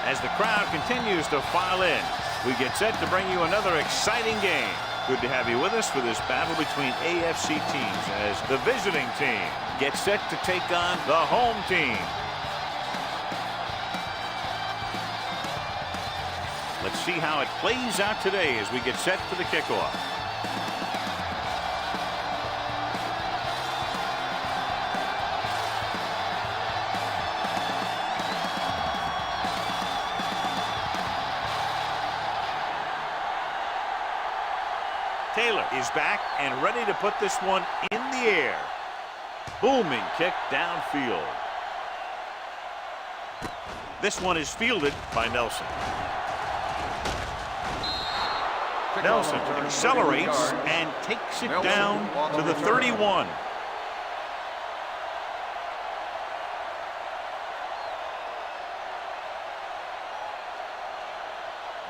As the crowd continues to file in, we get set to bring you another exciting game. Good to have you with us for this battle between AFC teams as the visiting team gets set to take on the home team. Let's see how it plays out today as we get set for the kickoff. Taylor is back and ready to put this one in the air. Booming kick downfield. This one is fielded by Nelson. Nelson accelerates and takes it down to the 31.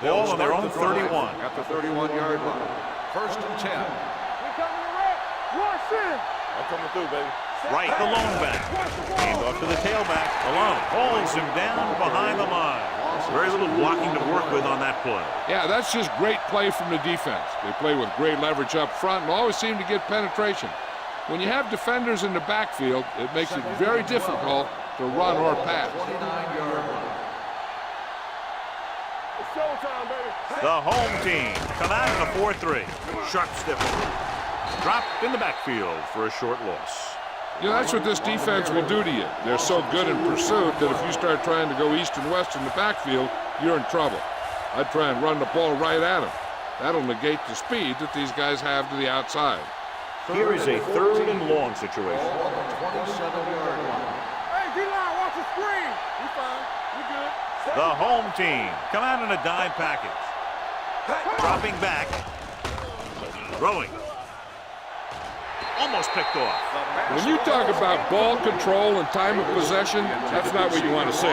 Ball on their own 31. At the 31-yard line. First and 10. We're coming to Rick. Rush in. I'm coming through, baby. Right, the lone back. Hand off to the tailback. Malone pulls him down behind the line. Very little blocking to work with on that play. Yeah, that's just great play from the defense. They play with great leverage up front and always seem to get penetration. When you have defenders in the backfield, it makes it very difficult to run or pass. 29-yard line. It's showtime, baby. The home team come out in a 4-3. Sharp stiff. Dropped in the backfield for a short loss. You know, that's what this defense will do to you. They're so good in pursuit that if you start trying to go east and west in the backfield, you're in trouble. I'd try and run the ball right at them. That'll negate the speed that these guys have to the outside. Here is a 3rd and long situation. On the 27-yard line. Hey, D-line, watch the screen. We fine. We good. The home team come out in a dime package. Dropping back. Throwing. Almost picked off. When you talk about ball control and time of possession, that's not what you want to see.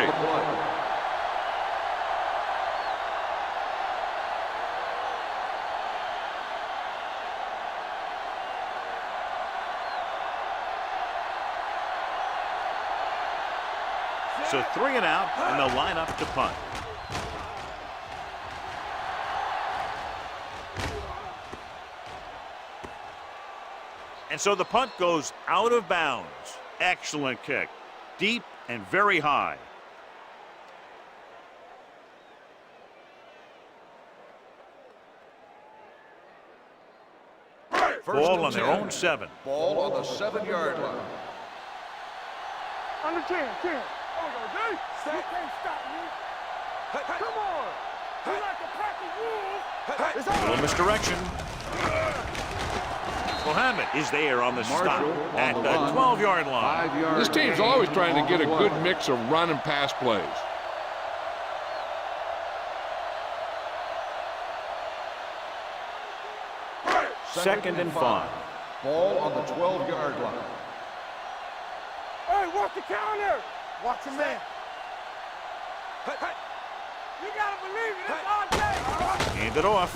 So 3 and out, and they'll line up to punt. And so the punt goes out of bounds. Excellent kick. Deep and very high. Ball on their own 7. Ball on the 7-yard line. Under 10. Oh, no, D. You can't stop me. Come on. You like a pack of wolves. It's Little over. misdirection. Mohammed is there on the stop at the 12-yard line. 5-yard. This team's always trying to get a good mix of run and pass plays. Second and 5. Ball on the 12-yard line. Hey, watch the counter. Watch the man. You gotta believe it. It's all day. Hand it off.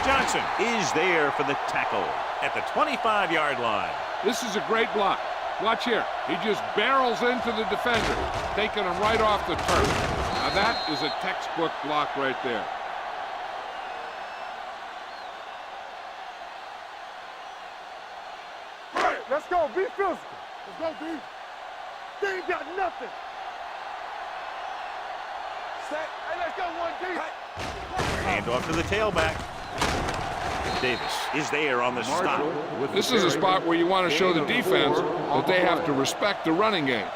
Johnson is there for the tackle at the 25-yard line. This is a great block. Watch here. He just barrels into the defender, taking him right off the turf. Now that is a textbook block right there. Let's go. Be physical. Let's go, D. They ain't got nothing. Set. Hey, let's go, 1D. Hand off to the tailback. Davis is there on the stop. This is a spot where you want to show the defense that they have to respect the running game.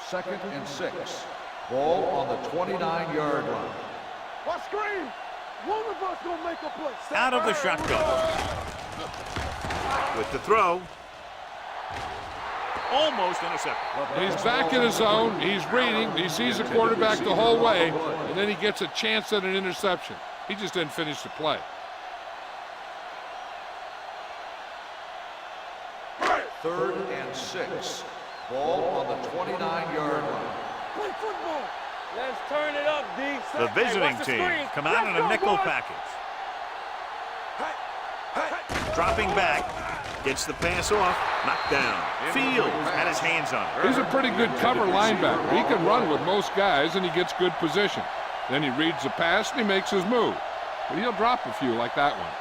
Second and 6. Ball on the 29-yard line. Watch screen. One of us gonna make a play. Out of the shotgun. With the throw. Almost intercepted. He's back in his zone. He's reading. He sees the quarterback the whole way, and then he gets a chance at an interception. He just didn't finish the play. Third and 6. Ball on the 29-yard line. Play football. Let's turn it up, D. The visiting team come out in a nickel package. Dropping back. Gets the pass off. Knocked down. Fields had his hands on it. He's a pretty good cover linebacker. He can run with most guys, and he gets good position. Then he reads the pass, and he makes his move. But he'll drop a few like that one.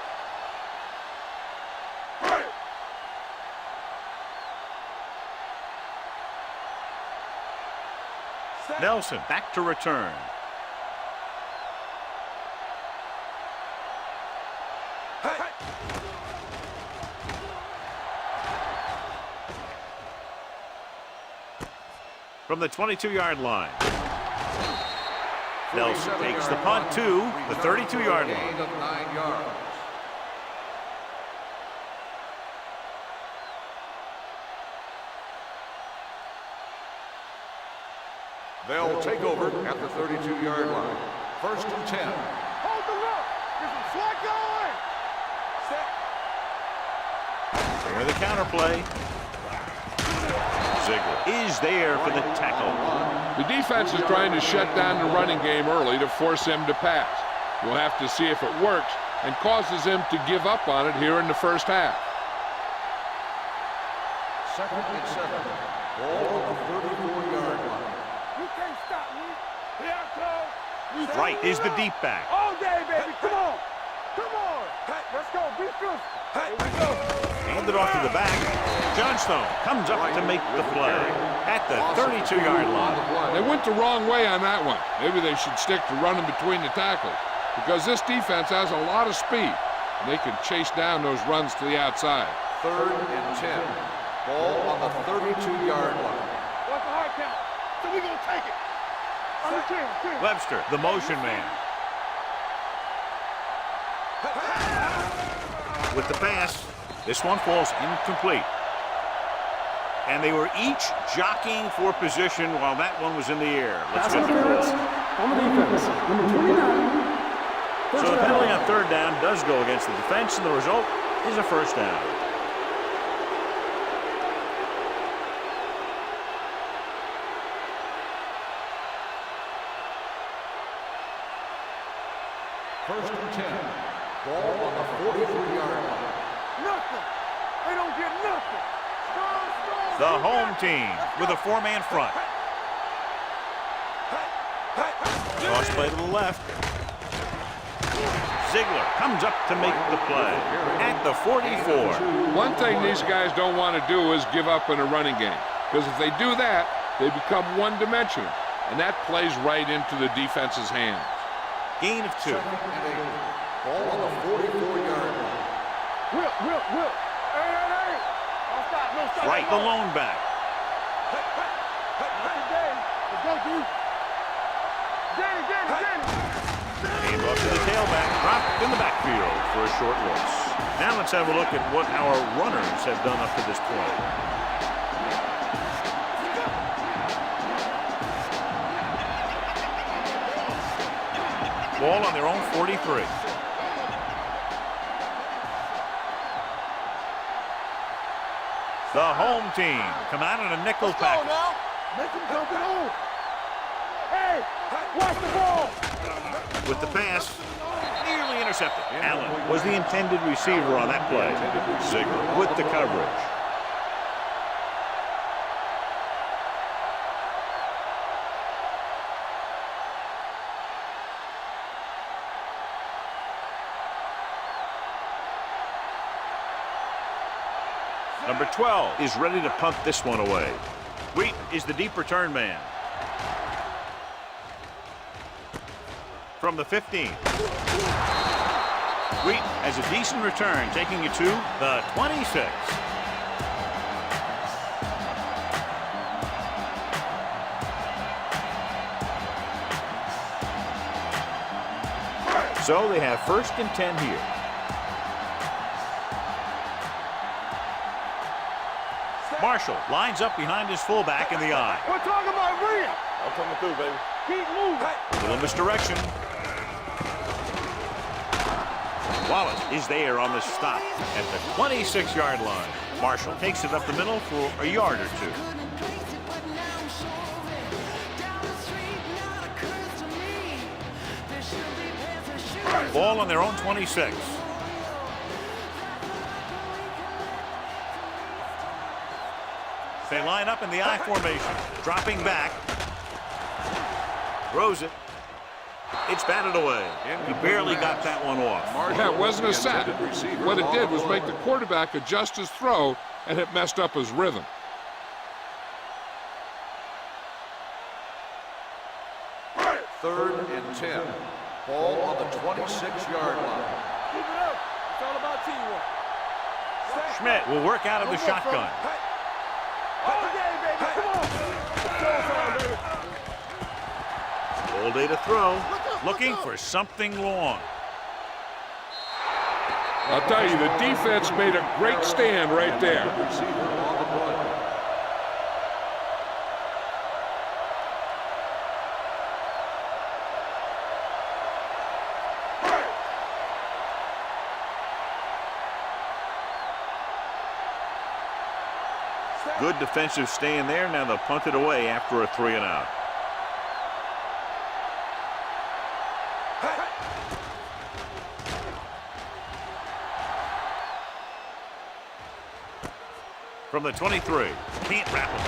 Nelson back to return. From the 22-yard line. Nelson takes the punt to the 32-yard line. Gain of 9 yards. They'll take over at the 32-yard line. 1st and 10. Hold the rope. Get some slack going. Set. Here the counterplay. Ziegler is there for the tackle. The defense is trying to shut down the running game early to force him to pass. We'll have to see if it works and causes him to give up on it here in the first half. 2nd and 7. Ball on the 34-yard line. You can't stop me. Here I come. Right is the deep back. All day, baby. Come on. Come on. Let's go. Be physical. Here we go. Handed off to the back. Johnstone comes up to make the play at the 32-yard line. They went the wrong way on that one. Maybe they should stick to running between the tackles because this defense has a lot of speed. And they can chase down those runs to the outside. 3rd and 10. Ball on the 32-yard line. What's the hard count? So we're going to take it. On the 10. Webster, the motion man. With the pass, this one falls incomplete. And they were each jockeying for position while that one was in the air. Let's get the call. On the defense, number 29. So the penalty on 3rd down does go against the defense, and the result is a 1st down. First and 10. Ball on the 43-yard line. Nothing. They don't get nothing. The home team with a 4-man front. Cross play to the left. Ziegler comes up to make the play at the 44. One thing these guys don't want to do is give up in a running game because if they do that, they become one-dimensional, and that plays right into the defense's hands. Gain of 2. 2nd and 8. Ball on the 44-yard line. Whip. Hey. Don't stop. No stop. Right, the lone back. Not today. Let's go, dude. Danny. Hand off to the tailback, dropped in the backfield for a short loss. Now let's have a look at what our runners have done up to this point. Ball on their own 43. The home team come out in a nickel package. Make him jump it on. Hey, watch the ball. With the pass, nearly intercepted. Allen was the intended receiver on that play. Ziegler with the coverage. Number 12 is ready to punt this one away. Wheat is the deep return man. From the 15. Wheat has a decent return, taking you to the 26. So they have 1st and 10 here. Marshall lines up behind his fullback in the eye. We're talking about real. I'm coming through, baby. Keep moving. Little misdirection. Wallace is there on the stop at the 26-yard line. Marshall takes it up the middle for a yard or 2. Ball on their own 26. They line up in the I formation. Dropping back. Throws it. It's batted away. He barely got that one off. Yeah, it wasn't a sack. What it did was make the quarterback adjust his throw, and it messed up his rhythm. Third and 10. Ball on the 26-yard line. Keep it up. It's all about teamwork. Schmidt will work out of the shotgun. All day, baby. Come on. It's showtime, baby. All day to throw. Looking for something long. I'll tell you, the defense made a great stand right there. Receiver on the run. Good defensive stand there. Now they'll punt it away after a 3-and-out. From the 23, can't wrap him.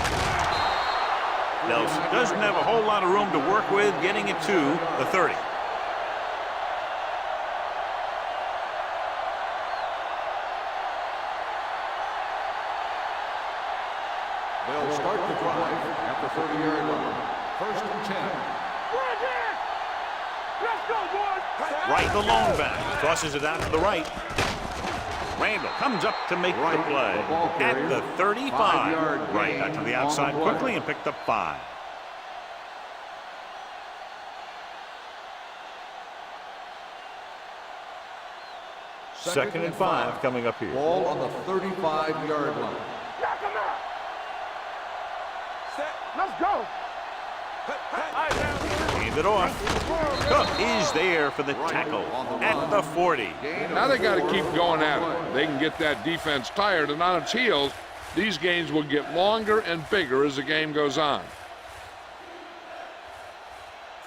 Nelson doesn't have a whole lot of room to work with, getting it to the 30. They'll start the drive at the 30-yard line. First and 10. Let's go, boys. Right, the lone back. Tosses it out to the right. Randall comes up to make the play at the 35. Right, out to the outside quickly and picked up 5. Second and 5 coming up here. Ball on the 35-yard line. Knock him out. Let's go. Hand it off. Cook is there for the tackle at the 40. Now they got to keep going at it. They can get that defense tired and on its heels. These games will get longer and bigger as the game goes on.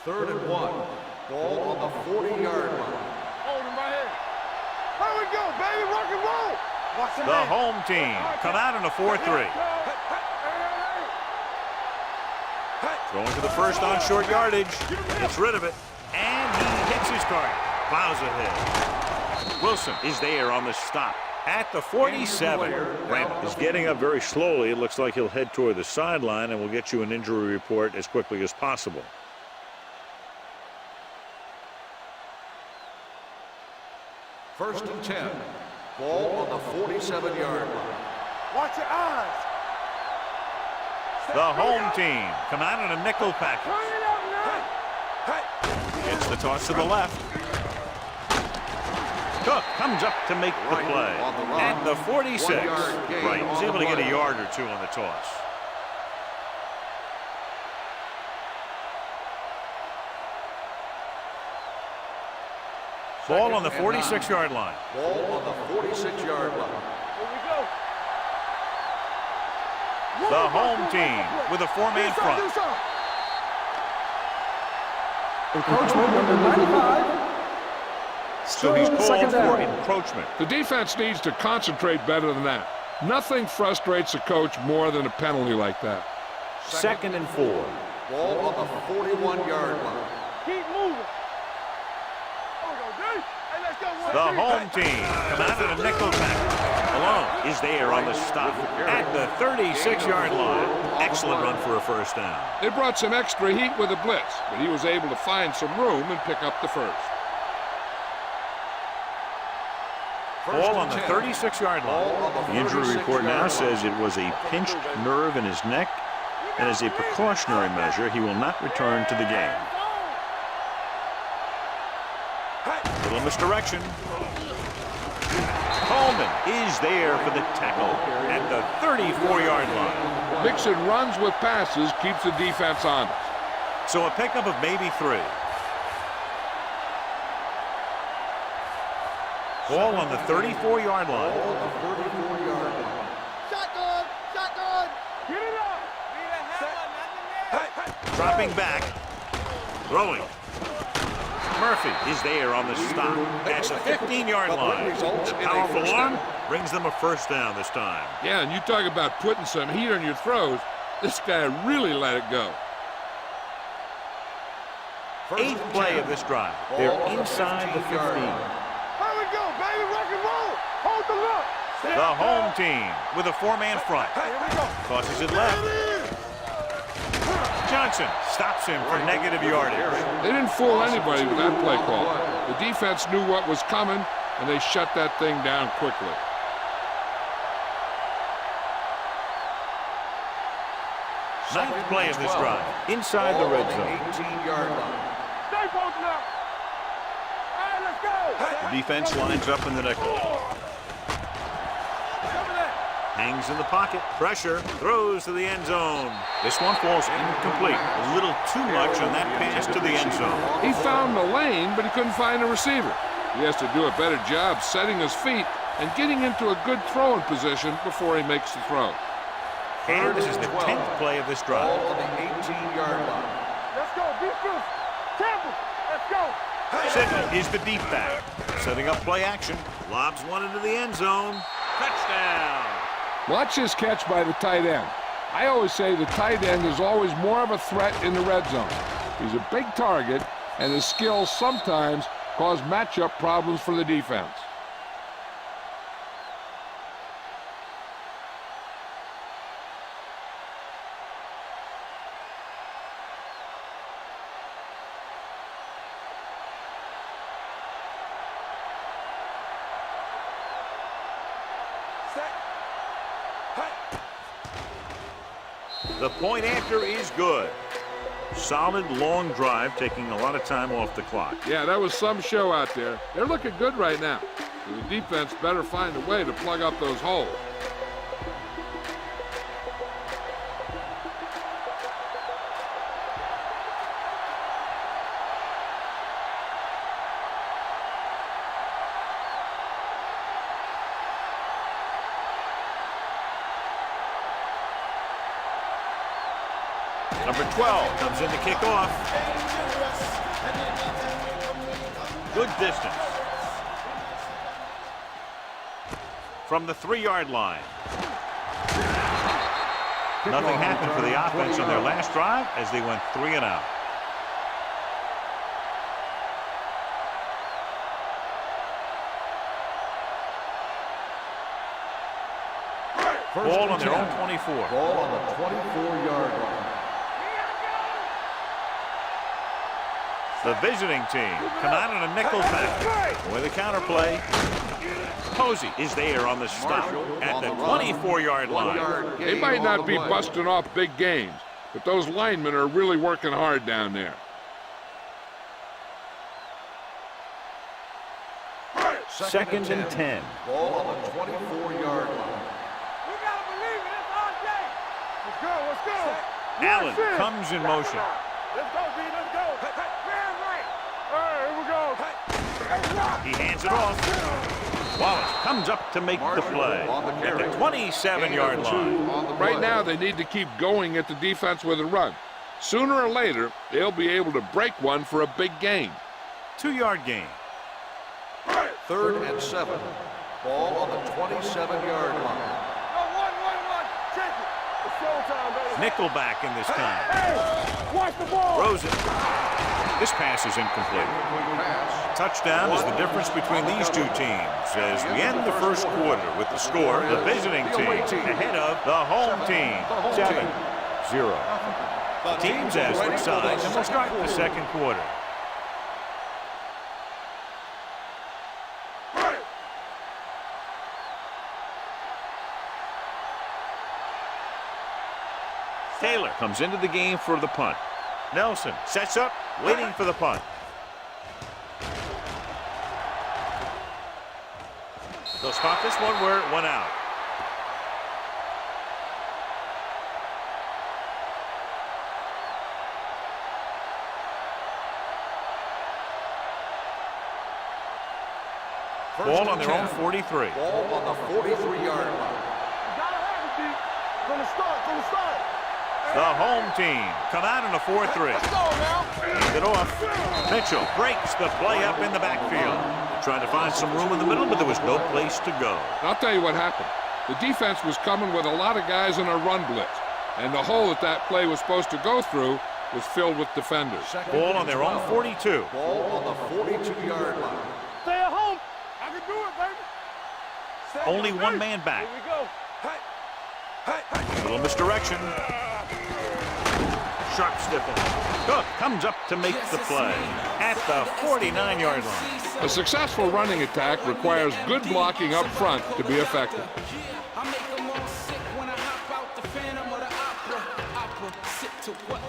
Third and 1. Ball on the 40-yard line. Hold him right here. Here we go, baby. Rock and roll. Watch the The home team come out in a 4-3. Going to the first on short yardage. Gets rid of it. And he hits his target. Plows ahead. Wilson is there on the stop at the 47. Randall is getting up very slowly. It looks like he'll head toward the sideline, and we'll get you an injury report as quickly as possible. First and 10. Ball on the 47-yard line. Watch your eyes. The home team come out in a nickel package. Turn it up now. Gets the toss to the left. Cook comes up to make the play at the 46. Right, he's able to get a yard or two on the toss. Ball on the 46-yard line. Ball on the 46-yard line. Here we go. The home team with a 4-man front. Encroachment number 95. So he's called Second for down. encroachment. The defense needs to concentrate better than that. Nothing frustrates a coach more than a penalty like that. Second and 4. Ball on the 41-yard line. Keep moving. Here we go, D. Hey, let's go. The home team come out in a nickel package. Malone is there on the stop at the 36-yard line. Excellent run for a first down. They brought some extra heat with a blitz, but he was able to find some room and pick up the first. Ball on the 36-yard line. The injury report now says it was a pinched nerve in his neck, and as a precautionary measure, he will not return to the game. Little misdirection. Coleman is there for the tackle at the 34-yard line. Mixing runs with passes keeps the defense honest. So a pickup of maybe 3. Ball on the 34-yard line. Ball on the 34-yard line. Shotgun. Shotgun. Get it up. Dropping back. Throwing. Murphy is there on the stop at the 15-yard line. The powerful arm brings them a first down this time. Yeah, and you talk about putting some heat on your throws. This guy really let it go. Eighth play of this drive. They're inside the 15. Here we go, baby. Rock and roll. Hold the look. The home team with a four-man front. Here we go. Tosses it left. Johnson stops him for negative yardage. They didn't fool anybody with that play call. The defense knew what was coming, and they shut that thing down quickly. Ninth play of this drive. Inside the red zone. 18-yard line. Stay posted up. All right, let's go. The defense lines up in the nickel. Hangs in the pocket. Pressure. Throws to the end zone. This one falls incomplete. A little too much on that pass to the end zone. He found the lane, but he couldn't find a receiver. He has to do a better job setting his feet and getting into a good throwing position before he makes the throw. And this is the 10th play of this drive. Ball on the 18-yard line. Let's go. Defense. Temple. Let's go. Sidney is the deep back. Setting up play action. Lobs one into the end zone. Touchdown. Watch this catch by the tight end. I always say the tight end is always more of a threat in the red zone. He's a big target, and his skills sometimes cause matchup problems for the defense. The point after is good. Solid long drive, taking a lot of time off the clock. Yeah, that was some show out there. They're looking good right now. So the defense better find a way to plug up those holes. Number 12 comes in to kick off. Good distance. From the 3-yard line. Nothing happened for the offense on their last drive as they went 3 and out. Ball on their own 24. Ball on the 24-yard line. The visiting team come out on a nickel back. With a counterplay. Posey is there on the stop at the 24-yard line. They might not be busting off big games, but those linemen are really working hard down there. Second and 10. Ball on the 24-yard line. We gotta believe it. It's our day. Let's go. Let's go. Allen comes in motion. Let's go, B. Let's go. Man right. All right, here we go. He hands it off. Wallace comes up to make the play at the 27-yard line. Right now, they need to keep going at the defense with a run. Sooner or later, they'll be able to break one for a big gain. 2-yard gain. 3rd and 7. Ball on the 27-yard line. Go, 1. Take it. It's showtime, baby. Nickelback in this time. Hey, watch the ball. Throws it. This pass is incomplete. Touchdown is the difference between these two teams as we end the first quarter with the score, the visiting team ahead of the home team, 7-0. The teams as switch sides, and we'll start the second quarter. Taylor comes into the game for the punt. Nelson sets up, waiting for the punt. They'll spot this one where it went out. Ball on their own 43. Ball on the 43-yard line. Gotta have it, D. From the start. The home team come out in a 4-3. Let's go now. The it off. Mitchell breaks the play up in the backfield. Trying to find some room in the middle, but there was no place to go. I'll tell you what happened. The defense was coming with a lot of guys in a run blitz, and the hole that play was supposed to go through was filled with defenders. Ball on their own 42. Ball on the 42-yard line. Stay at home. I can do it, baby. Only one man back. Here we go. A little misdirection. Sharp stiffle. Cook comes up to make the play at the 49-yard line. A successful running attack requires good blocking up front to be effective.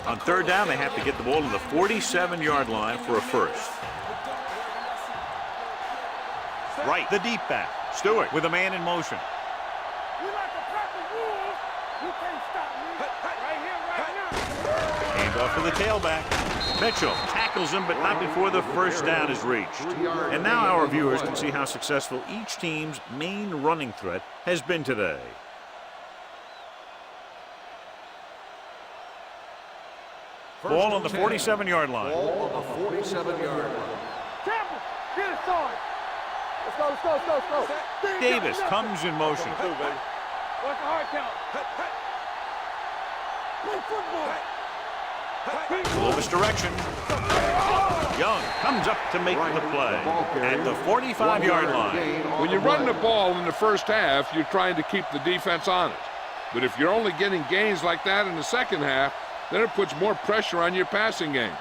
On third down, they have to get the ball to the 47-yard line for a first. Right, the deep back. Stewart with a man in motion. You like a pack of wolves. You can't stop me. Right here, right now. Hand off to the tailback. Mitchell tackles him, but not before the first down is reached. And now our viewers can see how successful each team's main running threat has been today. Ball on the 47-yard line. Ball on the 47-yard line. Campbell, get it started. Let's go, let's go, let's go, let's go. Davis comes in motion. What's the hard count? Play football. A little misdirection. Young comes up to make the play at the 45-yard line. When you run the ball in the first half, you're trying to keep the defense honest. But if you're only getting gains like that in the second half, then it puts more pressure on your passing game.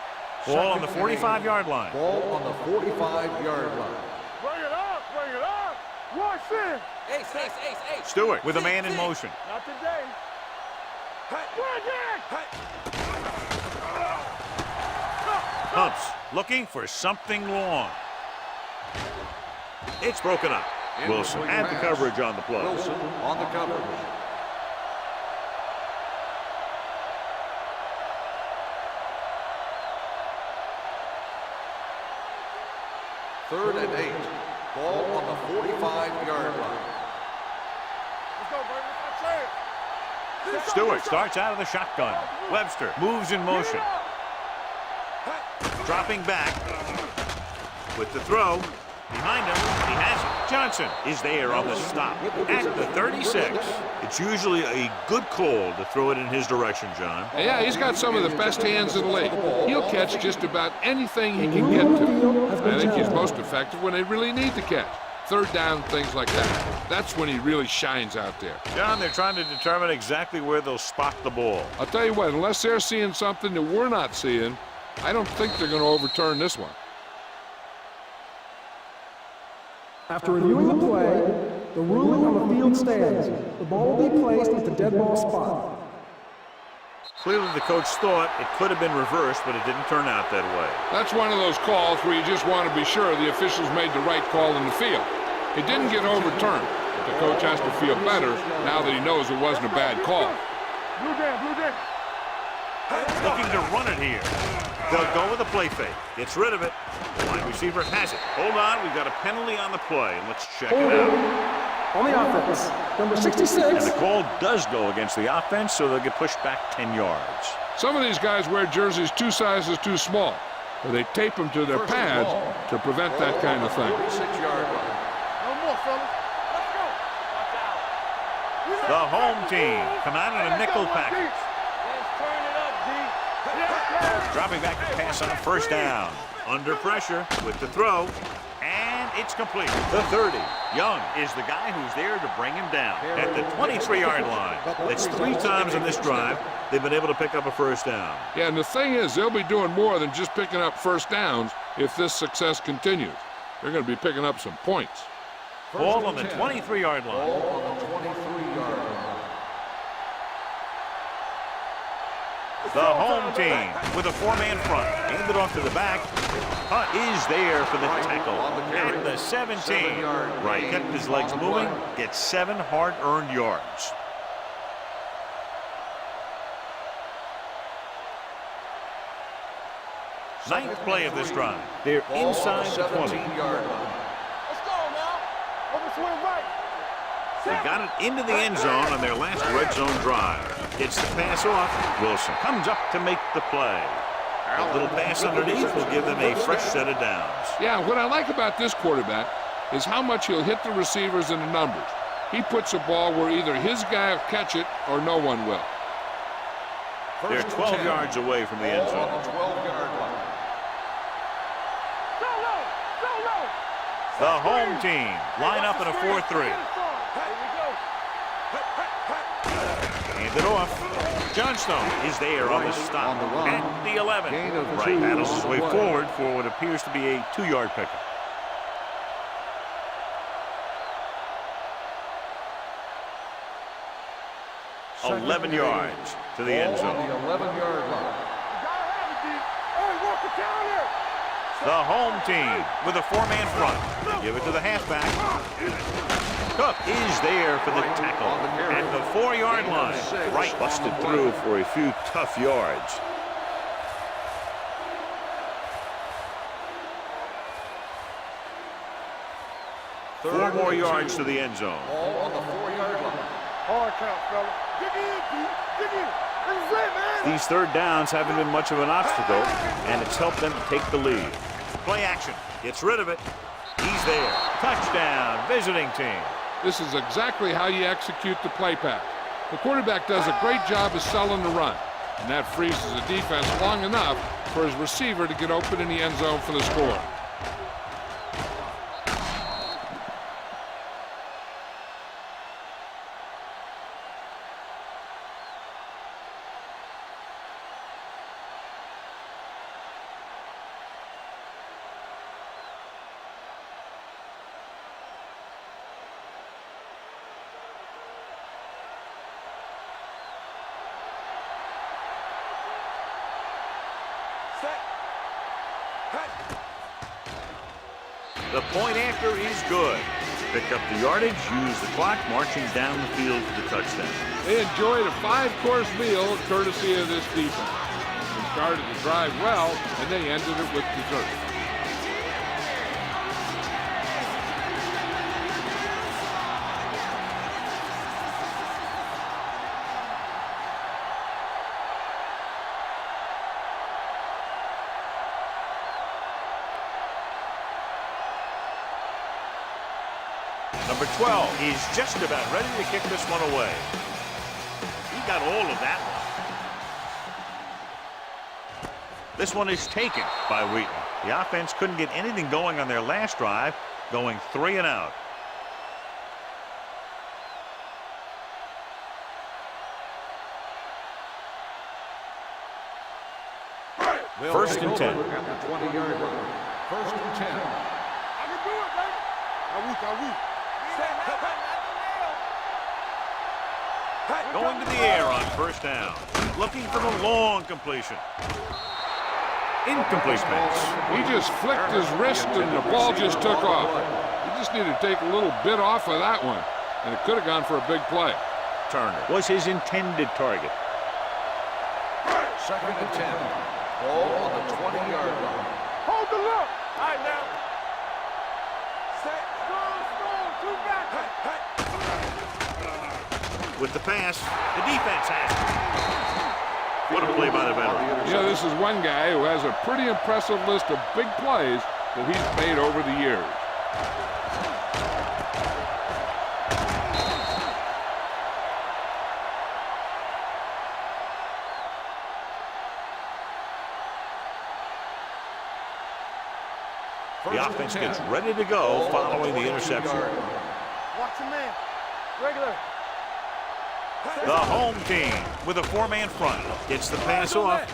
Ball on the 45-yard line. Ball on the 45-yard line. Bring it up, bring it up. Watch in. Stewart with a man in motion. Not today. Bring it. Humps looking for something long. It's broken up. Wilson had the coverage on the play. Wilson on the coverage. Third and 8. Ball on the 45-yard line. Let's go, baby. That's it. Stewart starts out of the shotgun. Webster moves in motion. Dropping back with the throw. Behind him, he has it. Johnson is there on the stop at the 36. It's usually a good call to throw it in his direction, John. Yeah, he's got some of the best hands in the league. He'll catch just about anything he can get to. I think he's most effective when they really need to catch. Third down, things like that. That's when he really shines out there. John, they're trying to determine exactly where they'll spot the ball. I'll tell you what, unless they're seeing something that we're not seeing, I don't think they're going to overturn this one. After reviewing the play, the ruling on the field stands. The ball will be placed at the dead ball spot. Clearly the coach thought it could have been reversed, but it didn't turn out that way. That's one of those calls where you just want to be sure the officials made the right call in the field. It didn't get overturned, but the coach has to feel better now that he knows it wasn't a bad call. Blue jam, blue jam. Looking to run it here. They'll go with a play fake. Gets rid of it. The wide receiver has it. Hold on, we've got a penalty on the play. Let's check it out. On the offense, number 66. And the call does go against the offense, so they'll get pushed back 10 yards. Some of these guys wear jerseys 2 sizes too small, or they tape them to their pads to prevent that kind of thing. 46-yard line. No more, fellas. Let's go. Watch out. The home team come out in a nickel package. Let's turn it up, D. Dropping back to pass on first down. Under pressure with the throw. And it's complete. The 30. Young is the guy who's there to bring him down at the 23-yard line. That's 3 times in this drive they've been able to pick up a first down. Yeah, and the thing is, they'll be doing more than just picking up first downs if this success continues. They're going to be picking up some points. Ball on the 23-yard line. Ball on the 23-yard line. The home team with a 4-man front. Handed off to the back. Hunt is there for the tackle at the 17. Right, kept his legs moving. Gets 7 hard-earned yards. Ninth play of this drive. They're inside the 20. Yard line. Let's go now. Over swing right. They got it into the end zone on their last red zone drive. Gets the pass off. Wilson comes up to make the play A little pass underneath will give them a fresh set of downs. Yeah, what I like about this quarterback is how much he'll hit the receivers in the numbers. He puts a ball where either his guy will catch it or no one will. They're 12 yards away from the end zone. On the 12-yard line. The home team line up in a 4-3. Hand it off. Johnstone is there on the stop on the run. at the 11. Gain of Right, 2 battles on his the way play. forward for what appears to be a 2-yard pickup. Second 11 and yards to the end Ball on zone. the 11-yard line. The home team with a 4-man front. They give it to the halfback. Cook is there for the tackle at the 4-yard line. Right, busted through for a few tough yards. Four more yards to the end zone. Ball on the 4-yard line. Hard count, fella. Dig in, Pete. Dig in. This is it, man. These third downs haven't been much of an obstacle, and it's helped them to take the lead. Play action. Gets rid of it. He's there. Touchdown, visiting team. This is exactly how you execute the play pass. The quarterback does a great job of selling the run, and that freezes the defense long enough for his receiver to get open in the end zone for the score. The point after is good. Pick up the yardage, use the clock, marching down the field for the touchdown. They enjoyed a 5-course meal courtesy of this defense. They started the drive well, and they ended it with dessert. Number 12 is just about ready to kick this one away. He got all of that one. This one is taken by Wheaton. The offense couldn't get anything going on their last drive, going 3 and out. First and 10. At the 20-yard line. First and 10. I can do it, baby. I weak. Going to the air on first down. Looking for the long completion. Incomplete pass. He just flicked his wrist, and the ball just took off. He just needed to take a little bit off of that one, and it could have gone for a big play. Turner was his intended target. Second and 10. Ball on the 20-yard line. Hold the look. All right, now. Set. Strong. Two back. With the pass, the defense has it. What a play by the veteran. You know, this is one guy who has a pretty impressive list of big plays that he's made over the years. The offense gets ready to go following the interception. Watch your man. Regular. The home team with a 4-man front gets the pass off.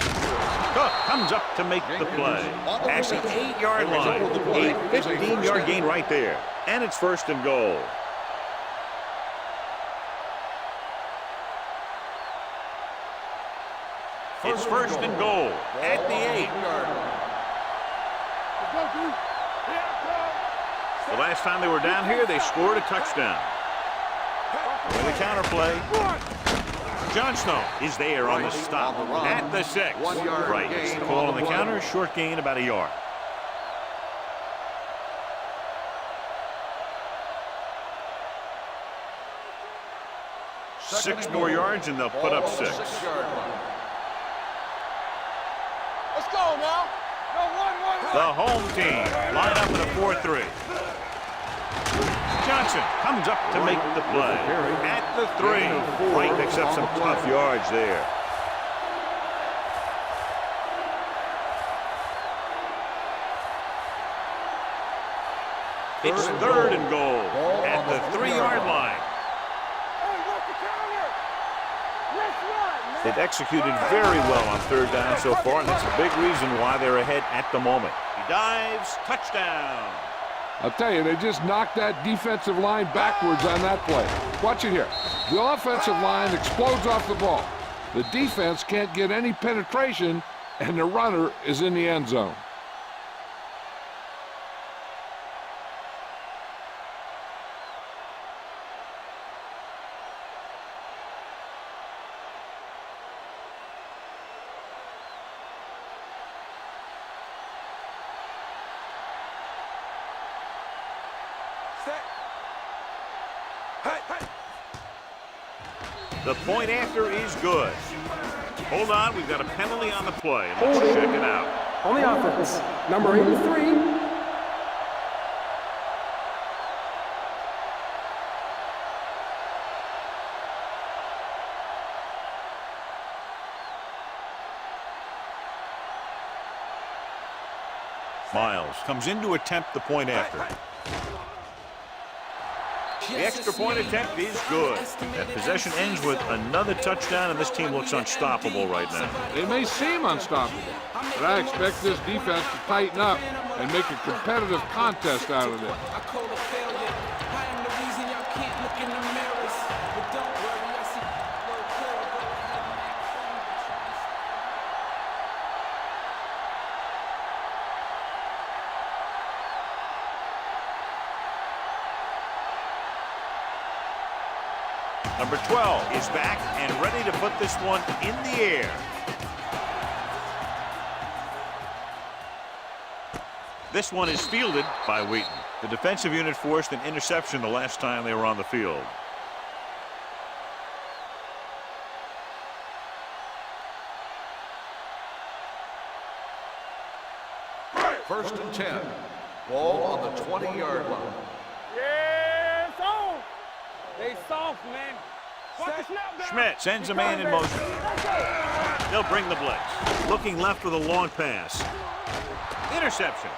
Cook comes up to make the play. At the 8-yard line, a 15-yard gain right there. And it's first and goal. It's first and goal at the 8. The last time they were down here, they scored a touchdown. With a counter play. Johnstone is there on the stop at the 6. Right, it's the call on the counter, short gain about a yard. Six more yards and they'll put up 6. Let's go now. No, one. The home team line up in a 4-3. Johnson comes up to make the play. At the 3. Wright picks up some tough yards there. It's 3rd and goal at the 3-yard line. They've executed very well on 3rd down so far, and that's a big reason why they're ahead at the moment. He dives, touchdown. I'll tell you, they just knocked that defensive line backwards on that play. Watch it here. The offensive line explodes off the ball. The defense can't get any penetration, and the runner is in the end zone. The point after is good. Hold on, we've got a penalty on the play. Let's check it out. On the offense, number 83. Miles comes in to attempt the point after. The extra point attempt is good. That possession ends with another touchdown, and this team looks unstoppable right now. They may seem unstoppable, but I expect this defense to tighten up and make a competitive contest out of it. Number 12 is back and ready to put this one in the air. This one is fielded by Wheaton. The defensive unit forced an interception the last time they were on the field. First and 10. Ball on the 20-yard line. Yeah, it's on. They soft, man. Schmidt sends a man in motion. They'll bring the blitz. Looking left with a long pass. Interception.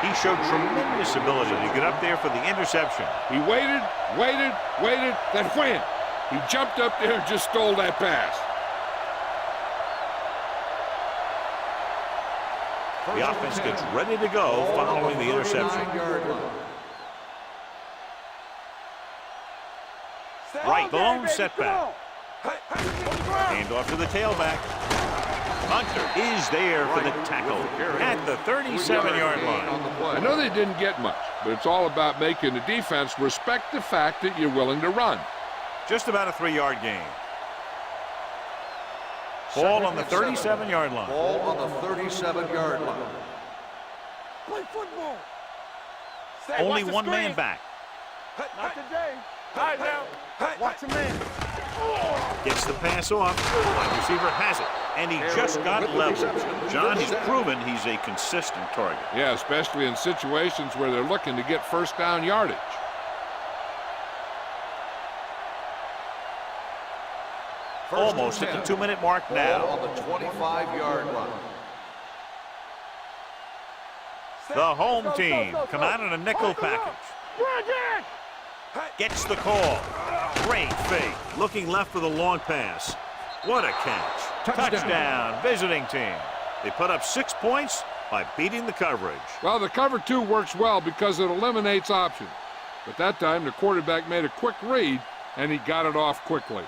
He showed tremendous ability to get up there for the interception. He waited, then wham! He jumped up there and just stole that pass. The offense gets ready to go following the interception. Right, the lone setback. Hand off to the tailback. Hunter is there for the tackle at the 37-yard line. I know they didn't get much, but it's all about making the defense respect the fact that you're willing to run. Just about a 3-yard gain. Ball on the 37-yard line. Ball on the 37-yard line. Play football. Only one man back. Not today. All right, now. Watch your man. Gets the pass off. Wide receiver has it. And he just got leveled. John, he's proven he's a consistent target. Yeah, especially in situations where they're looking to get first down yardage. Almost at the 2-minute mark now. Ball on the 25-yard line. The home team come out in a nickel package. Gets the call. Great fake. Looking left for the long pass. What a catch. Touchdown, visiting team. They put up 6 points by beating the coverage. Well, the cover 2 works well because it eliminates options. But that time, the quarterback made a quick read, and he got it off quickly.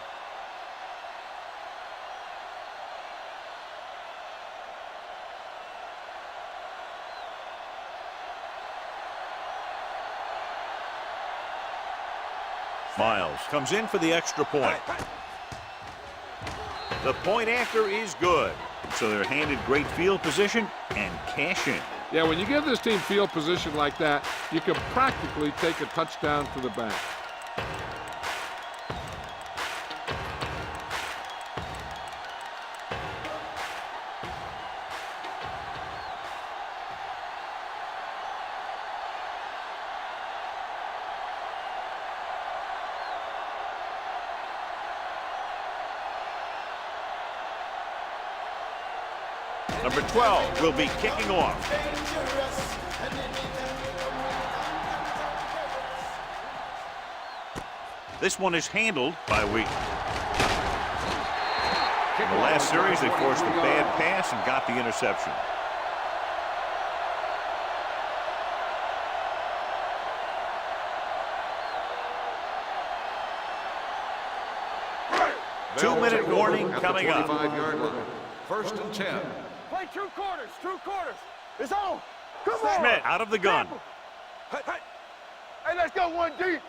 Miles comes in for the extra point. The point after is good. So they're handed great field position and cash in. Yeah, when you give this team field position like that, you can practically take a touchdown to the bank. Number 12 will be kicking off. This one is handled by Wheaton. In the last series, they forced a bad pass and got the interception. Two-minute warning coming up. 25-yard line. First and 10. Play true quarters, true quarters. It's on. Come on. Schmidt out of the gun. Hey, let's go one deep.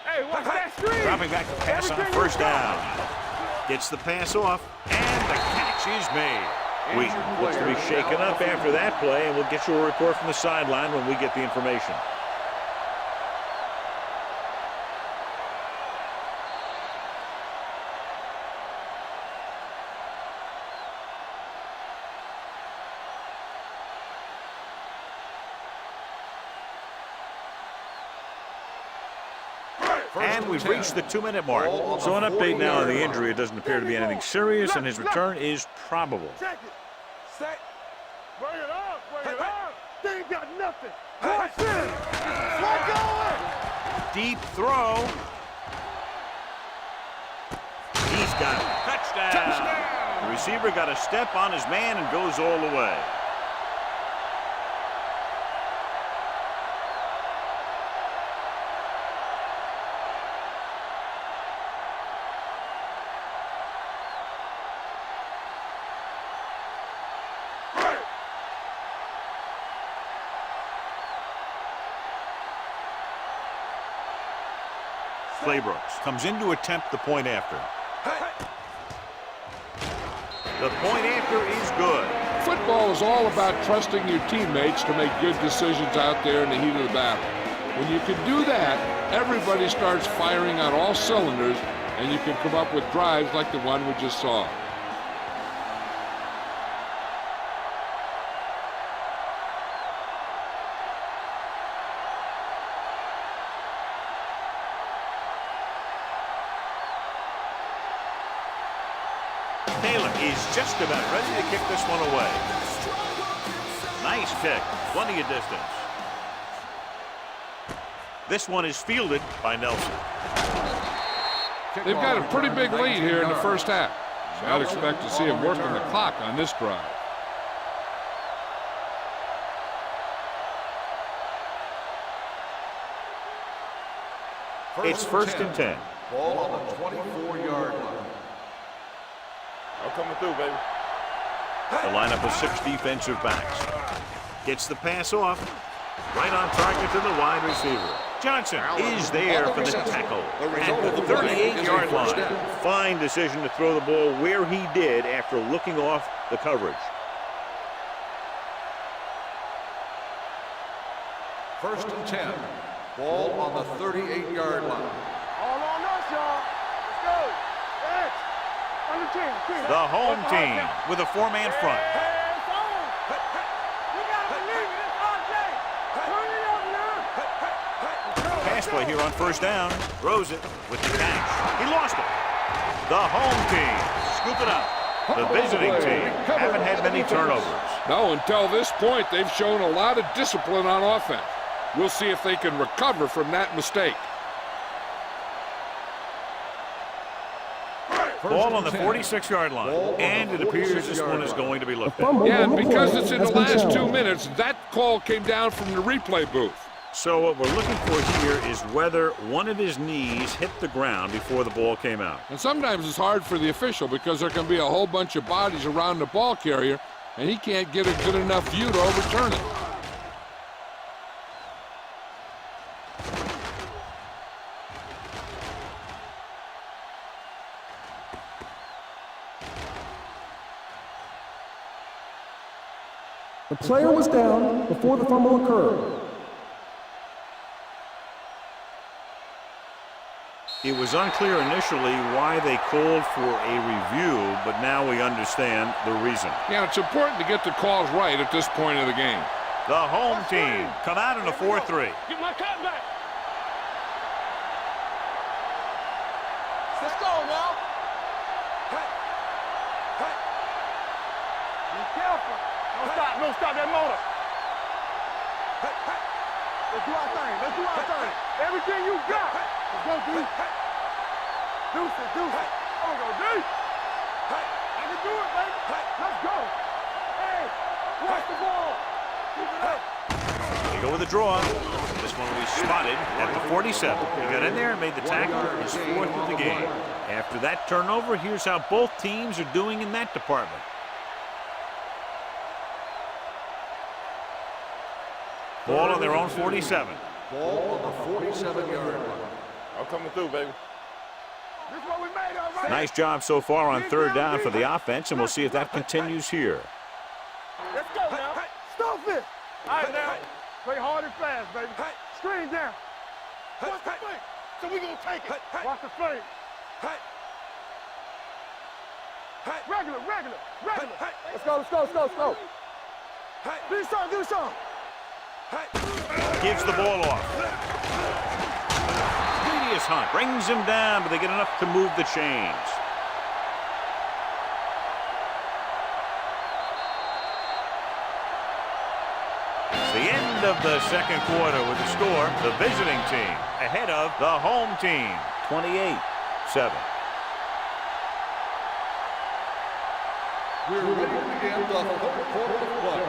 Hey, watch that screen. Dropping back to pass on first down. Gets the pass off, and the catch is made. Wheaton looks to be shaken up after that play, and we'll get you a report from the sideline when we get the information. And we've reached the 2-minute mark. So an update now on the injury. It doesn't appear to be anything serious, and his return is probable. Check it. Set. Bring it up. Bring it up. They ain't got nothing. Watch it. Let go. Deep throw. He's got it. Touchdown. The receiver got a step on his man and goes all the way. Brooks comes in to attempt the point after. The point after is good. Football is all about trusting your teammates to make good decisions out there in the heat of the battle. When you can do that, everybody starts firing on all cylinders, and you can come up with drives like the one we just saw. Is just about ready to kick this one away. Nice kick, plenty of distance. This one is fielded by Nelson. They've got a pretty big lead here in the first half, so I'd expect to see him working the clock on this drive. It's first and 10. Ball on the 24-yard line. I'm coming through, baby. The lineup of 6 defensive backs. Gets the pass off. Right on target to the wide receiver. Johnson is there for the tackle at the 38-yard line. Fine decision to throw the ball where he did after looking off the coverage. First and 10. Ball on the 38-yard line. All on us, y'all. Let's go. X. On the team. The home team with a 4-man front. Hands on. You gotta believe it. It's RJ. Turn it up now. Pass play here on first down. Throws it with the catch. He lost it. The home team scoop it up. The visiting team haven't had many turnovers. No, until this point, they've shown a lot of discipline on offense. We'll see if they can recover from that mistake. Ball on the 46-yard line, and it appears this one is going to be looked at. Yeah, and because it's in the last 2 minutes, that call came down from the replay booth. So what we're looking for here is whether one of his knees hit the ground before the ball came out. And sometimes it's hard for the official because there can be a whole bunch of bodies around the ball carrier, and he can't get a good enough view to overturn it. The player was down before the fumble occurred. It was unclear initially why they called for a review, but now we understand the reason. Yeah, it's important to get the calls right at this point of the game. The home team come out in a 4-3. Get my cut back. Let's go now. Be careful. Don't stop that motor. Let's do our thing. Let's do our thing. Everything you got. Let's go, D. Deuce it. There we go, D. I can do it, baby. Let's go. Hey, watch the ball. Keep it up. They go with a draw. This one will be spotted at the 47. He got in there and made the tackle, his 4th of the game. After that turnover, here's how both teams are doing in that department. Ball on their own 47. Ball on the 47-yard line. I'm coming through, baby. This is what we made, all right? Nice job so far on 3rd down for the offense, and we'll see if that continues here. Let's go now. Stop it. All right, now. Play hard and fast, baby. Screen down. Watch the fake. So we gonna take it. Watch the fake. Regular. Let's go. Do your song. Gives the ball off. Radius Hunt brings him down, but they get enough to move the chains. It's the end of the second quarter with the score, the visiting team ahead of the home team, 28-7. We're ready to begin the 3rd quarter of play.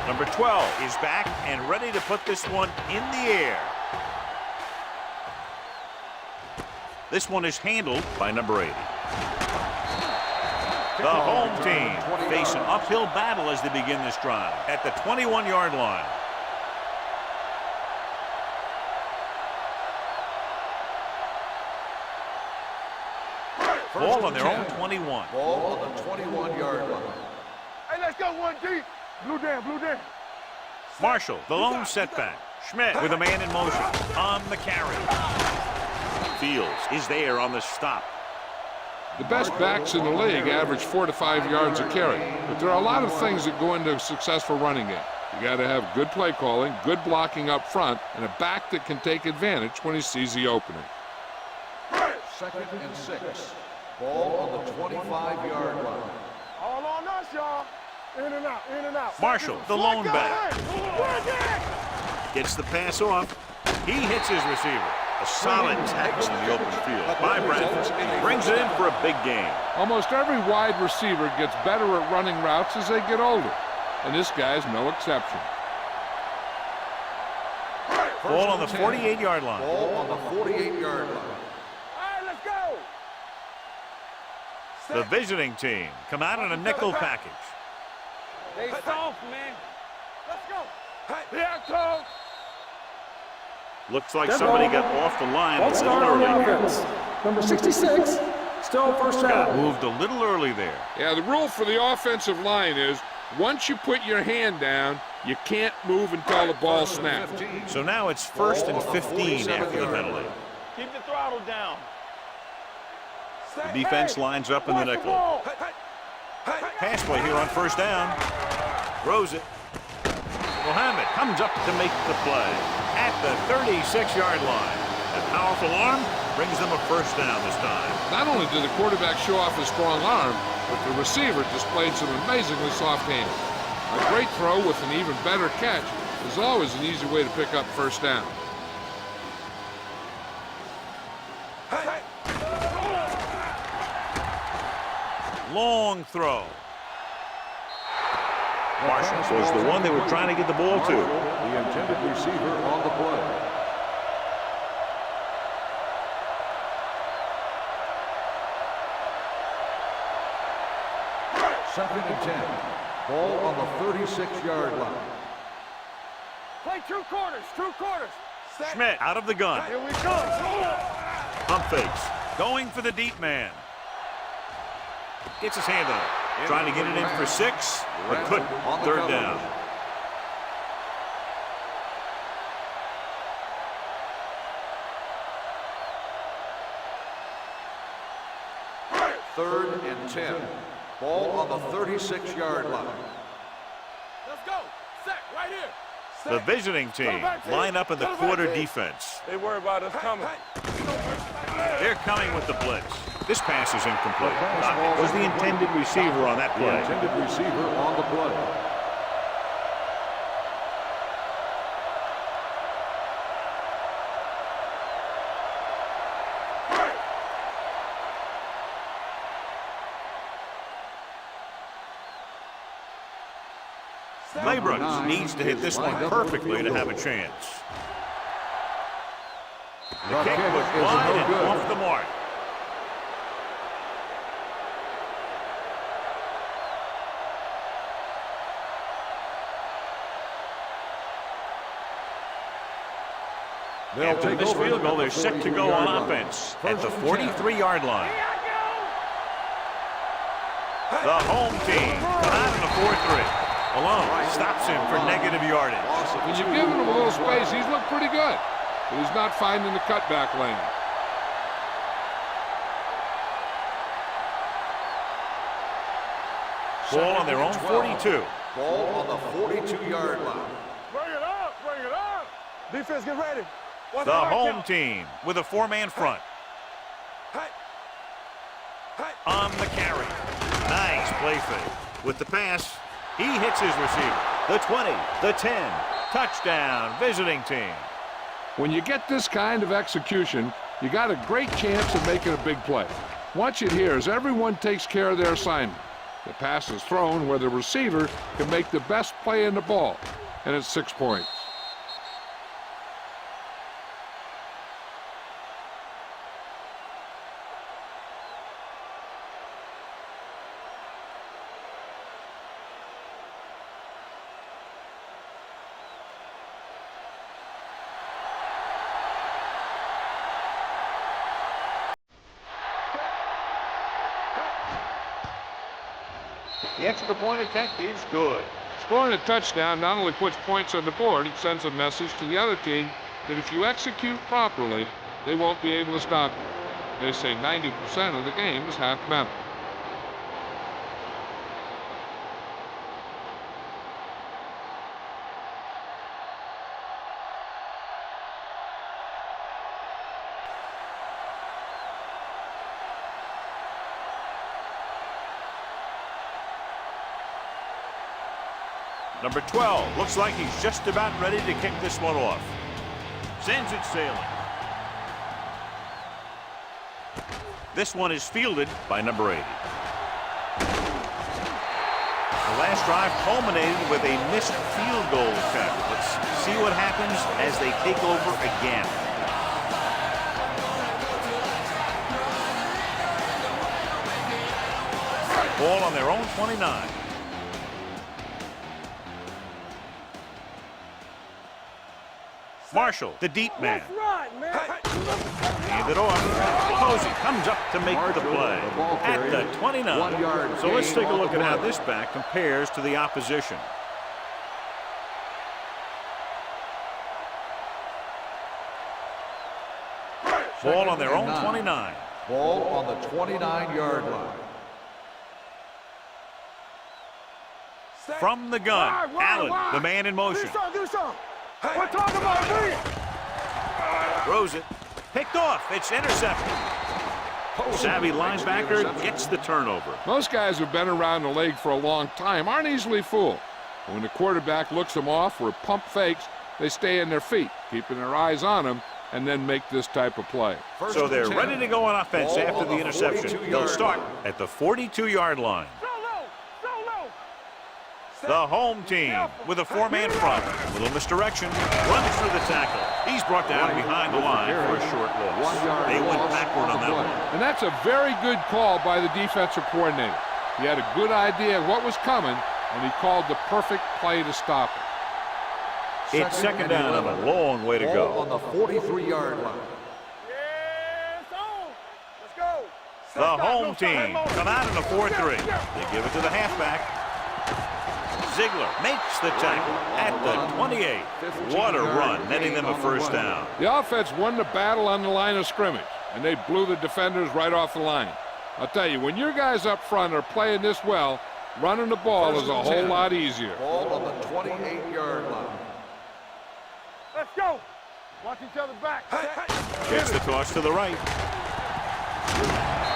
Number 12 is back and ready to put this one in the air. This one is handled by number 80. The home team face an uphill battle as they begin this drive at the 21-yard line. Ball on their own 21. Ball on the 21-yard line. Hey, let's go 1D. Blue down. Marshall, the lone setback. Schmidt with a man in motion on the carry. Fields is there on the stop. The best backs in the league average 4 to 5 yards a carry, but there are a lot of things that go into a successful running game. You got to have good play calling, good blocking up front, and a back that can take advantage when he sees the opening. 2nd and 6. Ball on the 25-yard line. All on us, y'all. In and out. Marshall, the lone back. Gets the pass off. He hits his receiver. A solid tackle in the open field by Bradford. He brings it in for a big game. Almost every wide receiver gets better at running routes as they get older, and this guy's no exception. Ball on the 48-yard line. Ball on the 48-yard line. All right, let's go. The visiting team come out in a nickel package. They soft, man. Let's go. Here I come. Looks like somebody got off the line a False little start on the early. offense. Number 66, still first Got down. moved a little early there. Yeah, the rule for the offensive line is once you put your hand down, you can't move until the ball snaps. So now it's 1st and 15 after the penalty. Keep the throttle down. The defense lines up in the nickel. Pass play here on 1st down. Throws it. Mohammed comes up to make the play at the 36-yard line. A powerful arm brings them a 1st down this time. Not only did the quarterback show off his strong arm, but the receiver displayed some amazingly soft handling. A great throw with an even better catch is always an easy way to pick up 1st down. Long throw. Marshall was the one they were trying to get the ball to. The intended receiver on the play. Second and 10. Ball on the 36-yard line. Play two quarters. Schmidt out of the gun. Here we go. Pump fakes. Going for the deep man. Gets his hand on it. Trying to get it in for 6, but couldn't. 3rd down. Third and 10. Ball on the 36-yard line. Let's go. Set right here. The visiting team line up in the quarter defense. They worry about us coming. They're coming with the blitz. This pass is incomplete. Was the intended receiver on that The play. intended receiver on the play. Labrooks needs to hit this one perfectly to have a chance. The kick was wide and off the mark. After this field goal, they're set to go on offense at the 43-yard line. The home team come out in a 4-3. Malone stops him for negative yardage. When you've given him a little space, he's looked pretty good. But he's not finding the cutback lane. Ball on their own 42. Ball on the 42-yard line. Bring it up, bring it up. Defense, get ready. The home team with a 4-man front. On the carry. Nice play fake. With the pass, he hits his receiver. The 20, the 10. Touchdown, visiting team. When you get this kind of execution, you got a great chance of making a big play. Watch it here as everyone takes care of their assignment. The pass is thrown where the receiver can make the best play in the ball, and it's 6 points. The extra point attempt is good. Scoring a touchdown not only puts points on the board, it sends a message to the other team that if you execute properly, they won't be able to stop you. They say 90% of the game is half mental. Number 12 looks like he's just about ready to kick this one off. Sends it sailing. This one is fielded by number 80. The last drive culminated with a missed field goal attempt. Let's see what happens as they take over again. Ball on their own 29. Marshall, the deep man. Hand it off. Posey comes up to make the play at the 29. So let's take a look at how this back compares to the opposition. Ball on their own 29. Ball on the 29-yard line. From the gun, Allen, the man in motion. Do something. We're talking about me. Throws it. Picked off. It's intercepted. Savvy linebacker gets the turnover. Most guys who've been around the league for a long time aren't easily fooled. When the quarterback looks them off or pump fakes, they stay in their feet, keeping their eyes on them, and then make this type of play. So they're ready to go on offense after the interception. They'll start at the 42-yard line. The home team with a 4-man front. Little misdirection. Runs through the tackle. He's brought down behind the line for a short loss. They went backward on that one. And that's a very good call by the defensive coordinator. He had a good idea of what was coming, and he called the perfect play to stop it. It's second down and a long way to go. On the 43-yard line. Let's go. The home team come out in a 4-3. They give it to the halfback. Ziegler makes the tackle at the 28. What a run, netting them a first down. The offense won the battle on the line of scrimmage, and they blew the defenders right off the line. I'll tell you, when your guys up front are playing this well, running the ball is a whole lot easier. Ball on the 28-yard line. go. Watch each other back. Gets the toss to the right.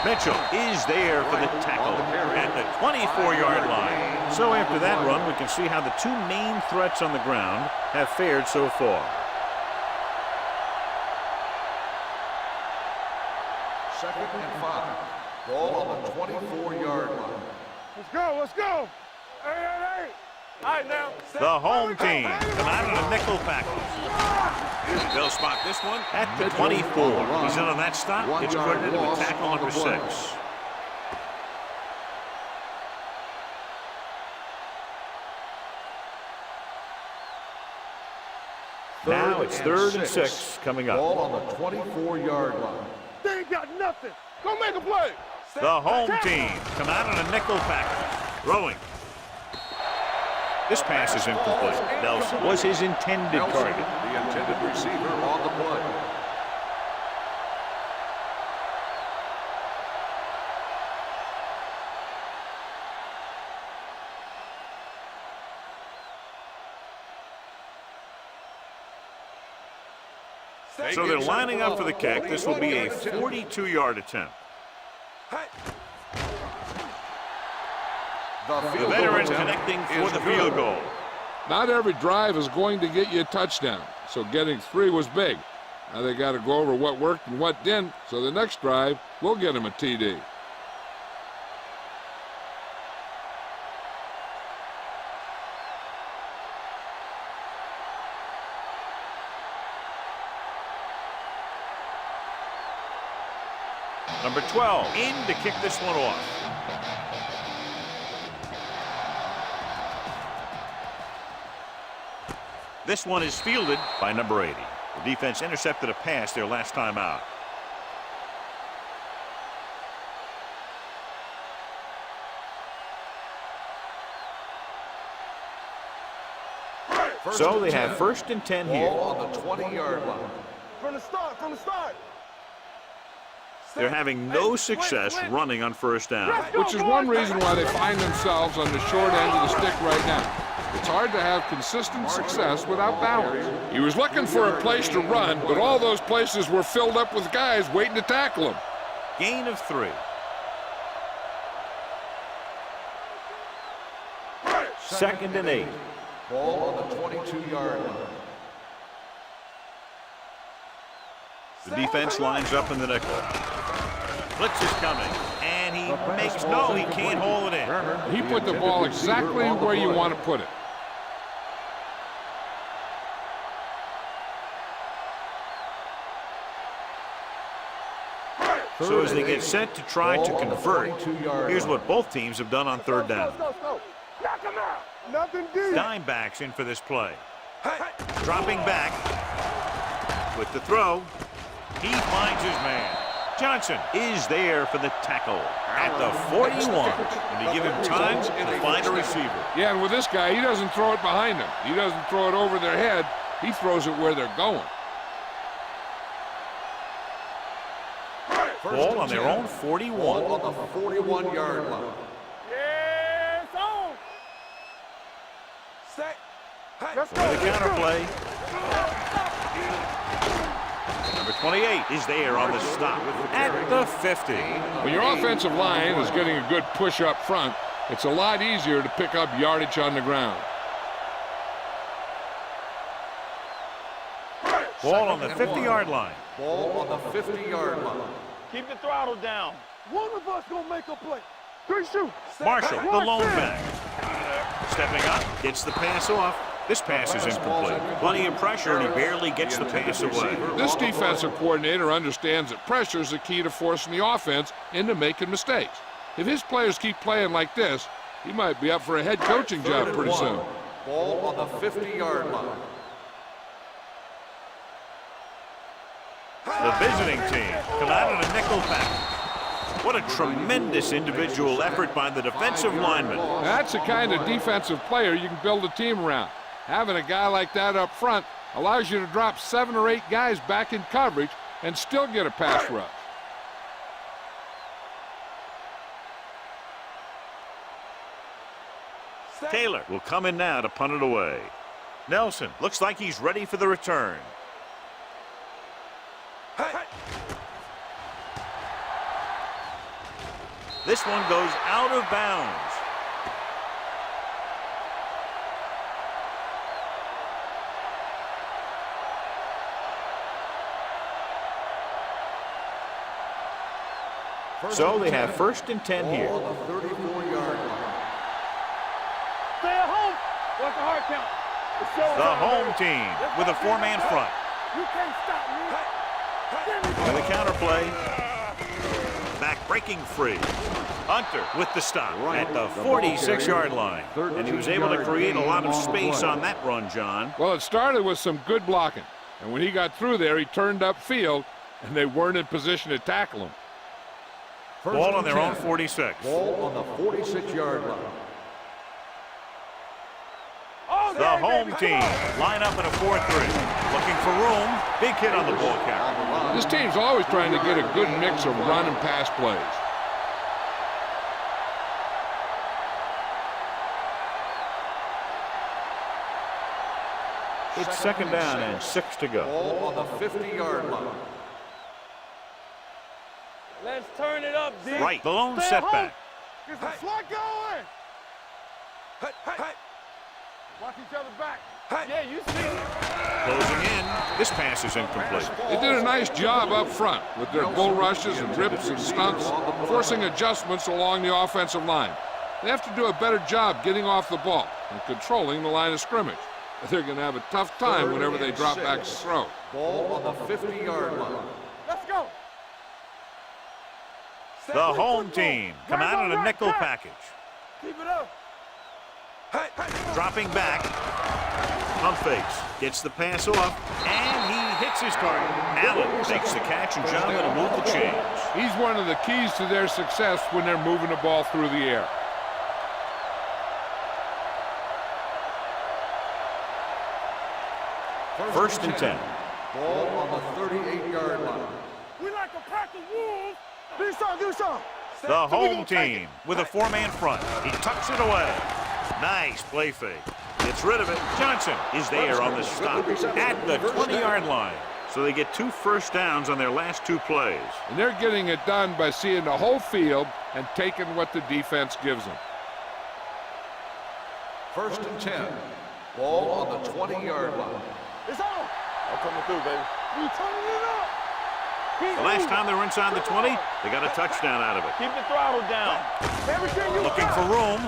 Mitchell is there for the tackle at the 24-yard line. So after that run, we can see how the two main threats on the ground have fared so far. Second and 5. Ball on the 24-yard line. Let's go, let's go. Hey. All right, now. The home team come out of the nickel package. They'll spot this one at the 24. He's in on that stop. It's credited with tackle number 6. Now it's 3rd and 6 coming up. Ball on the 24-yard line. They ain't got nothing. Go make a play. The home team come out on a nickel package. Throwing. This pass is incomplete. Nelson was his intended target. The intended receiver on the play. So they're lining up for the kick. This will be a 42-yard attempt. The veterans connecting for the field goal. Not every drive is going to get you a touchdown, so getting 3 was big. Now they got to go over what worked and what didn't, so the next drive will get them a TD. Number 12 in to kick this one off. This one is fielded by number 80. The defense intercepted a pass their last time out. So they have 1st and 10 here. Ball on the 20-yard line. From the start. They're having no success running on 1st down. Which is one reason why they find themselves on the short end of the stick right now. It's hard to have consistent success without balance. He was looking for a place to run, but all those places were filled up with guys waiting to tackle him. Gain of 3. 2nd and 8. Ball on the 22-yard line. The defense lines up in the nickel. Blitz is coming, and he makes no, he can't hold it in. He put the ball exactly where you want to put it. So as they get set to try to convert, here's what both teams have done on 3rd down. Knock him out. Nothing deep. Dime backs in for this play. Dropping back with the throw. He finds his man. Johnson is there for the tackle at the 41. And to give him time to find a receiver. Yeah, and with this guy, he doesn't throw it behind them. He doesn't throw it over their head. He throws it where they're going. Ball on their own 41. Ball on the 41-yard line. Yeah, it's on. Set. Let's go. For the counter play. Number 28 is there on the stop at the 50. When your offensive line is getting a good push up front, it's a lot easier to pick up yardage on the ground. Ball on the 50-yard line. Ball on the 50-yard line. Keep the throttle down. One of us gonna make a play. 3 shoot. Marshall, the lone back. Stepping up, gets the pass off. This pass is incomplete. Plenty of pressure, and he barely gets the pass away. This defensive coordinator understands that pressure is the key to forcing the offense into making mistakes. If his players keep playing like this, he might be up for a head coaching job pretty soon. Ball on the 50-yard line. The visiting team come out in a nickel package. What a tremendous individual effort by the defensive lineman. That's the kind of defensive player you can build a team around. Having a guy like that up front allows you to drop 7 or 8 guys back in coverage and still get a pass rush. Taylor will come in now to punt it away. Nelson looks like he's ready for the return. This one goes out of bounds. So they have 1st and 10 here. Ball on the 34-yard line. Stay at home. What's the hard count? The home team with a 4-man front. You can't stop me. And the counterplay. Back breaking free. Hunter with the stop at the 46-yard line. And he was able to create a lot of space on that run, John. Well, it started with some good blocking. And when he got through there, he turned upfield, and they weren't in position to tackle him. Ball on their own 46. Ball on the 46-yard line. The home team line up in a 4-3. Looking for room. Big hit on the ball carrier. This team's always trying to get a good mix of run and pass plays. It's 2nd down and 6 to go. Ball on the 50-yard line. Let's turn it up, D. Right, the lone Stay at home. setback. Get some slot going. Watch each other back. Yeah, you see it. Closing in. This pass is incomplete. They did a nice job up front with their bull rushes and rips and stunts, forcing adjustments along the offensive line. They have to do a better job getting off the ball and controlling the line of scrimmage. They're going to have a tough time whenever they drop back to throw. Ball on the 50-yard line. Let's go. The home team come out in a nickel package. Keep it up. Dropping back. Pump fakes. Gets the pass off. And he hits his target. Allen makes the catch, and John going to move the chains. He's one of the keys to their success when they're moving the ball through the air. First and 10. Ball on the 38-yard line. We like a pack of wolves. Do something, do something. The home team with a 4-man front. He tucks it away. Nice play fake. Gets rid of it. Johnson is there on the stop at the 20-yard line. So they get 2 first downs on their last 2 plays. And they're getting it done by seeing the whole field and taking what the defense gives them. 1st and 10. Ball on the 20-yard line. It's on. I'm coming through, baby. We turning it up. The last time they were inside the 20, they got a touchdown out of it. Keep the throttle down. Everything you Looking got. for room.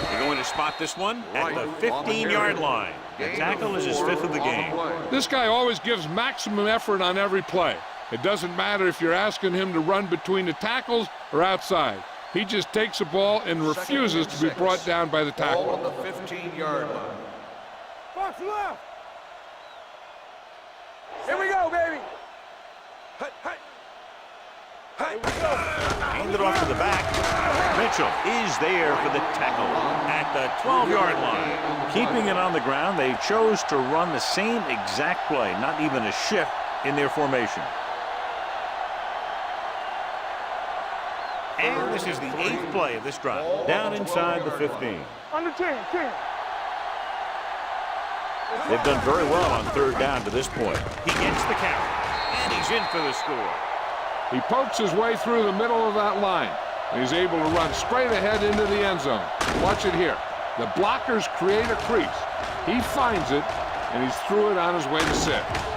They're going to spot this one at the 15-yard line. The tackle is his 5th of the game. This guy always gives maximum effort on every play. It doesn't matter if you're asking him to run between the tackles or outside. He just takes the ball and refuses to be brought down by the Ball on tackle. the 15-yard line. Box left. Here we go, baby. Hand it off to the back. Mitchell is there for the tackle at the 12-yard line. Keeping it on the ground, they chose to run the same exact play, not even a shift in their formation. And this is the 8th play of this drive. Down inside the 15. Under 10. They've done very well on 3rd down to this point. He gets the carry, and he's in for the score. He pokes his way through the middle of that line. And he's able to run straight ahead into the end zone. Watch it here. The blockers create a crease. He finds it, and he's through it on his way to 6.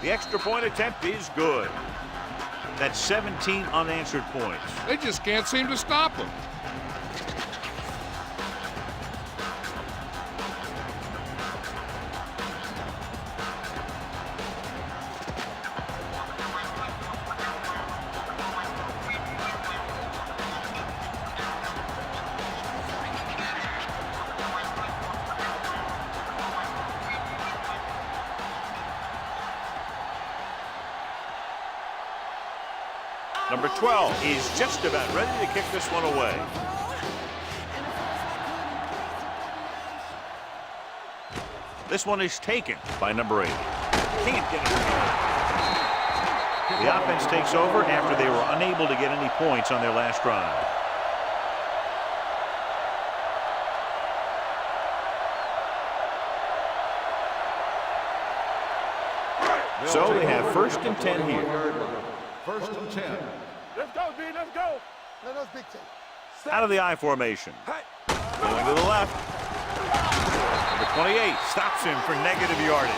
The extra point attempt is good. That's 17 unanswered points. They just can't seem to stop him. Number 12 is just about ready to kick this one away. This one is taken by number 8. Can't get it. The offense takes over after they were unable to get any points on their last drive. So they have 1st and 10 here. 1st and 10. Let's go, D. Let's go. Let us big team. Out of the I formation. Going to the left. Number 28 stops him for negative yardage.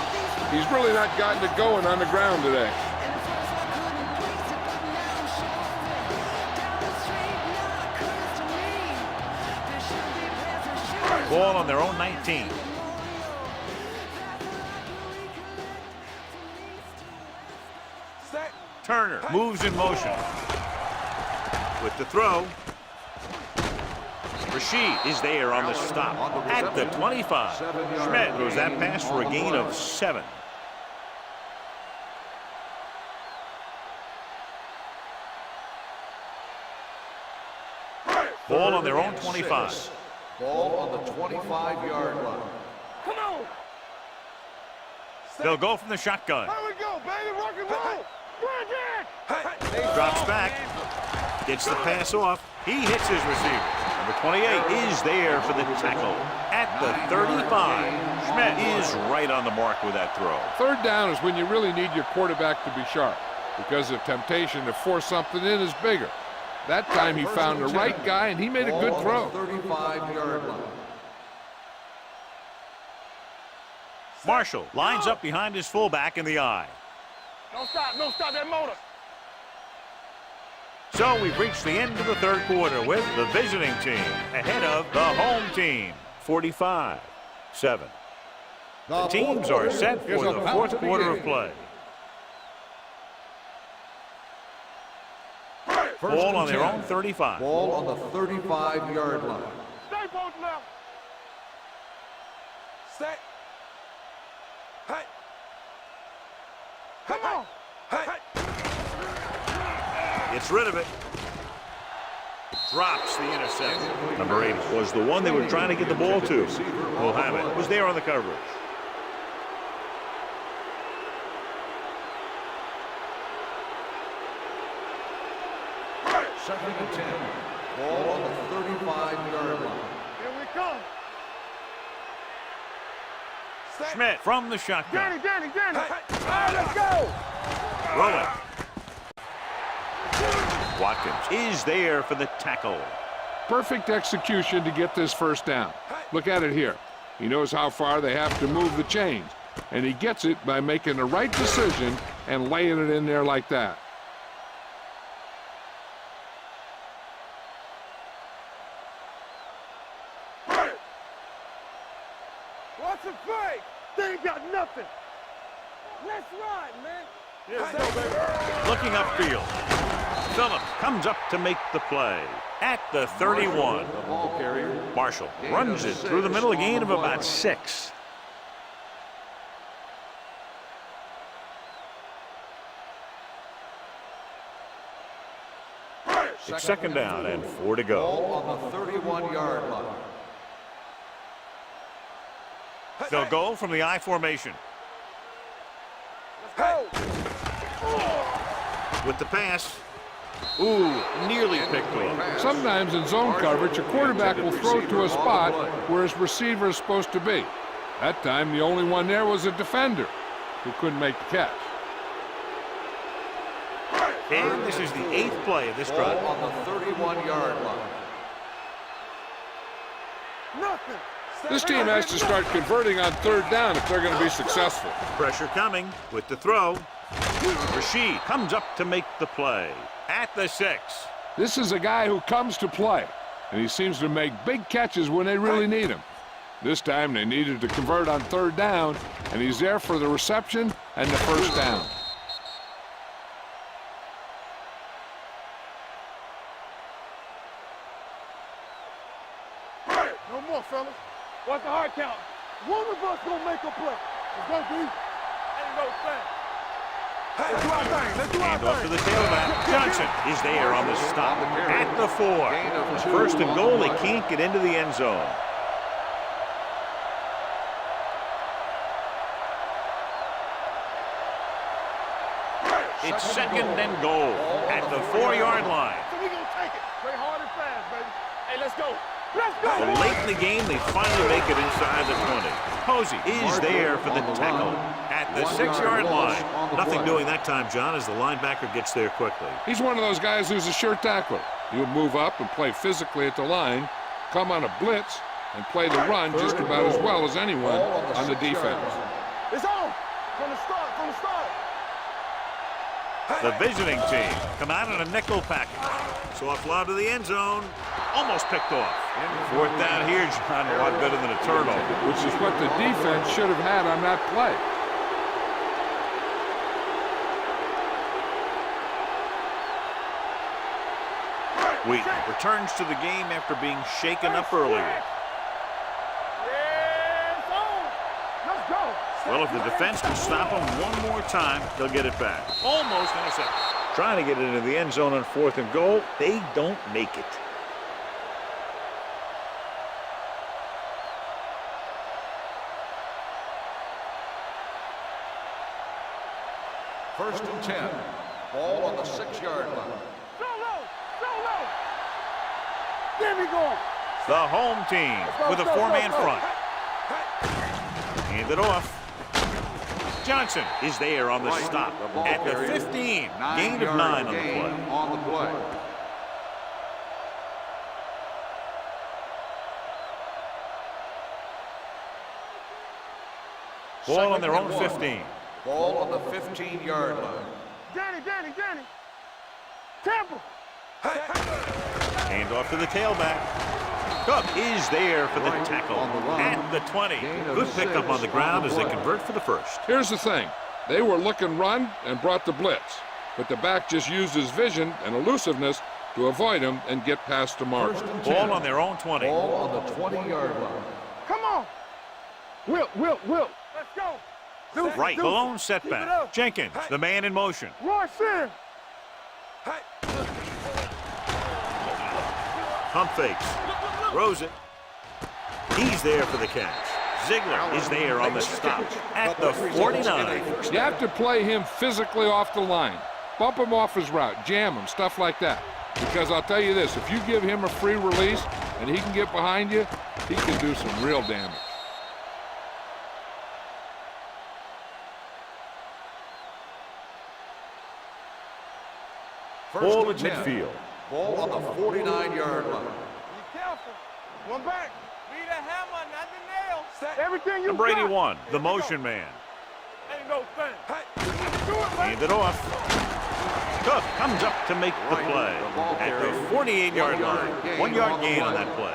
He's really not gotten it going on the ground today. Ball on their own 19. Turner moves in motion. With the throw. Rashid is there on the stop at the 25. Schmidt throws that pass for a gain of 7. Ball on their own 25. Ball on the 25-yard line. Come on. They'll go from the shotgun. Here we go, baby. Rock and roll. Drops back. Gets the pass off. He hits his receiver. Number 28 is there for the tackle at the 35. Schmidt is right on the mark with that throw. 3rd down is when you really need your quarterback to be sharp because the temptation to force something in is bigger. That time he found the right guy and he made a good throw. 35-yard line. Marshall lines up behind his fullback in the I. Don't stop that motor. So we've reached the end of the 3rd quarter with the visiting team ahead of the home team, 45-7. The teams are set for the 4th quarter of play. Ball on their own 35. Ball on the 35-yard line. Stay post left. Stay. Hey. Come on. Hey. Gets rid of it. Drops the interception. Number 8 was the one they were trying to get the ball to. We'll have it. Was there on the coverage. Second and 10. Ball on the 35-yard line. Here we come. Schmidt from the shotgun. Danny. All right, let's go. Rolling. Watkins is there for the tackle. Perfect execution to get this 1st down. Look at it here. He knows how far they have to move the chains, and he gets it by making the right decision and laying it in there like that. What's the fake? They ain't got nothing. Let's ride, man. Yes, baby. Looking upfield. Phillips comes up to make the play at the 31. The ball carrier. Marshall runs it through the middle, a gain of about 6. It's 2nd down and 4 to go. Ball on the 31-yard line. They'll go from the I formation. Let's go. With the pass. Ooh, nearly picked off. Sometimes in zone coverage, a quarterback will throw to a spot where his receiver is supposed to be. That time, the only one there was a defender who couldn't make the catch. And this is the 8th play of this drive. Ball on the 31-yard line. Nothing. This team has to start converting on 3rd down if they're going to be successful. Pressure coming with the throw. Rashid comes up to make the play at the 6. This is a guy who comes to play, and he seems to make big catches when they really need him. This time they needed to convert on 3rd down, and he's there for the reception and the 1st down. No more, fellas. What's the hard count? One of us gonna make a play. Let's go, D. Ain't no thing. Let's do our thing. Let's do our Hand off to thing. the tailback. Johnson is there on the stop at the 4. First and goal, they can't get into the end zone. It's second and goal at the 4-yard line. So we gonna take it. Play hard and fast, baby. Hey, let's go. Let's go. Well, late in the game, they finally make it inside the 20. Posey is there for the tackle at the 6-yard line. Nothing doing that time, John, as the linebacker gets there quickly. He's one of those guys who's a sure tackler. He'll move up and play physically at the line, come on a blitz, and play the run just about as well as anyone on the defense. It's on. From the start. From the start. The visiting team come out in a nickel package. So a fly to the end zone. Almost picked off. Fourth down here, John, a lot better than a turnover. Which is what the defense should have had on that play. Wheaton returns to the game after being shaken up earlier. Yeah, it's on. Let's go. Well, if the defense can stop him one more time, they'll get it back. Almost intercepted. Trying to get it into the end zone on 4th and goal. They don't make it. First and 10. Ball on the 6-yard line. So low. So low. There we go. The home team with a 4-man front. Hand it off. Johnson is there on the stop at the 15. Gain of 9 on the play. Ball on their own 15. Ball on the 15-yard line. Danny. Temple. Hand off to the tailback. Cook is there for the tackle at the 20. Good pickup on the ground as they convert for the first. Here's the thing. They were looking run and brought the blitz. But the back just used his vision and elusiveness to avoid him and get past the mark. Ball on their own 20. Ball on the 20-yard line. Come on. Will. Let's go. Right, Malone setback. Jenkins, the man in motion. Rush in. Pump fakes. Throws it. He's there for the catch. Ziegler is there on the stop at the 49. You have to play him physically off the line. Bump him off his route, jam him, stuff like that. Because I'll tell you this, if you give him a free release and he can get behind you, he can do some real damage. Ball at midfield. Ball on the 49-yard line. Be careful. One back. Be the hammer, not the nail. Everything you Number got. 81, the motion man. Ain't no thing. Do it, man. Hand it off. Cook comes up to make the play at the 48-yard line. 1-yard gain on that play.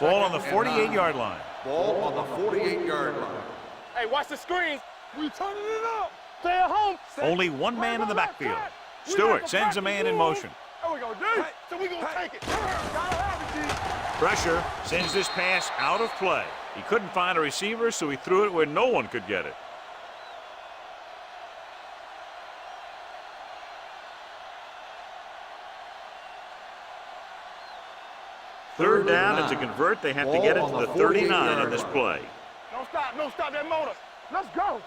Ball on the 48-yard line. Ball on the 48-yard line. Hey, watch the screen. We turning it up. Stay at home. Only one man in the backfield. Stewart sends a man in motion. There we go, dude. So we gonna take it. Gotta have it, G. Pressure sends this pass out of play. He couldn't find a receiver, so he threw it where no one could get it. Third down, and to convert, they have to get it to the 39 on this play. Don't stop that motor. Let's go.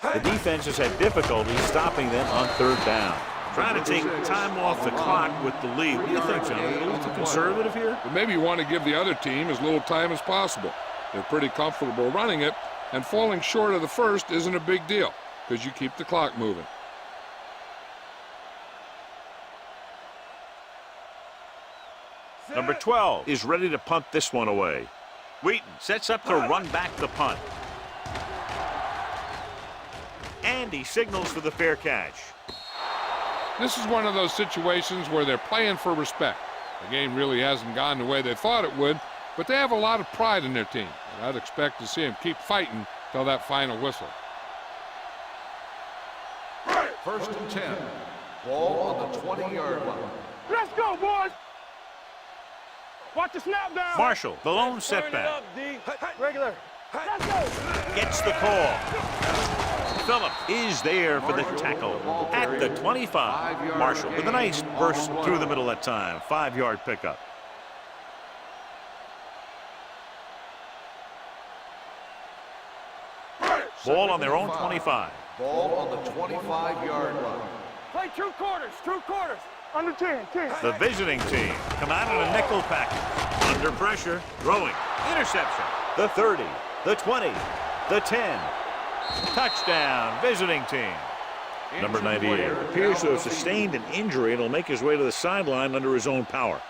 The defense has had difficulty stopping them on third down. Trying to take time off the clock with the lead. What do you think, John? A little too conservative here? But maybe you want to give the other team as little time as possible. They're pretty comfortable running it, and falling short of the first isn't a big deal because you keep the clock moving. Number 12 is ready to punt this one away. Wheaton sets up to run back the punt. And he signals for the fair catch. This is one of those situations where they're playing for respect. The game really hasn't gone the way they thought it would, but they have a lot of pride in their team. And I'd expect to see them keep fighting till that final whistle. First and 10. Ball on the 20-yard line. Let's go, boys. Watch the snap down. Marshall, the lone setback. Regular. Let's go. Gets the call. Phillip is there for the tackle at the 25. Marshall with a nice burst through the middle that time. 5-yard pickup. Ball on their own 25. Ball on the 25-yard line. Play 2 quarters. 2 quarters. Under 10. The visiting team come out in a nickel package. Under pressure, throwing. Interception. The 30, the 20, the 10. Touchdown, visiting team. Number 98 appears to have sustained an injury and will make his way to the sideline under his own power.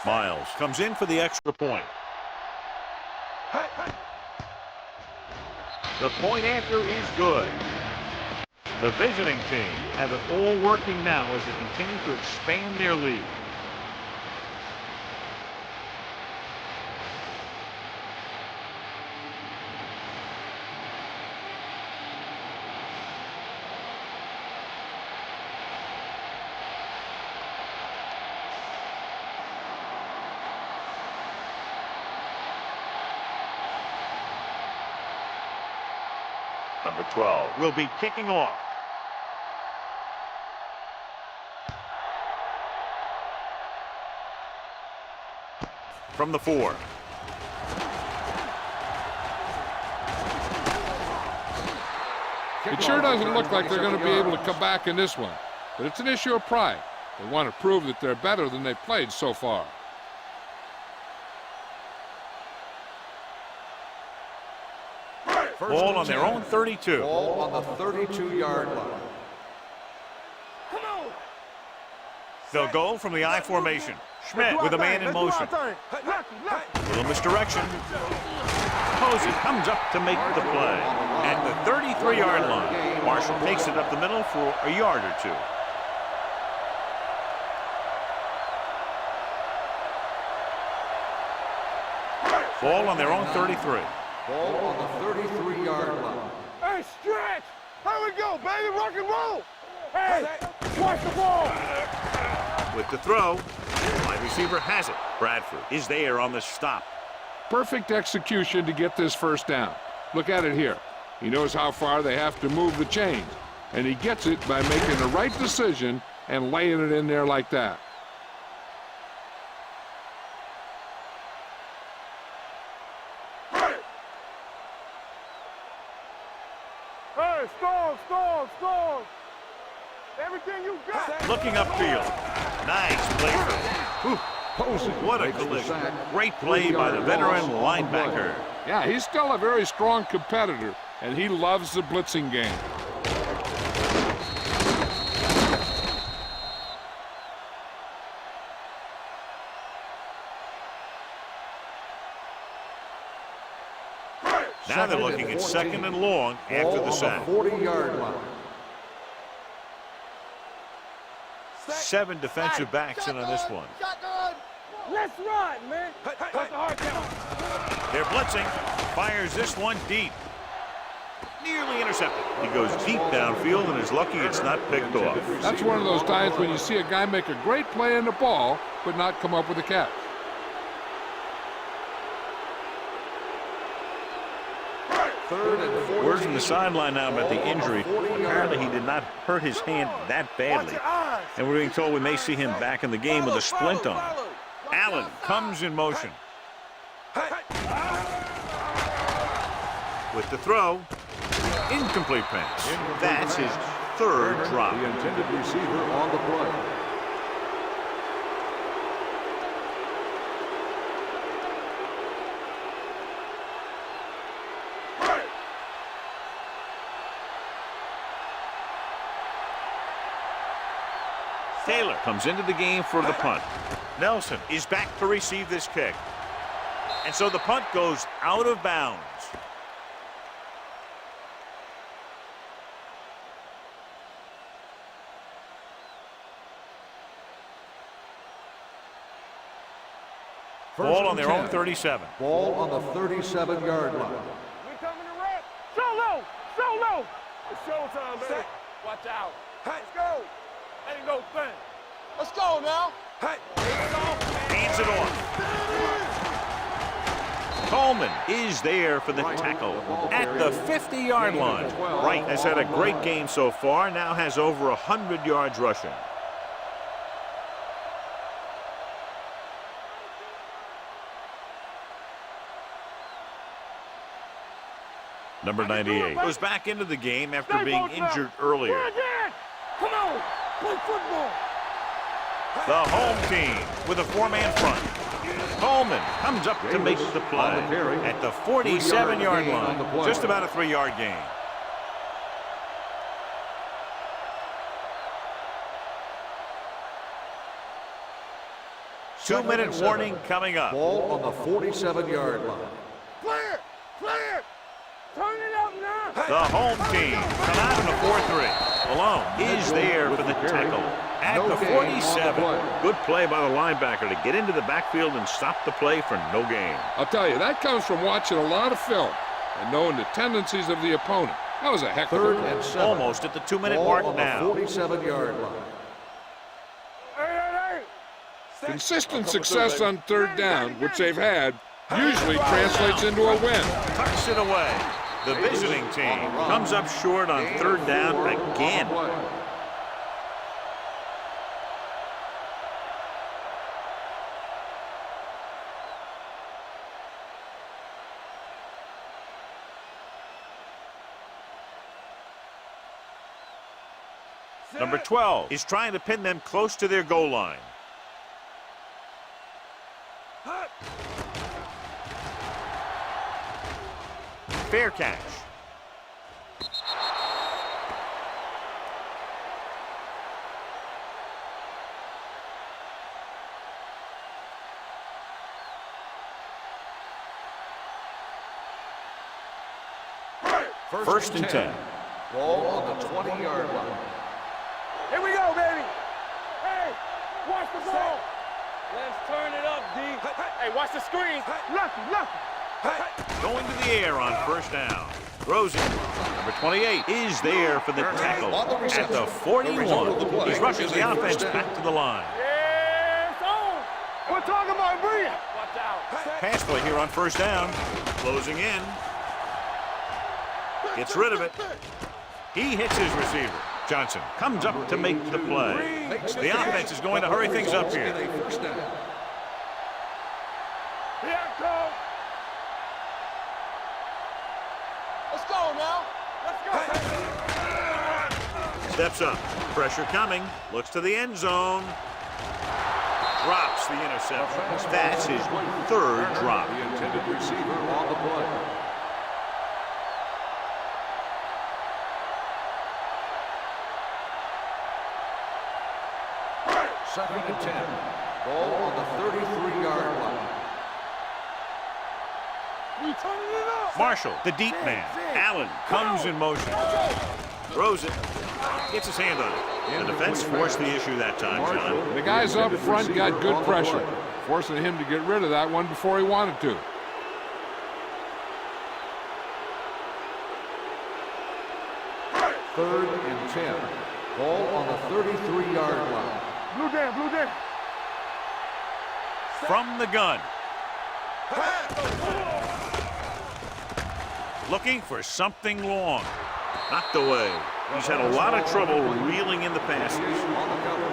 Miles comes in for the extra point. The point after is good. The visiting team have it all working now as they continue to expand their lead. Number 12 will be kicking off. From the 4. It sure doesn't look like they're going to be able to come back in this one, but it's an issue of pride. They want to prove that they're better than they've played so far. Ball on their own 32. Ball on the 32-yard line. Come on. They'll go from the I formation. Schmidt with a man in motion. Little misdirection. Posey comes up to make the play. At the 33-yard line, Marshall takes it up the middle for a yard or 2. Ball on their own 33. Ball on the 33-yard line. Hey, stretch. Here we go, baby. Rock and roll. Hey, watch the ball. With the throw, wide receiver has it. Bradford is there on the stop. Perfect execution to get this first down. Look at it here. He knows how far they have to move the chains, and he gets it by making the right decision and laying it in there like that. Hey, stall. Everything you got. Looking upfield. Nice play for him. Posey, what a collision. Great play by the veteran linebacker. Yeah, he's still a very strong competitor, and he loves the blitzing game. Now they're looking at second and long after the sack. 40-yard line. 7 defensive backs in on this one. Let's run, man. Put the heart down. They're blitzing. Fires this one deep. Nearly intercepted. He goes deep downfield and is lucky it's not picked off. That's one of those times when you see a guy make a great play in the ball, but not come up with a catch. Word from the sideline now about the injury. Apparently he did not hurt his hand that badly. And we're being told we may see him back in the game with a splint on. Allen comes in motion. With the throw. Incomplete pass. That's his 3rd drop. The intended receiver on the play. Taylor comes into the game for the punt. Nelson is back to receive this kick. And so the punt goes out of bounds. Ball on and their own 10. 37. Ball on the 37-yard line. We coming to rap. Solo! Solo! It's showtime, baby. Watch out. Hey. Let's go. Ain't no thing. Let's go now. Hey. Hands it off. Coleman is there for the tackle at the 50-yard line. Wright has had a great game so far, now has over 100 yards rushing. Number 98 goes back into the game after being injured earlier. Come on, play football. The home team with a four-man front. Coleman comes up to make the play at the 47-yard line. Just about a 3-yard gain. Two-minute warning coming up. Ball on the 47-yard line. Clear! Clear! Turn it up now! The home team come out in a 4-3. Malone is there for the tackle at the 47. Good play by the linebacker to get into the backfield and stop the play for no gain. I'll tell you, that comes from watching a lot of film and knowing the tendencies of the opponent. That was a heck of a Third play. and 7. Almost at the 2-minute Ball mark on now. the 47-yard line. Hey! Consistent success on third down, which they've had, usually translates into a win. Tucks it away. The visiting team comes up short on third down again. Number 12 is trying to pin them close to their goal line. Fair catch. First and 10. Ball on the 20-yard line. Here we go, baby! Hey! Watch the ball! Let's turn it up, D. Hey, watch the screen. Lucky. Going to the air on first down. Throws it. Number 28 is there for the tackle at the 41. He's rushing the offense back to the line. Yeah, it's on. We're talking about Bria. Watch out. Pass play here on first down. Closing in. Gets rid of it. He hits his receiver. Johnson comes up to make the play. The offense is going to hurry things up here. Here it comes. Let's go now. Let's go. Steps up. Pressure coming. Looks to the end zone. Drops the interception. That's his third drop. The intended receiver on the play. Second and 10. Ball on the 33-yard line. We turning it up. Marshall, the deep man. Allen comes in motion. Throws it. Gets his hand on it. The defense forced the issue that time, John. The guys up front got good pressure, forcing him to get rid of that one before he wanted to. Third and 10. Ball on the 33-yard line. Blue down. From the gun. Looking for something long. Knocked away. He's had a lot of trouble reeling in the passes. On the cover.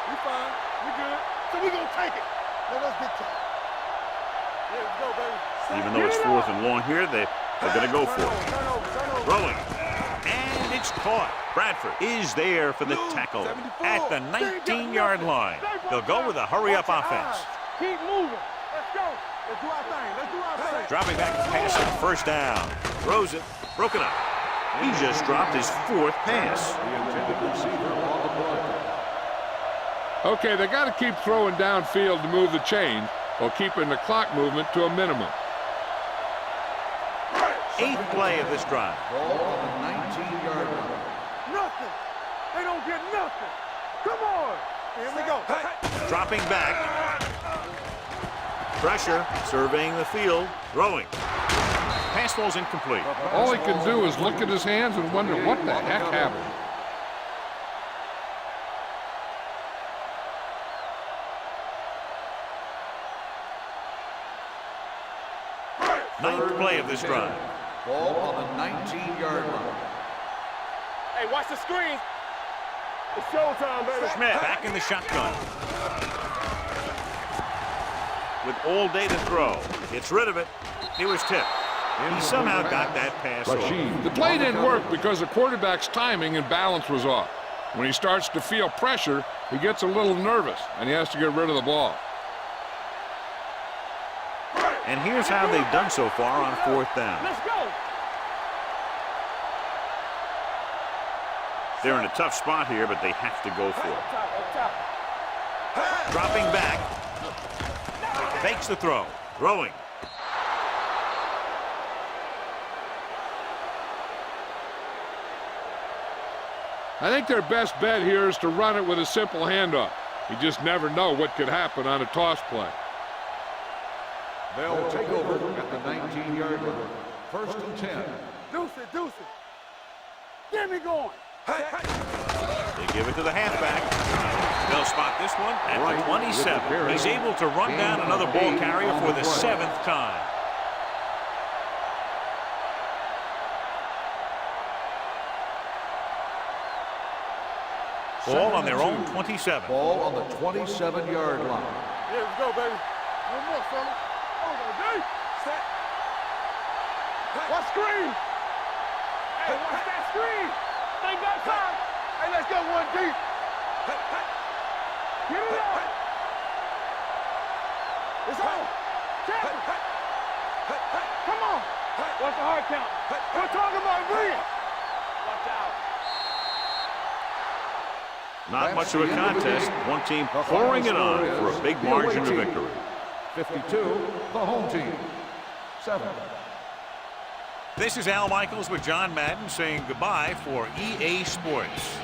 We fine. We good. So we gonna take it. Let us get to it. There we go, baby. Even though it's fourth and long here, they're going to go for it. Turn over. Throwing. And it's caught. Bradford is there for the tackle at the 19-yard line. They'll go with a hurry-up offense. Keep moving. Let's go. Let's do our thing. Dropping back to pass on first down. Throws it. Broken up. He just dropped his fourth pass. The intended receiver on the play. Okay, they got to keep throwing downfield to move the chain while keeping the clock movement to a minimum. 8th play of this drive. Ball on the 19-yard line. Nothing. They don't get nothing. Come on. Here we go. Dropping back. Pressure, surveying the field, throwing. Pass ball's incomplete. All he can do is look at his hands and wonder what the heck happened. Ninth play of this drive. Ball on the 19-yard line. Hey, watch the screen. It's showtime, baby. Schmidt back in the shotgun. With all day to throw. Gets rid of it. He was tipped. He somehow got that pass off. The play didn't work because the quarterback's timing and balance was off. When he starts to feel pressure, he gets a little nervous, and he has to get rid of the ball. And here's how they've done so far on 4th down. Let's go. They're in a tough spot here, but they have to go for it. Dropping back. Fakes the throw. Throwing. I think their best bet here is to run it with a simple handoff. You just never know what could happen on a toss play. They'll take over at the 19-yard line. 1st and 10. Deuce it. Get me going. They give it to the halfback. They'll spot this one at the 27. He's able to run down another ball carrier for the 7th time. Ball on their own 27. Ball on the 27-yard line. Here we go, baby. One more, fella. Over, D. Set. Watch screen. Hey, watch that screen. They got time. Hey, let's go one deep. Get it up. It's on. Champion. Come on. Watch the hard count. We're talking about Green. Watch out. Not much of a contest. One team pouring it on for a big margin of victory. 52, the home team. 7. This is Al Michaels with John Madden saying goodbye for EA Sports.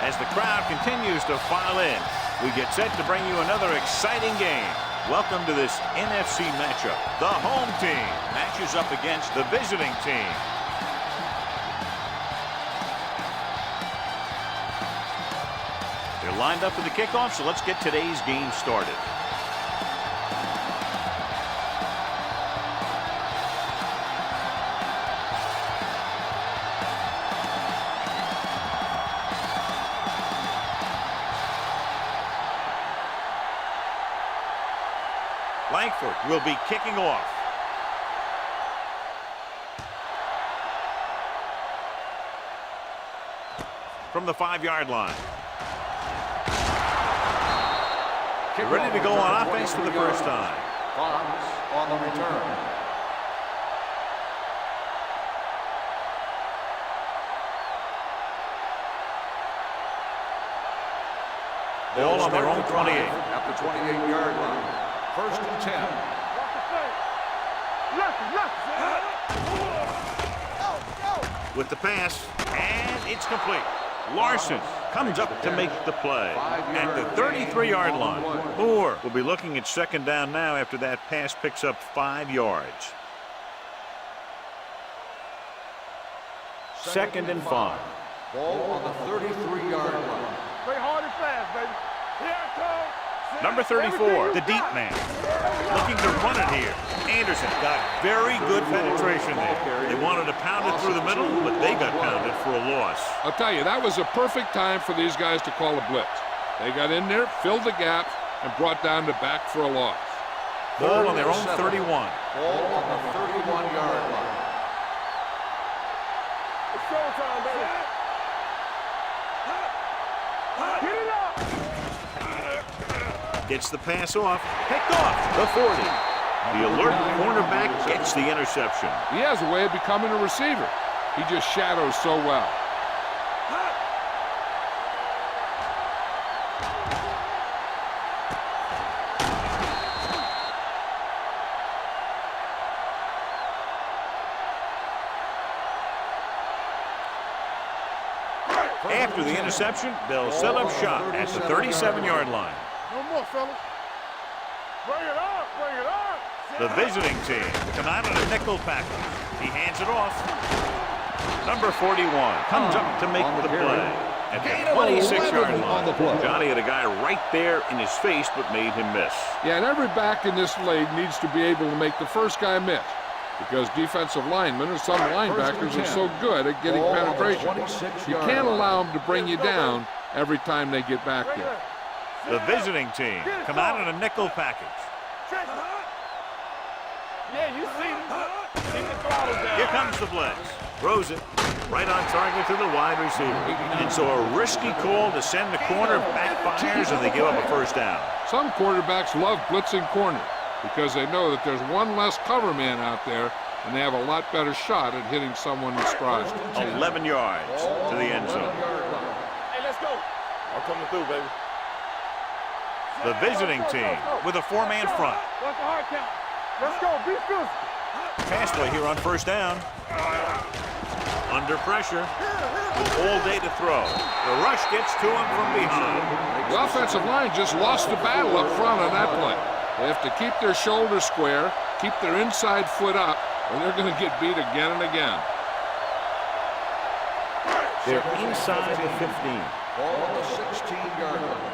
As the crowd continues to file in, we get set to bring you another exciting game. Welcome to this NFC matchup. The home team matches up against the visiting team. They're lined up for the kickoff, so let's get today's game started. Langford will be kicking off. From the 5-yard line. They're ready to go on offense for the first time. Fox on the return. Ball on their own 28. At the 28-yard line. First and 10. With the pass, and it's complete. Larson comes up to make the play at the 33-yard line. Moore will be looking at second down now after that pass picks up 5 yards. Second and 5. Ball on the 33-yard line. Play hard and fast, baby. Here it comes. Number 34, the deep man, looking to run it here. Anderson got very good penetration there. They wanted to pound it through the middle, but they got pounded for a loss. I'll tell you, that was a perfect time for these guys to call a blitz. They got in there, filled the gap, and brought down the back for a loss. Ball on their own 31. Ball on the 31-yard line. It's showtime, baby. Get it up. Gets the pass off, picked off the 40. The alert cornerback gets the interception. He has a way of becoming a receiver. He just shadows so well. After the interception, they'll set up shop at the 37-yard line. No more, fellas. Bring it up, bring it up. The visiting team come out in a nickel package. He hands it off. Number 41 comes up to make the play at the 26-yard line. Johnny had a guy right there in his face, but made him miss. Yeah, and every back in this league needs to be able to make the first guy miss, because defensive linemen or some linebackers are so good at getting penetration. You can't allow them to bring you down every time they get back there. The visiting team come out in a nickel package. Yeah, you see him. Keep the throttle down. Here comes the blitz. Throws it right on target to the wide receiver. And so a risky call to send the corner backfires, and they give up a first down. Some quarterbacks love blitzing corners because they know that there's one less cover man out there, and they have a lot better shot at hitting someone in stride. 11 yards to the end zone. Hey, let's go. I'm coming through, baby. The visiting team with a 4-man front. What's the hard count? Let's go. Be physical. Pass play here on first down. Under pressure with all day to throw. The rush gets to him from behind. The offensive line just lost the battle up front on that play. They have to keep their shoulders square, keep their inside foot up, or they're going to get beat again and again. They're inside the 15. Ball on the 16-yard line.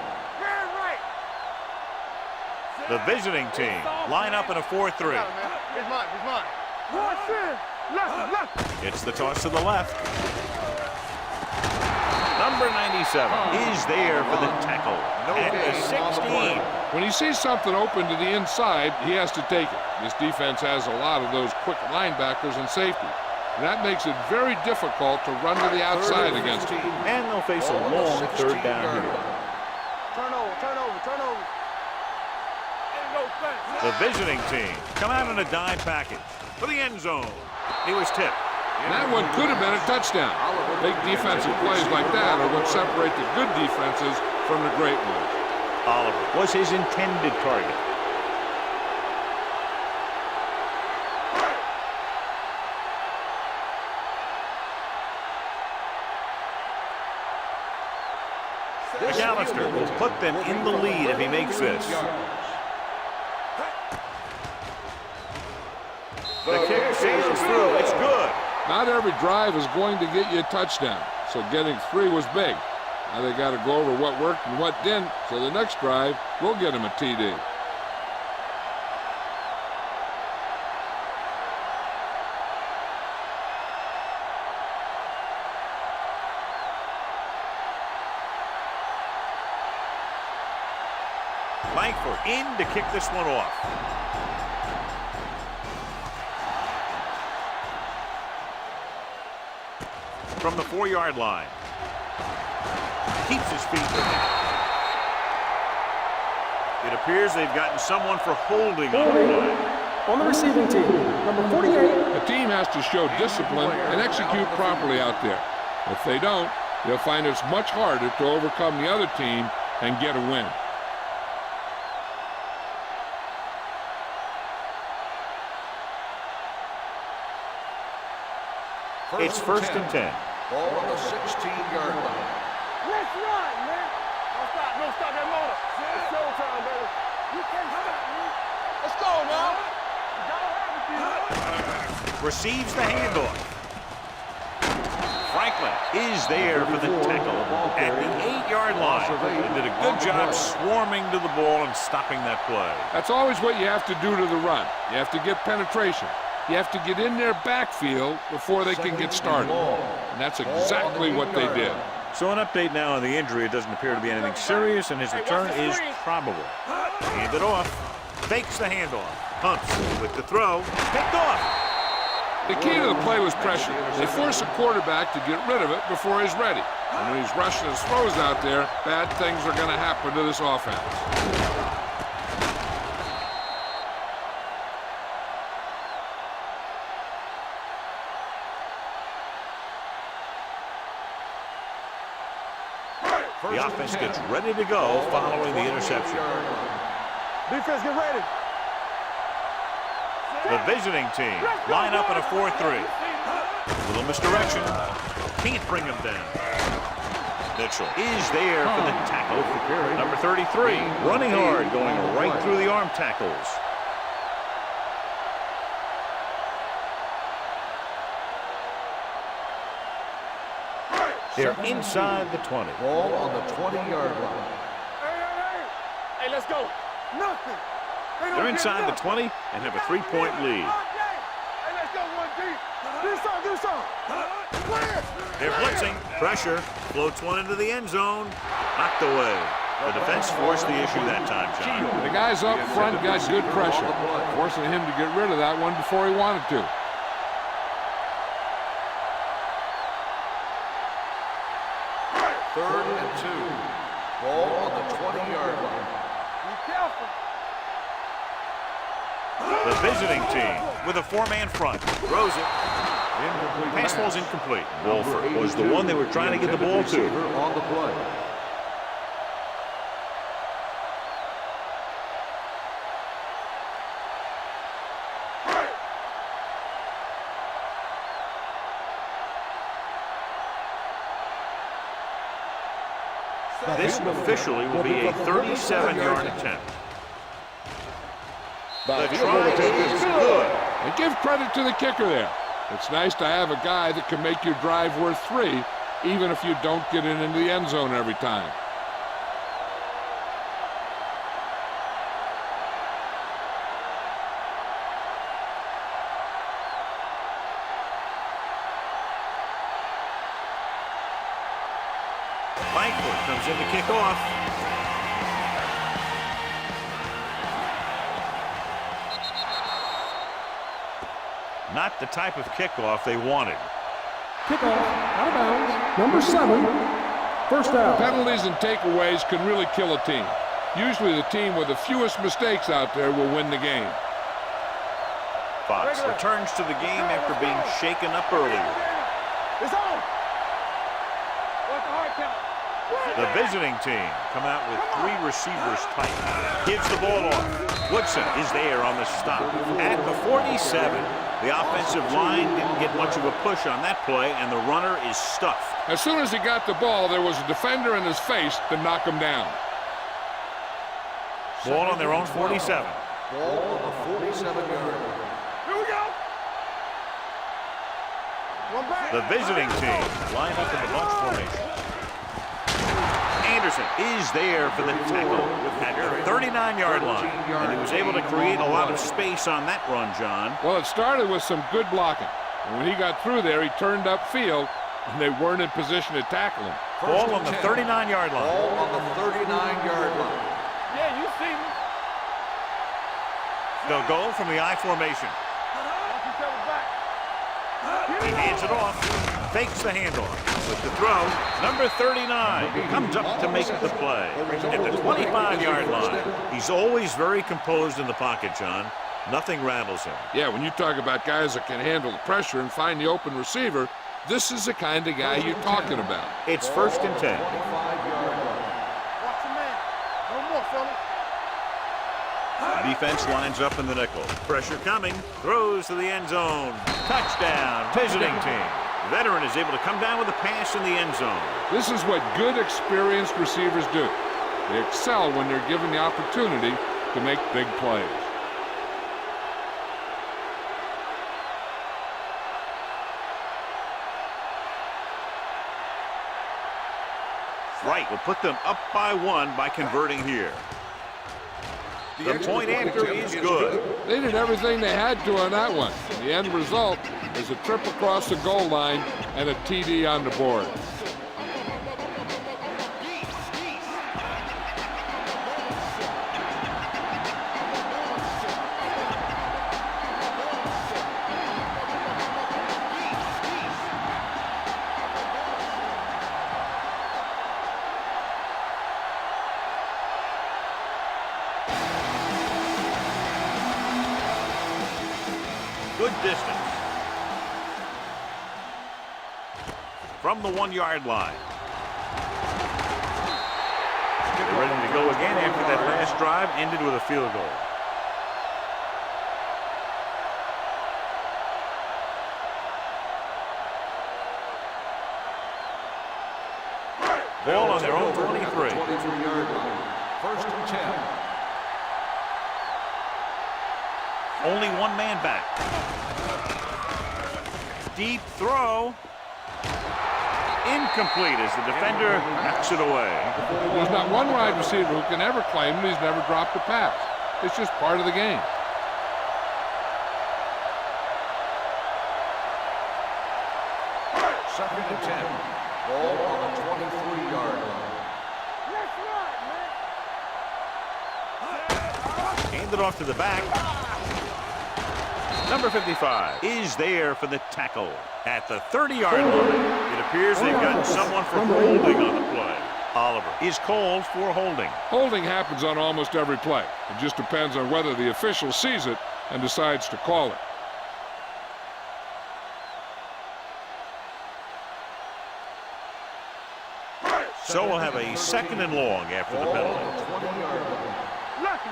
The visiting team line up in a 4-3. He's mine. He's mine. What's in? Left. It's the toss to the left. Number 97 is there for the tackle at the 16. When he sees something open to the inside, he has to take it. This defense has a lot of those quick linebackers and safeties. And that makes it very difficult to run to the outside against him. And they'll face a long third down here. Turn over. The visiting team come out in a dime package for the end zone. He was tipped. And that one could have been a touchdown. Big defensive plays like that are what separate the good defenses from the great ones. Oliver was his intended target. McAllister will put them in the lead if he makes this. The kick sails through. It's good. Not every drive is going to get you a touchdown, so getting 3 was big. Now they got to go over what worked and what didn't, so the next drive will get him a TD. Langford in to kick this one off. From the 4-yard line. Keeps his feet with it. It appears they've gotten someone for holding on the receiving team. Number 48. The team has to show discipline and execute properly out there. If they don't, they'll find it's much harder to overcome the other team and get a win. It's first and 10. Ball on the 16-yard line. Let's run, man. Don't stop that motor. It's showtime, baby. You can't stop me. Let's go now. Receives the handoff. Franklin is there for the tackle at the 8-yard line. They did a good job swarming to the ball and stopping that play. That's always what you have to do to the run. You have to get penetration. You have to get in their backfield before they can get started. And that's exactly what they did. So an update now on the injury. It doesn't appear to be anything serious, and his return is probable. Hand it off. Fakes the handoff. Pumps with the throw. Picked off. The key to the play was pressure. They force a quarterback to get rid of it before he's ready. And when he's rushing his throws out there, bad things are going to happen to this offense. The offense gets ready to go following the interception. Defense, get ready. The visiting team line up in a 4-3. Little misdirection. Can't bring him down. Mitchell is there for the tackle. Number 33, running hard, going right through the arm tackles. They're inside the 20. Ball on the 20-yard line. Hey, let's go. Nothing. They're inside the 20 and have a 3-point lead. Hey, let's go, 1D. Do something. They're blitzing. Pressure. Floats one into the end zone. Knocked away. The defense forced the issue that time, John. The guys up front got good pressure, forcing him to get rid of that one before he wanted to. Third and 2. Ball on the 20-yard line. Be careful. The visiting team with a 4-man front. Throws it. Pass ball's incomplete. Wolford was the one they were trying to get the ball to. On the play. This officially will be a 37-yard attempt. The try is good. And give credit to the kicker there. It's nice to have a guy that can make your drive worth 3, even if you don't get it into the end zone every time. Langford comes in to kick off. Not the type of kickoff they wanted. Kickoff, out of bounds, number 7, first down. Penalties and takeaways can really kill a team. Usually the team with the fewest mistakes out there will win the game. Fox returns to the game after being shaken up earlier. It's on. What's the hard count? The visiting team come out with 3 receivers tight. Gives the ball off. Woodson is there on the stop. At the 47, the offensive line didn't get much of a push on that play, and the runner is stuffed. As soon as he got the ball, there was a defender in his face to knock him down. Ball on their own 47. Ball on the 47-yard line. Here we go. One back. The visiting team line up in the bunch formation. Anderson is there for the tackle at the 39-yard line. And he was able to create a lot of space on that run, John. Well, it started with some good blocking. And when he got through there, he turned upfield, and they weren't in position to tackle him. Ball on the 39-yard line. Ball on the 39-yard line. Yeah, you see me. They'll go from the I formation. Watch each other back. He hands it off. Fakes the handoff. With the throw, number 39 comes up to make the play. At the 25-yard line, he's always very composed in the pocket, John. Nothing rattles him. Yeah, when you talk about guys that can handle the pressure and find the open receiver, this is the kind of guy you're talking about. It's 1st and 10. 25-yard line. Watch the man. No more, fella. Defense lines up in the nickel. Pressure coming. Throws to the end zone. Touchdown. Visiting team. Veteran is able to come down with a pass in the end zone. This is what good, experienced receivers do. They excel when they're given the opportunity to make big plays. Right will put them up by 1 by converting here. The point after is good. They did everything they had to on that one. The end result is a trip across the goal line and a TD on the board. Good distance. From the 1-yard line. They're ready to go again after that last drive ended with a field goal. Ball on their own 23. 23-yard line. 1st and 10. Only one man back. Deep throw. Incomplete as the defender knocks it away. There's not one wide receiver who can ever claim that he's never dropped a pass. It's just part of the game. Second and 10. Ball on the 23-yard line. Let's run, man. Hand it off to the back. Number 55 is there for the tackle at the 30-yard line. It appears they've gotten someone for holding on the play. Oliver is called for holding. Holding happens on almost every play. It just depends on whether the official sees it and decides to call it. So we'll have a 2nd and long after the penalty. Lucky.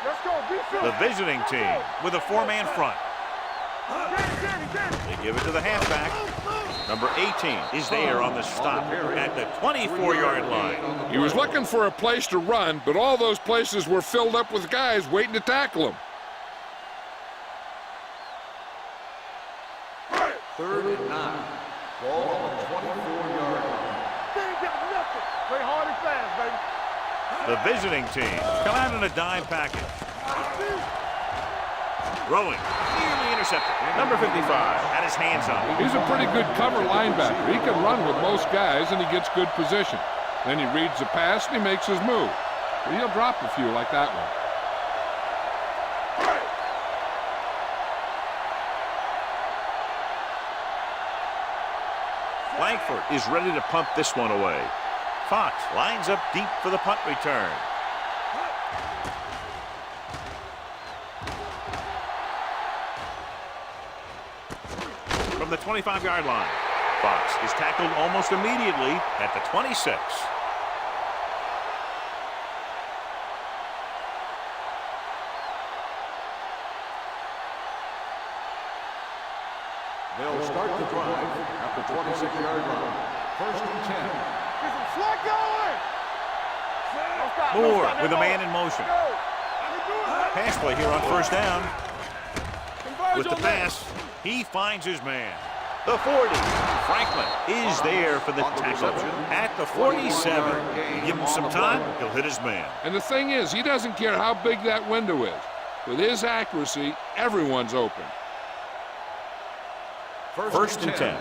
Let's go, defense. The visiting team with a 4-man front. Get it. They give it to the halfback. Number 18 is there on the stop at the 24-yard line. He was looking for a place to run, but all those places were filled up with guys waiting to tackle him. 3rd and 9. Ball on the 24-yard line. They ain't got nothing. Play hard and fast, baby. The visiting team come out in a dime package. Throwing, nearly intercepted. Number 55 had his hands on it. He's a pretty good cover linebacker. He can run with most guys, and he gets good position. Then he reads the pass, and he makes his move. But he'll drop a few like that one. Langford is ready to punt this one away. Fox lines up deep for the punt return. From the 25-yard line. Fox is tackled almost immediately at the 26. They'll start the drive at the 26-yard line. First and 10. Get some slack going. Moore with a man in motion. Pass play here on first down. With the pass, he finds his man. The 40. Franklin is there for the tackle at the 47. Give him some time, he'll hit his man. And the thing is, he doesn't care how big that window is. With his accuracy, everyone's open. First and 10.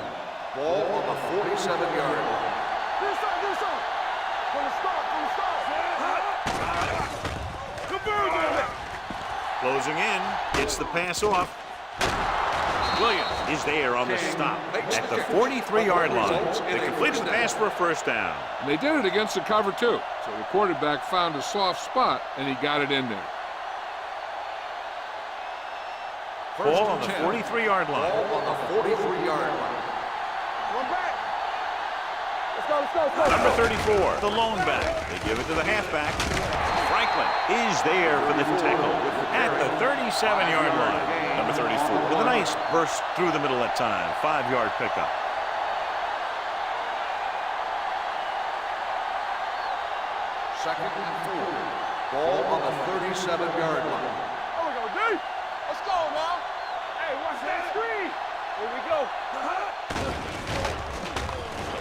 Ball on the 47-yard line. This side. From the start. Converge on it. Closing in, gets the pass off. Williams is there on the stop at the 43-yard line. They completed the pass for a first down. And they did it against the cover, too. So the quarterback found a soft spot, and he got it in there. Ball on the 43-yard line. Ball on the 43-yard line. One back. Let's go. Number 34, the lone back. They give it to the halfback. Franklin is there for the tackle at the 37-yard line. Number 34 with a nice burst through the middle that time. 5-yard pickup. Second and 4. Ball on the 37-yard line. There we go, D. Let's go now. Hey, watch that screen. Here we go.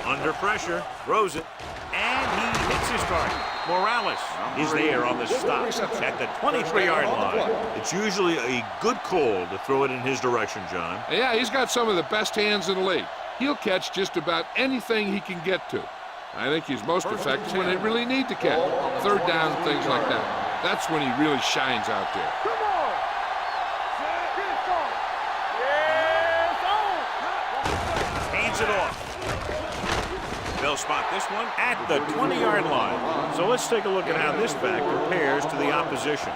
Under pressure, throws it, and he hits his target. Morales is there on the stop at the 23-yard line. It's usually a good call to throw it in his direction, John. Yeah, he's got some of the best hands in the league. He'll catch just about anything he can get to. I think he's most effective when they really need to catch. Third down, things like that. That's when he really shines out there. Come on. Get it started. Yeah, Hands it off. They'll spot this one at the 20-yard line. So let's take a look at how this back compares to the opposition.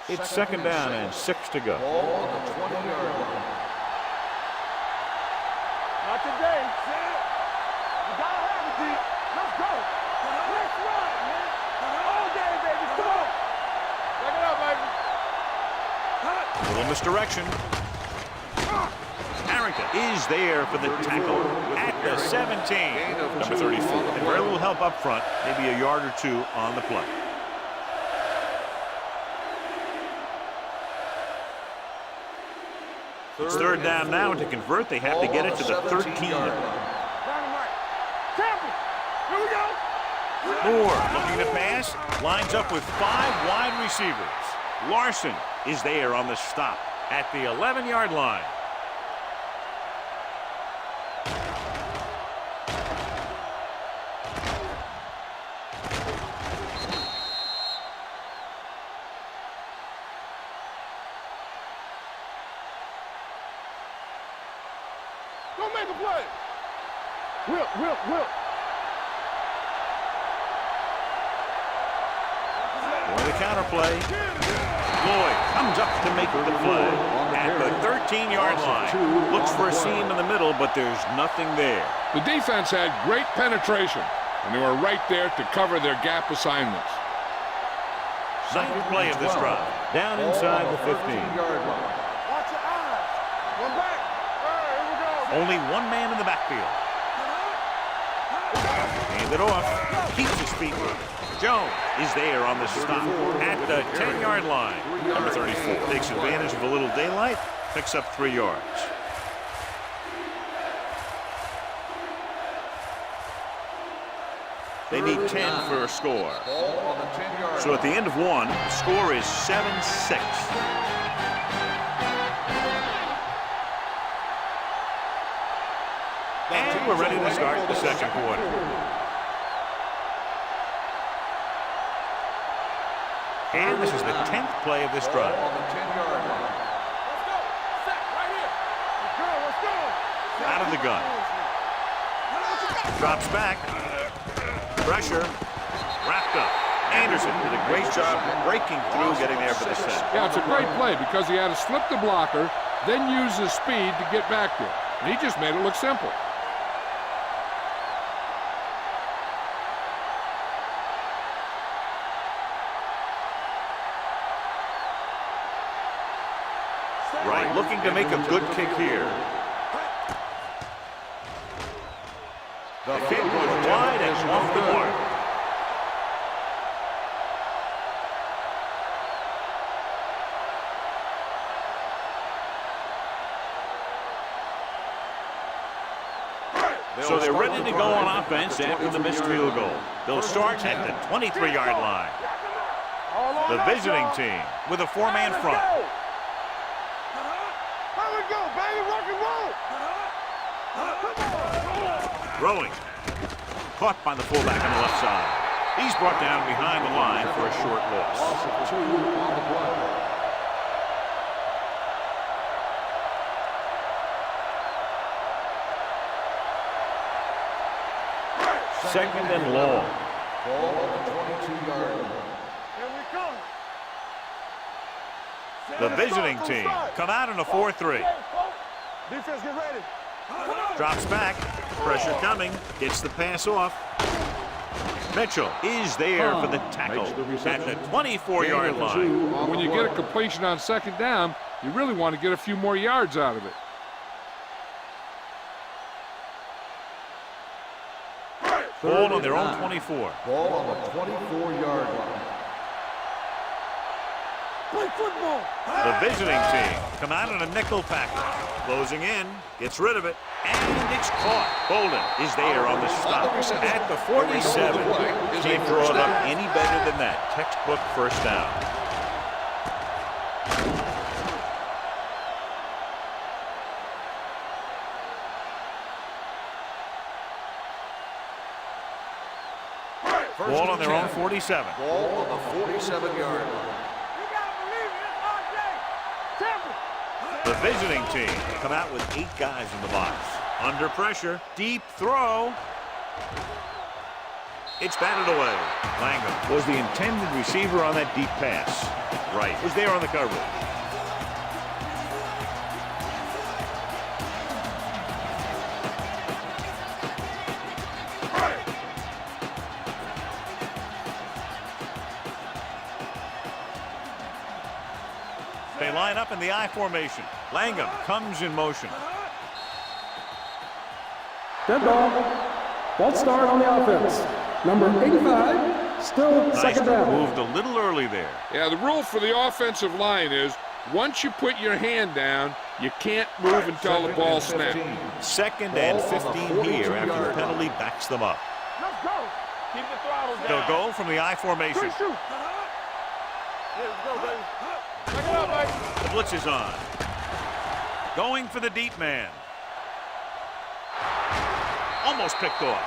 It's second down and 6 to go. Ball on the 20-yard line. Not today. You gotta have it, D. Let's go. Let's run, man. All day, baby. Come on. Back it up, baby. Little misdirection. Harrington is there for the tackle at the 17. Number 34. And very little help up front, maybe a yard or two on the play. It's third down now, and to convert, they have to get it to the 13. Dynamite. Champion. Here we go. Moore looking to pass, lines up with 5 wide receivers. Larson is there on the stop at the 11-yard line. Go make a play. Whip. For the counter play, Lloyd comes up to make the play at the 13-yard line. Looks for a seam in the middle, but there's nothing there. The defense had great penetration, and they were right there to cover their gap assignments. Ninth play of this drive, down inside the 15. Watch your eyes. One back. Here we go. Only one man in the backfield. Hand it off. Keeps his feet moving. Jones is there on the stop at the 10-yard line. Number 34 takes advantage of a little daylight, picks up 3 yards. They need 10 for a score. So at the end of one, the score is 7-6. And we're ready to start the second quarter. And this is the 10th play of this drive. Out of the gun. Drops back. Pressure. Wrapped up. Anderson did a great job breaking through, getting there for the set. Yeah, it's a great play because he had to slip the blocker, then use his speed to get back there. And he just made it look simple. Right, looking to make a good kick here. The kick was wide and off the mark. So they're ready to go on offense after the missed field goal. They'll start at the 23-yard line. The visiting team with a four-man front. Go, baby, rock and roll. Throwing. Caught by the fullback on the left side. He's brought down behind the line for a short loss. Loss of 2 on the play. Second and long. Ball on the 22-yard line. Here we come. The visiting team come out in a 4-3. Defense, get ready. Drops back. Pressure coming. Gets the pass off. Mitchell is there for the tackle at the 24-yard line. When you get a completion on second down, you really want to get a few more yards out of it. Ball on their own 24. Ball on the 24-yard line. Play football. The visiting team come out in a nickel package. Closing in, gets rid of it, and it's caught. Bolden is there on the stop at the 47. Can't draw it up any better than that. Textbook first down. Ball on their own 47. Ball on the 47-yard line. You gotta believe it. It's RJ. Temple. The visiting team come out with 8 guys in the box. Under pressure, deep throw. It's batted away. Langham was the intended receiver on that deep pass. Right, was there on the coverage. They line up in the I formation. Langham comes in motion. Dead ball. False start on the offense. Number 85, still second down. Moved a little early there. Yeah, the rule for the offensive line is once you put your hand down, you can't move until the ball snaps. Second and 15 here after the penalty backs them up. Let's go. Keep the throttle down. They'll go from the I formation. Quick shoot. Let's go, baby. Check it out, baby. The blitz is on. Going for the deep man. Almost picked off.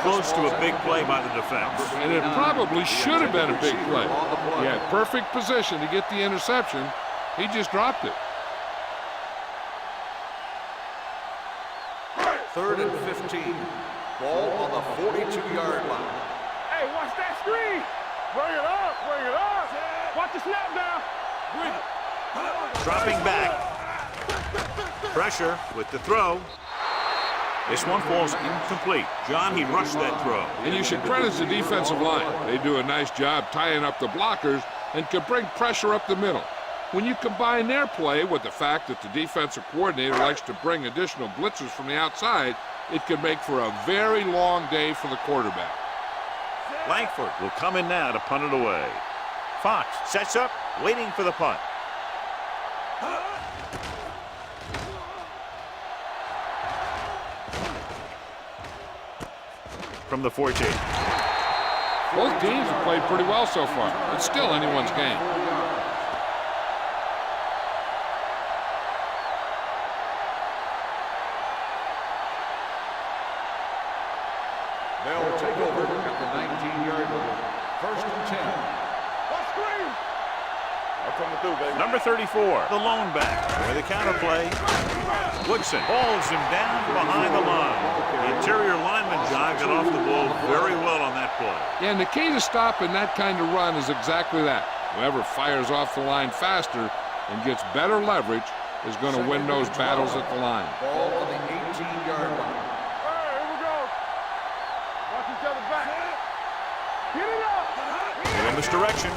Close to a big play by the defense. And it probably should have been a big play. He had perfect position to get the interception. He just dropped it. 3rd and 15. Ball on the 42-yard line. Hey, watch that screen. Bring it up. Bring it up. Watch the snap down. Dropping back. Pressure with the throw. This one falls incomplete. John, he rushed that throw. And you should credit the defensive line. They do a nice job tying up the blockers and can bring pressure up the middle. When you combine their play with the fact that the defensive coordinator likes to bring additional blitzes from the outside, it can make for a very long day for the quarterback. Langford will come in now to punt it away. Fox sets up, waiting for the punt. From the 14. Both teams have played pretty well so far. It's still anyone's game. They'll take over at the 19-yard line. 1st and 10. What screen? I'm coming through, baby. Number 34, the lone back. With the counter play, Woodson hauls him down behind the line. The interior lineman, John, got off the ball very well on that play. Yeah, and the key to stopping that kind of run is exactly that. Whoever fires off the line faster and gets better leverage is going to win those battles at the line. Ball on the 18-yard line. All right, here we go. Watch each other back. Get it up. Give him misdirection.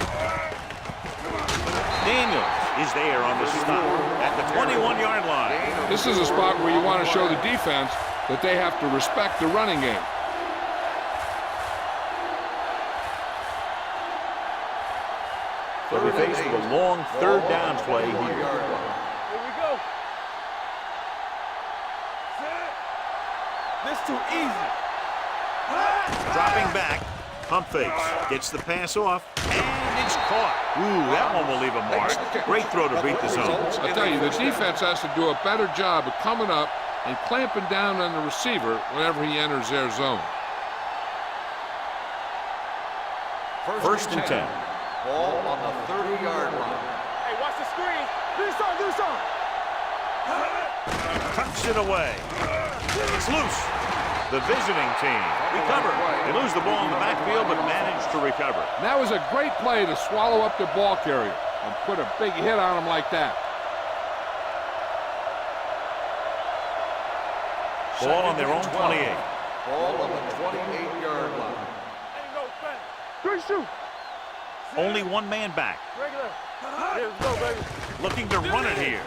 Daniels is there on the stop at the 21-yard line. This is a spot where you want to show the defense that they have to respect the running game. So we face the long third down play here. Here we go. This too easy. Dropping back, pump fakes, gets the pass off, and it's caught. Ooh, that one will leave a mark. Great throw to beat the zone. I tell you, the defense has to do a better job of coming up and clamping down on the receiver whenever he enters their zone. First and 10. Ball on the 30-yard line. Hey, watch the screen. Do something, do something. Tucks it away. It's loose. The visiting team recover. They lose the ball in the backfield, but manage to recover. And that was a great play to swallow up the ball carrier and put a big hit on him like that. Ball on their own 28. Ball on the 28-yard line. Ain't no thing. Good shoot. Only one man back. Regular. Here we go, baby. Looking to run it here.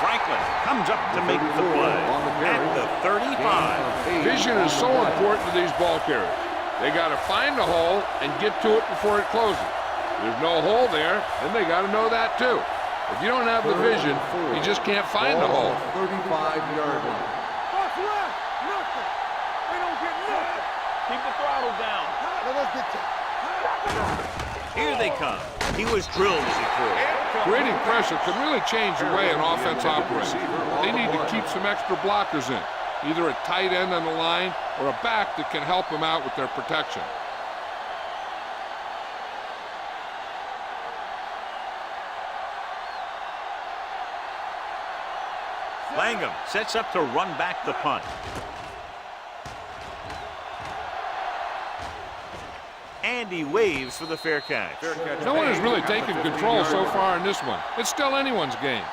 Franklin comes up to make the play at the 35. Vision is so important to these ball carriers. They got to find the hole and get to it before it closes. There's no hole there, and they got to know that too. If you don't have the vision, you just can't find the hole. 35-yard line. What's left? Nothing. We don't get nothing. Keep the throttle down. Now let's get to Here they come. He was drilled as he threw. Creating pressure can really change the way an offense operates. They need to keep some extra blockers in, either a tight end on the line or a back that can help them out with their protection. Langham sets up to run back the punt. And he waves for the fair catch. No one has really taken control so far in this one. It's still anyone's game.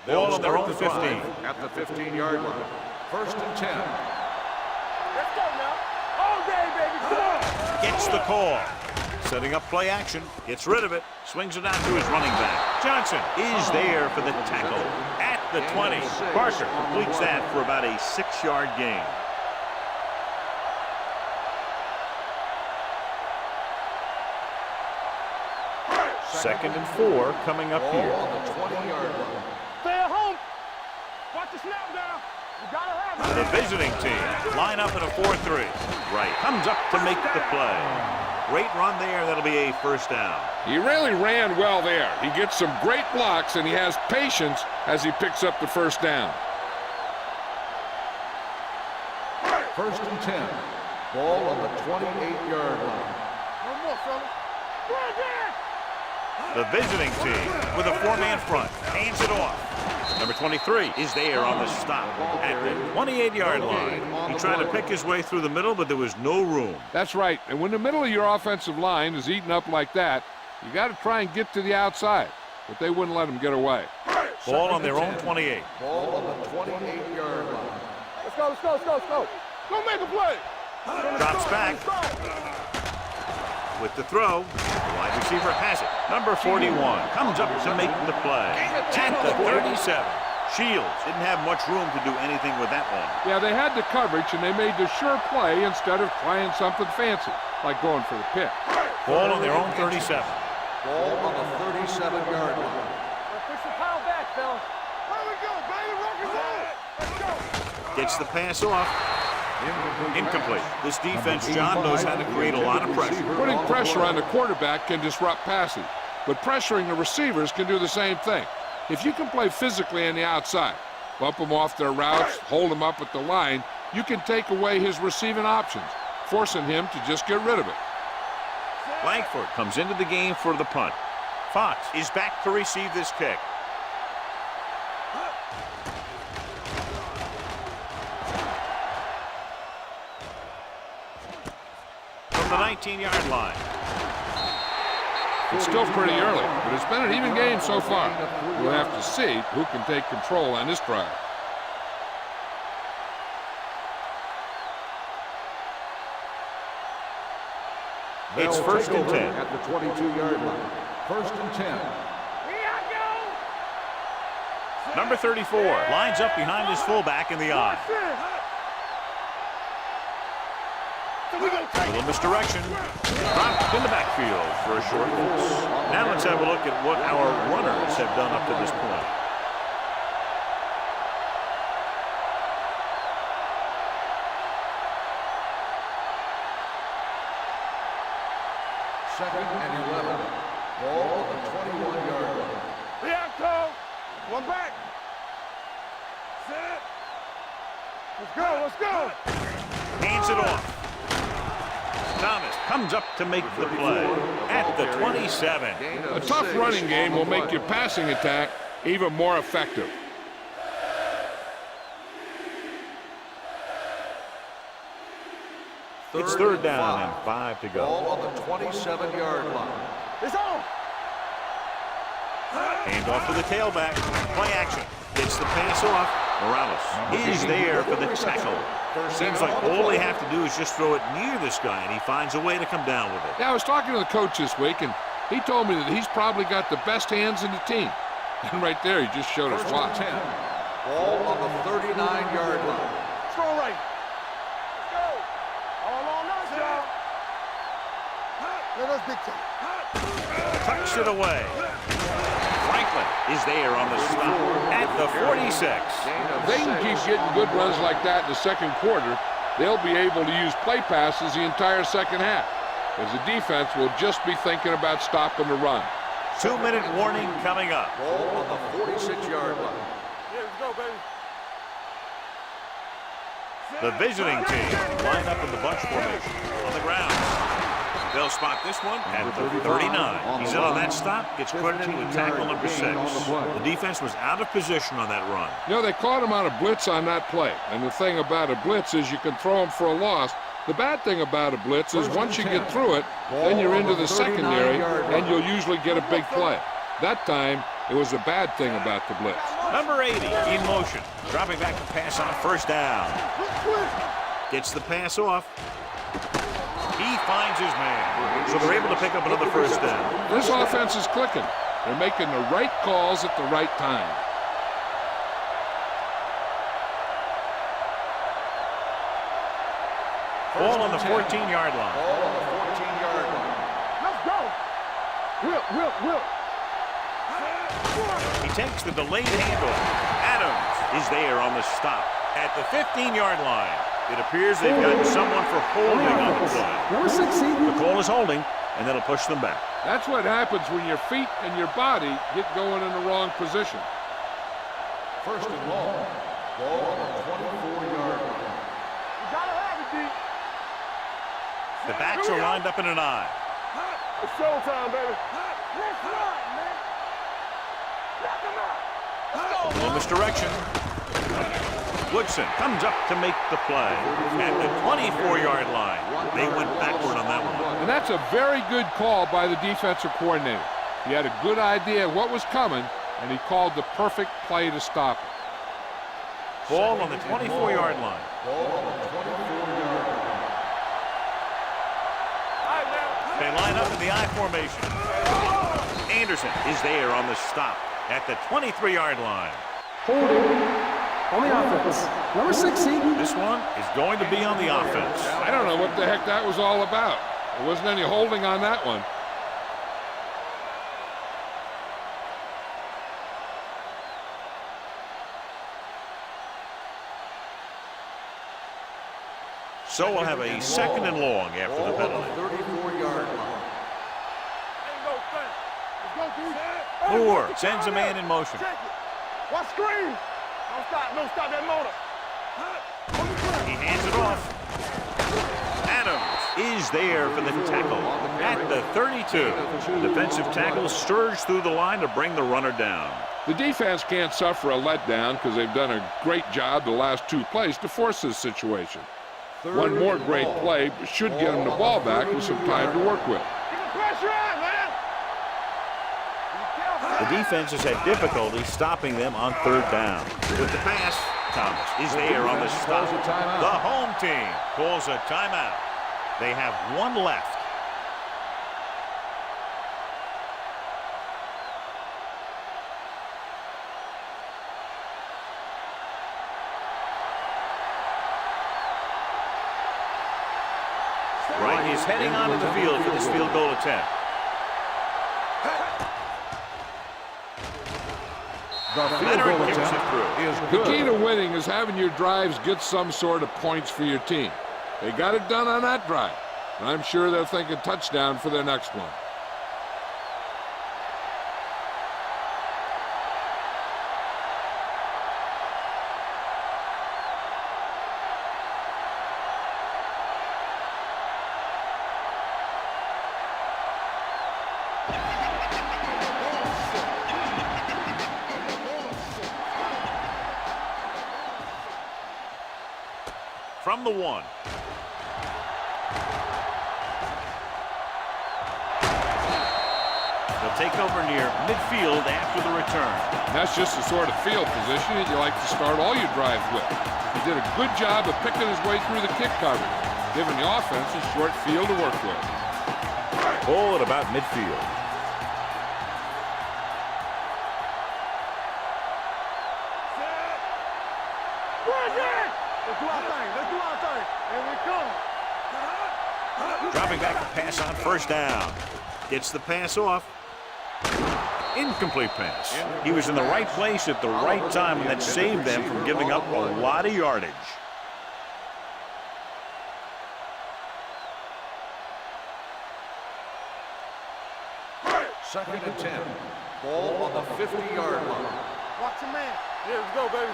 Ball on their own 15. At the 15-yard line. First and 10. Let's go now. All day, baby. Come on. Gets the call. Setting up play action. Gets rid of it. Swings it out to his running back. Johnson is there for the tackle at the 20. Parker completes that for about a 6-yard gain. Second and 4 coming up Ball here. on the 20-yard line. Stay at home. Watch the snap down. You gotta have it. The visiting team line up in a 4-3. Right. Comes up to make the play. Great run there. That'll be a first down. He really ran well there. He gets some great blocks, and he has patience as he picks up the first down. First and 10. Ball on the 28-yard line. No more, fella. Right there. The visiting team with a 4-man front hands it off. Number 23 is there on the stop at the 28-yard line. He tried to pick his way through the middle, but there was no room. That's right. And when the middle of your offensive line is eaten up like that, you got to try and get to the outside. But they wouldn't let him get away. Ball on their own 28. Ball on the 28-yard line. Let's go, let's go, let's go, let's go. Go make a play. Drops back with the throw. The wide receiver has it. Number 41 comes up to make the play at the 37. Shields didn't have much room to do anything with that one. Yeah, they had the coverage, and they made the sure play instead of trying something fancy, like going for the pick. Ball on their own 37. Ball on the 37-yard line. Push the pile back, fella. Where we go, baby? Rock and roll. Let's go. Gets the pass off. Incomplete. This defense, John, knows how to create a lot of pressure. Putting pressure on the quarterback can disrupt passing, but pressuring the receivers can do the same thing. If you can play physically on the outside, bump them off their routes, hold them up at the line, you can take away his receiving options, forcing him to just get rid of it. Langford comes into the game for the punt. Fox is back to receive this kick. From the 19-yard line. It's still pretty early, but it's been an even game so far. We'll have to see who can take control on this drive. It's first and 10. At the 22-yard line. First and 10. Number 34 lines up behind his fullback in the I. A little misdirection. Dropped in the backfield for a short loss. Now let's have a look at what our runners have done up to this point. Second and 11. Ball on the 21-yard line. Reacto. One back. Set. Let's go. Let's go. Hands it off. Thomas comes up to make the play at the 27. A tough running game will make your passing attack even more effective. It's third down and 5 to go. Ball on the 27-yard line. It's on. Hand off to the tailback. Play action. Gets the pass off. Morales is there for the tackle. Seems like all they have to do is just throw it near this guy, and he finds a way to come down with it. Yeah, I was talking to the coach this week, and he told me that he's probably got the best hands in the team. And right there, he just showed us why. 10. Ball on the 39-yard line. Strong right. Let's go. All on us, y'all. Let us dictate. Tucks it away. Franklin is there on the stop at the 46. If they can keep getting good runs like that in the second quarter, they'll be able to use play passes the entire second half, as the defense will just be thinking about stopping the run. 2-minute warning coming up. Ball on the 46-yard line. Yeah, let's go, baby. The visiting team line up in the bunch formation on the ground. They'll spot this one at the 39. He's in on that stop, gets credited with tackle number 6. The defense was out of position on that run. You know, they caught him on a blitz on that play. And the thing about a blitz is you can throw him for a loss. The bad thing about a blitz is once you get through it, then you're into the secondary, and you'll usually get a big play. That time, it was a bad thing about the blitz. Number 80 in motion, dropping back to pass on first down. Gets the pass off. He finds his man, so they're able to pick up another first down. This offense is clicking. They're making the right calls at the right time. Ball on the 14-yard line. Ball on the 14-yard line. Let's go. Whip. He takes the delayed handoff. Adams is there on the stop at the 15-yard line. It appears they've gotten someone for holding on the play. Number 6, The call is holding, and that'll push them back. That's what happens when your feet and your body get going in the wrong position. First and long. Ball on the 24-yard line. You gotta have it, D. The backs are lined up in an I. It's showtime, baby. Let's run, man. Knock him out. Let's go, A little misdirection. Woodson comes up to make the play at the 24-yard line. They went backward on that one. And that's a very good call by the defensive coordinator. He had a good idea of what was coming, and he called the perfect play to stop it. Ball on the 24-yard line. Ball on the 24-yard line. They line up in the I formation. Anderson is there on the stop at the 23-yard line. Holding on the offense. Number 6, This one is going to be on the offense. I don't know what the heck that was all about. There wasn't any holding on that one. So we'll have a second and long after the Ball on penalty. the 34-yard line. Ain't no thing. Let's go, D. Moore sends a man in motion. Check it. Watch screen. No, stop that motor. He hands it off. Adams is there for the tackle at the 32. Defensive tackle surged through the line to bring the runner down. The defense can't suffer a letdown because they've done a great job the last 2 plays to force this situation. One more great play should get them the ball back with some time to work with. Keep the pressure on, man. The defense has had difficulty stopping them on 3rd down. With the pass, Thomas is there on the stop. The home team calls a timeout. They have 1 left. Wright is heading onto the field for this field goal attempt. Leonard kicks it through. The key to winning is having your drives get some sort of points for your team. They got it done on that drive. And I'm sure they're thinking touchdown for their next one. From the 1. They'll take over near midfield after the return. And that's just the sort of field position that you like to start all your drives with. He did a good job of picking his way through the kick coverage, giving the offense a short field to work with. Ball at about midfield. Let's do our thing. Let's do our thing. Here we come. Dropping back to pass on 1st down. Gets the pass off. Incomplete pass. He was in the right place at the right time, and that saved them from giving up a lot of yardage. Second and 10. Ball on the 50-yard line. Watch your man. Here we go, baby.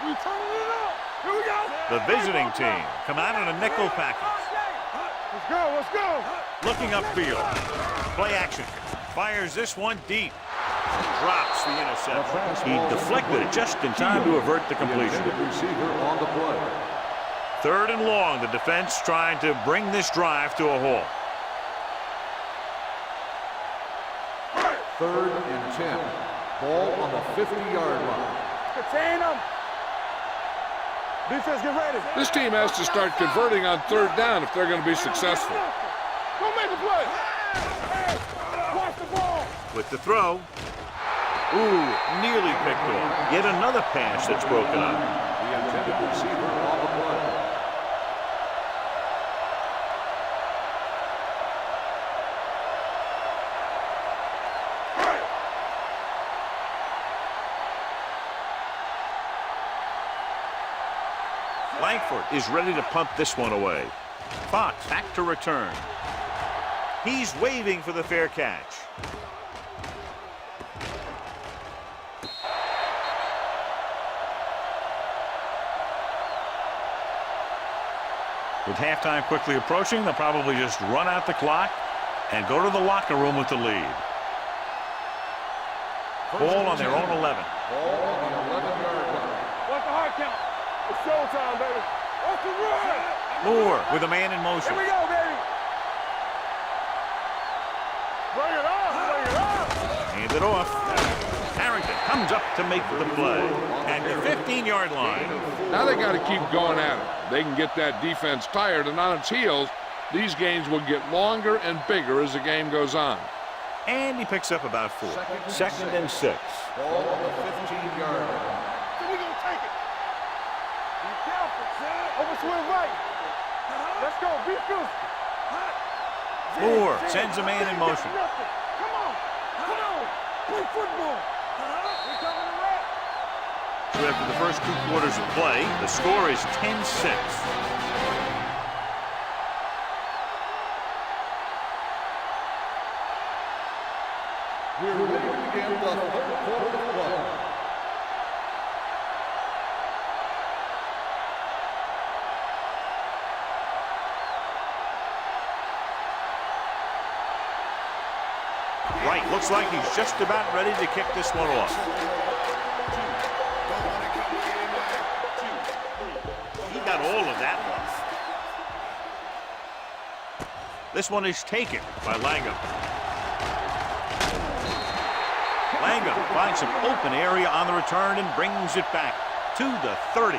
We turning it up. Here we go. The visiting team come out in a nickel package. Let's go. Let's go. Looking upfield. Play action. Fires this one deep. Drops the interception. He deflected it just in time to avert the completion. Receiver on the play. 3rd and long. The defense trying to bring this drive to a halt. 3rd and 10. Ball on the 50-yard line. Contain them. Defense, get ready. This team has to start converting on 3rd down if they're going to be successful. Go make a play. Hey, watch the ball. With the throw. Ooh, nearly picked off. Yet another pass that's broken up. The intended receiver on the play. Langford is ready to punt this one away. Fox back to return. He's waving for the fair catch. With halftime quickly approaching, they'll probably just run out the clock and go to the locker room with the lead. Ball on their own 11. Ball on the 11-yard line. Watch the hard count. It's showtime, baby. Watch the run. Moore with a man in motion. Here we go, baby. Bring it on. Bring it on. Hand it off. Harrington comes up to make the play at the 15-yard line. Now they got to keep going at it. They can get that defense tired, and on its heels, these games will get longer and bigger as the game goes on. And he picks up about 4. 2nd and 6. Ball on the 15-yard line. So we're going to take it. Be careful. Over swing right. Let's go. Be good. Moore sends a man in motion. Come on. Come on. Play football. We're coming to wrap. So after the first 2 quarters of play, the score is 10-6. We're ready to begin the 3rd quarter of play. Right, looks like he's just about ready to kick this one off. He got all of that one. This one is taken by Langham. Langham finds some open area on the return and brings it back to the 30.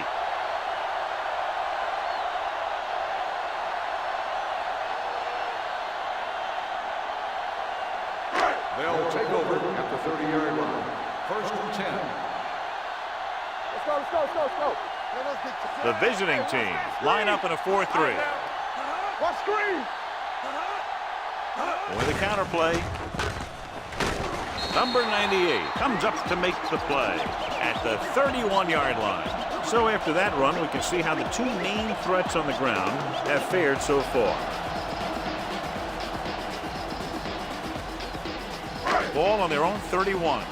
They'll take over at the 30-yard line. First and 10. Let's go, let's go, let's go, let's go. The visiting team line up in a 4-3. Watch screen. With a counter play. Number 98 comes up to make the play at the 31-yard line. So after that run, we can see how the two main threats on the ground have fared so far. Ball on their own 31.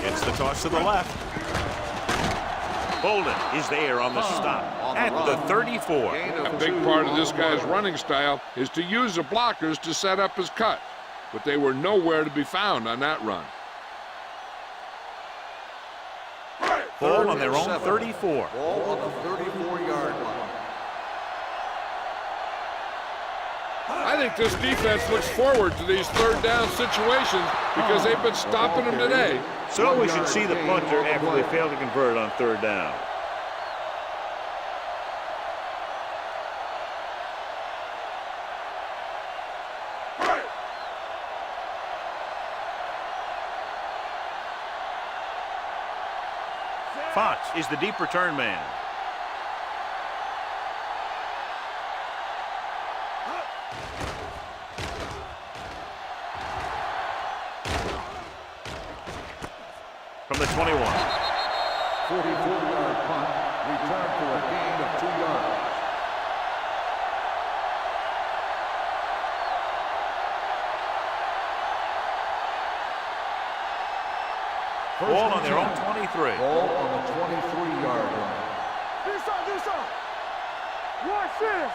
Gets the toss to the left. Bolden is there on the stop at the 34. A big part of this guy's running style is to use the blockers to set up his cut, but they were nowhere to be found on that run. Ball on their own 34. Ball on the 34-yard line. I think this defense looks forward to these third down situations because they've been stopping them today. So we should see the punter after they fail to convert on third down. Fox is the deep return man. From the 21. 44-yard punt, return for a gain of 2 yards. Ball on their own 23. Ball on the 23-yard line. Do something. Watch this.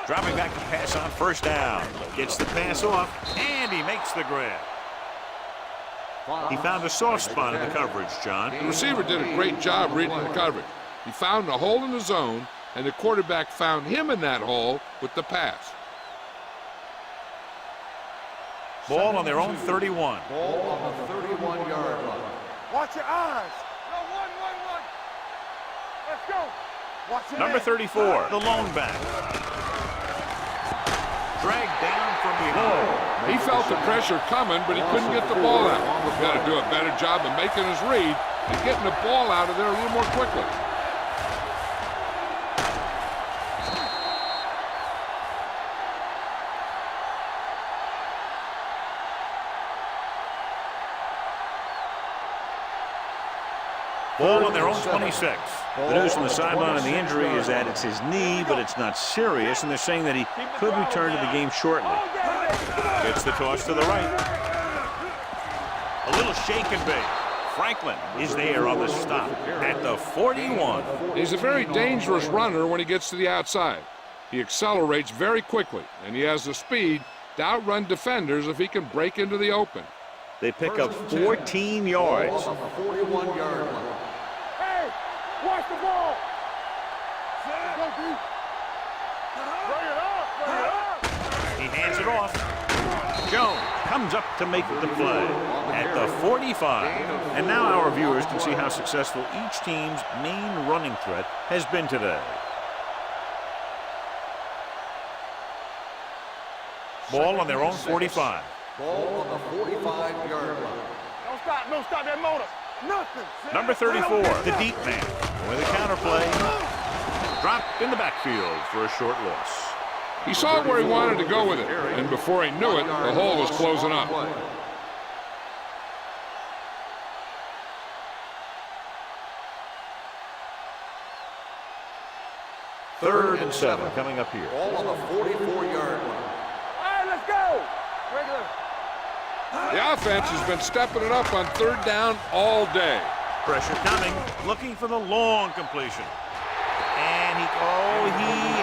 Dropping back to pass on first down. Gets the pass off, and he makes the grab. He found a soft spot in the coverage, John. The receiver did a great job reading the coverage. He found a hole in the zone, and the quarterback found him in that hole with the pass. Ball on their own 31. Ball on the 31-yard line. Watch your eyes. Go, one. Let's go. Watch your Number head. 34, the lone back. Dragged down from behind. He felt the pressure coming, but he couldn't get the ball out. He's got to do a better job of making his read and getting the ball out of there a little more quickly. Ball on their own 26. The news from the sideline on the injury is that it's his knee, but it's not serious, and they're saying that he could return to the game shortly. Gets the toss to the right. A little shake and bake. Franklin is there on the stop at the 41. He's a very dangerous runner when he gets to the outside. He accelerates very quickly, and he has the speed to outrun defenders if he can break into the open. They pick up 14 yards. Ball on the 41-yard line. Hey, watch the ball. Go deep. Bring it up. He hands it off. Jones comes up to make the play at the 45. And now our viewers can see how successful each team's main running threat has been today. Ball on their own 45. Ball on the 45-yard line. Don't stop that motor. Nothing. Number 34, the deep man, with a counter play. Dropped in the backfield for a short loss. He saw where he wanted to go with it, and before he knew it, the hole was closing up. Third and 7 coming up here. Ball on the 44-yard line. All right, let's go. Regular. The offense has been stepping it up on third down all day. Pressure coming, looking for the long completion. And he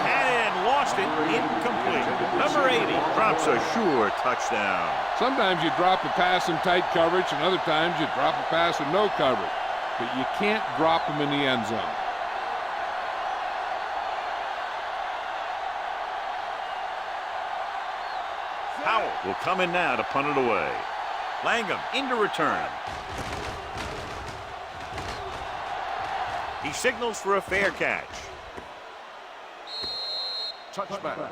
had it and lost it. Incomplete. Number 80 drops a sure touchdown. Sometimes you drop a pass in tight coverage, and other times you drop a pass in no coverage. But you can't drop them in the end zone. Howell will come in now to punt it away. Langham into return. He signals for a fair catch. Touchback.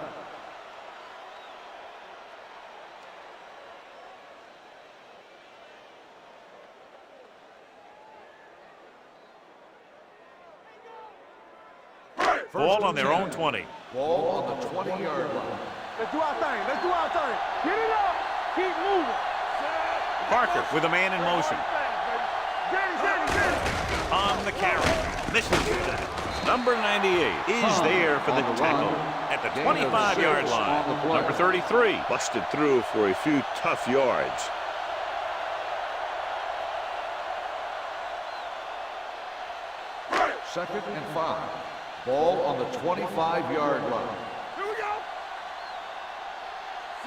Ball on their own 20. Ball on the 20-yard line. Let's do our thing. Let's do our thing. Get it up. Keep moving. Parker with a man in motion. Get it. On the carry. Misses that. Number 98 is there for the tackle at the 25-yard line. Number 33 busted through for a few tough yards. Second and 5. Ball on the 25-yard line. Here we go.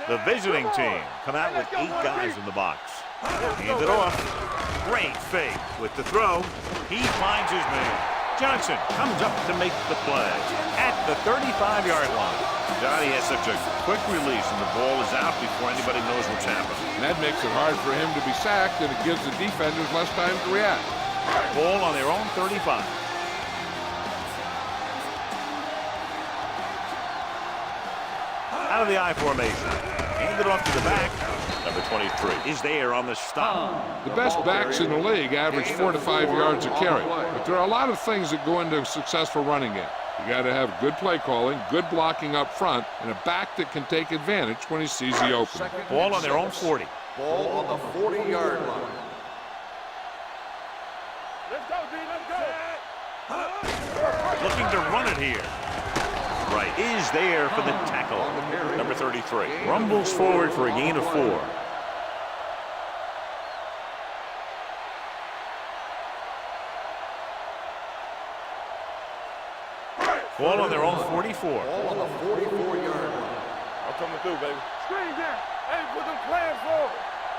The visiting team come out with 8 guys in the box. Hands it off. Great fake with the throw. He finds his man. Johnson comes up to make the play at the 35-yard line. Johnny has such a quick release and the ball is out before anybody knows what's happened. And that makes it hard for him to be sacked, and it gives the defenders less time to react. Ball on their own 35. Out of the I formation. Handed off to the back. Number 23 is there on the stop. The best backs in the league average 4 to 5 yards a carry. But there are a lot of things that go into a successful running game. You got to have good play calling, good blocking up front, and a back that can take advantage when he sees the opening. Ball on their own 40. Ball on the 40-yard line. Let's go, D. Let's go. Looking to run it here. Right is there for the tackle. Number 33 rumbles forward for a gain of 4. Ball on their own 44. Ball on the 44-yard line. I'm coming through, baby. Screen down. Hey, put them clams forward.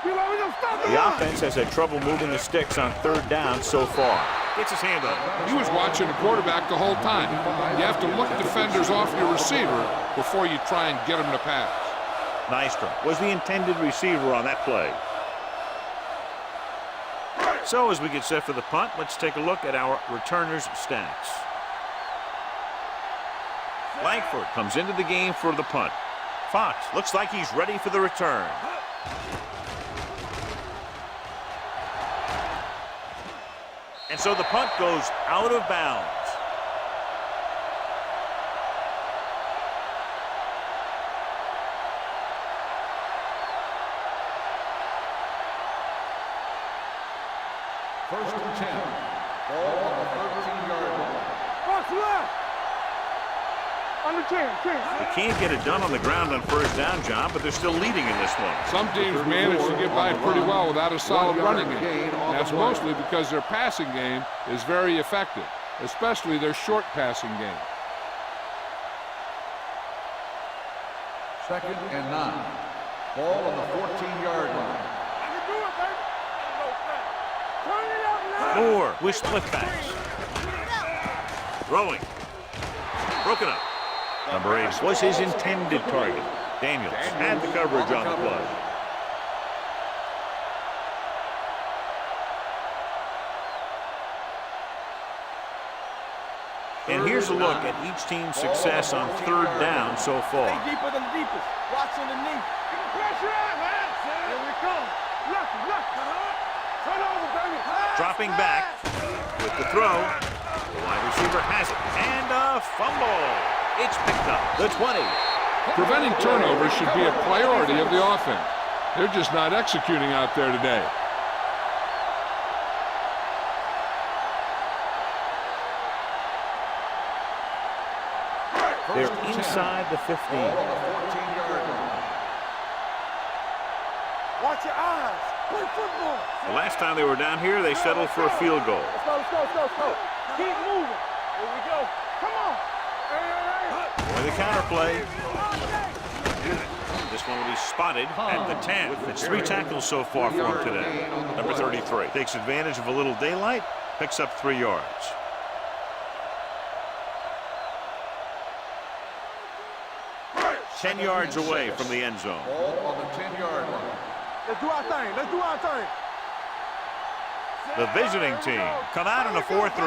The offense has had trouble moving the sticks on 3rd down so far. Gets his hand up. He was watching the quarterback the whole time. You have to look defenders off your receiver before you try and get him to pass. Nystrom was the intended receiver on that play. So as we get set for the punt, let's take a look at our returners' stats. Langford comes into the game for the punt. Fox looks like he's ready for the return. And so the punt goes out of bounds. First and 10. Ball on the 13-yard line. Box left. On the 10. They can't get it done on the ground on 1st down, John, but they're still leading in this one. Some teams manage to get by pretty well without a solid running game. That's mostly because their passing game is very effective, especially their short passing game. Second and 9. Ball on the 14-yard line. I can do it, baby. Turn it up now. Moore with split backs. Throwing. Broken up. Number 8 was his intended target. Daniels had the coverage on the play. And here's a look at each team's success on 3rd down so far. Stay deeper than deepest. Watch underneath. Get the pressure out, man. Here we come. Look. Turn over, baby. Dropping back with the throw. The wide receiver has it. And a fumble. It's picked up. The 20. Preventing turnovers should be a priority of the offense. They're just not executing out there today. They're inside the 15. Watch your eyes. Play football. The last time they were down here, they settled for a field goal. Let's go. Keep moving. Here we go. Come on. With a counter play. This one will be spotted at the 10. It's 3 tackles so far for him today. Number 33 takes advantage of a little daylight, picks up 3 yards. Ten yards away from the end zone. Ball on the 10-yard line. Let's do our thing. Let's do our thing. The visiting team come out in a 4-3. Rock and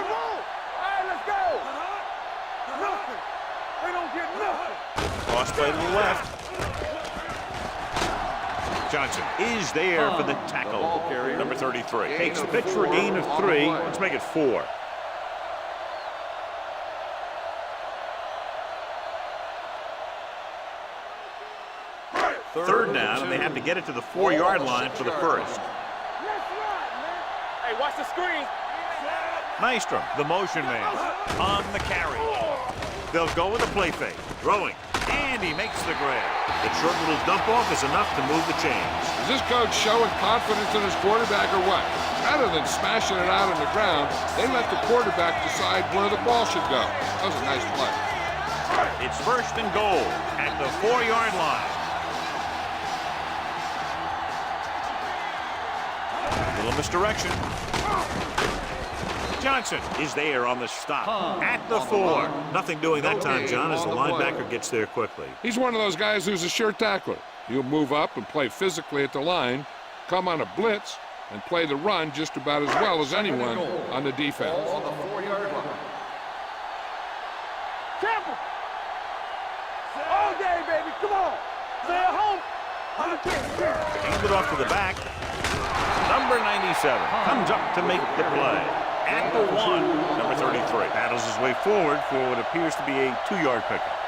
roll. All right, let's go. Nothing. They don't get nothing. Cross play to the left. Johnson is there for the tackle. Number 33 takes the pitch for a gain of 3. Let's make it 4. Third down, and they have to get it to the 4-yard line for the first. Hey, watch the screen. Nystrom, the motion man, on the carry. They'll go with a play fake. Throwing, and he makes the grab. The short little dump-off is enough to move the chains. Is this coach showing confidence in his quarterback or what? Rather than smashing it out on the ground, they let the quarterback decide where the ball should go. That was a nice play. It's first and goal at the 4-yard line. Little misdirection. Johnson is there on the stop at the 4. Nothing doing that time, John, as the linebacker gets there quickly. He's one of those guys who's a sure tackler. He'll move up and play physically at the line, come on a blitz, and play the run just about as well as anyone on the defense. Ball on the 4-yard line. Temple. All day, baby. Come on. Stay at home. Hand it off to the back. Number 97 comes up to make the play. At the 1, number 33 battles his way forward for what appears to be a 2-yard pickup.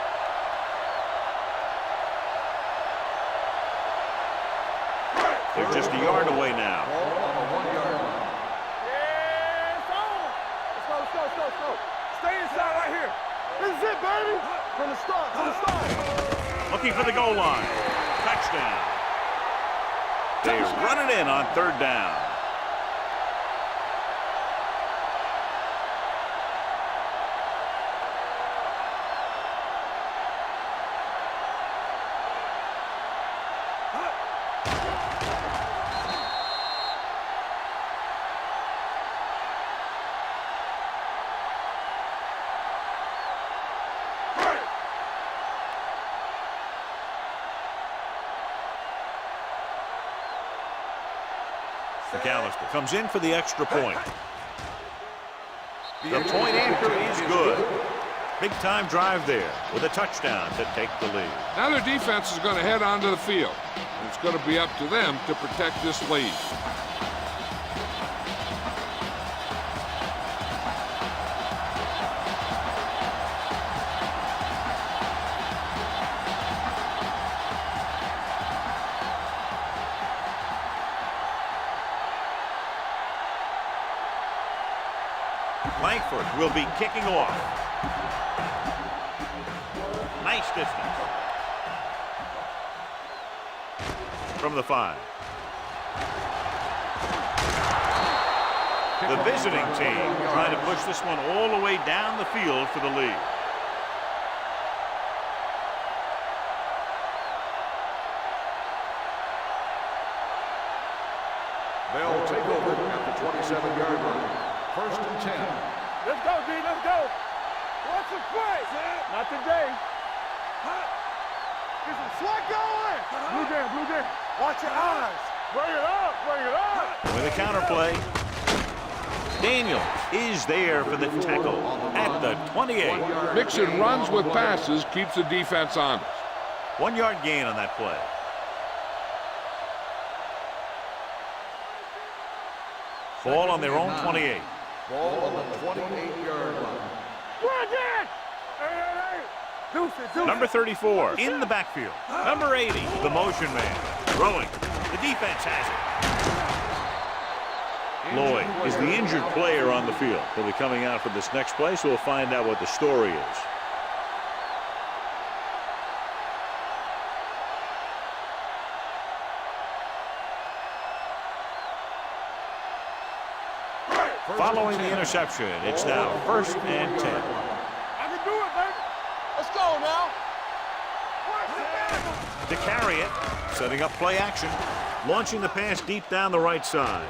They're just a yard away now. Ball on the 1-yard line. Yeah, it's on. Let's go. Stay inside right here. This is it, baby. From the start. Looking for the goal line. Touchdown. They run it in on 3rd down. McAllister comes in for the extra point. The point after is good. Big-time drive there with a touchdown to take the lead. Now their defense is going to head onto the field. And it's going to be up to them to protect this lead. Langford will be kicking off. Nice distance. From the 5. The visiting team trying to push this one all the way down the field for the lead. They'll take over at the 27-yard line. 1st and 10. Let's go, D. Let's go. What's the play? Not today. Get some sweat going. Blue game. Watch your eyes. Bring it up. With a counter play. Daniels is there for the tackle at the 28. Mixing runs with passes keeps the defense honest. 1-yard gain on that play. Ball on their own 28. Ball on the 28-yard line. Hey. Number 34 in the backfield. Number 80, the motion man. Throwing. The defense has it. Lloyd is the injured player on the field. He'll be coming out for this next play, so we'll find out what the story is. Following the interception, it's now 1st and 10. I can do it, baby. Let's go, carry it. Setting up play action. Launching the pass deep down the right side.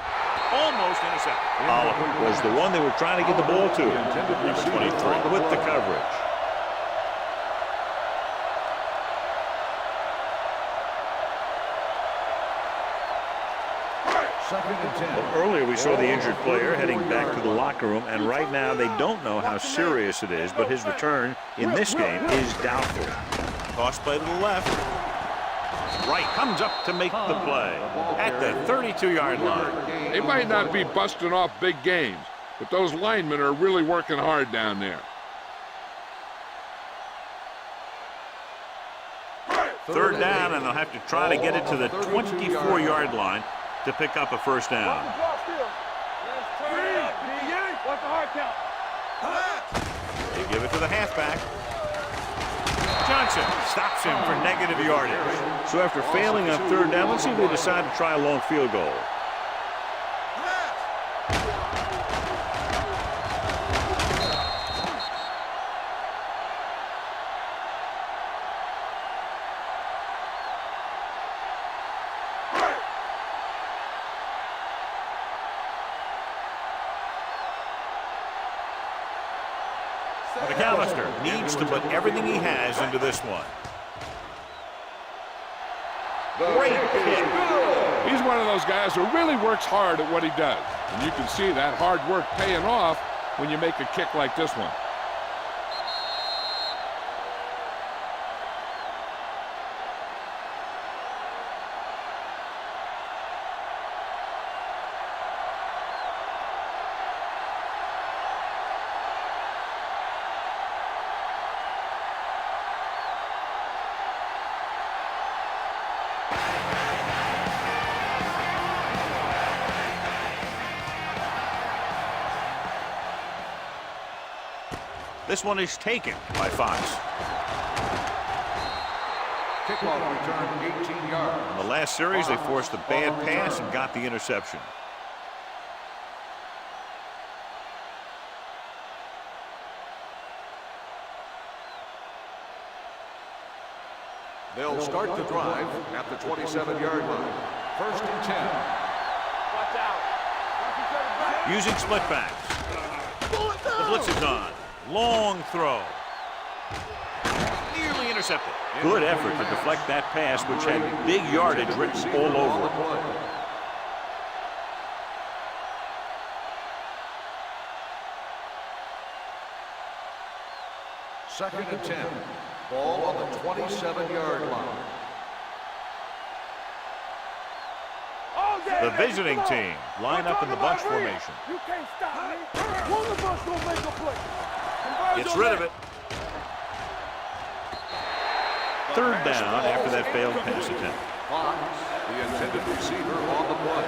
Almost intercepted. Oliver was the one they were trying to get the ball to. Number 23 with the coverage. Second and 10. Well, earlier we saw the injured player heading back to the locker room, and right now they don't know how serious it is, but his return in this game is doubtful. Toss play to the left. Right, comes up to make the play at the 32-yard line. They might not be busting off big games, but those linemen are really working hard down there. Third down, and they'll have to try to get it to the 24-yard line to pick up a first down. They give it to the halfback. Johnson stops him for negative yardage. So after failing on third down, let's see if they decide to try a long field goal. McAllister needs to put everything he has into this one. Great kick. He's one of those guys who really works hard at what he does. And you can see that hard work paying off when you make a kick like this one. This one is taken by Fox. Kickoff return 18 yards. In the last series, they forced a bad pass and got the interception. They'll start the drive at the 27-yard line. First and 10. Watch out. Using split backs. The blitz is on. Long throw. Nearly intercepted. Good effort to deflect that pass, which had big yardage written all over it. Second and 10. Ball on the 27-yard line. The visiting team line up in the bunch formation. You can't stop me. One of us will make a play. Gets rid of it. Third down after that failed pass attempt. Fox, the intended receiver, on the play.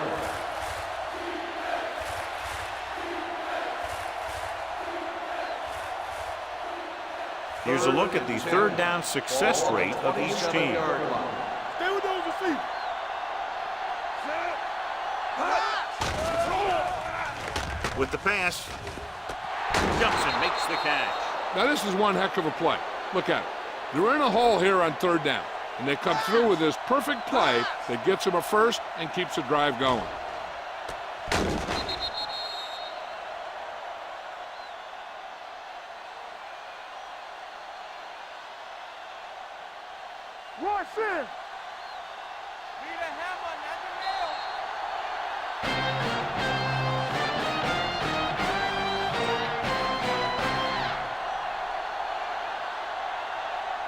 Here's a look at the third down success rate of each team. Stay with those receivers. With the pass, Johnson makes the catch. Now this is one heck of a play. Look at it. They're in a hole here on third down, and they come through with this perfect play that gets them a first and keeps the drive going. Rush in.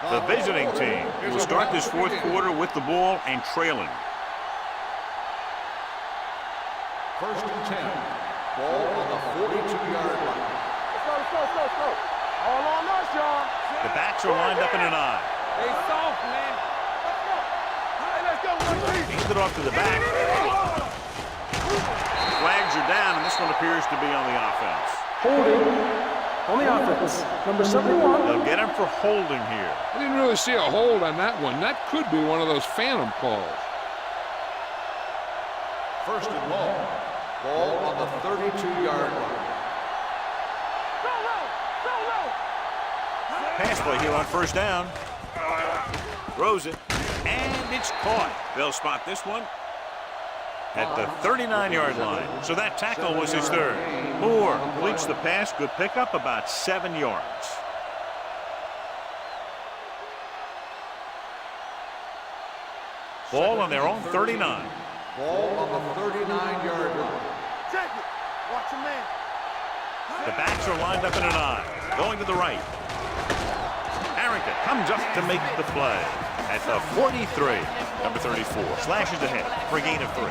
The visiting team will start this fourth quarter with the ball and trailing. First and 10. Ball on the 42-yard line. Let's go. All on us, y'all. The backs are lined up in an eye. They soft, man. Let's go. Hands it off to the back. Flags are down, and this one appears to be on the offense. Holding on the offense. Number 71. They'll get him for holding here. I didn't really see a hold on that one. That could be one of those phantom calls. First and long. Ball on the 32-yard line. Pass play here on first down. Throws it. And it's caught. They'll spot this one at the 39-yard line. So that tackle was his third. Moore completes the pass. Good pickup, about 7 yards. Ball on their own 39. Ball on the 39-yard line. Check it. Watch your man. The backs are lined up in an I. Going to the right. Harrington comes up to make the play at the 43. Number 34 slashes ahead for a gain of 3.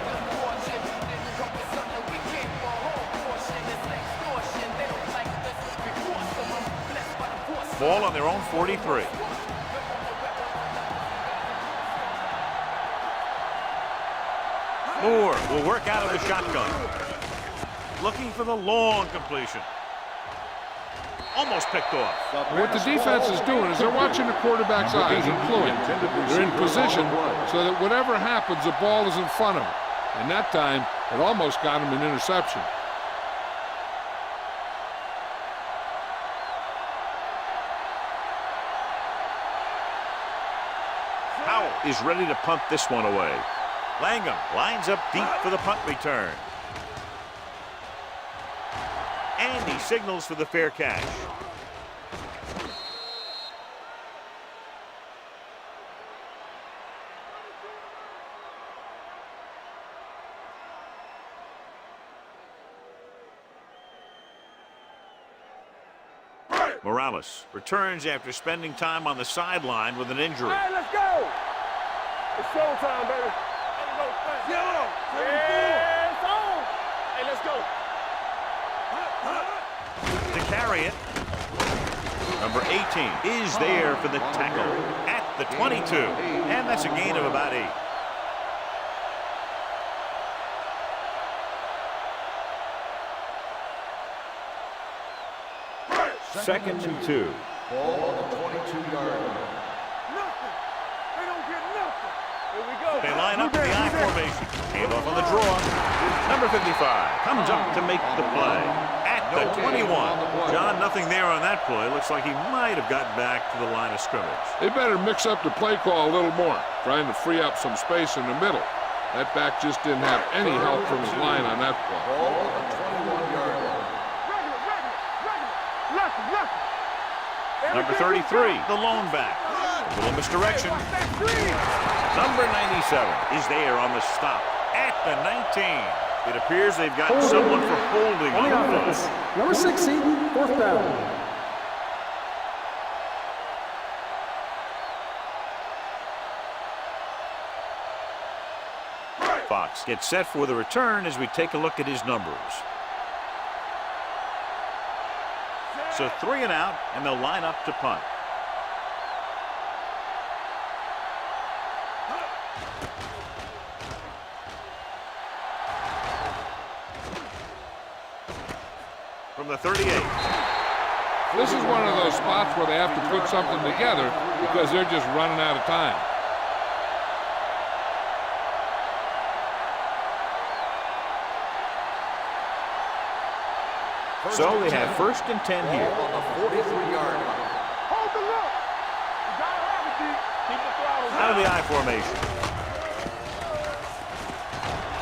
Ball on their own 43. Moore will work out of the shotgun. Looking for the long completion. Almost picked off. What the defense is doing is they're watching the quarterback's eyes and fluid. They're in position so that whatever happens, the ball is in front of them. And that time, it almost got him an interception. Powell is ready to punt this one away. Langham lines up deep for the punt return. And he signals for the fair catch. Morales returns after spending time on the sideline with an injury. Hey, let's go. It's showtime, baby. Yeah, it's on. Hey, let's go. To carry it, number 18 is there for the tackle at the 22, and that's a gain of about 8. Second and 2. Ball on the 22-yard line. Nothing. They don't get nothing. Here we go. They line up in the I formation. Hand off on the draw. Number 55 comes up to make the play at the 21. John, nothing there on that play. Looks like he might have gotten back to the line of scrimmage. They better mix up the play call a little more, trying to free up some space in the middle. That back just didn't have any help from his line on that play. Ball on the 21-yard line. Number 33, the lone back. A little misdirection. Number 97 is there on the stop at the 19. It appears they've got someone for holding on the offense. Number 60, 4th down. Fox gets set for the return as we take a look at his numbers. So 3 and out, and they'll line up to punt. From the 38. This is one of those spots where they have to put something together because they're just running out of time. So they have 1st and 10 here. Ball on the 43-yard line. Hold the look. You gotta have it, D. Keep the throttle down. Out of the I formation.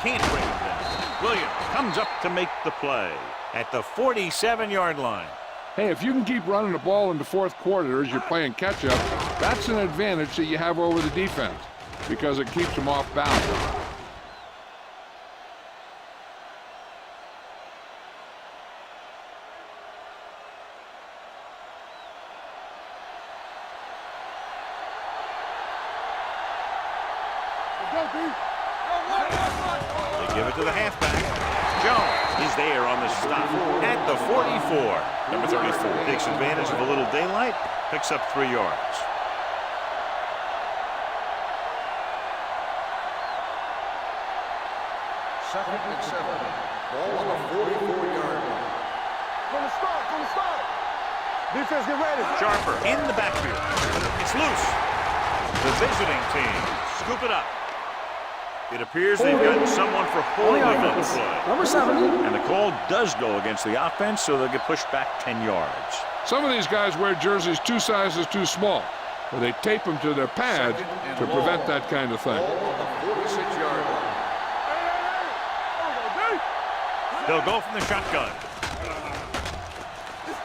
Can't bring it down. Williams comes up to make the play at the 47-yard line. Hey, if you can keep running the ball in the 4th quarter as you're playing catch-up, that's an advantage that you have over the defense because it keeps them off balance. They give it to the halfback. Jones is there on the stop at the 44. Number 34 takes advantage of a little daylight, picks up 3 yards. Second and 7. Ball on the 44-yard line. From the start. Defense, get ready. Sharper in the backfield. It's loose. The visiting team scoop it up. It appears they've gotten someone for holding on the play. Number 70. And the call does go against the offense, so they'll get pushed back 10 yards. Some of these guys wear jerseys 2 sizes too small. or they tape them to their pads to prevent that kind of thing. Ball on the 46-yard line. They'll go from the shotgun.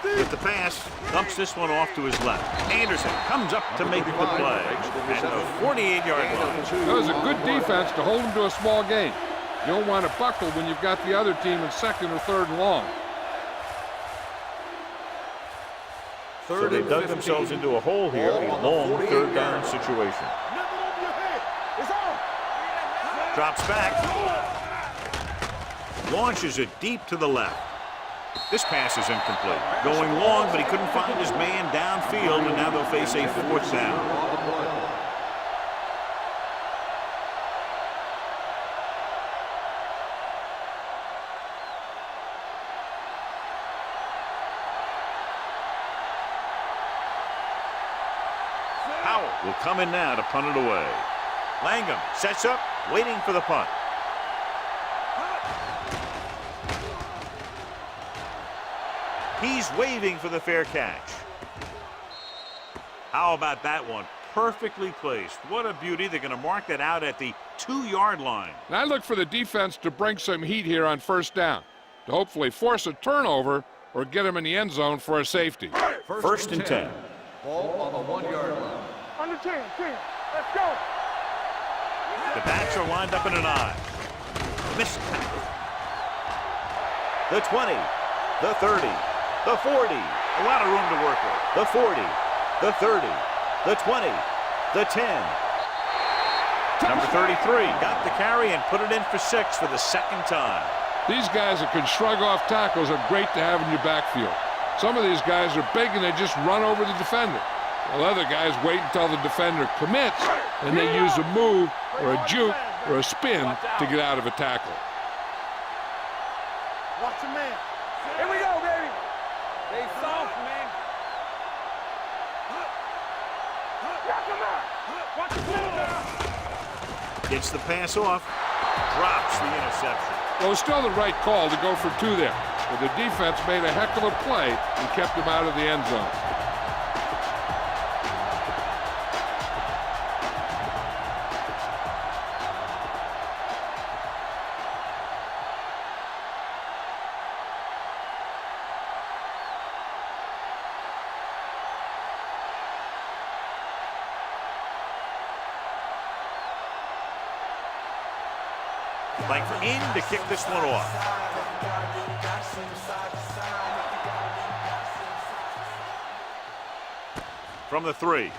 With the pass, dumps this one off to his left. Anderson comes up to make the play at the 48-yard line. That was a good defense to hold them to a small gain. You don't want to buckle when you've got the other team in second or third and long. So they dug themselves into a hole here, a long third down situation. Drops back. Launches it deep to the left. This pass is incomplete. Going long, but he couldn't find his man downfield, and now they'll face a fourth down. Howell will come in now to punt it away. Langham sets up, waiting for the punt. He's waving for the fair catch. How about that one? Perfectly placed. What a beauty. They're going to mark that out at the 2-yard line. And I look for the defense to bring some heat here on first down, to hopefully force a turnover or get them in the end zone for a safety. First and 10. Ball on the 1-yard line. Under 10. Let's go. The backs are lined up in an I. Missed tackle. The 20. The 30. The 40. A lot of room to work with. The 40. The 30. The 20. The 10. Number 33 got the carry and put it in for 6 for the second time. These guys that can shrug off tackles are great to have in your backfield. Some of these guys are big and they just run over the defender. While other guys wait until the defender commits and they use a move or a juke or a spin to get out of a tackle. Watch your man. Here we go, baby. They soft, man. Watch him out. Watch him out. Gets the pass off. Drops the interception. Well, it's still the right call to go for 2 there. But the defense made a heck of a play and kept him out of the end zone. Like in to kick this one off. From the 3.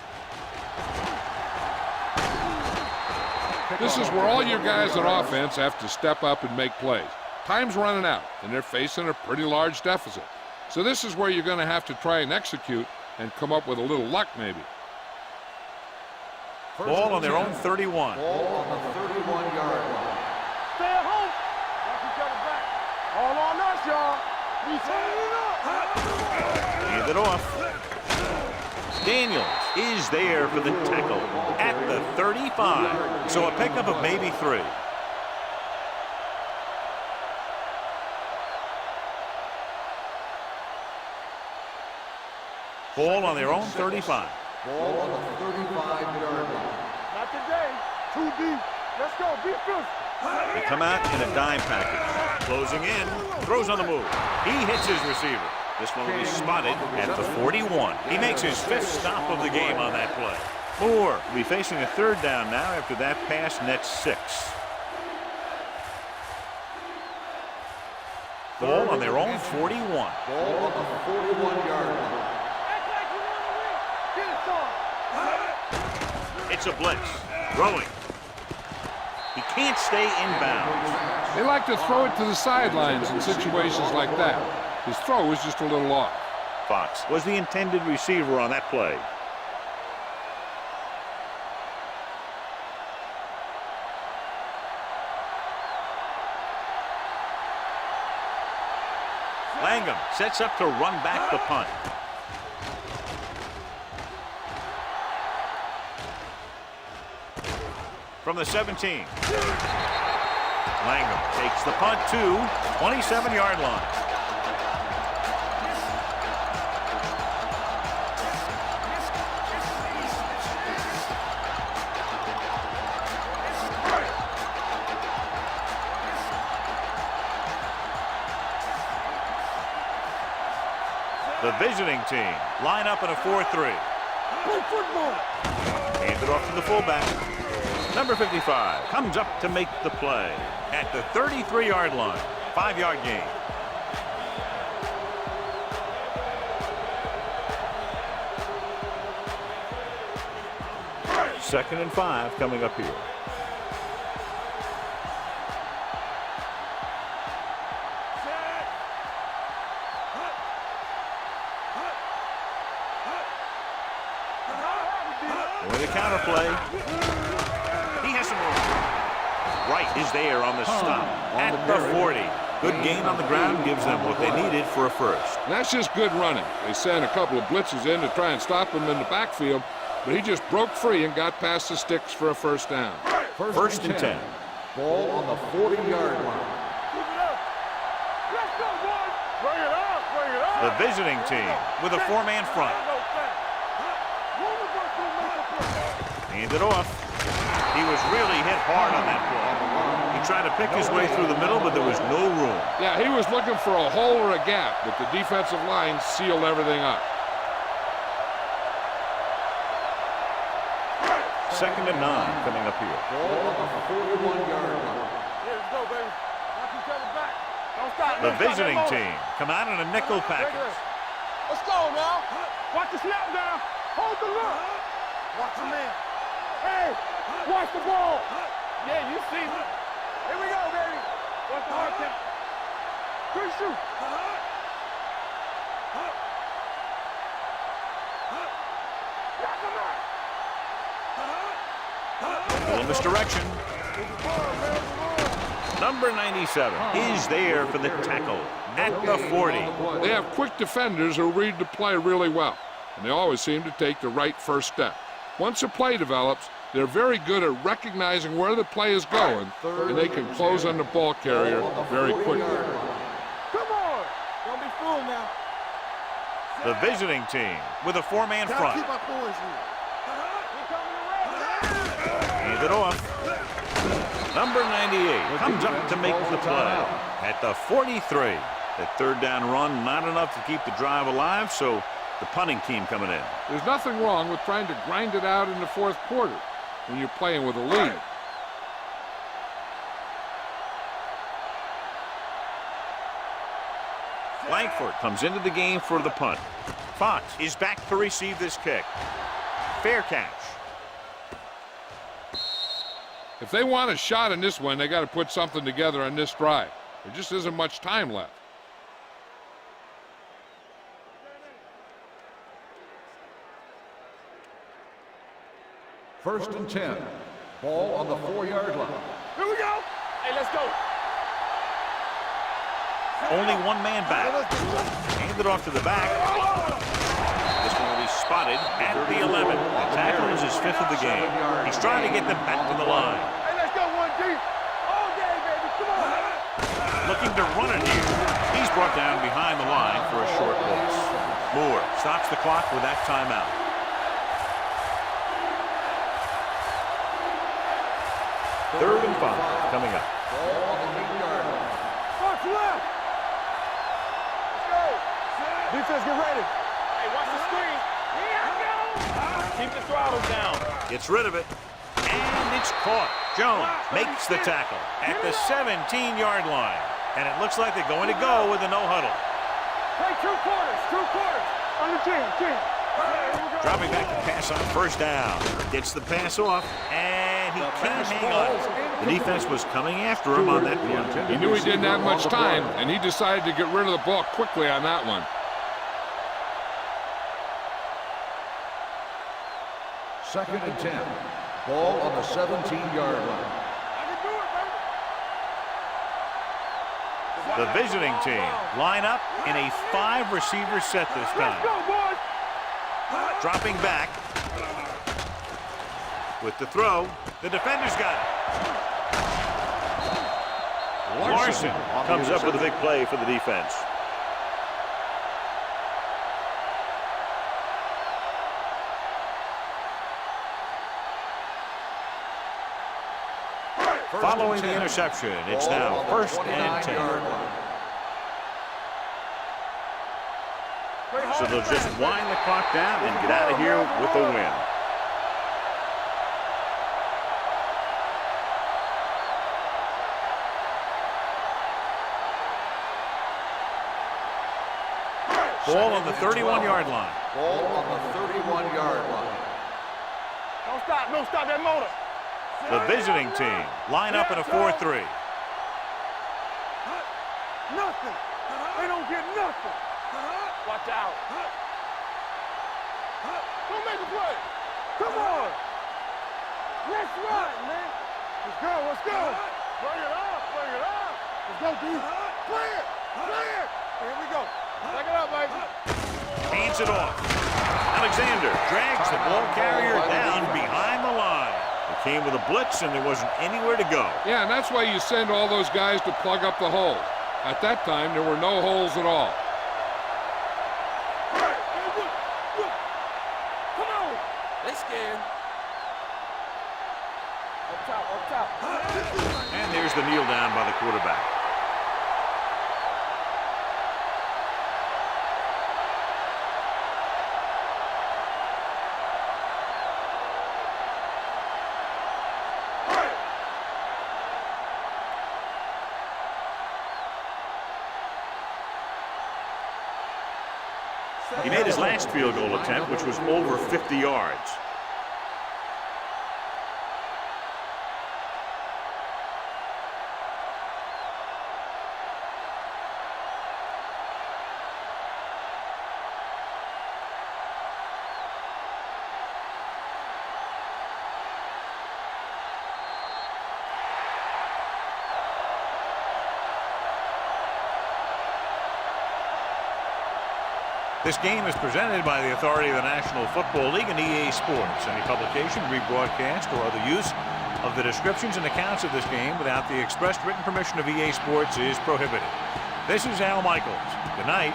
This is where all your guys on offense have to step up and make plays. Time's running out, and they're facing a pretty large deficit. So this is where you're going to have to try and execute and come up with a little luck maybe. Ball on their own 31. Ball on the 31-yard line. Stay at home. Watch each other back. All on us, y'all. We turning it up. Hand it off. Daniels is there for the tackle at the 35. So a pickup of maybe 3. Ball on their own 35. Ball on the 35-yard line. Not today. Too deep. Let's go. Be first. They come out in a dime package. Closing in. Throws on the move. He hits his receiver. This one will be spotted at the 41. He makes his 5th stop of the game on that play. Moore will be facing a 3rd down now after that pass nets 6. Ball on their own 41. Ball on the 41-yard line. Act like you want to win. Get it, son. It's a blitz. Throwing. He can't stay in bounds. They like to throw it to the sidelines in situations like that. His throw was just a little off. Fox was the intended receiver on that play. Langham sets up to run back the punt. From the 17. Langham takes the punt to 27-yard line. The visiting team line up in a 4-3. Play football. Hand it off to the fullback. Number 55 comes up to make the play at the 33-yard line. 5-yard gain. Second and 5 coming up here. With a counter play. He has some room. Wright is there on the stop at the 40. Good gain on the ground gives them what they needed for a first. And that's just good running. They sent a couple of blitzes in to try and stop him in the backfield, but he just broke free and got past the sticks for a first down. First and 10. Ball on the 40-yard line. Keep it up. Let's go, boys. Bring it up. Bring it up. The visiting team with a 4-man front. Hand it off. He was really hit hard on that play. He tried to pick his way through the middle, but there was no room. Yeah, he was looking for a hole or a gap, but the defensive line sealed everything up. Second and 9 coming up here. Ball on the 41-yard line. Let's go, baby. Knock each other back. Don't stop. The visiting team come out in a nickel package. Let's go now. Watch the snap down. Hold the look. Watch the man. Hey, watch the ball. Yeah, you see me. Here we go, baby. Watch the hard count. Good shoot. Knock him out. Go in this direction. Number 97 is there for the tackle at the 40. They have quick defenders who read the play really well, and they always seem to take the right first step. Once a play develops, they're very good at recognizing where the play is going, and they can close on the ball carrier very quickly. Come on. Don't be fooled now. The visiting team with a 4-man front. Keep my boys here. Hand it off. Number 98 comes up to make the play at the 43. The third down run, not enough to keep the drive alive, so the punting team coming in. There's nothing wrong with trying to grind it out in the fourth quarter when you're playing with a lead. Langford comes into the game for the punt. Fox is back to receive this kick. Fair catch. If they want a shot in this one, they got to put something together on this drive. There just isn't much time left. First and 10. Ball on the 4-yard line. Here we go. Hey, let's go. Only one man back. Hand it off to the back. This one will be spotted at the 11. The tackle is his 5th of the game. He's trying to get them back to the line. Hey, let's go 1 deep. All day, baby. Come on. Looking to run it here. He's brought down behind the line for a short loss. Moore stops the clock with that timeout. Third and 5 coming up. Ball on the 8-yard line. Watch left. Let's go. Defense, get ready. Hey, watch the screen. Here I go. Keep the throttle down. Gets rid of it. And it's caught. Jones makes the tackle at the 17-yard line. And it looks like they're going to go with a no-huddle. Play 2 quarters. 2 quarters. On the 10. Dropping back to pass on first down. Gets the pass off, and he can't hang on. The defense was coming after him on that one. He knew he didn't have much time, and he decided to get rid of the ball quickly on that one. Second and 10. Ball on the 17-yard line. I can do it, baby. The visiting team line up in a 5-receiver set this time. Let's go, boys. Dropping back. With the throw, the defender's got it. Larson comes up with a big play for the defense. Following the interception, it's now first and 10. Play So they'll just wind the clock down and get out of here with a win. Ball on the 31-yard line. Ball on the 31-yard line. Don't stop that motor. The visiting team line up in a 4-3. Nothing. They don't get nothing. Watch out. Don't make a play. Come on. Let's run, man. Let's go. Bring it up. Let's go, D. Play it. Here we go. Back it up, baby. Hands it off. Alexander drags the ball carrier down behind the line. It came with a blitz, and there wasn't anywhere to go. Yeah, and that's why you send all those guys to plug up the hole. At that time, there were no holes at all. Come on. They scared. Up top. And there's the kneel down by the quarterback. He made his last field goal attempt, which was over 50 yards. This game is presented by the authority of the National Football League and EA Sports. Any publication, rebroadcast, or other use of the descriptions and accounts of this game without the expressed written permission of EA Sports is prohibited. This is Al Michaels. Good night.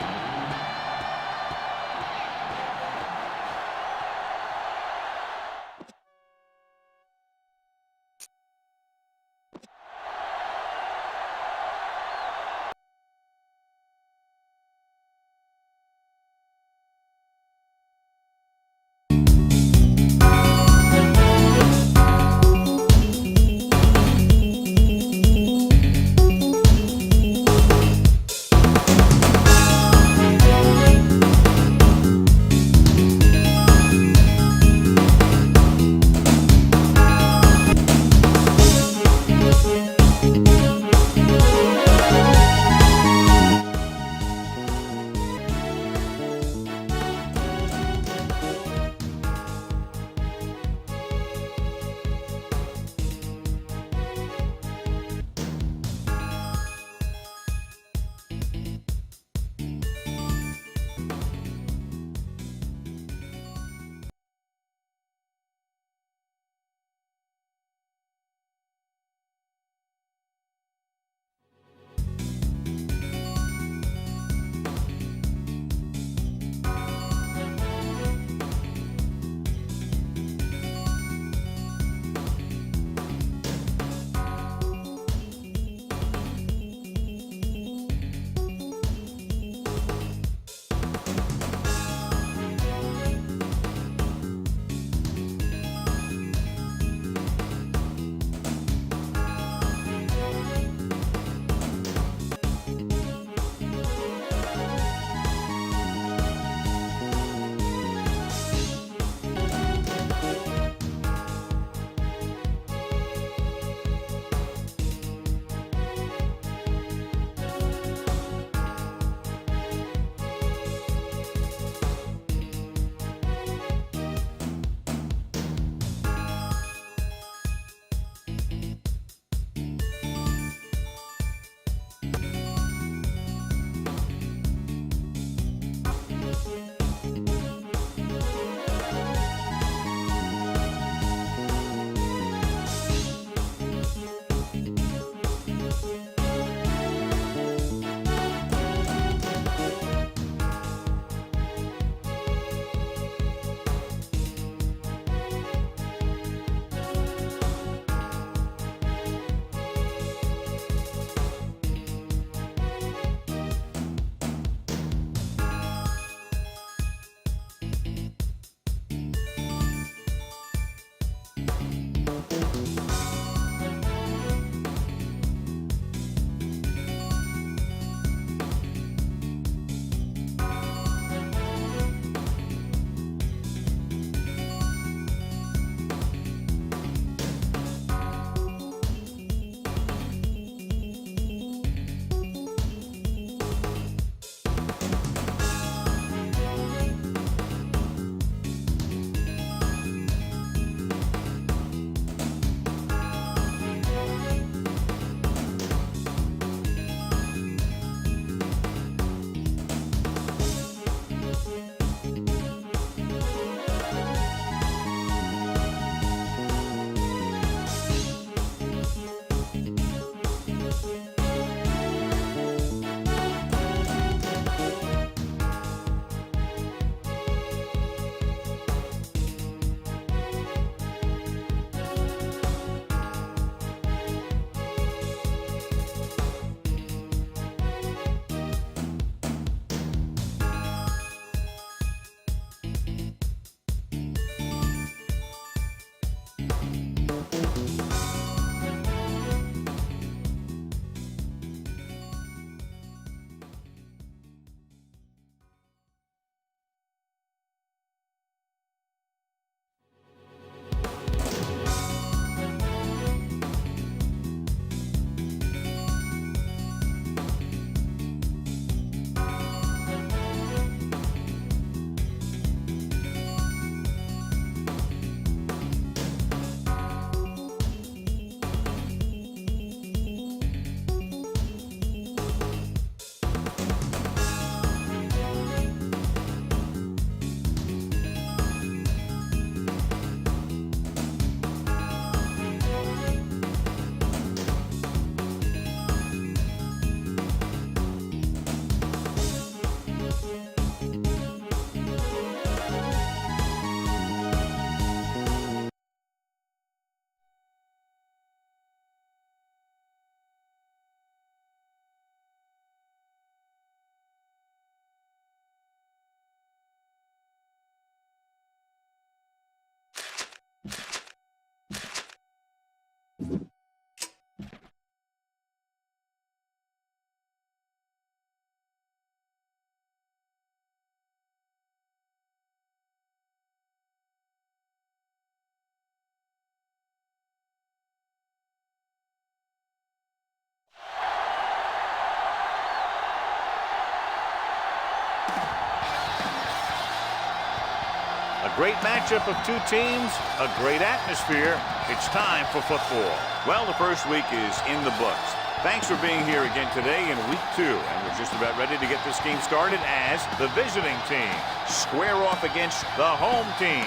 Great matchup of two teams, a great atmosphere. It's time for football. Well, the first week is in the books. Thanks for being here again today in week 2. And we're just about ready to get this game started as the visiting team square off against the home team.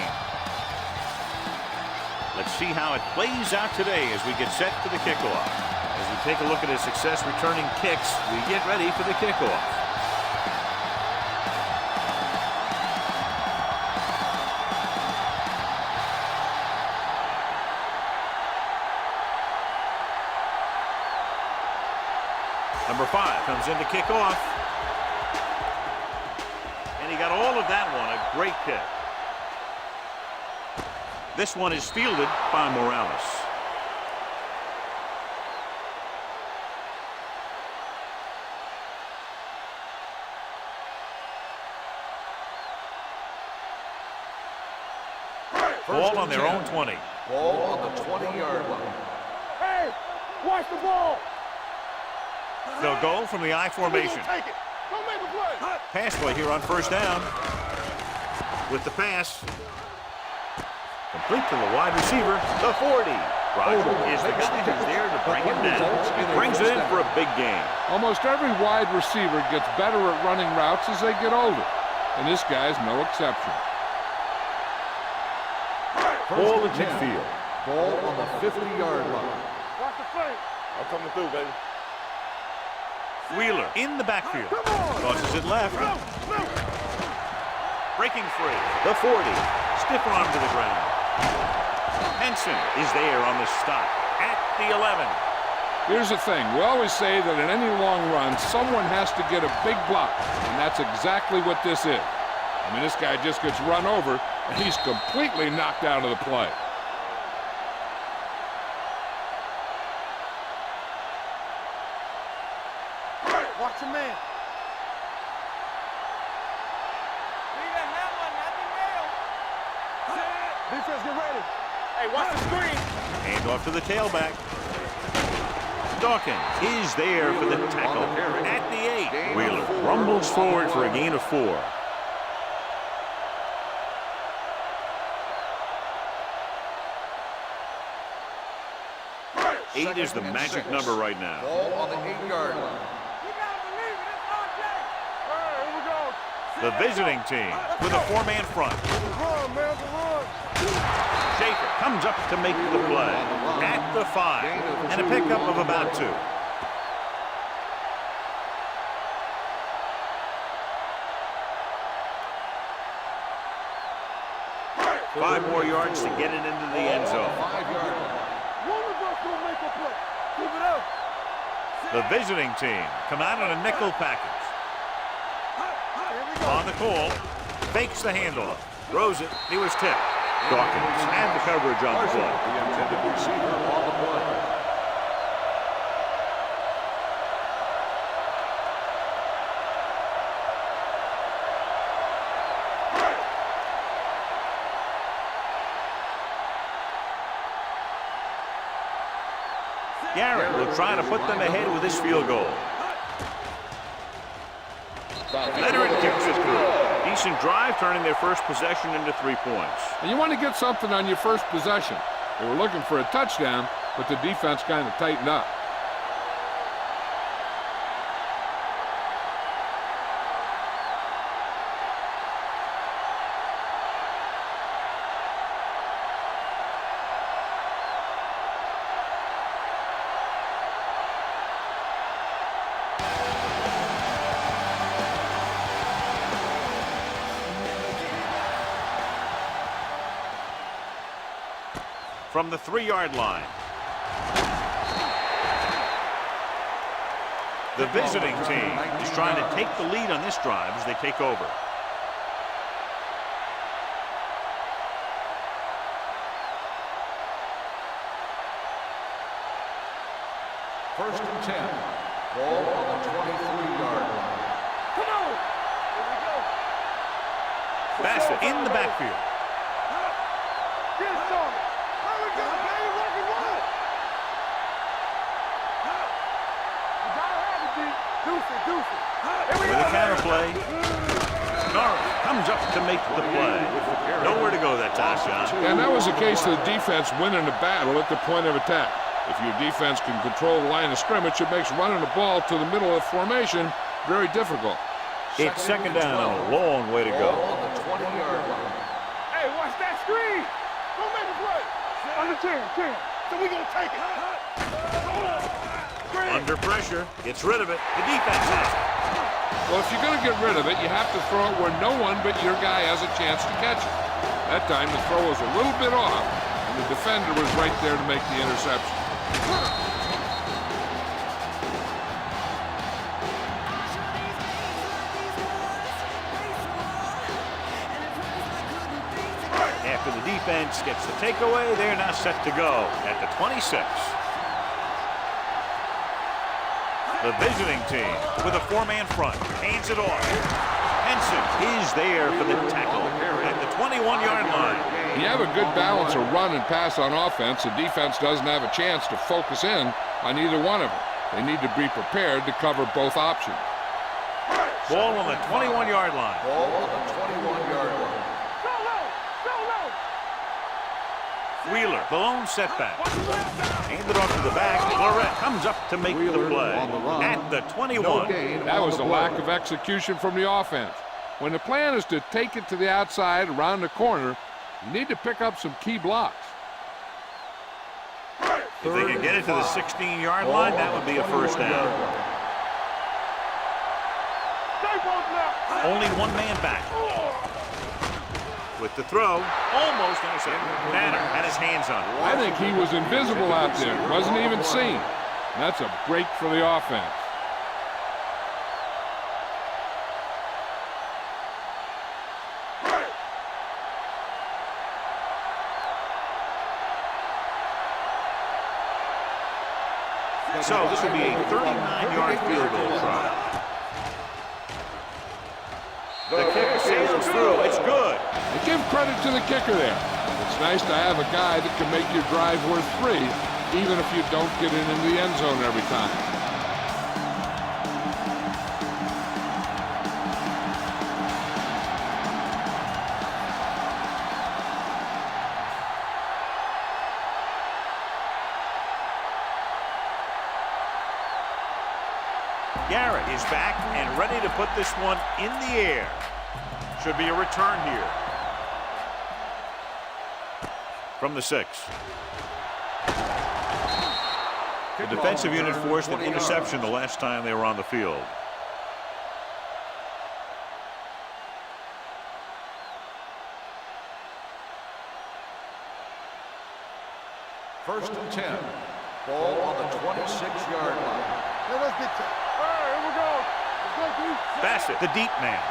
Let's see how it plays out today as we get set for the kickoff. As we take a look at his success returning kicks, we get ready for the kickoff. Number 5 comes in to kick off. And he got all of that one. A great kick. This one is fielded by Morales. Ball on their own 20. Ball on the 20-yard line. Hey, watch the ball. They'll go from the I formation. Take it. Don't make a play. Pass play here on first down. With the pass. Complete to the wide receiver, the 40. Roger is the guy who's there to bring him down. He brings it in for a big gain. Almost every wide receiver gets better at running routes as they get older. And this guy's no exception. Ball at midfield. Ball on the 50-yard line. Watch the play. I'm coming through, baby. Wheeler in the backfield. Tosses it left. Breaking free. The 40. Stiff arm to the ground. Henson is there on the stop at the 11. Here's the thing. We always say that in any long run, someone has to get a big block. And that's exactly what this is. I mean, this guy just gets run over, and he's completely knocked out of the play. Watch your man. Defense, get ready. Hey, watch the screen. Hand off to the tailback. Dawkins is there for the tackle at the 8. Wheeler rumbles forward for a gain of 4. Eight is the magic number right now. Ball on the 8-yard line. The visiting team with a 4-man front. Run, man, run. Schaefer comes up to make the play at the 5. And a pickup of about 2. Five more yards to get it into the end zone. 5-yard line. One of us will make a play. Keep it up. The visiting team come out on a nickel package. On the call, fakes the handoff, throws it, he was tipped. Dawkins and the coverage on the play. The intended receiver on the play. Garrett will try to put them ahead with this field goal. Leonard kicks it through. Decent drive, turning their first possession into 3 points. And you want to get something on your first possession. They were looking for a touchdown, but the defense kind of tightened up. From the 3-yard line. The visiting team is trying to take the lead on this drive as they take over. First and 10. Ball on the 23-yard line. Come on. Here we go. Bassett in the backfield. Get started. Here we go, baby. Rock and roll. You gotta have it, D. Deuce it. Here we With go, a counter play. Norris comes up to make the play. Nowhere to go that time, Sean. And that was the case of the defense winning the battle at the point of attack. If your defense can control the line of scrimmage, it makes running the ball to the middle of the formation very difficult. It's second down and a long way to go. Ball on the 20-yard line. Hey, watch that screen. Go make a play. Under 10. So we gonna take it. Under pressure, gets rid of it. The defense has it. Well, if you're going to get rid of it, you have to throw it where no one but your guy has a chance to catch it. That time, the throw was a little bit off, and the defender was right there to make the interception. After the defense gets the takeaway, they're now set to go at the 26. The visiting team with a four-man front hands it off. Henson is there for the tackle at the 21-yard line. You have a good balance of run and pass on offense. The defense doesn't have a chance to focus in on either one of them. They need to be prepared to cover both options. Ball on the 21-yard line. Ball on the 21-yard line. Wheeler, the lone setback. Handed off to the back. Lorette comes up to make the play at the 21. That was a lack of execution from the offense. When the plan is to take it to the outside around the corner, you need to pick up some key blocks. If they can get it to the 16-yard line, that would be a first down. Only one man back. With the throw, almost intercepted. Banner had his hands on it. I think he was invisible out there. Wasn't even seen. That's a break for the offense. So this will be a 39-yard field goal try. The kick sails through. It's good. And give credit to the kicker there. It's nice to have a guy that can make your drive worth 3, even if you don't get it into the end zone every time. Garrett is back and ready to put this one in the air. Should be a return here. From the 6. The defensive unit forced an interception the last time they were on the field. First and 10. Ball on the 26-yard line. Let's get to it. All right, here we go. Let's go, Keith. Bassett, the deep man.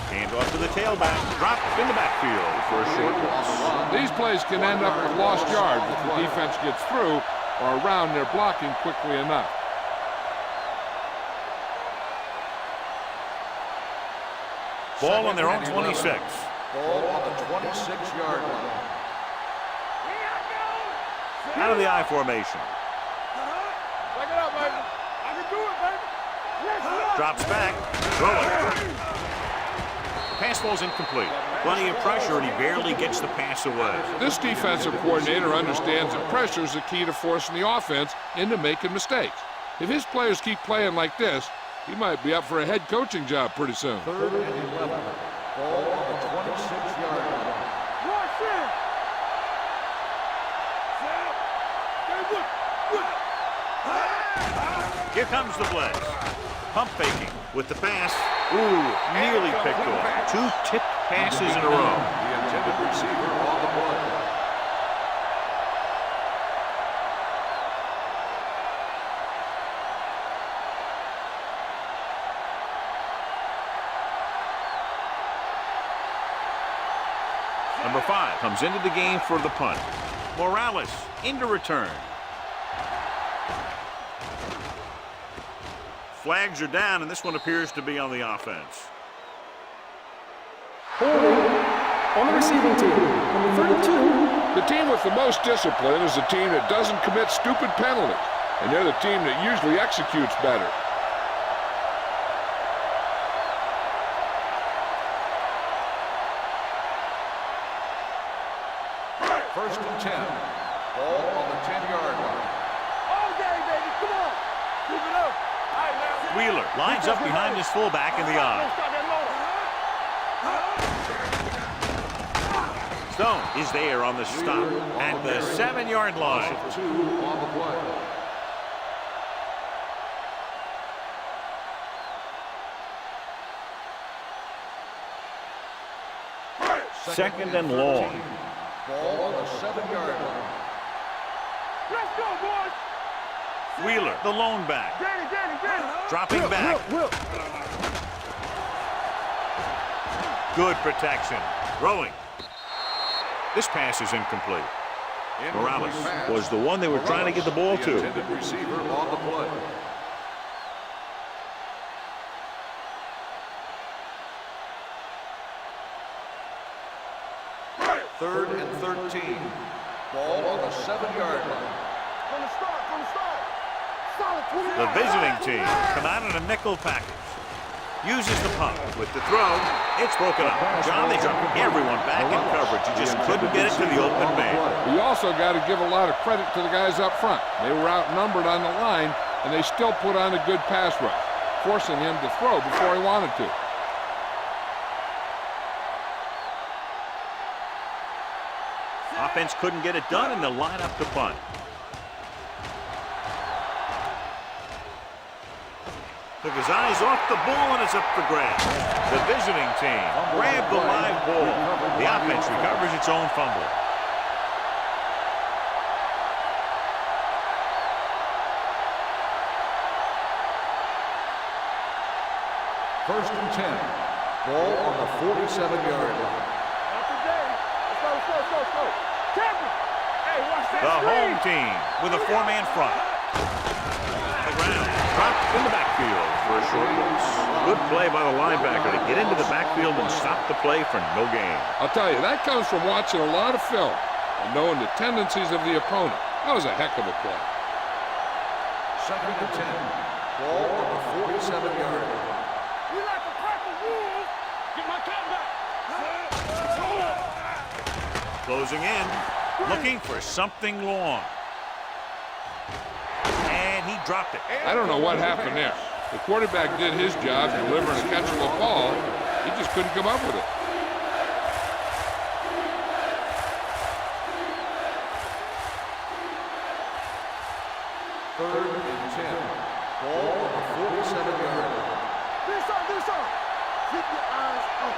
Hand off to the tailback. Dropped in the backfield for a short loss. These plays can end up with lost yards if the defense gets through or around their blocking quickly enough. Ball on their own 26. Ball on the 26-yard line. Out of the I formation. Back it up, baby. I can do it, baby. Let's go. Drops back. Throwing. Pass ball's incomplete. Plenty of pressure, and he barely gets the pass away. This defensive coordinator understands that pressure is the key to forcing the offense into making mistakes. If his players keep playing like this, he might be up for a head coaching job pretty soon. 3rd and 11. Ball on the 26-yard line. Watch it. Here comes the blitz. Pump faking with the pass. Ooh, nearly picked off. 2 tipped passes in a row. The intended receiver on the play. Number 5 comes into the game for the punt. Morales into return. Flags are down, and this one appears to be on the offense. Holding on the receiving team. Number 32. The team with the most discipline is the team that doesn't commit stupid penalties, and they're the team that usually executes better. First and 10. Ball on the 10-yard line. All day, baby. Come on. Keep it up. All right, now. Wheeler lines up behind his fullback in the I. Don't stop that motor. Stone is there on the stop at the 7-yard line. 2 on the play. Second and long. Ball on the 7-yard line. Let's go, boys. Wheeler, the lone back, Danny. dropping back. Good protection. Throwing. This pass is incomplete. Morales was the one they were trying to get the ball to. Intended receiver on the play. Third and 13. Ball on the 7-yard line. From the start. Solid 20. The visiting team come out in a nickel package. Uses the pump with the throw. It's broken up. John, they dropped everyone back in coverage. You just couldn't get it to the open man. You also got to give a lot of credit to the guys up front. They were outnumbered on the line, and they still put on a good pass rush, forcing him to throw before he wanted to. Offense couldn't get it done, and they'll line up to punt. Took his eyes off the ball, and it's up for grabs. The visiting team grabbed the live ball. The offense recovers its own fumble. First and 10. Ball on the 47-yard line. Not today. Let's go. Champion. Hey, watch that The screen. home team with a 4-man front. The ground dropped in the backfield for a short loss. Good play by the linebacker to get into the backfield and stop the play for no gain. I'll tell you, that comes from watching a lot of film and knowing the tendencies of the opponent. That was a heck of a play. Second and 10. Ball on the 47-yard line. You like to crack the rules. Get my cat back. Closing in, looking for something long. And he dropped it. I don't know what happened there. The quarterback did his job delivering a catchable ball. He just couldn't come up with it. Third and 10. Ball on the 47-yard line. Do something. Keep your eyes up.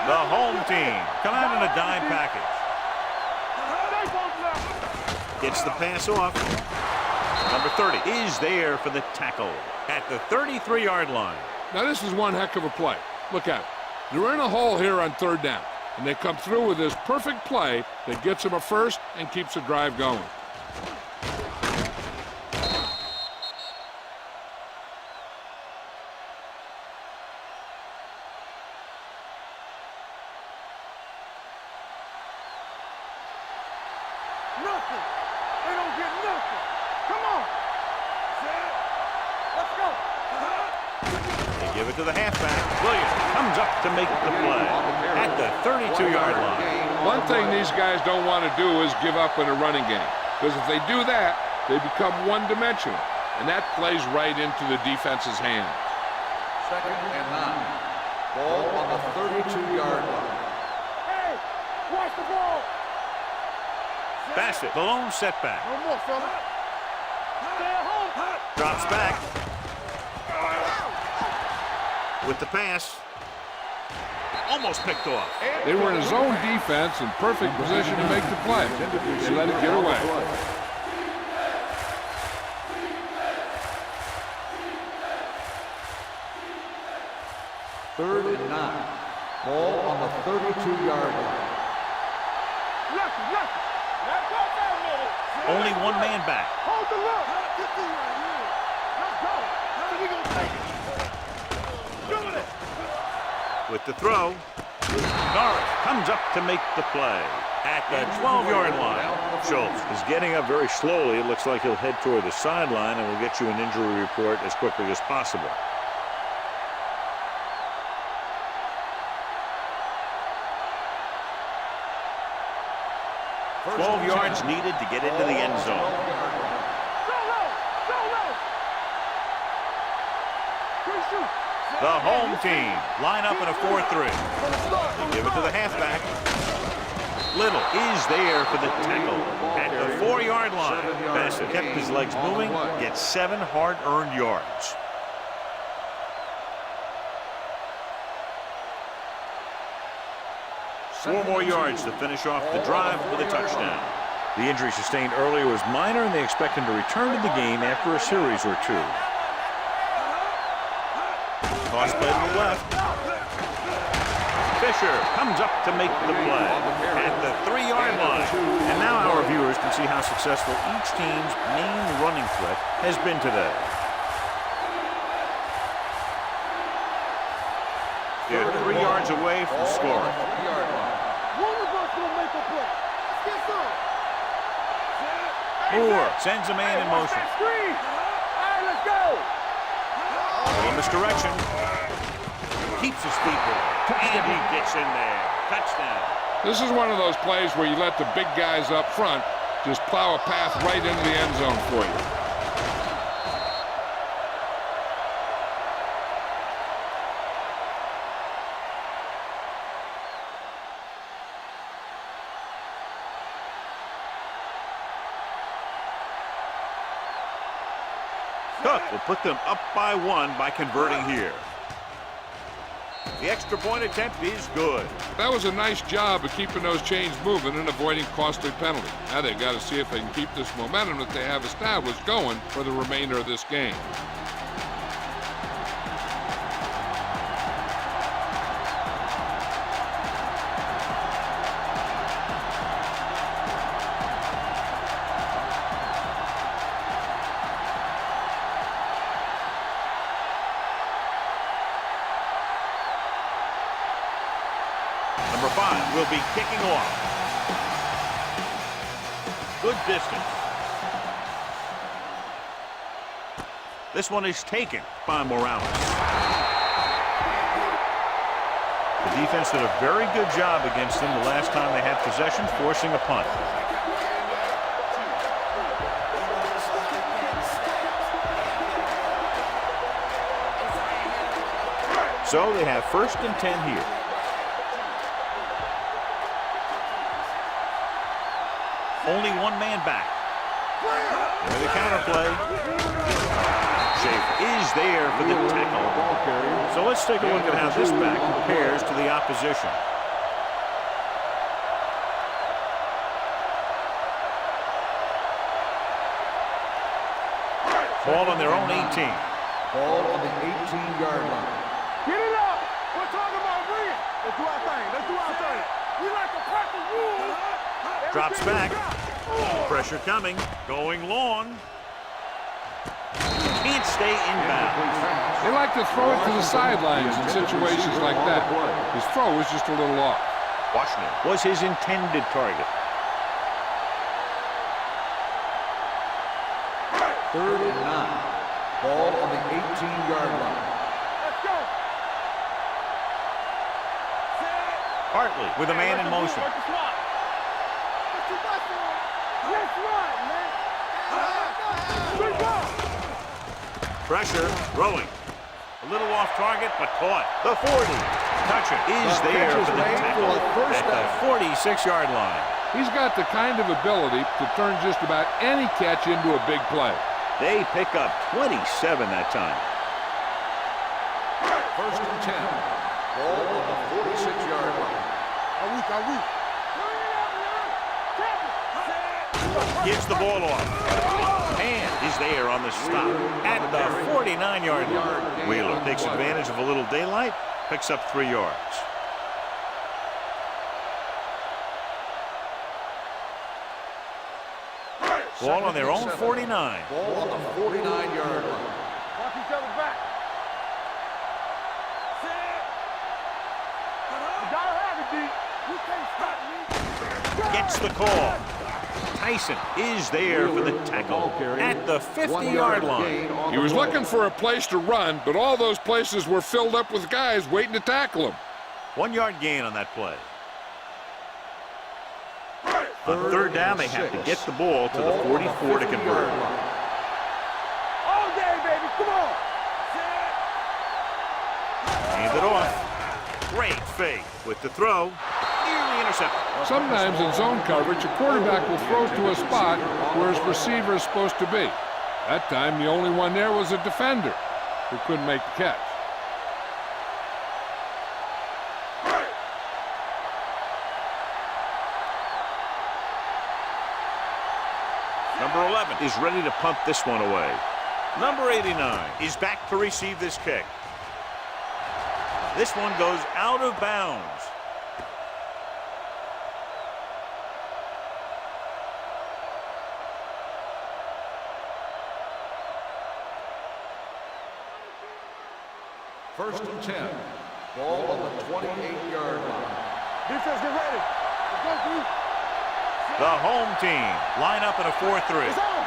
The home team come out in a dime package. Gets the pass off. Number 30 is there for the tackle at the 33-yard line. Now, this is one heck of a play. Look at it. They're in a hole here on third down, and they come through with this perfect play that gets them a first and keeps the drive going. Nothing. They don't get nothing. Come on. Let's go. They give it to the halfback. Williams comes up to make the play at the 32-yard line. One thing these guys don't want to do is give up in a running game, because if they do that, they become one-dimensional, and that plays right into the defense's hands. Second and 9. Ball on the 32-yard line. Hey, watch the ball. Bassett, the lone setback. No more, fella. Stay at home. Drops back. With the pass. Almost picked off. They were in a zone defense in perfect position to make the play. They let it get away. Third and 9. Ball on the 32-yard line. Lucky. Let's go, man. Only one man back. Hold the look. Let's go. So we gonna take it. Doing it. With the throw. Norris comes up to make the play at the 12-yard line. Schultz is getting up very slowly. It looks like he'll head toward the sideline, and we'll get you an injury report as quickly as possible. 12 yards needed to get into the end zone. The home team line up in a 4-3. They give it to the halfback. Little is there for the tackle at the 4-yard line. Bassett kept his legs moving, gets 7 hard-earned yards. Four more yards to finish off the drive with a touchdown. The injury sustained earlier was minor, and they expect him to return to the game after a series or two. Toss play to the left. Fisher comes up to make the play at the 3-yard line. And now our viewers can see how successful each team's main running threat has been today. They're 3 yards away from scoring. Moore sends a man in motion. Little misdirection. Keeps his feet moving. And he gets in there. Touchdown. This is one of those plays where you let the big guys up front just plow a path right into the end zone for you. Cook will put them up by 1 by converting here. The extra point attempt is good. That was a nice job of keeping those chains moving and avoiding costly penalties. Now they've got to see if they can keep this momentum that they have established going for the remainder of this game. Number 5 will be kicking off. Good distance. This one is taken by Morales. The defense did a very good job against them the last time they had possession, forcing a punt. So they have 1st and 10 here. Only one man back. And the counter play. Shape is there for the tackle. So let's take a look at how this back compares to the opposition. Ball on their own 18. Ball on the 18-yard line. Get it up. We're talking about bringing. Let's do our thing. Let's do our thing. We like to practice rules. Drops back. Pressure coming. Going long. Can't stay inbound. They like to throw it to the sidelines in situations like that. His throw was just a little off. Washington was his intended target. 3rd and 9. Ball on the 18-yard line. Let's go. Hartley with a man in motion. Pressure, throwing. A little off target, but caught. The 40. Touch it is there for the tackle at the 46-yard line. He's got the kind of ability to turn just about any catch into a big play. They pick up 27 that time. 1st and 10. Ball on the 46-yard line. Gives the ball off. And is there on the stop at the 49-yard line. Wheeler takes advantage of a little daylight, picks up 3 yards. Ball on their own 49. Ball on the 49-yard line. Watch each other back. You gotta have it, D. You can't stop me. Gets the call. Tyson is there for the tackle at the 50-yard line. He was looking for a place to run, but all those places were filled up with guys waiting to tackle him. 1 yard gain on that play. On third down, they have to get the ball to the 44 to convert. All day, baby. Come on. Hand it off. Great fake with the throw. Nearly intercepted. Sometimes in zone coverage, a quarterback will throw to a spot where his receiver is supposed to be. That time, the only one there was a defender who couldn't make the catch. Number 11 is ready to punt this one away. Number 89 is back to receive this kick. This one goes out of bounds. First and 10. Ball on the 28-yard line. Defense, get ready. Let's go, D. The home team line up in a 4-3. It's on.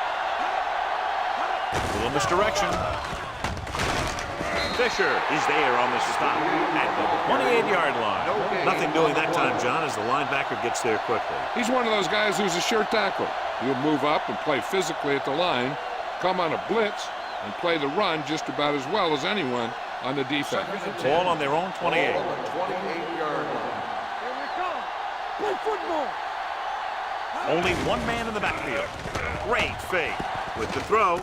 A little misdirection. Fisher is there on the stop at the 28-yard line. Nothing doing that time, John, as the linebacker gets there quickly. He's one of those guys who's a sure tackle. He'll move up and play physically at the line, come on a blitz, and play the run just about as well as anyone on the defense. Ball on their own 28. Ball on the 28-yard line. Here we come. Play football. Only one man in the backfield. Great fake with the throw.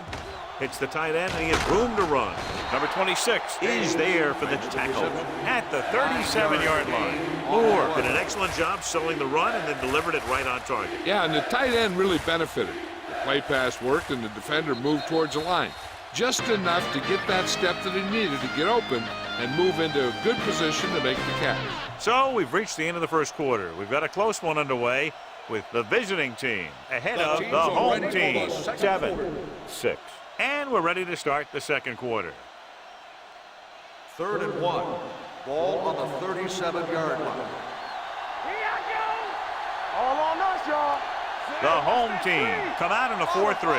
Hits the tight end, and he has room to run. Number 26 is there for the tackle at the 37-yard line. Moore did an excellent job selling the run and then delivered it right on target. Yeah, and the tight end really benefited. The play pass worked, and the defender moved towards the line. Just enough to get that step that he needed to get open and move into a good position to make the catch. So we've reached the end of the first quarter. We've got a close one underway with the visiting team ahead of the home team, 7-6. And we're ready to start the second quarter. Third and 1. Ball on the 37-yard line. Here I go. All on us, y'all. The home team come out in a 4-3.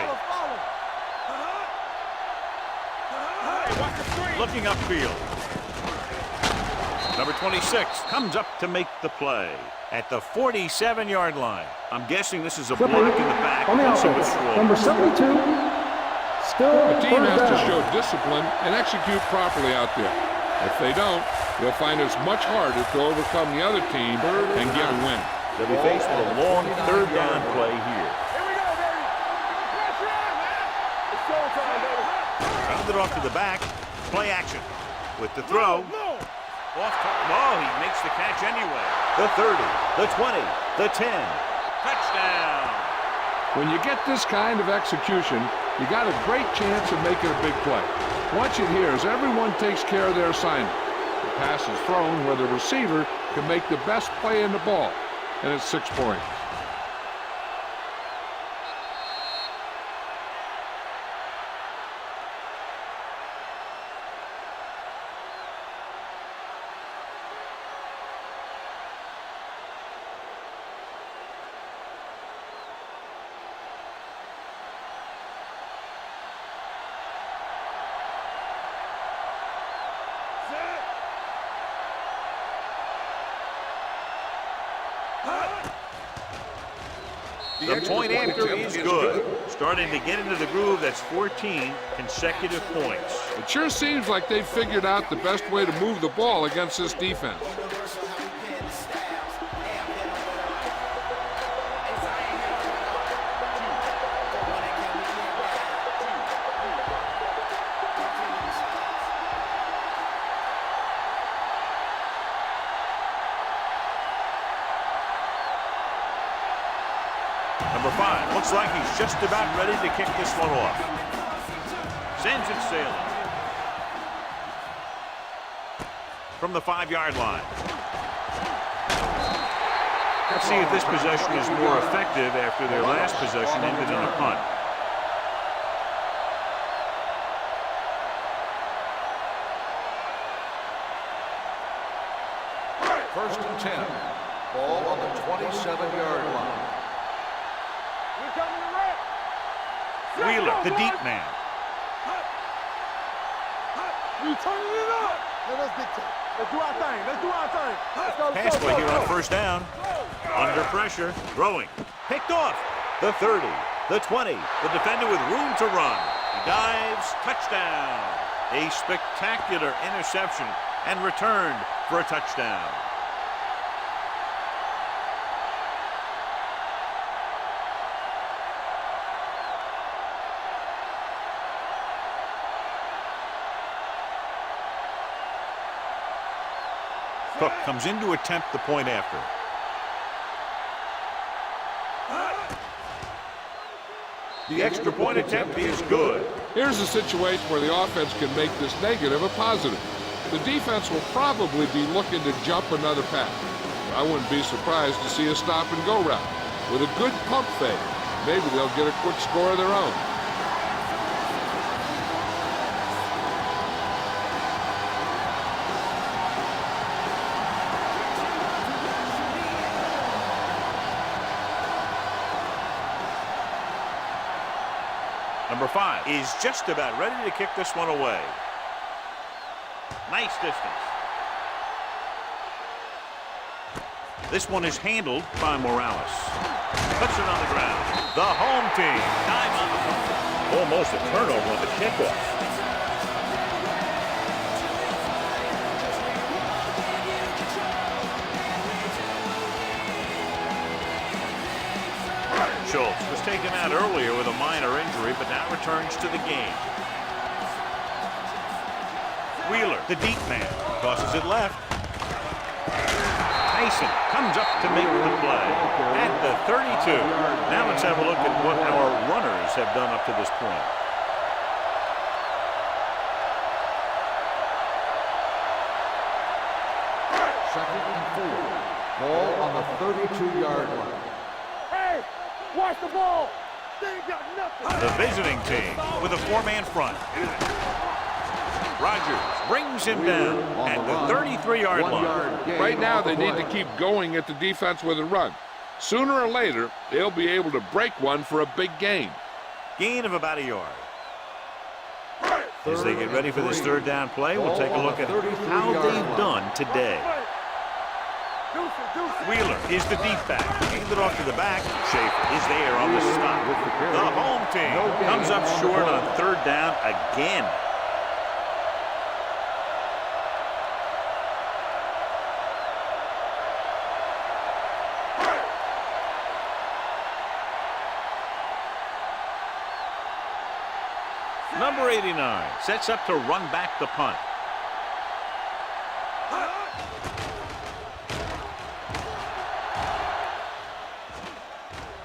Looking upfield. Number 26 comes up to make the play at the 47-yard line. I'm guessing this is a block in the back. On the offense, number 72, still The team third has to down. show discipline and execute properly out there. If they don't, they'll find it's much harder to overcome the other team and get a win. They'll be faced with a long third down play here. Here we go, baby. Pressure on, man. It's showtime, baby. Hand it off to the back. Play action with the throw. No. Off target. No, he makes the catch anyway. The 30, the 20, the 10. Touchdown. When you get this kind of execution, you got a great chance of making a big play. Watch it here as everyone takes care of their assignment. The pass is thrown where the receiver can make the best play in the ball, and it's 6 points. The point after is good. Starting to get into the groove. That's 14 consecutive points. It sure seems like they've figured out the best way to move the ball against this defense. Number 5 looks like he's just about ready to kick this one off. Sends it sailing. From the 5-yard line. Let's see if this possession is more effective after their last possession ended in a punt. First and 10. Ball on the 27-yard line. We're coming to red. Wheeler, the deep man. We turning it up. Let's dictate. Let's do our thing. Let's do our thing. Let's go. Pass play here on first down. Under pressure. Throwing. Picked off. The 30, the 20, the defender with room to run. He dives, touchdown. A spectacular interception and returned for a touchdown. Cook comes in to attempt the point after. The extra point attempt is good. Here's a situation where the offense can make this negative a positive. The defense will probably be looking to jump another pass. I wouldn't be surprised to see a stop-and-go route. With a good pump fake, maybe they'll get a quick score of their own. Number 5 is just about ready to kick this one away. Nice distance. This one is handled by Morales. Puts it on the ground. The home team. Time on the phone. Almost a turnover on the kickoff. Schultz was taken out earlier with a minor injury, but now returns to the game. Wheeler, the deep man, tosses it left. Tyson comes up to make the play at the 32. Now let's have a look at what our runners have done up to this point. Second and 4. Ball on the 32-yard line. Hey, watch the ball. They ain't got nothing. The visiting team with a 4-man front. Rogers brings him down at the 33-yard line. Right now, they need to keep going at the defense with a run. Sooner or later, they'll be able to break one for a big gain. Gain of about a yard. As they get ready for this third down play, we'll take a look at how they've done today. Wheeler is the deep back. Handed off to the back. Schaefer is there on the stop. The home team comes up short on third down again. Number 89 sets up to run back the punt.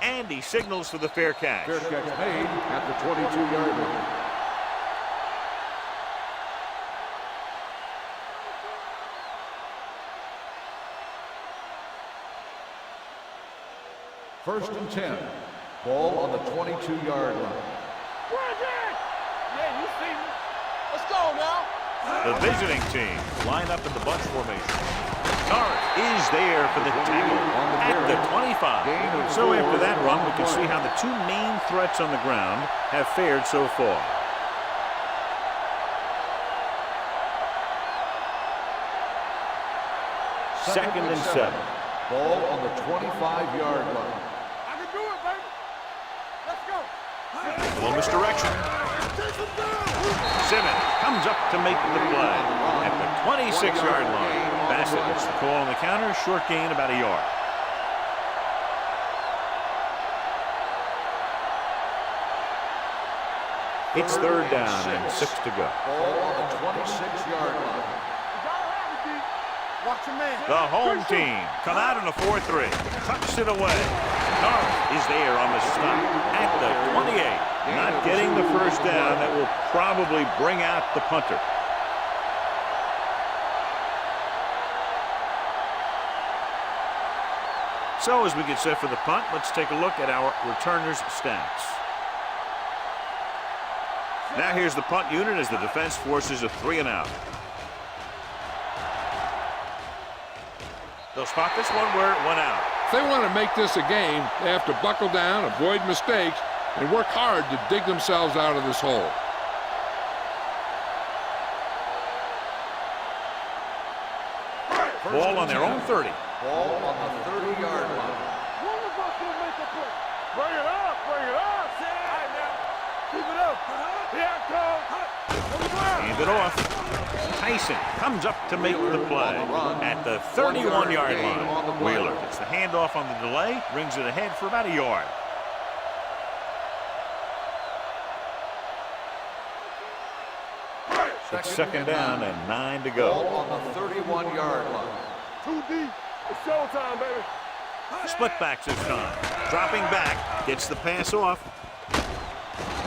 And he signals for the fair catch. Fair catch made at the 22-yard line. First and 10. Ball on the 22-yard line. Yeah, you see me. Let's go now. The visiting team line up in the bunch formation. Norris is there for the tackle at the 25. So after that run, we can see how the two main threats on the ground have fared so far. Second and 7. Ball on the 25-yard line. I can do it, baby. Let's go. A little misdirection. Simmons comes up to make the play at the 26-yard line. Bassett gets the call on the counter. Short gain, about a yard. It's third down and 6 to go. Ball on the 26-yard line. Watch your man. The home team come out in a 4-3. Tucks it away. Norris is there on the stop at the 28. Not getting the first down. That will probably bring out the punter. So as we get set for the punt, let's take a look at our returners' stats. Now here's the punt unit as the defense forces a 3-and-out. They'll spot this one where it went out. If they want to make this a game, they have to buckle down, avoid mistakes, and work hard to dig themselves out of this hole. Ball on their own 30. Ball on the 30-yard line. One of us will make a Bring it up, bring it up. All right, now. Keep it up. Here it comes. Hand it off. Tyson comes up to make the play at the 31-yard line. Wheeler gets the handoff on the delay, brings it ahead for about a yard. It's second down and 9 to go. Ball on the 31-yard line. Too deep. It's showtime, baby. Split backs this time. Dropping back, gets the pass off.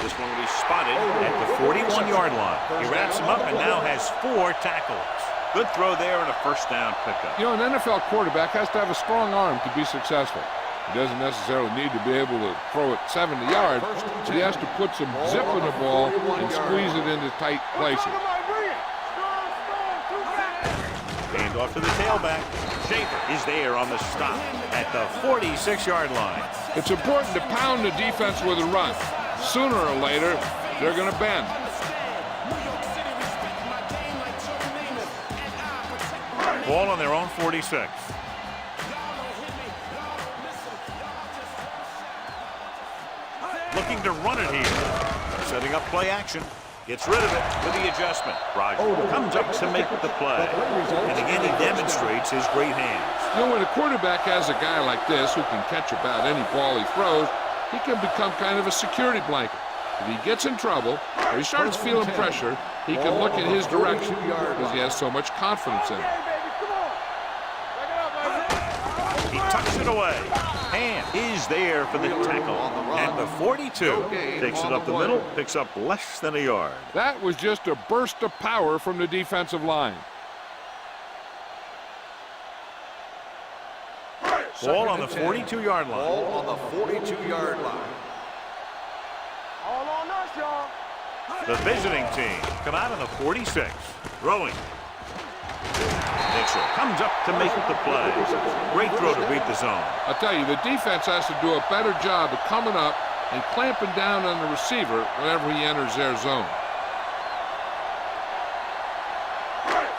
This one will be spotted at the 41-yard line. He wraps him up and now has 4 tackles. Good throw there and a first down pickup. You know, an NFL quarterback has to have a strong arm to be successful. He doesn't necessarily need to be able to throw it 70 yards, but he has to put some zip in the ball and squeeze it into tight places. Hand off to the tailback. Schaefer is there on the stop at the 46-yard line. It's important to pound the defense with a run. Sooner or later, they're going to bend. Ball on their own 46. Looking to run it here. Setting up play action. Gets rid of it with the adjustment. Roger comes up to make the play. And again, he demonstrates his great hands. You know, when a quarterback has a guy like this who can catch about any ball he throws, he can become kind of a security blanket. If he gets in trouble or he starts feeling pressure, he can look in his direction because he has so much confidence in it. He tucks it away. Hand is there for the tackle at the 42. Takes it up the middle, picks up less than a yard. That was just a burst of power from the defensive line. Ball on the 42-yard line. Ball on the 42-yard line. All on us, y'all. The visiting team come out on the 46. Throwing. Mitchell comes up to make the play. Great throw to beat the zone. I'll tell you, the defense has to do a better job of coming up and clamping down on the receiver whenever he enters their zone.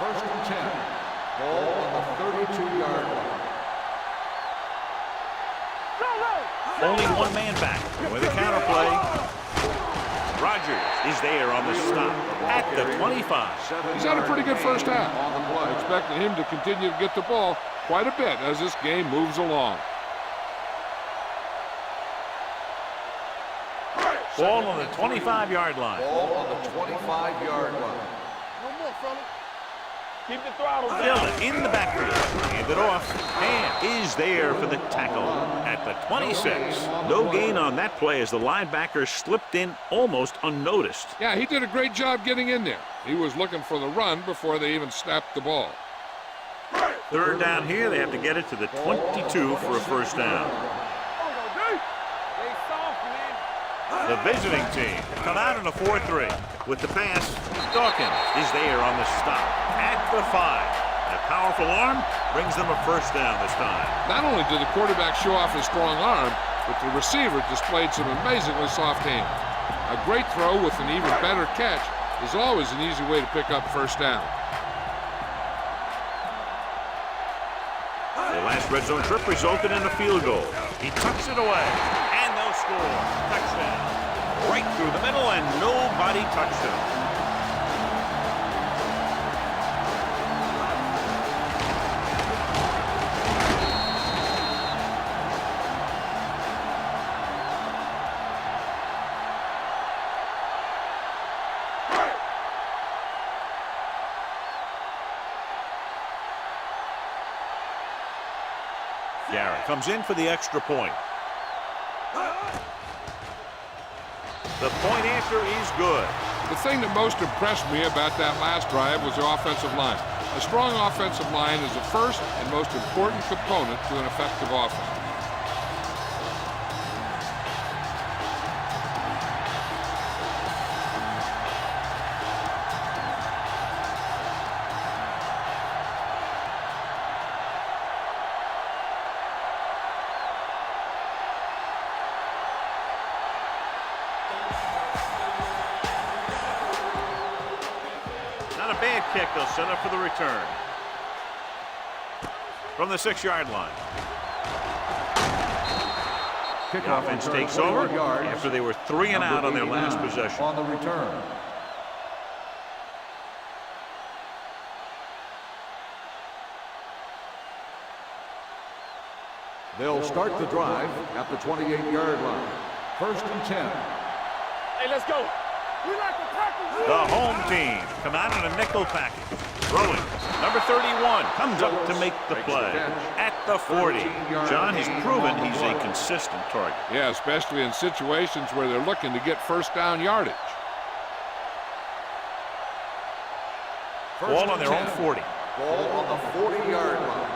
First and 10. Ball on the 32-yard line. Only one man back with a counter play. Rogers is there on the stop at the 25. He's had a pretty good first half. Expecting him to continue to get the ball quite a bit as this game moves along. Ball on the 25-yard line. Ball on the 25-yard line. One more, fella. Keep the throttle down. Dillon in the backfield. Hand it off. Hand is there for the tackle at the 26. No gain on that play as the linebacker slipped in almost unnoticed. Yeah, he did a great job getting in there. He was looking for the run before they even snapped the ball. Third down here. They have to get it to the 22 for a first down. The visiting team come out in a 4-3. With the pass, Dawkins is there on the stop at the 5. A powerful arm brings them a first down this time. Not only did the quarterback show off his strong arm, but the receiver displayed some amazingly soft hands. A great throw with an even better catch is always an easy way to pick up first down. The last red zone trip resulted in a field goal. He tucks it away, and they'll score. Touchdown. Right through the middle, and nobody touched him. Garrett comes in for the extra point. The point answer is good. The thing that most impressed me about that last drive was the offensive line. A strong offensive line is the first and most important component to an effective offense. Bad kick. They'll set up for the return from the 6-yard line. Kickoff offense return, takes over 21 yards. after they were 3 and out on their last Number possession. 89 on the return. They'll start the drive at the 28-yard line. 1st and 10. Hey, let's go. We like to tackle. The home team come out in a nickel package. Throwing. Number 31 comes up to make the play at the 40. John, he's proven he's a consistent target. Yeah, especially in situations where they're looking to get first down yardage. Ball on their own 40. Ball on the 40-yard line.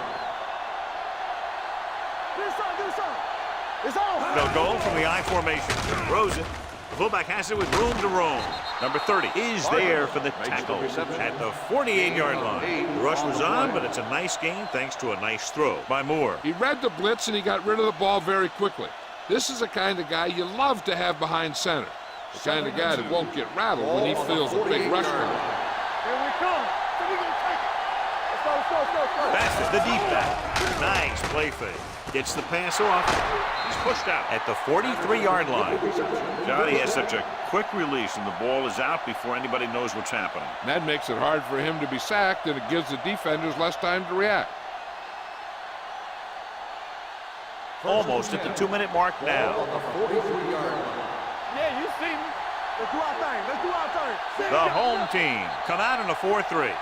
It's on. They'll go from the I formation. Throws it. The fullback has it with room to roam. Number 30 is there for the tackle at the 48-yard line. The rush was on, but it's a nice gain thanks to a nice throw by Moore. He read the blitz and he got rid of the ball very quickly. This is the kind of guy you love to have behind center. The kind of guy that won't get rattled when he feels a big rush coming. Here we come. So we gonna take it. Let's go. Passes the deep back. Nice play fake. Gets the pass off. He's pushed out at the 43-yard line. Johnny has such a quick release, and the ball is out before anybody knows what's happening. And that makes it hard for him to be sacked, and it gives the defenders less time to react. Almost at the 2-minute mark now. On the 43-yard line. Yeah, you see me. Let's do our thing. The home team come out in a 4-3.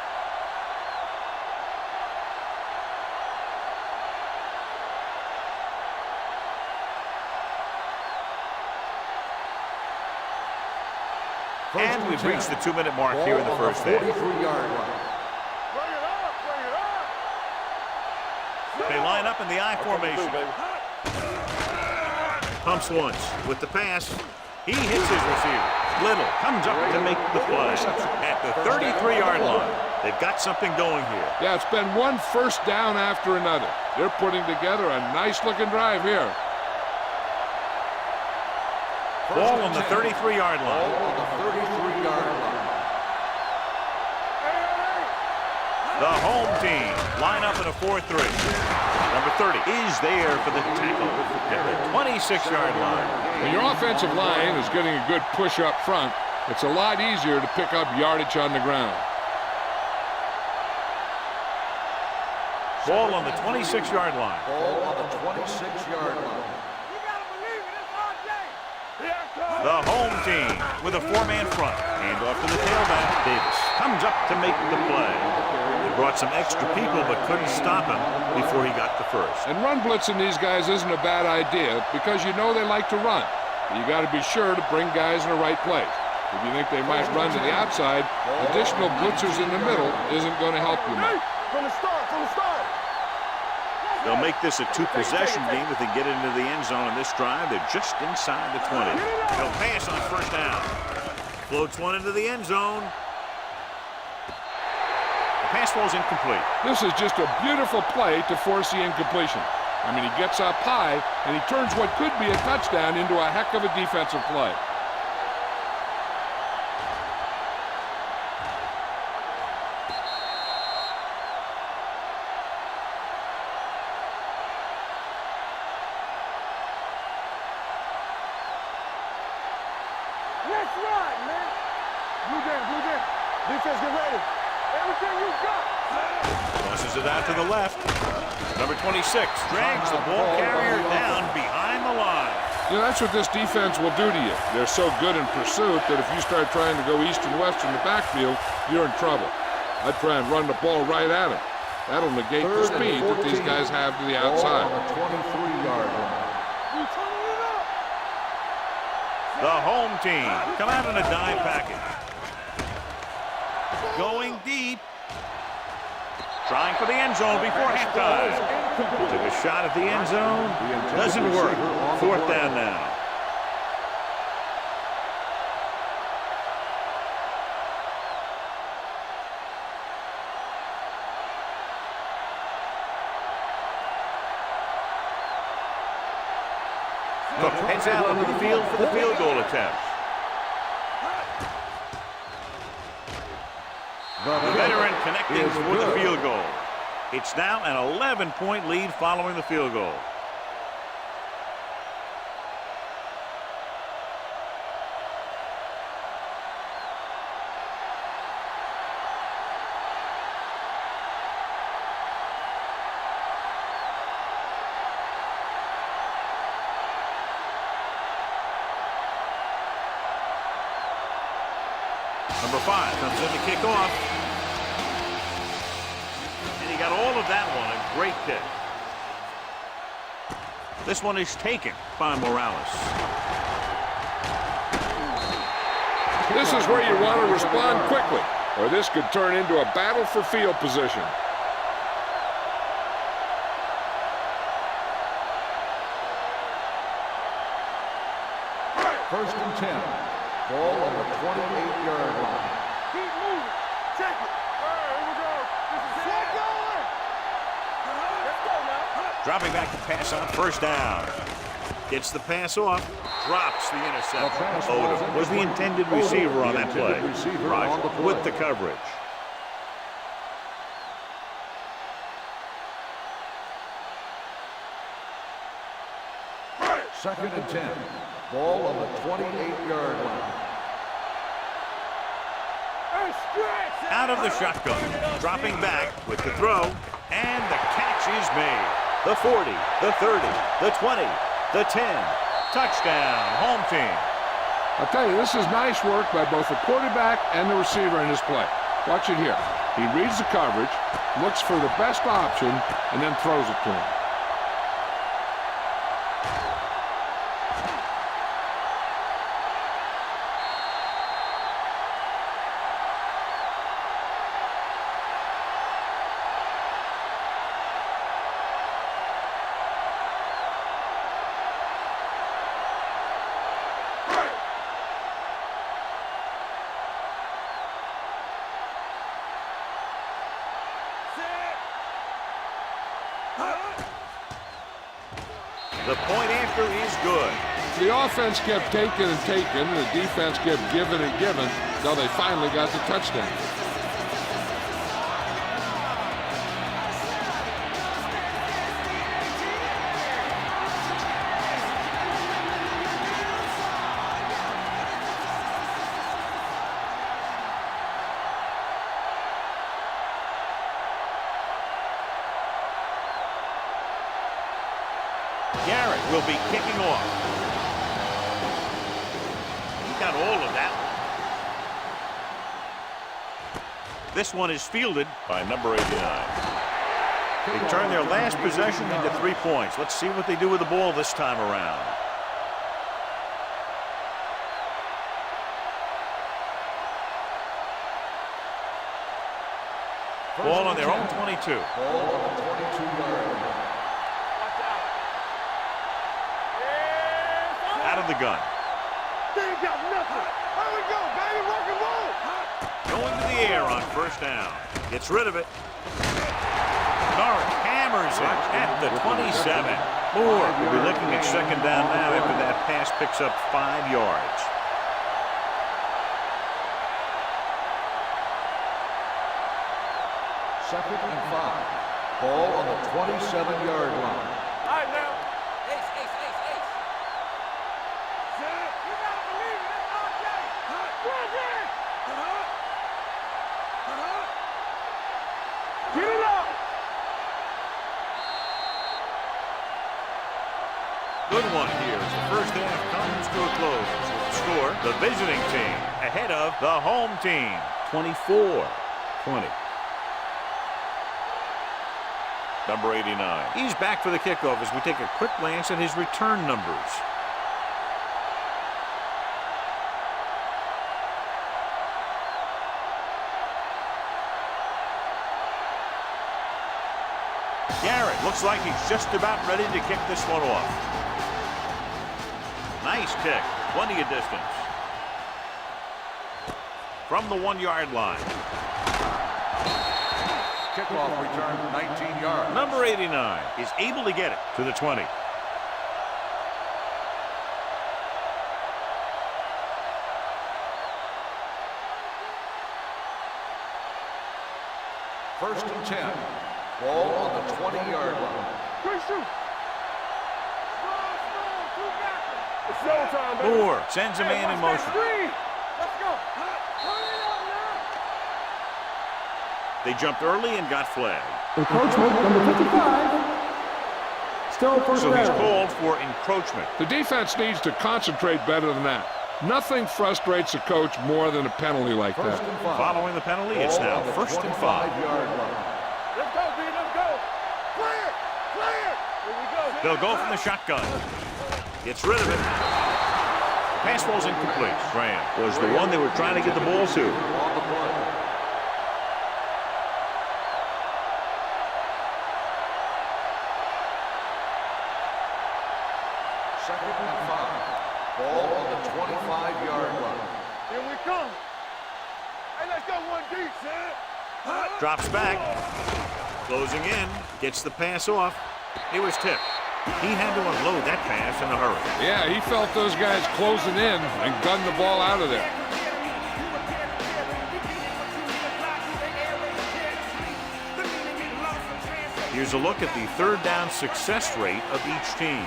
And we've reached the 2-minute mark here in the first half. 43-yard line. Bring it up. They line up in the I formation. Pumps once with the pass. He hits his receiver. Little comes up to make the play at the 33-yard line. They've got something going here. Yeah, it's been one first down after another. They're putting together a nice-looking drive here. Ball on the 33-yard Ball line. on the 33-yard line. The home team line up in a 4-3. Number 30 is there for the tackle at the 26-yard line. When your offensive line is getting a good push up front, it's a lot easier to pick up yardage on the ground. Ball on the 26-yard line. Ball on the 26-yard line. You gotta believe it. It's RJ. The home team with a 4-man front. Hand off to the tailback. Davis comes up to make the play. They brought some extra people but couldn't stop him before he got the first. And run blitzing these guys isn't a bad idea because you know they like to run. But you got to be sure to bring guys in the right place. If you think they might run to the outside, additional blitzers in the middle isn't going to help you much. From the start. They'll make this a 2-possession game if they get into the end zone on this drive. They're just inside the 20. They'll pass on first down. Floats one into the end zone. The pass falls incomplete. This is just a beautiful play to force the incompletion. I mean, he gets up high, and he turns what could be a touchdown into a heck of a defensive play. Let's ride, man. Blue game. Defense, get ready. Everything you got. Tosses it out to the left. Number 26 drags the ball carrier down behind the line. You know, that's what this defense will do to you. They're so good in pursuit that if you start trying to go east and west in the backfield, you're in trouble. I'd try and run the ball right at him. That'll negate the speed that these guys have to the outside. Ball on the 23-yard line. You turning it up. The home team come out in a dime package. Going deep. Trying for the end zone before halftime. Took a shot at the end zone. Doesn't work. 4th down now. Cook heads out onto the field for the field goal attempt. The veteran connecting for the field goal. It's now an 11-point lead following the field goal. Number 5 comes in to kick off. And he got all of that one. A great kick. This one is taken by Morales. This is where you want to respond quickly, or this could turn into a battle for field position. First and 10. Ball on the 28-yard line. Keep moving. Check it. All right, here we go. This is it. Going. Let's go now. Dropping back to pass on first down. Gets the pass off. Drops the interception. Odom was the intended receiver on that play. Roger with the coverage. Second and 10. Ball on the 28-yard line. Out of the shotgun. Dropping back with the throw. And the catch is made. The 40, the 30, the 20, the 10. Touchdown, home team. I'll tell you, this is nice work by both the quarterback and the receiver in this play. Watch it here. He reads the coverage, looks for the best option, and then throws it to him. The point after is good. The offense kept taking and taking, and the defense kept giving and giving, until they finally got the touchdown. Garrett will be kicking off. He got all of that. This one is fielded by number 89. They turn their last possession into 3 points. Let's see what they do with the ball this time around. Ball on their own 22. Ball on the 22-yard line. Out of the gun. They ain't got nothing. Here we go, baby. Rock and roll. Going to the air on first down. Gets rid of it. Norris hammers it at the 27. Moore will be looking at second down now after that pass picks up 5 yards. Second and 5. Ball on the 27-yard line. All right, now. Ace. You gotta believe it. It's our day. Get it up. Good one here as the first half comes to a close. With the score, the visiting team ahead of the home team, 24-20. Number 89. He's back for the kickoff as we take a quick glance at his return numbers. Garrett looks like he's just about ready to kick this one off. Nice kick, plenty of distance. From the 1-yard line. Kickoff return 19 yards. Number 89 is able to get it to the 20. First and 10. Ball on the 20-yard line. Quick shoot. Small, two backers. It's showtime, baby. Moore sends a man in motion. Let's go. Turn it up now. They jumped early and got flagged. Encroachment, number 55. Still first So he's down. called for encroachment. The defense needs to concentrate better than that. Nothing frustrates a coach more than a penalty like that. Following the penalty, it's now 1st and 5. Let's go, B, let's go. Clear, clear. Here we go. They'll go from the shotgun. Gets rid of it. Pass ball's incomplete. Graham was the one they were trying to get the ball to. On the play. Second and 5. Ball on the 25-yard line. Here we come. Hey, let's go one deep, son. Drops back. Closing in. Gets the pass off. It was tipped. He had to unload that pass in a hurry. Yeah, he felt those guys closing in and gunned the ball out of there. Here's a look at the 3rd down success rate of each team.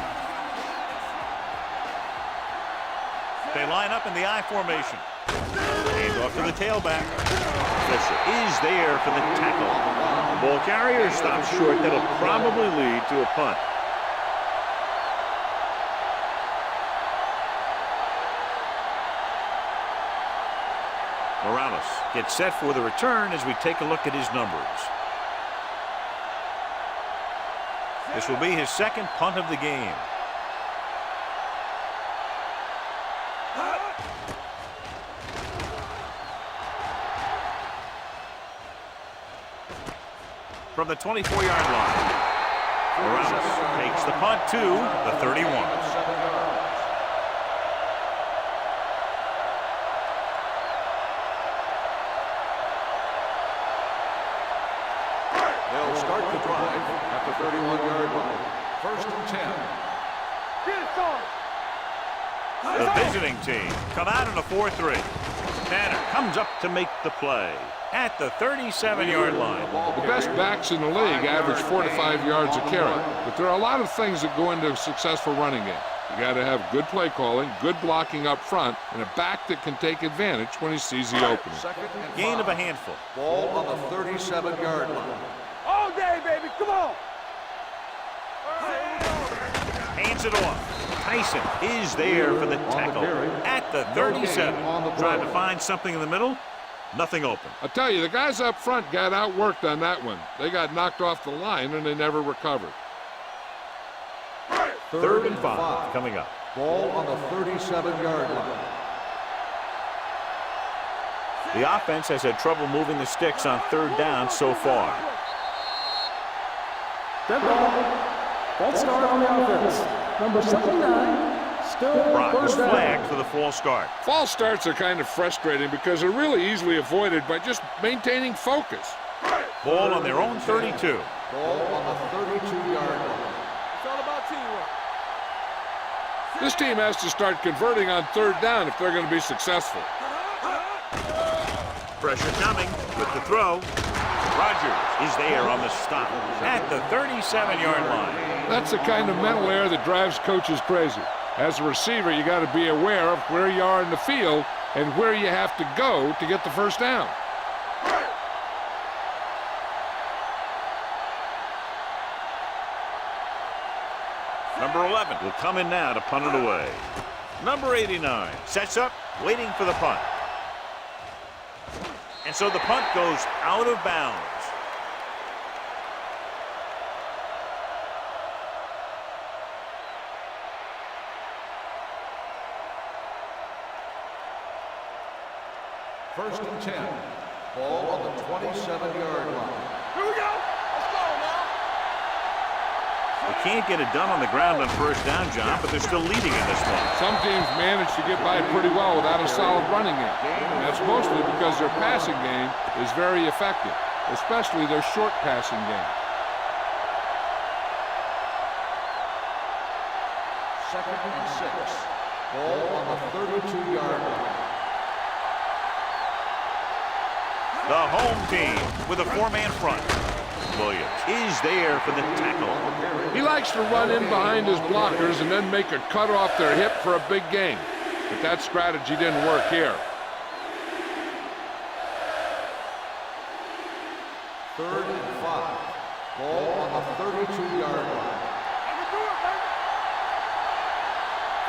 They line up in the I formation. Hand off to the tailback. Fisher is there for the tackle. The ball carrier stops short. That'll probably lead to a punt. Morales gets set for the return as we take a look at his numbers. This will be his 2nd punt of the game. From the 24-yard line, Morales takes the punt to the 31. They'll start the drive at the 31-yard line. 1st and 10. Get it, son. The visiting team come out in a 4-3. Tanner comes up to make the play at the 37-yard line. The best backs in the league average 4 to 5 yards a carry, but there are a lot of things that go into a successful running game. You got to have good play calling, good blocking up front, and a back that can take advantage when he sees the opening. Gain of a handful. Ball on the 37-yard line. All day, baby. Come on. Hands it off. Tyson is there for the tackle at the 37. Trying to find something in the middle. Nothing open. I'll tell you, the guys up front got outworked on that one. They got knocked off the line and they never recovered. 3rd and 5 coming up. Ball on the 37-yard line. The offense has had trouble moving the sticks on 3rd down so far. Dead ball. False start on the offense. Number 79, still Brock was 1st down. flagged for the false start. False starts are kind of frustrating because they're really easily avoided by just maintaining focus. Ball on their own 32. Ball on the 32-yard line. It's all about teamwork. This team has to start converting on 3rd down if they're going to be successful. Pressure coming with the throw. Rogers is there on the stop at the 37-yard line. That's the kind of mental error that drives coaches crazy. As a receiver, you got to be aware of where you are in the field and where you have to go to get the 1st down. Number 11 will come in now to punt it away. Number 89 sets up, waiting for the punt. And so the punt goes out of bounds. First and 10. Ball on the 27-yard line. Here we go. Let's go now. They can't get it done on the ground on 1st down, John, but they're still leading in this one. Some teams manage to get by pretty well without a solid running game. And that's mostly because their passing game is very effective, especially their short passing game. 2nd and 6. Ball on the 32-yard line. The home team with a 4-man front. Williams is there for the tackle. He likes to run in behind his blockers and then make a cut off their hip for a big gain. But that strategy didn't work here. 3rd and 5. Ball on the 32-yard line.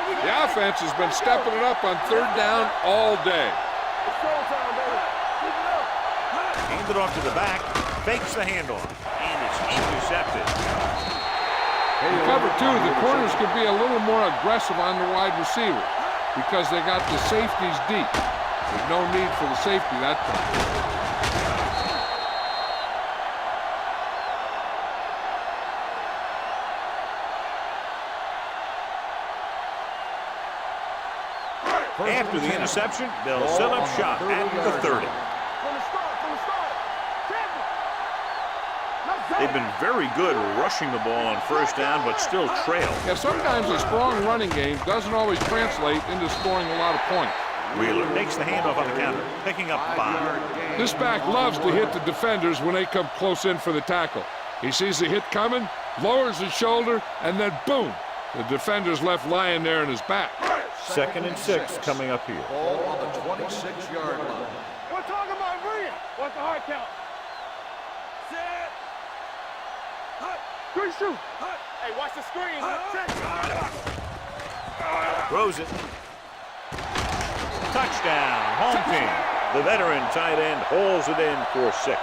The offense has been stepping it up on third down all day. It's showtime, baby. Keep it up. Hands it off to the back, fakes the handoff, and it's intercepted. In cover two, the corners could be a little more aggressive on the wide receiver because they got the safeties deep. There's no need for the safety that time. After the interception, they'll set up shop at the 30. From the start. They've been very good rushing the ball on first down, but still trail. Yeah, sometimes a strong running game doesn't always translate into scoring a lot of points. Wheeler takes the handoff on the counter, picking up 5. This back loves to hit the defenders when they come close in for the tackle. He sees the hit coming, lowers his shoulder, and then boom, the defender's left lying there in his back. 2nd and 6 coming up here. Ball on the 26-yard line. We're talking about brilliant. What's the hard count? Set. Good shoot. Hey, watch the screen. Throws it. Touchdown, home team. The veteran tight end holds it in for 6.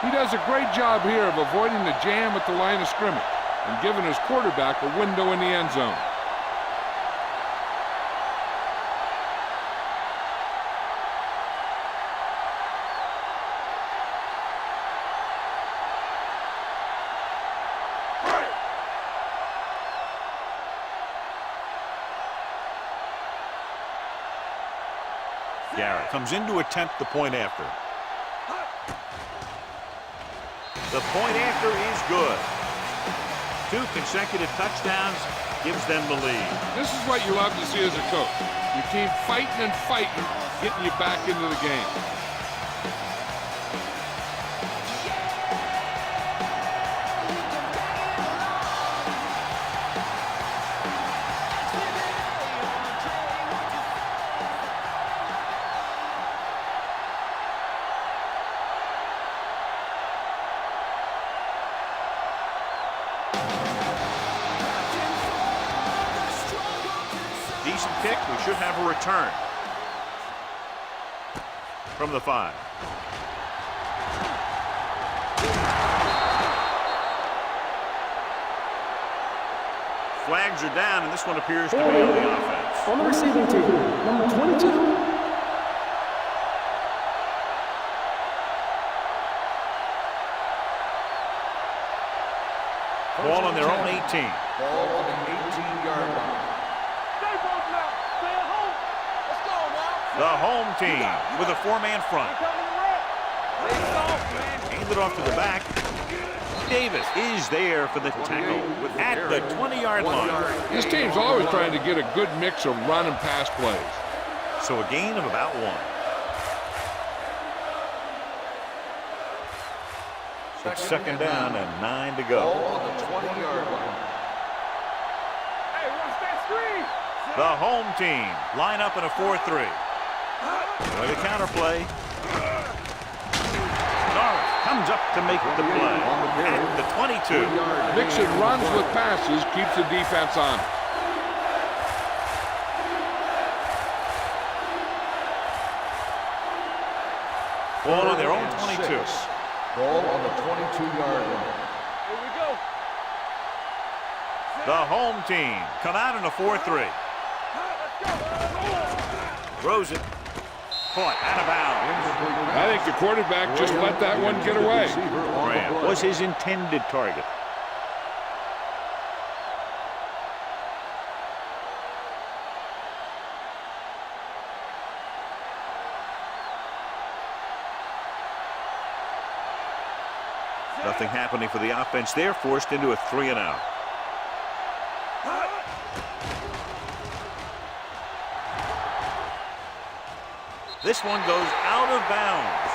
He does a great job here of avoiding the jam at the line of scrimmage and giving his quarterback a window in the end zone. Garrett comes in to attempt the point after. The point after is good. 2 consecutive touchdowns gives them the lead. This is what you love to see as a coach. Your team fighting and fighting, getting you back into the game. Decent kick. We should have a return from the 5. Flags are down, and this one appears to be on the offense. On the receiving team, number 22. Ball on their own 18. Ball on the 18-yard line. Stay both now. Stay at home. Let's go now. The home team with a 4-man front. Hand it off to the back. Davis is there for the tackle at the 20-yard line. This team's always trying to get a good mix of run and pass plays. So a gain of about 1. So it's 2nd down and 9 to go. Ball on the 20-yard line. Hey, watch that screen. The home team line up in a 4-3. With a counter play. Norris comes up to make the play at the 22. Mixing runs with passes keeps the defense on. Ball on their own 22. Ball on the 22-yard line. Here we go. The home team come out in a 4-3. Throws it. Caught out of bounds. I think the quarterback just let that one get away. Graham was his intended target. Nothing happening for the offense. They're forced into a 3-and-out. This one goes out of bounds.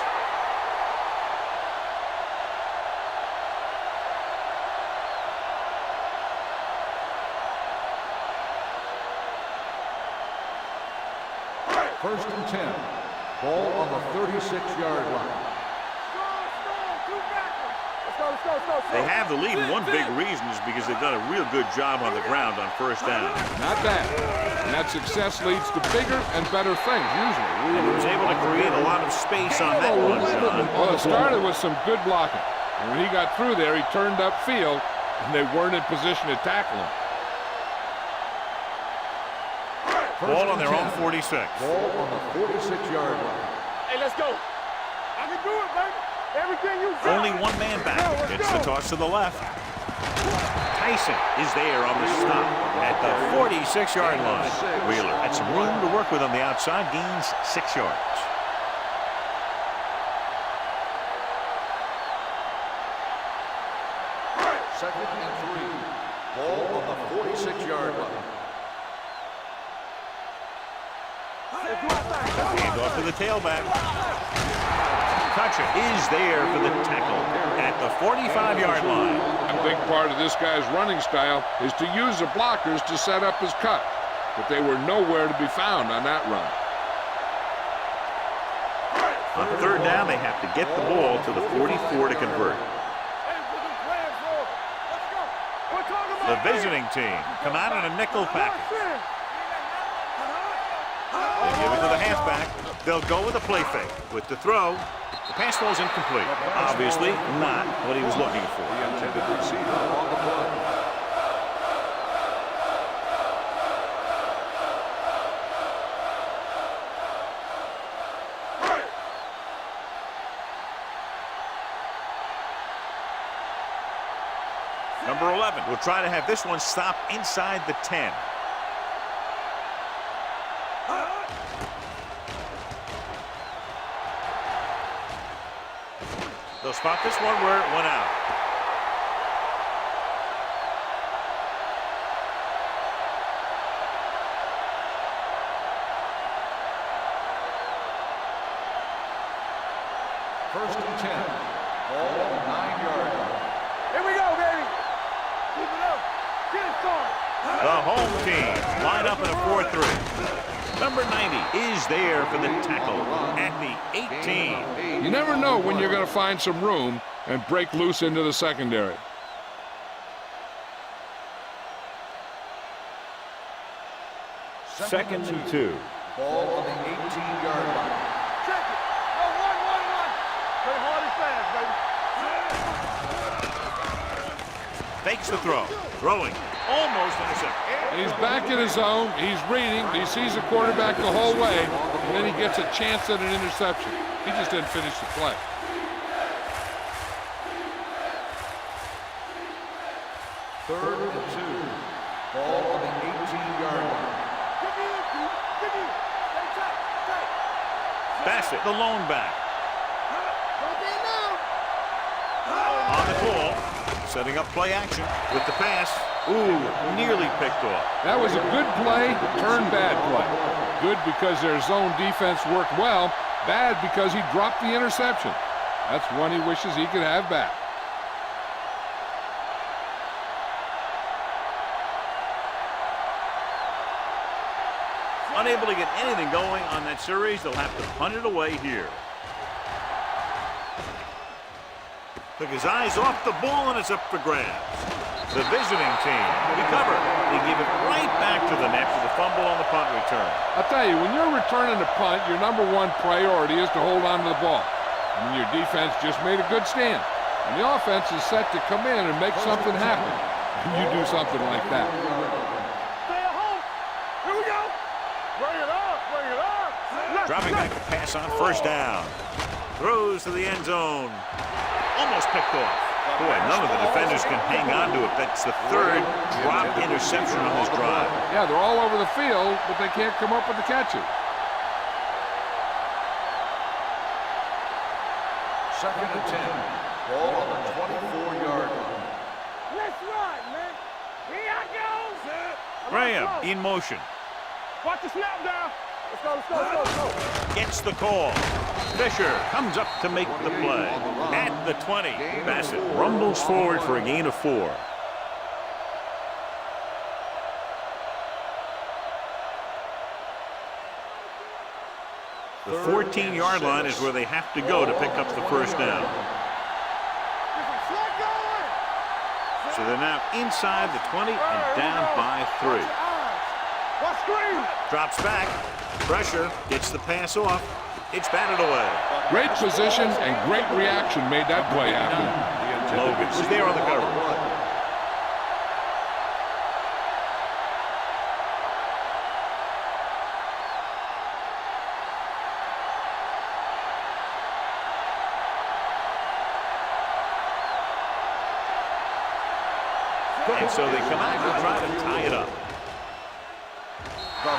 First and 10. Ball on the 36-yard line. Strong. Two backwards. Let's go. They have the lead, and one big reason is because they've done a real good job on the ground on first down. Not bad. And that success leads to bigger and better things, usually. And he was able to create a lot of space on that one, John. Well, it started with some good blocking. And when he got through there, he turned upfield, and they weren't in position to tackle him. Ball on their own 46. Ball on the 46-yard line. Hey, let's go. I can do it, baby. Everything you got. Only one man back. Gets the toss to the left. Tyson is there on the stop at the 46-yard line. Wheeler had some room to work with on the outside, gains 6 yards. Second and 3. Ball on the 46-yard line. Hand off to the tailback. Kutcher is there for the tackle at the 45-yard line. A big part of this guy's running style is to use the blockers to set up his cut. But they were nowhere to be found on that run. On third down, they have to get the ball to the 44 to convert. The visiting team come out in a nickel package. They give it to the halfback. They'll go with a play fake. With the throw, the pass falls incomplete. Obviously not what he was looking for. The intended receiver on the play. Number 11 will try to have this one stop inside the 10. They'll spot this one where it went out. First and 10. Ball on the 9-yard line. Here we go, baby. Keep it up. Get it started. The home team line up in a 4-3. Number 90 is there for the tackle at the 18. You never know when you're going to find some room and break loose into the secondary. Second and 2. Ball on the 18-yard line. Check it. Go 1-1-1. Play hard and fast, baby. Fakes the throw. Throwing. Almost intercepted. He's back in his zone. He's reading. He sees the quarterback the whole way, and then he gets a chance at an interception. He just didn't finish the play. Third and 2. Ball on the 18-yard line. Bassett, the lone back. On the ball. Setting up play action with the pass. Ooh, nearly picked off. That was a good play, turned bad play. Good because their zone defense worked well. Bad because he dropped the interception. That's one he wishes he could have back. Unable to get anything going on that series, they'll have to punt it away here. Took his eyes off the ball, and it's up for grabs. The visiting team recover. They give it right back to the net for the fumble on the punt return. I'll tell you, when you're returning a punt, your number one priority is to hold on to the ball. And your defense just made a good stand. And the offense is set to come in and make something happen. And you do something like that. Stay at home. Here we go. Bring it up. Bring it up. Dropping back to pass on first down. Throws to the end zone. Almost picked off. Boy, none of the defenders can hang on to it. That's the third drop interception on this drive. Yeah, they're all over the field, but they can't come up with the catches. Second and 10. Ball on the 24-yard line. Let's run, man. Here I go. Graham in motion. Watch the snap down. Let's go, let's go, let's go, let's go. Gets the call. Fisher comes up to make the play. At the 20, Bassett rumbles forward for a gain of 4. The 14-yard line is where they have to go to pick up the first down. Let go. So they're now inside the 20 and down by 3. What screen? Drops back. Pressure. Gets the pass off. It's batted away. Great position and great reaction made that play happen. Logan was there on the cover. And so they come out to try to tie it up.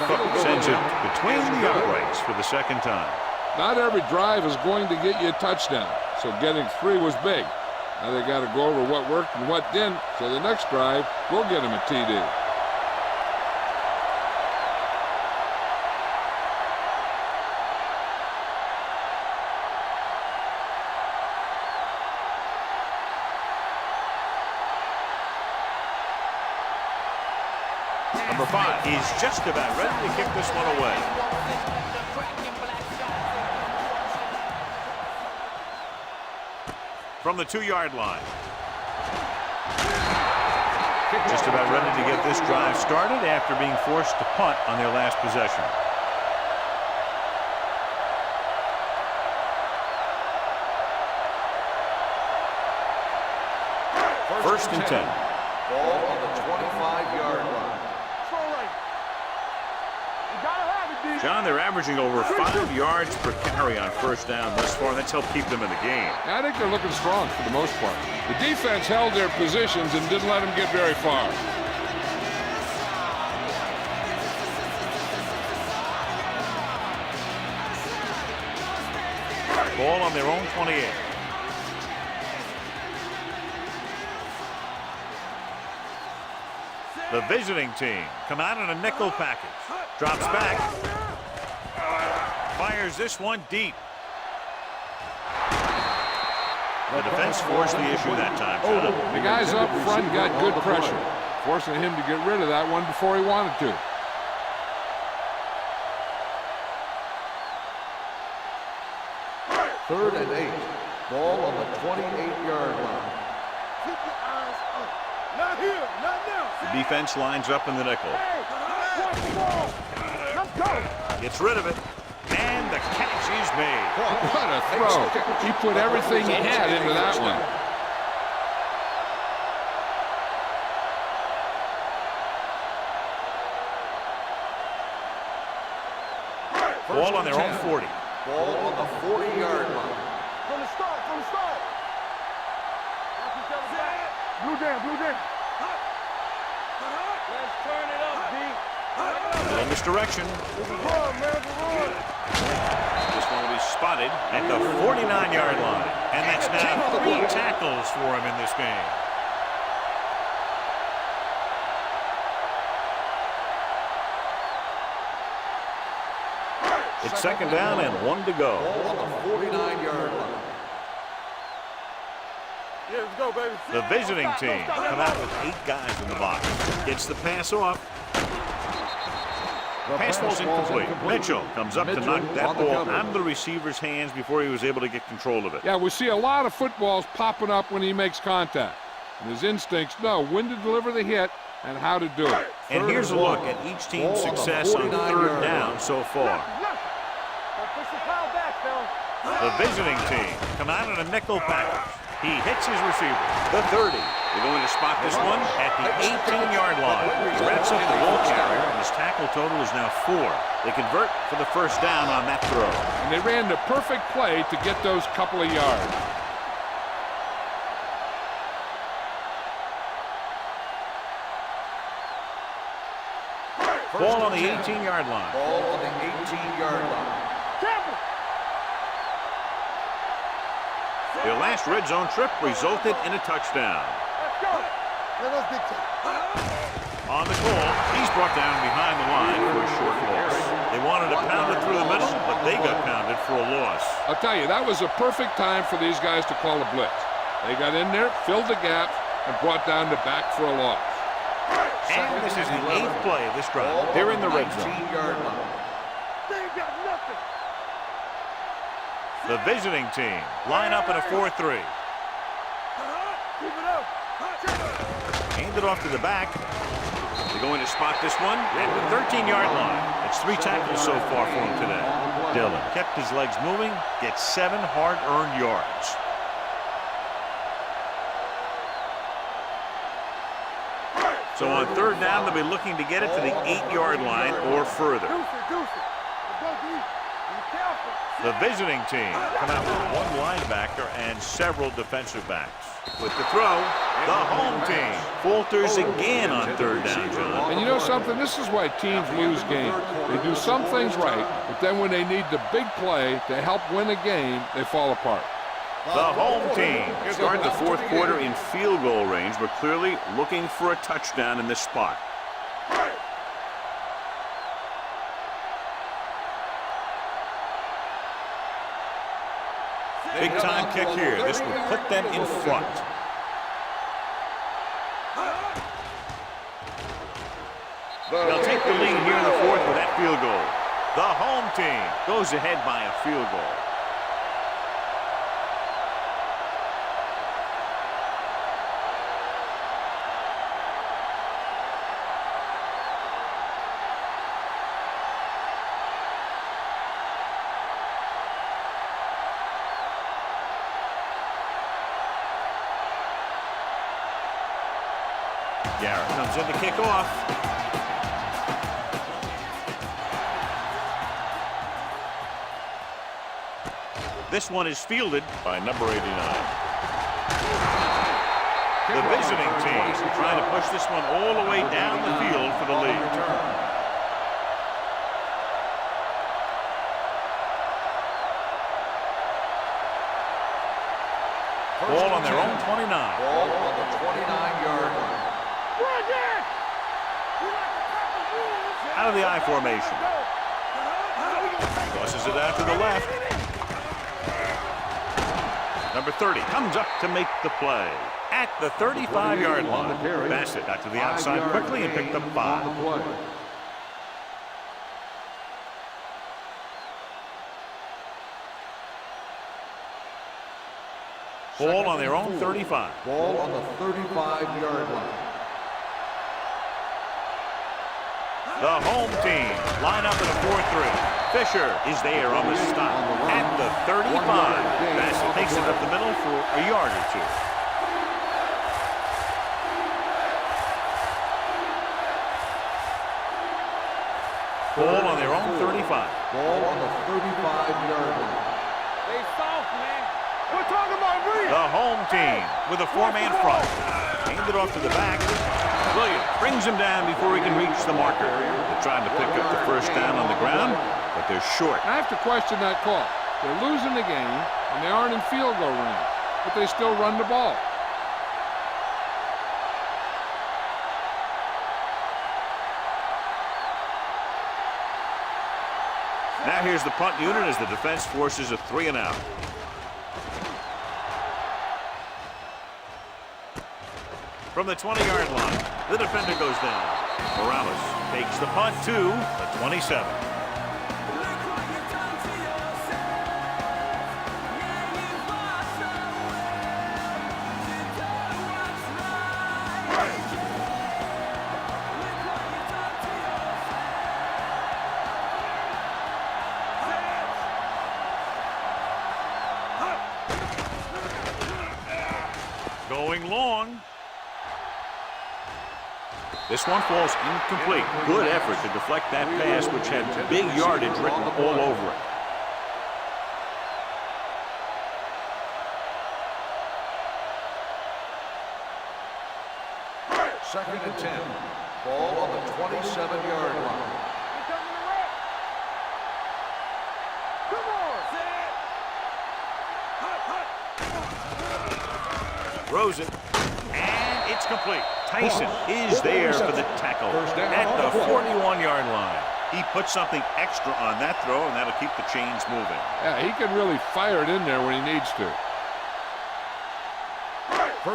Cook sends it between the uprights for the second time. Not every drive is going to get you a touchdown, so getting 3 was big. Now they got to go over what worked and what didn't, so the next drive will get them a TD. Number 5, he's just about ready to kick this one away. From the 2-yard line. Just about ready to get this drive started after being forced to punt on their last possession. First and 10. Ball on the 25-yard line. John, they're averaging over 5 yards per carry on first down thus far, and that's helped keep them in the game. I think they're looking strong for the most part. The defense held their positions and didn't let them get very far. Ball on their own 28. The visiting team come out in a nickel package. Drops back. Fires this one deep. The defense forced the issue that time, John. The guys up front got good pressure, forcing him to get rid of that one before he wanted to. Third and 8. Ball on the 28-yard line. Keep your eyes up. Not here, not now. The defense lines up in the nickel. Let's go. Gets rid of it. And the catch is made. What a throw. He put everything he had into that one. Ball on their own 40. Ball on the 40-yard line. From the start, from the start. Blue down, blue down. Let's turn it up, D. Little misdirection. Run, man, run. This one will be spotted at the 49-yard line. And that's now 3 tackles for him in this game. It's second down and 1 to go. Ball on the 49-yard line. Yeah, let's go, baby. The visiting team come out with 8 guys in the box. Gets the pass off. Pass ball's incomplete. Mitchell comes up to knock that ball out of the receiver's hands before he was able to get control of it. Yeah, we see a lot of footballs popping up when he makes contact. And his instincts know when to deliver the hit and how to do it. And here's a look at each team's success on third down so far. The visiting team come out in a nickel package. He hits his receiver. The 30. They're going to spot this one at the 18-yard line. He wraps up the ball carrier, and his tackle total is now 4. They convert for the first down on that throw. And they ran the perfect play to get those couple of yards. Ball on the 18-yard line. Ball on the 18-yard line. Their last red zone trip resulted in a touchdown. Let's go. Let us dictate. On the call, he's brought down behind the line for a short loss. They wanted to pound it through the middle, but they got pounded for a loss. I'll tell you, that was a perfect time for these guys to call a blitz. They got in there, filled the gap, and brought down the back for a loss. And this is the 8th play of this drive. They're in the red zone. 19-yard line. They ain't got nothing. The visiting team line up in a 4-3. Keep it up. Hand it off to the back. They're going to spot this one at the 13-yard line. That's 3 tackles so far for him today. Dillon kept his legs moving, gets 7 hard-earned yards. So on 3rd down, they'll be looking to get it to the 8-yard line or further. The visiting team come out with 1 linebacker and several defensive backs. With the throw, the home team falters again on 3rd down, John. And you know something? This is why teams lose games. They do some things right, but then when they need the big play to help win a game, they fall apart. The home team start the 4th quarter in field goal range, but clearly looking for a touchdown in this spot. Big time kick here. This would put them in front. They'll take the lead here in the 4th with that field goal. The home team goes ahead by a field goal. Garrett comes in to kick off. This one is fielded by number 89. The visiting team trying to push this one all the way down the field for the lead. Ball on their own 29. Ball on the 29-yard line. Out of the I formation. Tosses it out to the left. Number 30 comes up to make the play. At the 35-yard line. Bassett got to the outside quickly and picked up 5. Ball on their own 35. Ball on the 35-yard line. The home team line up in a 4-3. Fisher is there on the stop at the 35. Bassett takes it up the middle for a yard or 2. Ball on their own 35. Ball on the 35-yard line. They soft, man. We're talking about me. The home team with a 4-man front. Hand it off to the back. Williams brings him down before he can reach the marker. They're trying to pick up the 1st down on the ground, but they're short. I have to question that call. They're losing the game, and they aren't in field goal range, but they still run the ball. Now here's the punt unit as the defense forces a 3-and-out. From the 20-yard line, the defender goes down. Morales takes the punt to the 27. Going long. This one falls incomplete. Good effort to deflect that pass, which had big yardage written all over it. Second and 10. Ball on the 27-yard line. Throws it, and it's complete. Tyson is there for the tackle at the 41-yard line. He put something extra on that throw, and that'll keep the chains moving. Yeah, he can really fire it in there when he needs to.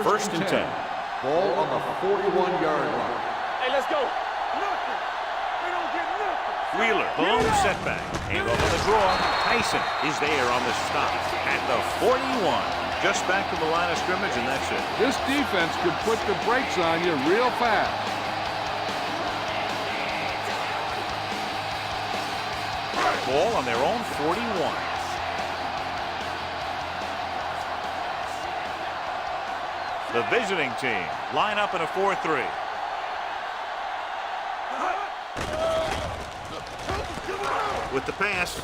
First and 10. Ball on the 41-yard line. Hey, let's go. Nothing. We don't get nothing. Wheeler, blown setback. Hand off on the draw. Tyson is there on the stop at the 41. Just back to the line of scrimmage, and that's it. This defense could put the brakes on you real fast. Ball on their own 41. The visiting team line up in a 4-3. With the pass,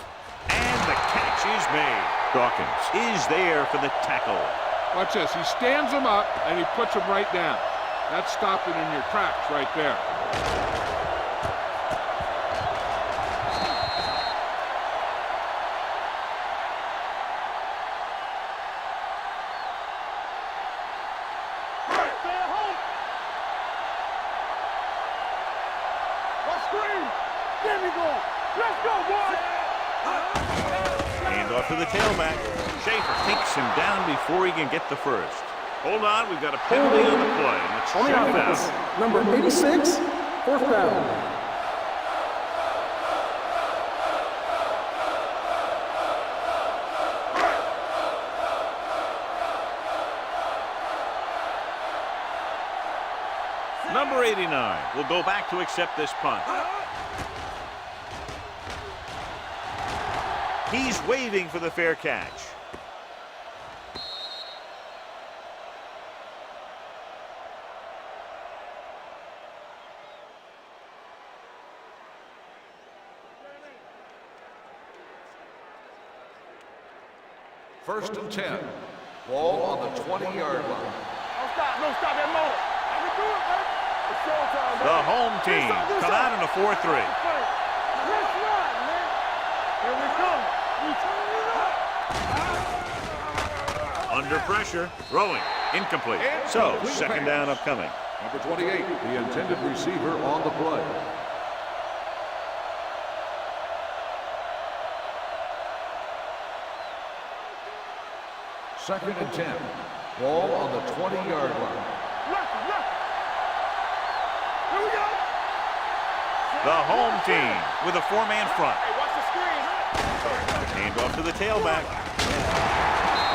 and the catch is made. Dawkins is there for the tackle. Watch this. He stands him up, and he puts him right down. That's stopping in your tracks right there. Handoff to the tailback. Schaefer takes him down before he can get the first. Hold on, we've got a penalty on the play. Let's On the check it offense, out. number 86, fourth down. Number 89 will go back to accept this punt. He's waving for the fair catch. First and 10. Ball on the 20-yard line. Don't stop that motor. I can do it, baby. It's showtime, baby. The home team come out in a 4-3. Let's run, man. Here we come. We turn it up. Under pressure, throwing, incomplete. So, second down upcoming. Number 28, the intended receiver on the play. Second and 10. Ball on the 20-yard line. Here we go. The home team with a four-man front. Hey, watch the screen. Hand off to the tailback.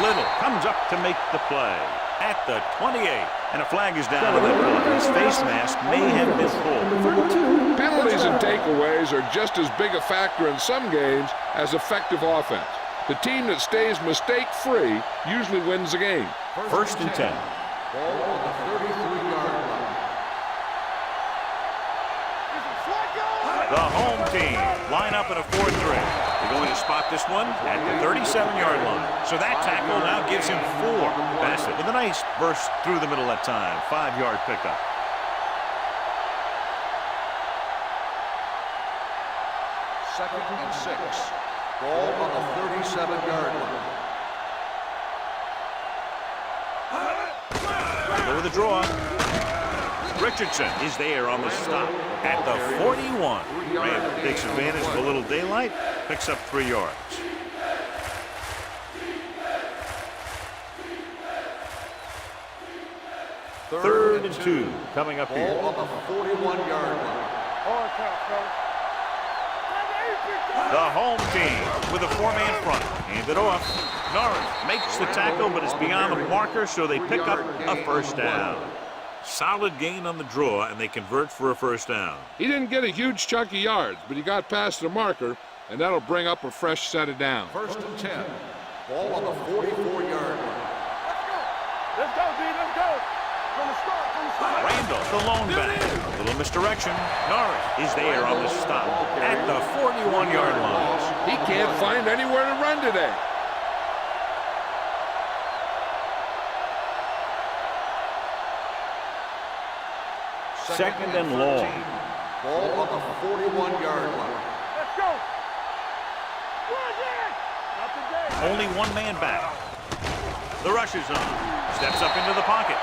Little comes up to make the play at the 28. And a flag is down on that play. His face mask may have been pulled. Penalties and takeaways are just as big a factor in some games as effective offense. The team that stays mistake-free usually wins the game. First and 10. Ball on the 33-yard line. The home team line up in a 4-3. They're going to spot this one at the 37-yard line. So that tackle now gives him 4. Bassett with a nice burst through the middle that time. 5-yard pickup. Second and 6. Ball on the 37-yard line. Go with the draw. Richardson is there on the stop at the 41. Randall takes advantage of a little daylight, picks up 3 yards. Third and 2 coming up here. Ball on the 41-yard line. Hard count, fellas. The home team with a 4-man front. Hand it off. Norris makes the tackle, but it's beyond the marker, so they pick up a first down. Solid gain on the draw, and they convert for a first down. He didn't get a huge chunk of yards, but he got past the marker, and that'll bring up a fresh set of downs. First and 10. Ball on the 44-yard line. Let's go, D. Let's go. From the start. Randall, the lone back. A little misdirection. Norris is there on the stop at the 41-yard line. He can't find anywhere to run today. Second and long. Ball on the 41-yard line. Let's go. Only one man back. The rush is on. Steps up into the pocket.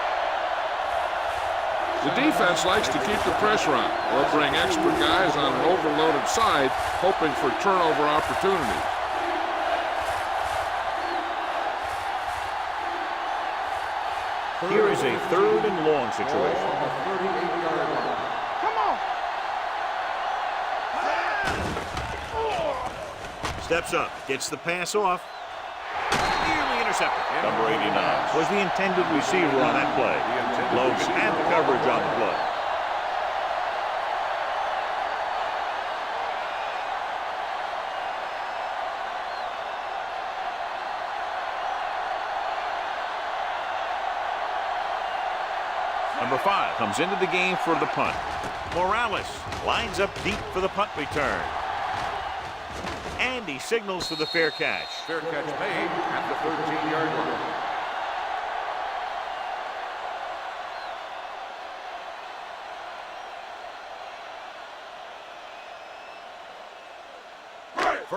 The defense likes to keep the pressure on or bring extra guys on an overloaded side, hoping for turnover opportunities. Here is a third and long situation. On the 38-yard line. Come on. Steps up, gets the pass off. Nearly intercepted. Number 89 was the intended receiver on that play. Logan had the coverage on the play. Number 5 comes into the game for the punt. Morales lines up deep for the punt return. And he signals for the fair catch. Fair catch made at the 13-yard line.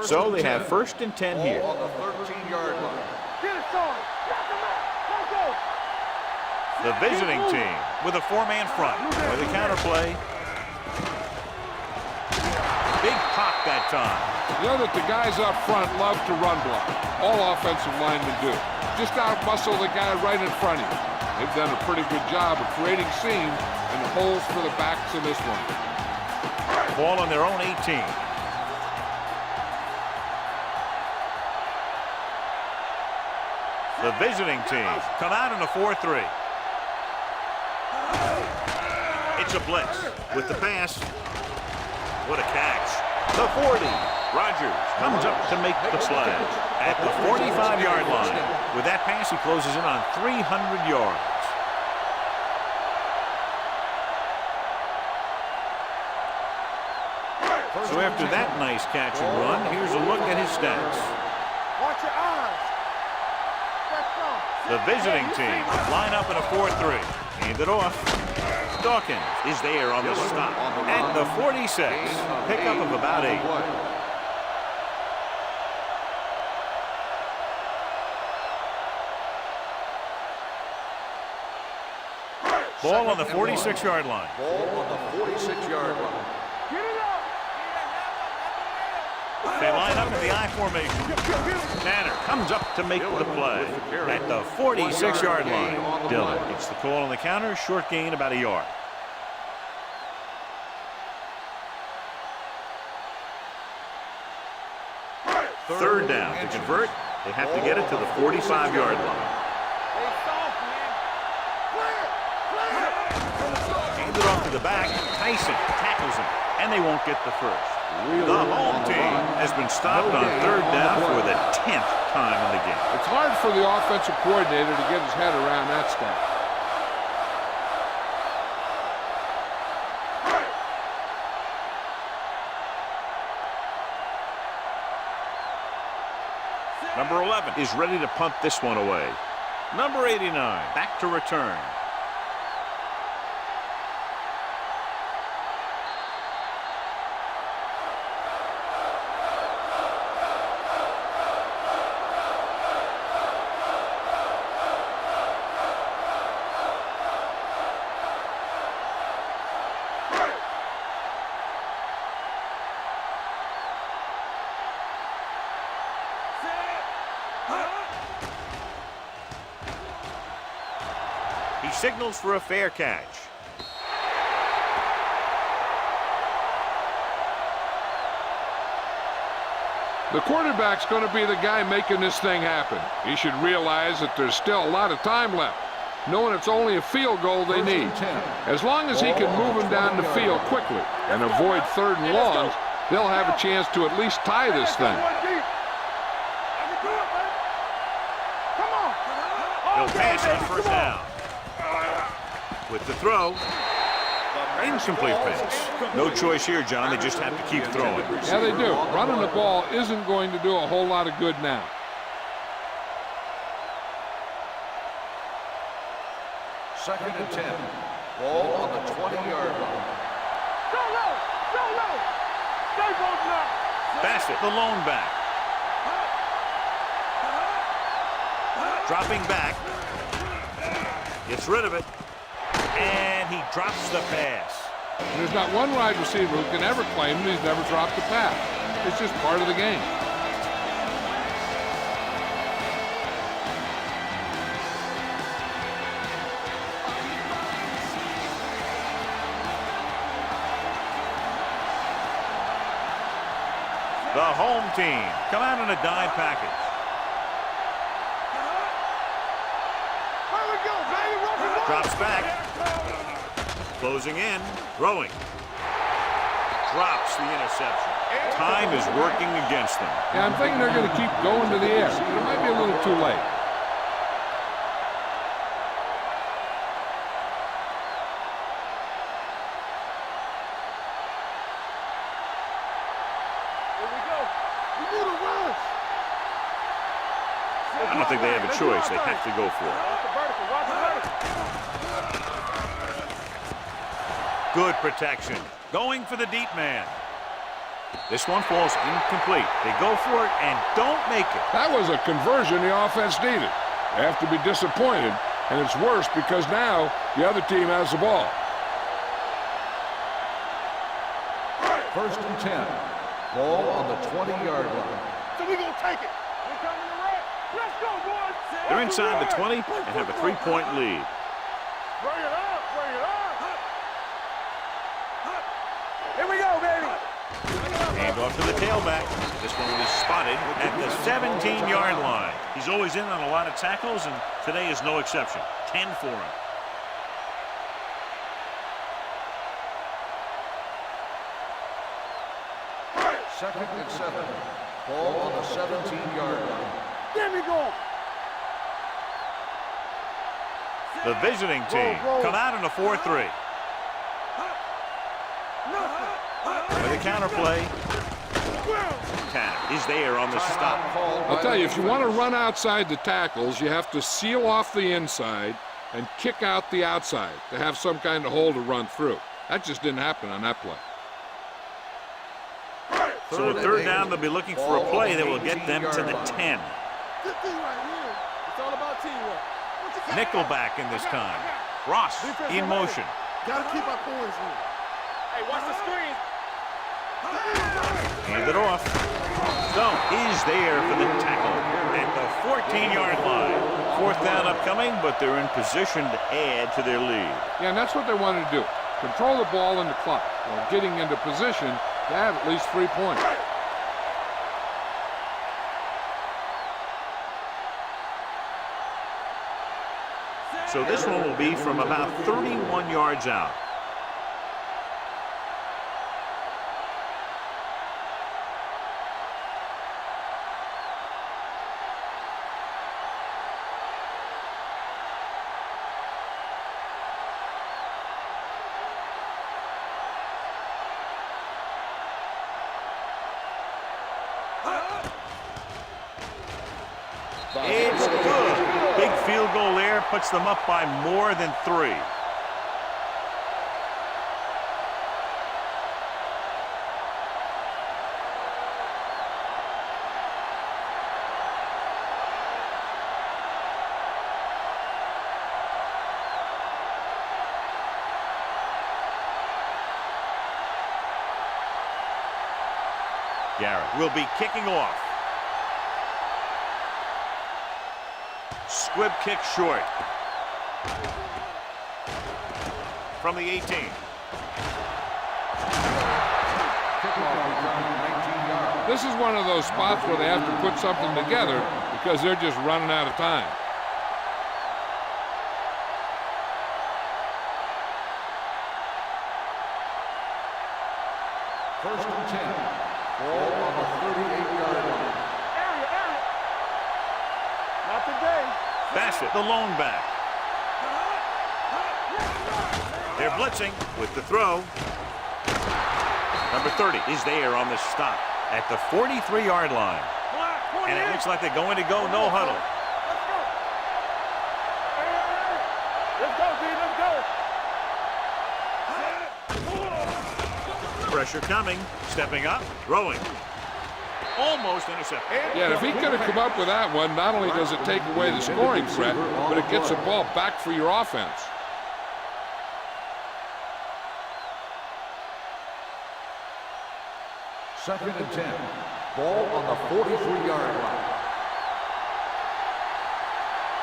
So they have 1st and 10 here. On the 13-yard line. Get it, son. Knock him out. Let's go. The visiting team with a 4-man front. With the counter play. Big pop that time. You know that the guys up front love to run block. All offensive linemen do. Just out-muscle the guy right in front of you. They've done a pretty good job of creating seams and holes for the backs in this one. Ball on their own 18. The visiting team come out in a 4-3. It's a blitz with the pass. What a catch. The 40. Rogers comes up to make the play at the 45-yard line. With that pass, he closes in on 300 yards. So after that nice catch and run, here's a look at his stats. Watch your eyes. The visiting team line up in a 4-3. Hand it off. Dawkins is there on the stop at the 46. Pickup of about 8. Ball on the 46-yard line. Ball on the 46-yard line. Get it up. They line up in the I formation. Tanner comes up to make the play at the 46-yard line. Dillon gets the call on the counter. Short gain, about a yard. Third down to convert. They have to get it to the 45-yard line. Hand it off to the back. Tyson tackles him, and they won't get the first. The home team has been stopped on 3rd down for the 10th time in the game. It's hard for the offensive coordinator to get his head around that stuff. Number 11 is ready to punt this one away. Number 89 back to return. He signals for a fair catch. The quarterback's going to be the guy making this thing happen. He should realize that there's still a lot of time left, knowing it's only a field goal they need. As long as he can move him down the field quickly and avoid 3rd and longs, they'll have a chance to at least tie this thing. He'll pass on 1st down. With the throw, incomplete pass. No choice here, John. They just have to keep throwing. Yeah, they do. Running the ball isn't going to do a whole lot of good now. Second and 10. Ball on the 20-yard line. Go low. Go low. Stay both now. Bassett, the lone back. Dropping back. Gets rid of it. And he drops the pass. There's not one wide receiver who can ever claim that he's never dropped a pass. It's just part of the game. The home team come out in a dime package. Drops back. Closing in. Throwing. Drops the interception. Time is working against them. Yeah, I'm thinking they're going to keep going to the air, but it might be a little too late. I don't think they have a choice. They have to go for it. Good protection. Going for the deep man. This one falls incomplete. They go for it and don't make it. That was a conversion the offense needed. They have to be disappointed, and it's worse because now the other team has the ball. 1st and 10. Ball on the 20-yard line. So we gonna take it. We're coming to red. Let's go, boys. They're inside the 20 and have a 3-point lead. Bring it up, bring it up. Here we go, baby. Hand off to the tailback. This one is spotted at the 17-yard line. He's always in on a lot of tackles, and today is no exception. 10 for him. Second and 7. Ball on the 17-yard line. There we go. The visiting team come out in a 4-3. With a counterplay. Tanner is there on the stop. I'll tell you, if you want to run outside the tackles, you have to seal off the inside and kick out the outside to have some kind of hole to run through. That just didn't happen on that play. So at 3rd down, they'll be looking for a play that will get them to the 10. Good thing right here. It's all about teamwork. Nickelback in this time. Ross in motion. Gotta keep our points in. Hey, watch the screen. Hand it off. Stone is there for the tackle at the 14-yard line. 4th down upcoming, but they're in position to add to their lead. Yeah, and that's what they wanted to do. Control the ball in the clock while getting into position to have at least 3 points. So this one will be from about 31 yards out. It's good. Big field goal there puts them up by more than 3. Garrett will be kicking off. Squib kick short. From the 18. This is one of those spots where they have to put something together because they're just running out of time. First and 10. Ball on the 38-yard line. Area. Not today. Bassett, the lone back. They're blitzing with the throw. Number 30 is there on the stop at the 43-yard line. And it looks like they're going to go no huddle. Let's go, Pressure coming, stepping up, throwing. Almost intercepted. Yeah, and if he could have come up with that one, not only does it take away the scoring threat, but it gets the ball back for your offense. Second and 10. Ball on the 43-yard line.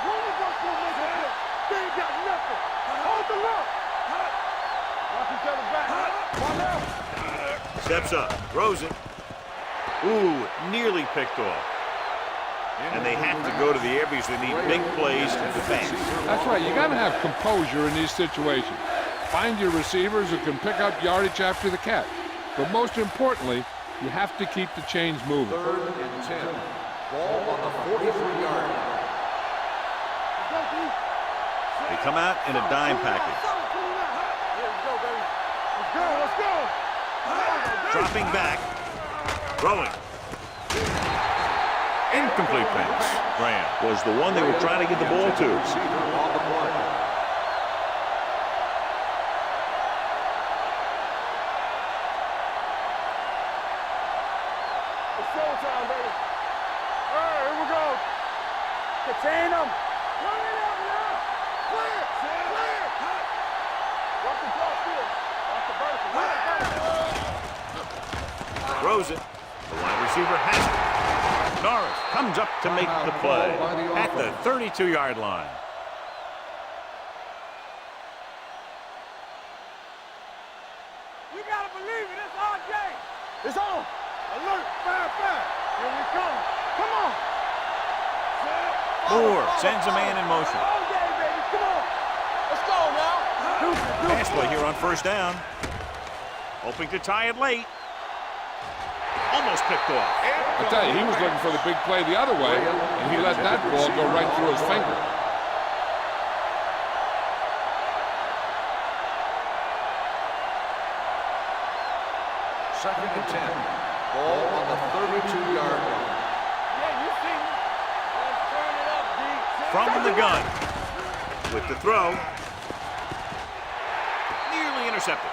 One of us will make a play. They ain't got nothing. Hold the look. Watch each other back. One out. Steps up, throws it. Ooh, nearly picked off. And they have to go to the air because they need big plays to defend. That's right. You got to have composure in these situations. Find your receivers who can pick up yardage after the catch. But most importantly, you have to keep the chains moving. 3rd and 10. Ball on the 43-yard line. They come out in a dime package. Let's go. Dropping back. Throwing. Incomplete pass. Graham was the one they were trying to get the ball to. Receiver on the play. It's showtime, baby. All right, here we go. Contain them. Run it up now. Clear. Watch the cross field. Watch the vertical. Throws it. The wide receiver has it. Norris comes up to make the play at the 32-yard line. You gotta believe it. It's our game. It's on. Alert. Fire. Here we come. Come on. Moore sends a man in motion. All day, baby. Come on. Let's go now. Pass play here on 1st down. Hoping to tie it late. Almost picked off. I tell you, he was looking for the big play the other way, and he let that ball go right through his finger. Second and 10. Ball on the 32-yard line. Yeah, you see me. Let's turn it up, D. From the gun. With the throw. Nearly intercepted.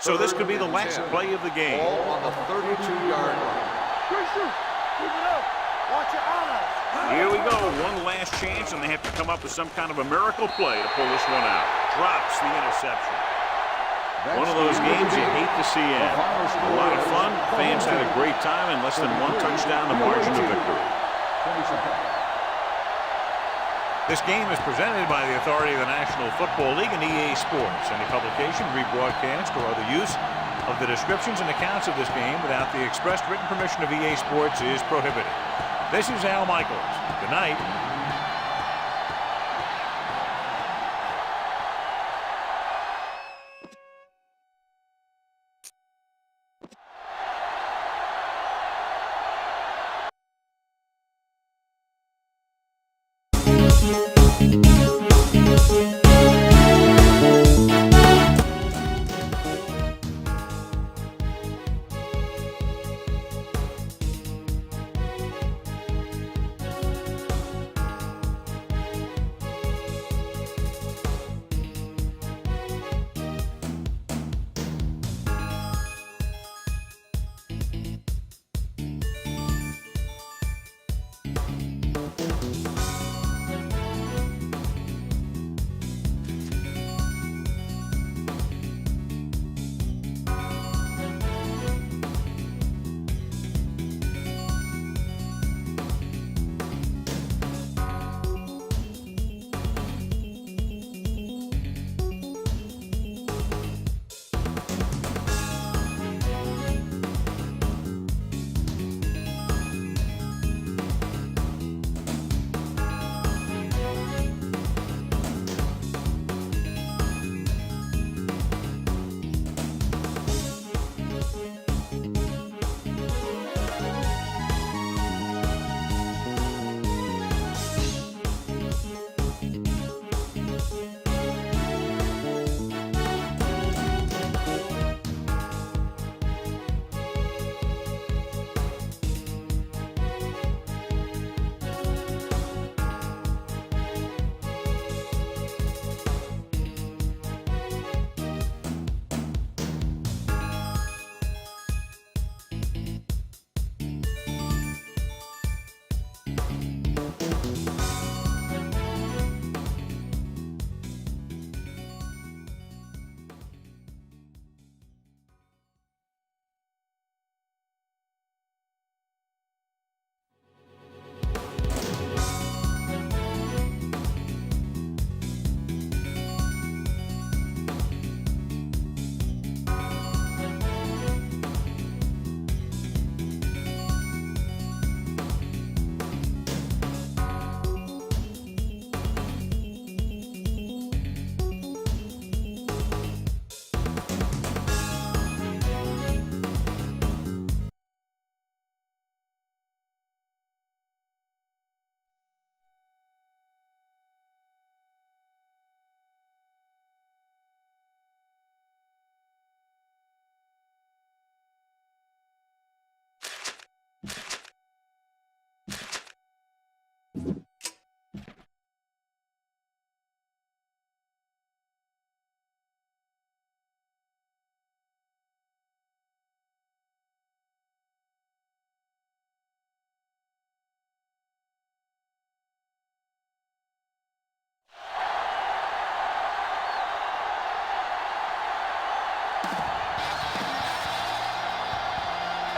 So this could be the last play of the game. Ball on the 32-yard line. Keep it up. Watch your eyes. Here we go. One last chance, and they have to come up with some kind of a miracle play to pull this one out. Drops the interception. One of those games you hate to see end. A lot of fun. Fans had a great time, and less than one touchdown to margin of victory. This game is presented by the authority of the National Football League and EA Sports. Any publication, rebroadcast, or other use of the descriptions and accounts of this game without the expressed written permission of EA Sports is prohibited. This is Al Michaels. Good night.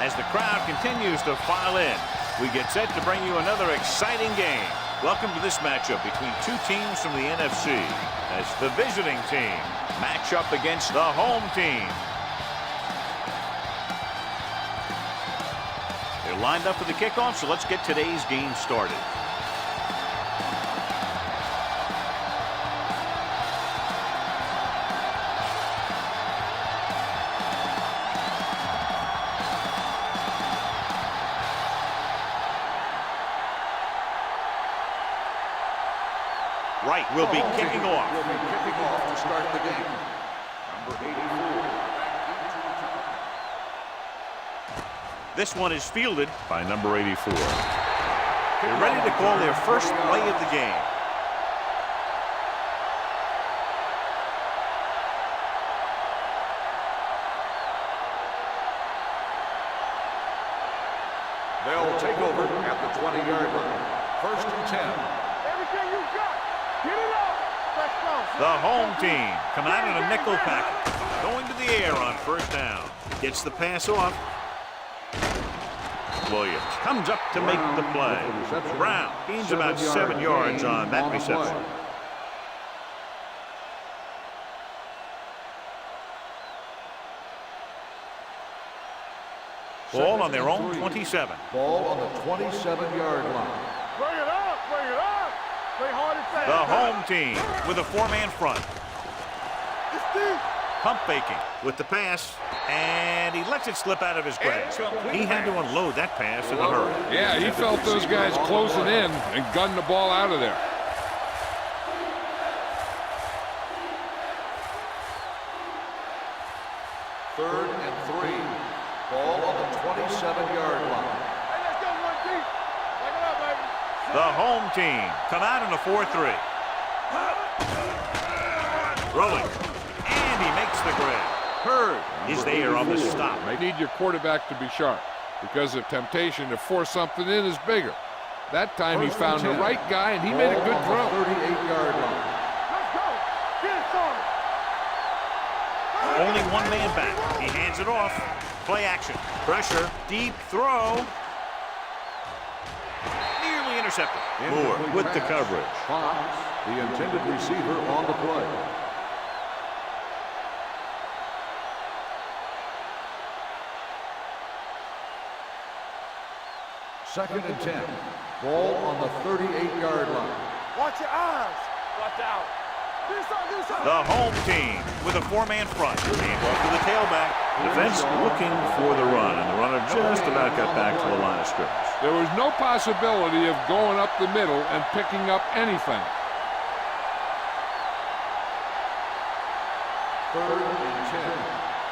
as the crowd continues to file in. We get set to bring you another exciting game. Welcome to this matchup between two teams from the NFC as the visiting team match up against the home team. They're lined up for the kickoff, so let's get today's game started. Right will be kicking off. Will be kicking off to start the game. Number 84. This one is fielded by number 84. They're ready to call their first play of the game. They'll take over at the 20-yard line. First and 10. Everything you got. Get it up. Let's go. The home team come out in a nickel package. Going to the air on first down. Gets the pass off. Williams comes up to make the play. Brown gains about 7 yards on that reception. Ball on their own 27. Ball on the 27-yard line. Bring it up. Bring it up. Play hard and fast. The home team with a four-man front. It's deep. Pump faking with the pass, and he lets it slip out of his grasp. He had to unload that pass in a hurry. Yeah, he felt those guys closing in and gunned the ball out of there. Third and 3. Ball on the 27-yard line. Hey, let's go one deep. Take it up, baby. The home team come out in a 4-3. Rolling, and he makes the grab. Hurd is there on the stop. You need your quarterback to be sharp because the temptation to force something in is bigger. That time he found the right guy, and he made a good throw. 38-yard line. Let's go. Get it started. Only one man back. He hands it off. Play action. Pressure. Deep throw. Nearly intercepted. Moore with the coverage. Fox, the intended receiver, on the play. Second and 10. Ball on the 38-yard line. Watch your eyes. Watch out. Do something. The home team with a four-man front. Hand off to the tailback. Defense looking for the run, and the runner just about got back to the line of scrimmage. There was no possibility of going up the middle and picking up anything. Third and 10.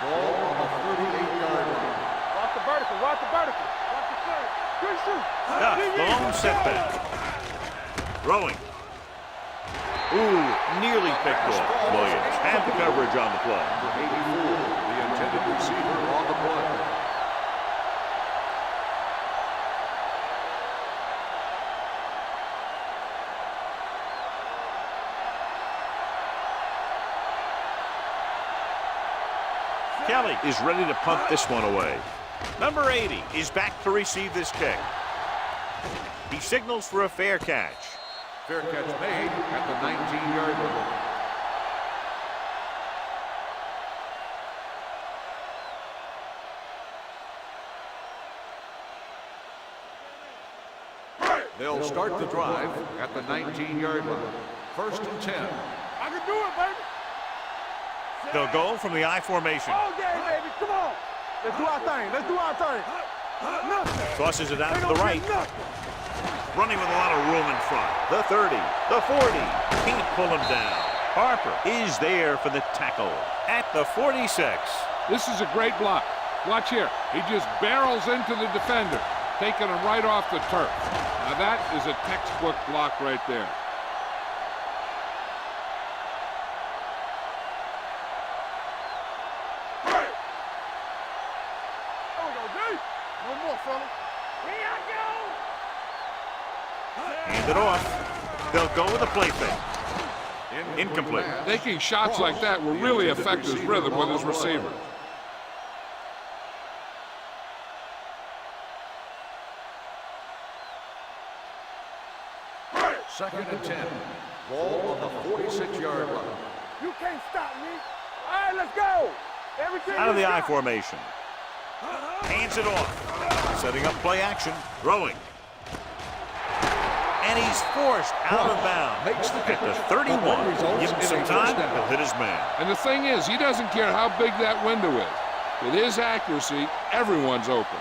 Ball on the 38-yard line. Watch the vertical. Watch the vertical. Watch the third. Good shoot. The lone setback. Throwing. Ooh, nearly picked off. Williams had the coverage on the play. Number 84, the intended receiver, on the play. Kelly is ready to punt this one away. Number 80 is back to receive this kick. He signals for a fair catch. Fair catch made at the 19-yard line. They'll start the drive at the 19-yard line. First and 10. I can do it, baby. They'll go from the I formation. All game, baby. Come on. Let's do our thing. Let's do our thing. Nothing. Tosses it out to the right. Nothing. Running with a lot of room in front. The 30, the 40. Can't pull him down. Harper is there for the tackle at the 46. This is a great block. Watch here. He just barrels into the defender, taking him right off the turf. Now that is a textbook block right there. No more, fella. Here I go. Hand it off. They'll go with a play fake. Incomplete. Taking shots like that will really affect his rhythm with his receiver. Second and 10. Ball on the 46-yard line. You can't stop me. All right, let's go. Everything Out of the you I got. formation. Hands it off. Setting up play action. Throwing. And he's forced out of bounds. Makes the At the catch. 31. Results Give him in some a time. first down. He'll hit his man. And the thing is, he doesn't care how big that window is. With his accuracy, everyone's open.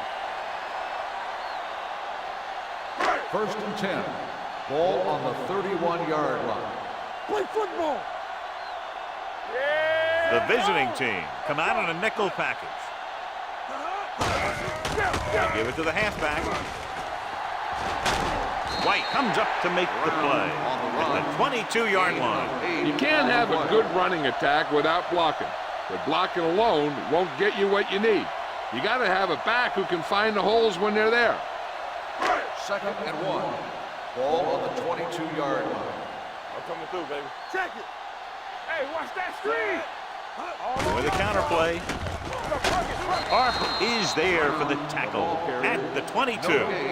First and 10. Ball on the 31-yard line. Play football. Yeah. The visiting team come out in a nickel package. They give it to the halfback. White comes up to make the play at the 22-yard line. You can't have a good running attack without blocking. But blocking alone won't get you what you need. You got to have a back who can find the holes when they're there. Second and 1. Ball on the 22-yard line. I'm coming through, baby. Check it. Hey, watch that screen. With the counter play. Harper is there for the tackle at the 22.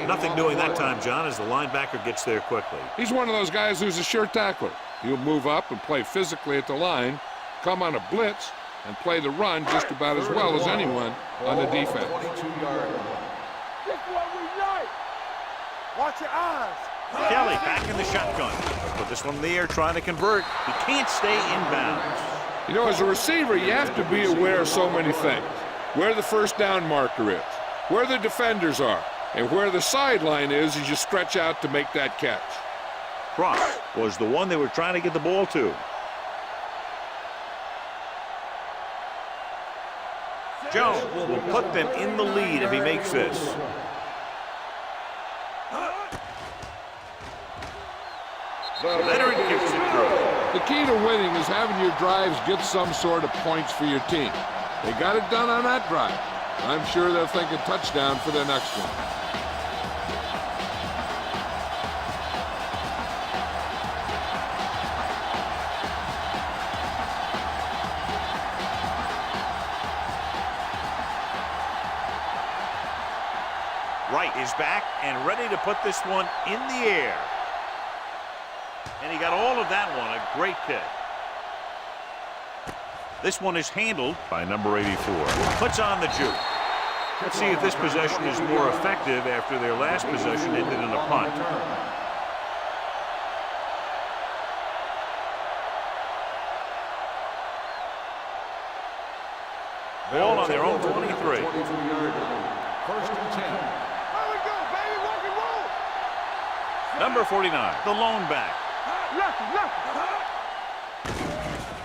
Nothing doing that time, John, as the linebacker gets there quickly. He's one of those guys who's a sure tackler. He'll move up and play physically at the line, come on a blitz, and play the run just about as well as anyone on the defense. 22-yard line. This is what we like. Watch your eyes. Kelly back in the shotgun. Put this one in the air trying to convert. He can't stay in bounds. You know, as a receiver, you have to be aware of so many things. Where the first down marker is, where the defenders are, and where the sideline is as you stretch out to make that catch. Cross was the one they were trying to get the ball to. Jones will put them in the lead if he makes this. Leonard kicks it through. The key to winning is having your drives get some sort of points for your team. They got it done on that drive. I'm sure they'll think a touchdown for their next one. Wright is back and ready to put this one in the air. And he got all of that one, a great kick. This one is handled by number 84. Puts on the juke. Let's see if this possession is more effective after their last possession ended in a punt. Ball on their own 23. 22-yard line. First and 10. There we go, baby. Walk and roll. Number 49, the lone back. Lefty.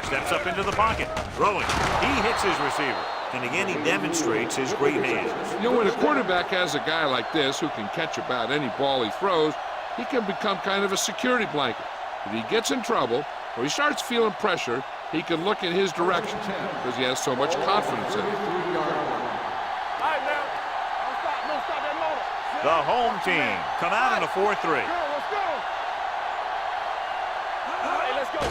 Steps up into the pocket, throwing. He hits his receiver. And again, he demonstrates his great hands. You know, when a quarterback has a guy like this who can catch about any ball he throws, he can become kind of a security blanket. If he gets in trouble or he starts feeling pressure, he can look in his direction because he has so much confidence in it. 33-yard line. All right, now. Don't stop that motor. The home team come out in a 4-3. Let's go. All right, let's go.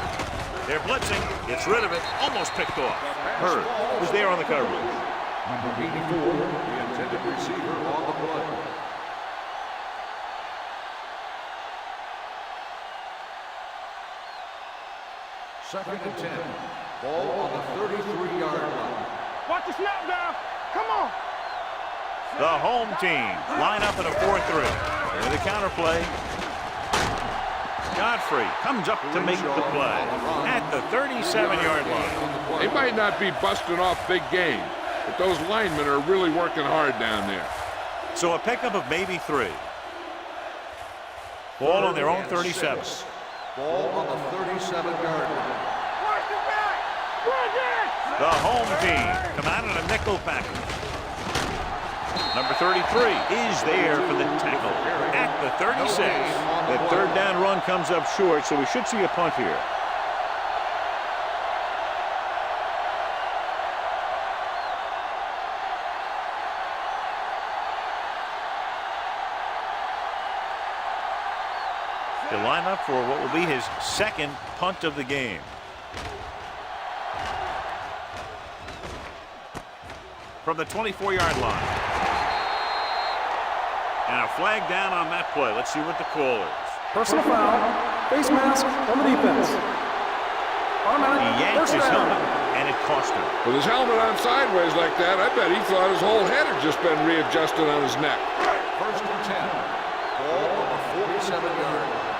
They're blitzing, gets rid of it, almost picked off. Hurd was there on the coverage. Number 84, the intended receiver on the play. Second and 10. Ball on the 33-yard line. Watch the snap down. Come on. The home team line up in a 4-3. There the counter play. Godfrey comes up to make the play at the 37-yard line. They might not be busting off big game, but those linemen are really working hard down there. So a pickup of maybe 3. Ball on their own 37. Ball on the 37-yard line. Watch the back. Bring it. The home team come out in a nickel package. Number 33 is there for the tackle at the 36. That third down run comes up short, so we should see a punt here. To line up for what will be his second punt of the game. From the 24-yard line. And a flag down on that play. Let's see what the call is. Personal foul. Face mask on the defense. He Automatic yanked first his down. helmet, and it cost him. With his helmet on sideways like that, I bet he thought his whole head had just been readjusted on his neck. First and 10. Ball on the 47-yard line.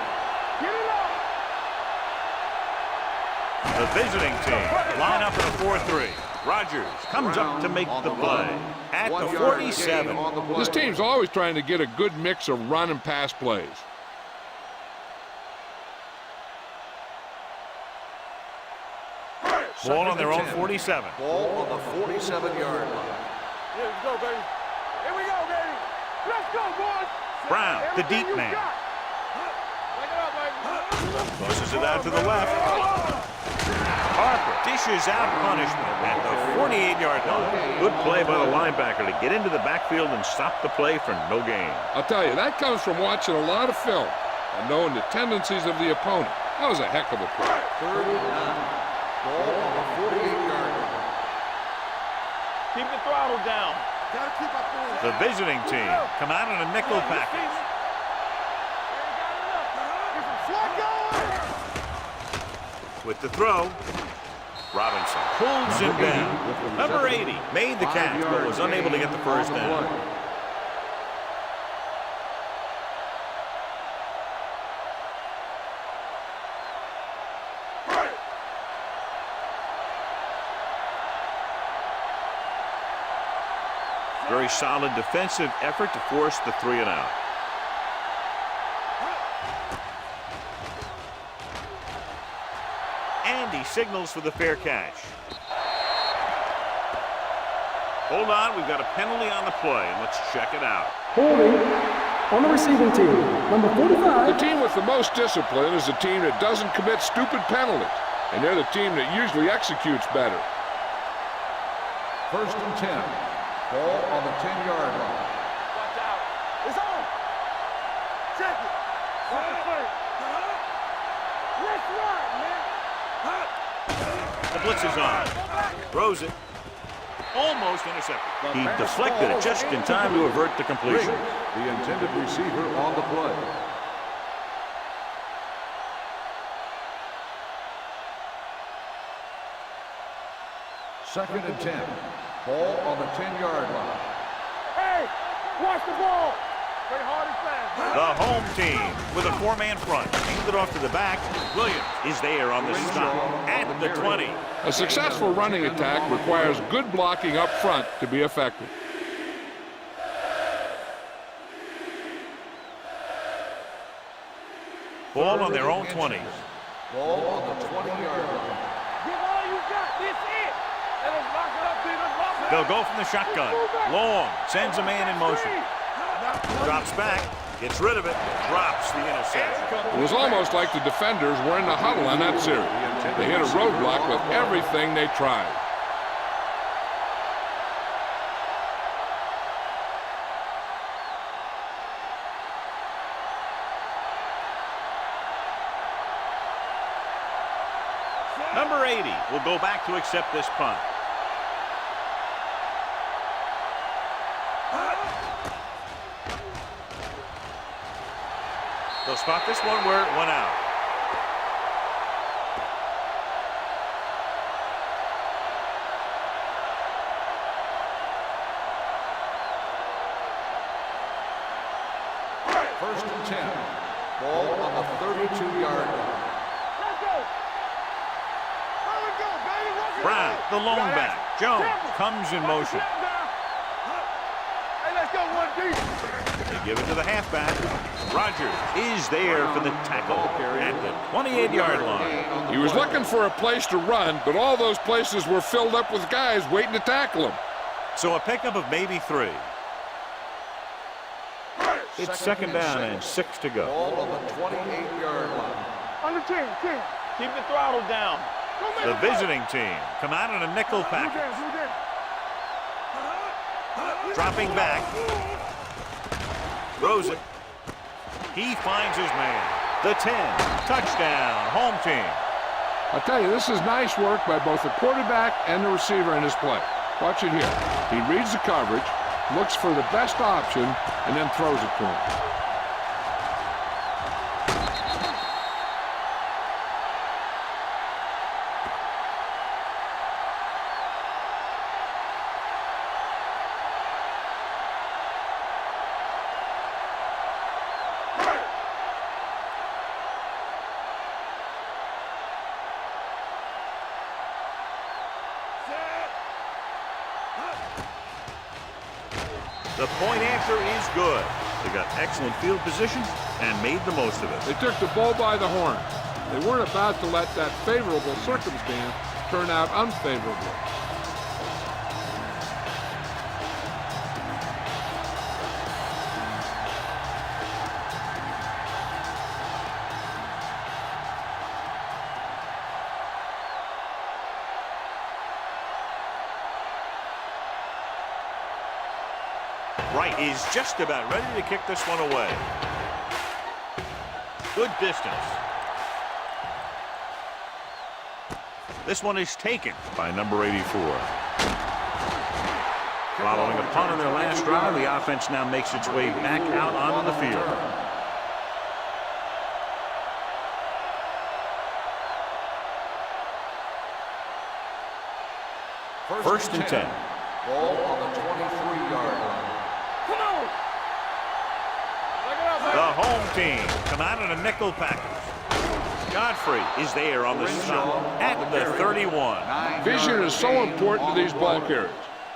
The visiting team line up in a 4-3. Rogers comes up to make the play at the 47. This team's always trying to get a good mix of run and pass plays. Ball on their own 47. Ball on the 47-yard line. Yeah, let's go, baby. Here we go, baby. Let's go, boys. Brown, the deep Everything you man. got. Take it up, baby. Tosses it out to the left. Harper dishes out punishment at the 48-yard line. Good play by the linebacker to get into the backfield and stop the play for no gain. I'll tell you, that comes from watching a lot of film and knowing the tendencies of the opponent. That was a heck of a play. Third and 9. Ball on the 48-yard line. Keep the throttle down. Gotta keep up on The visiting team come out in a nickel package. With the throw, Robinson pulls him down. Number 80 made the catch, but was unable to get the first down. Very solid defensive effort to force the 3 and out. And he signals for the fair catch. Hold on, we've got a penalty on the play, and let's check it out. Holding on the receiving team. Number 45. The team with the most discipline is the team that doesn't commit stupid penalties, and they're the team that usually executes better. First and 10. Ball on the 10-yard line. Watch out. It's on. Check it. Watch the play. Let's run, man. The blitz is on. Throws it. Almost intercepted. He deflected it just in time to avert the completion. The intended receiver on the play. Second and 10. Ball on the 10-yard line. Hey, watch the ball. Play hard and fast. The home team with a 4-man front. Hands it off to the back. Williams is there on the stop at the 20. A successful running attack requires good blocking up front to be effective. Ball on their own 20. Ball on the 20-yard line. Give all you got. This it. Let us lock it up, Peter. Lock it up. They'll go from the shotgun. Long. Sends a man in motion. Drops back. Gets rid of it. Drops the interception. It was almost like the defenders were in the huddle on that series. They hit a roadblock with everything they tried. Number 80 will go back to accept this punt. They'll spot this one where it went out. First and 10. Ball on the 32-yard line. Let's go. Here we go, baby. Watch it. Brown, the lone back. Jones comes in motion. Hey, let's go, 1D. They give it to the halfback. Rogers is there for the tackle at the 28-yard line. He was looking for a place to run, but all those places were filled up with guys waiting to tackle him. So a pickup of maybe 3. It's second down and 6 to go. Ball on the 28-yard line. Under 10. Keep the throttle down. The visiting team come out in a nickel package. Dropping back. Throws it. He finds his man. The 10. Touchdown. Home team. I'll tell you, this is nice work by both the quarterback and the receiver in his play. Watch it here. He reads the coverage, looks for the best option, and then throws it to him. The point answer is good. They got excellent field position and made the most of it. They took the bull by the horn. They weren't about to let that favorable circumstance turn out unfavorably. Wright is just about ready to kick this one away. Good distance. This one is taken by number 84. Following a punt on their last drive, the offense now makes its way back out onto the field. First and 10. Ball on the 23-yard line. Come on! The home team come out in a nickel package. Godfrey is there on the stop at the 31. Vision is so important to these ball carriers.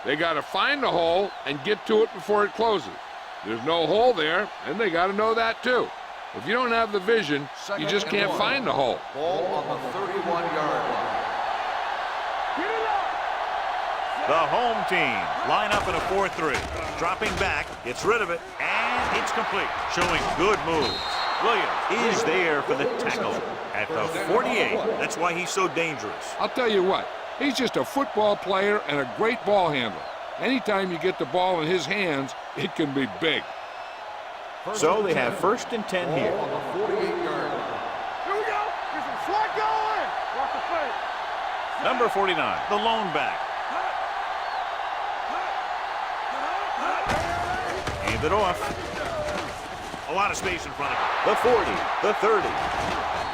They got to find the hole and get to it before it closes. There's no hole there, and they got to know that too. If you don't have the vision, you just can't find the hole. Ball on the 31-yard line. The home team line up in a 4-3. Dropping back, gets rid of it, and it's complete. Showing good moves. Williams is there for the tackle at the 48. That's why he's so dangerous. I'll tell you what, he's just a football player and a great ball handler. Anytime you get the ball in his hands, it can be big. So they have first and 10 here. On the 48-yard line. Here we go. Get some slack going. Watch the fake. Number 49, the lone back. Hand it off. A lot of space in front of him. The 40, the 30.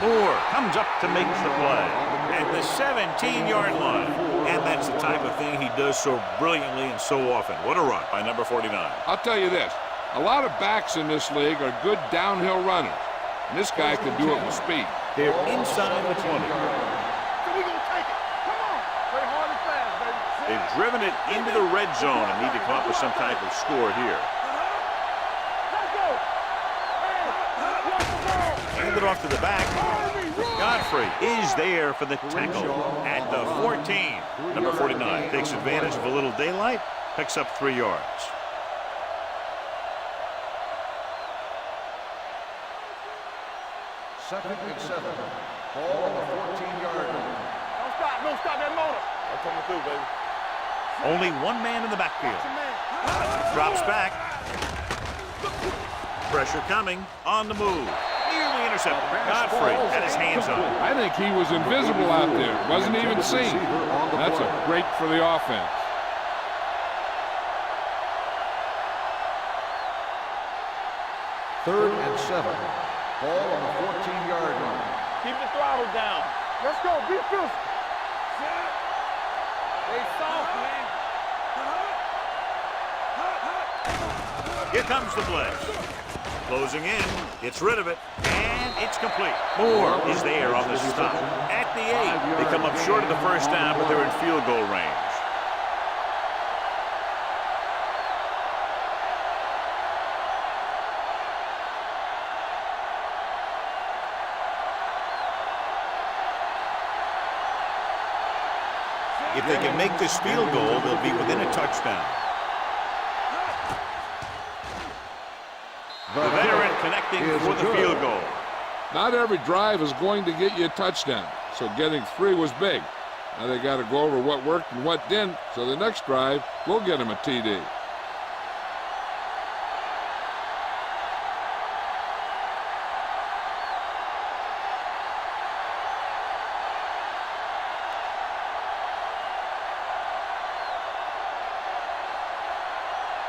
Moore comes up to make the play at the 17-yard line. And that's the type of thing he does so brilliantly and so often. What a run by number 49. I'll tell you this, a lot of backs in this league are good downhill runners. And this guy can do it with speed. They're inside the 20. So we gonna take it. Come on. Play hard and fast, baby. They've driven it into the red zone and need to come up with some type of score here. Let's go. Hey, watch the ball. Hand it off to the back. Godfrey is there for the tackle at the 14. Number 49 takes advantage of a little daylight, picks up 3 yards. Second and 7. Ball on the 14-yard line. Don't stop that motor. I'm coming through, baby. Only one man in the backfield. Watch your man. Drops back. Pressure coming on the move. Nearly intercepted. Godfrey had his hands on it. I think he was invisible out there. Wasn't even seen. That's a break for the offense. Third and 7. Ball on the 14-yard line. Keep the throttle down. Let's go. Be physical. Stay soft, man. Here comes the blitz. Closing in, gets rid of it, and it's complete. Moore is there on the stop. At the 8, they come up short of the first down, but they're in field goal range. If they can make this field goal, they'll be within a touchdown. The veteran connecting for the field goal. Not every drive is going to get you a touchdown, so getting 3 was big. Now they got to go over what worked and what didn't, so the next drive will get him a TD.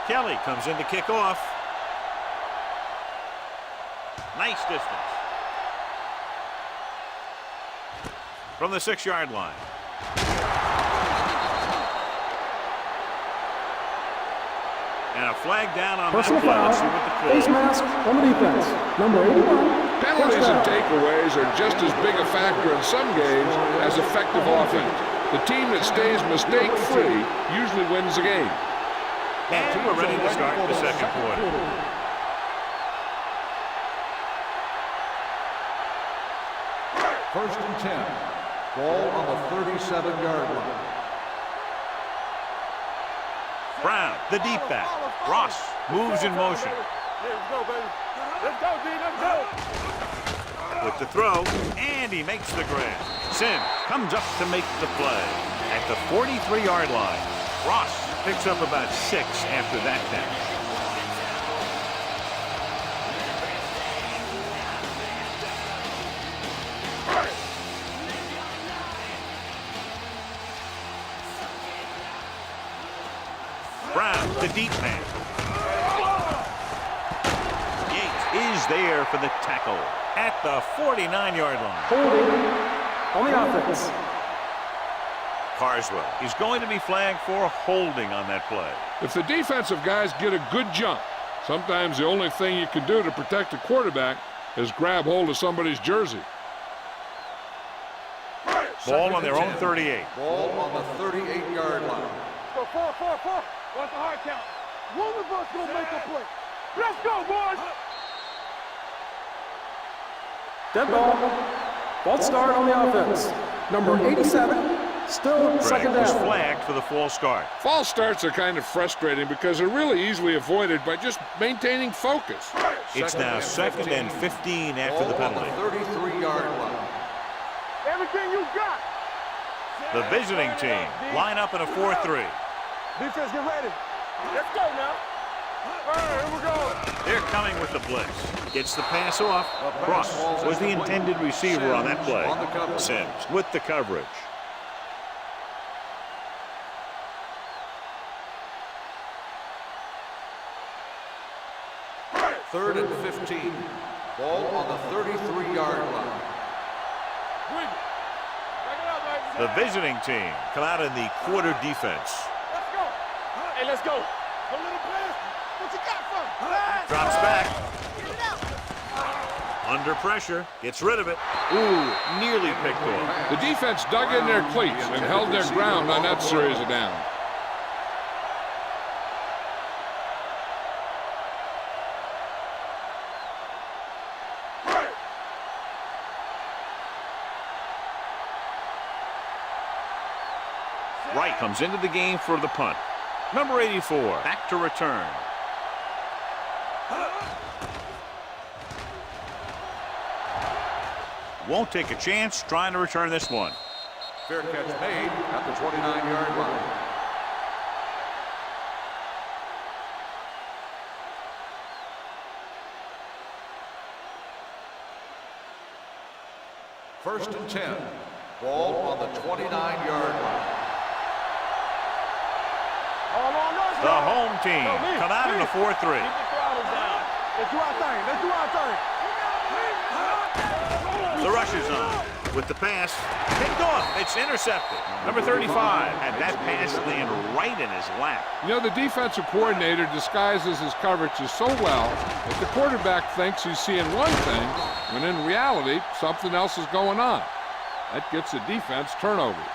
Kelly comes in to kick off. Nice distance. From the 6-yard line. And a flag down on Personal that play. foul, Let's see what the call face is. mask on the defense. Number 81. Penalties and takeaways are just as big a factor in some games as effective offense. The team that stays mistake-free usually wins the game. And we're ready to start the second quarter. First and 10. Ball on the 37-yard line. Brown, the deep back. Ross moves in motion. Let's go, baby. Let's go, D. Let's go. With the throw, and he makes the grab. Sim comes up to make the play. At the 43-yard line, Ross picks up about 6 after that catch. Brown, the deep man. Yates is there for the tackle at the 49-yard line. Holding on the offense. Carswell, he's going to be flagged for holding on that play. If the defensive guys get a good jump, sometimes the only thing you can do to protect a quarterback is grab hold of somebody's jersey. Ball on their own 38. Ball on the 38-yard line. Go 4. What's the hard count? One of us gonna make a play. Let's go, boys. Dead ball. False start on the offense. Number 87, still second Greg was down. flagged for the false start. False starts are kind of frustrating because they're really easily avoided by just maintaining focus. It's now second and 15 after the Ball on penalty. the 33-yard line. Everything you got. The visiting team line up in a 4-3. Defense, get ready. Let's go now. All right, here we go. They're coming with the blitz. Gets the pass off. Ross was the intended receiver on that play. Sims with the coverage. Third and 15. Ball on the 33-yard line. The visiting team come out in the quarter defense. Let's go. Hey, let's go. A little pass. What you got for? Drops back. Under pressure. Gets rid of it. Ooh, nearly picked off. The defense dug in their cleats and held their ground on that series of downs. Wright comes into the game for the punt. Number 84, back to return. Won't take a chance trying to return this one. Fair catch made at the 29-yard line. First and 10. Ball on the 29-yard line. The home team come out in a 4-3. Let's do our thing. Let's do our thing. The rush is on with the pass. Picked off. It's intercepted. Number 35 had that pass land right in his lap. You know, the defensive coordinator disguises his coverages so well that the quarterback thinks he's seeing one thing when in reality something else is going on. That gets the defense turnovers.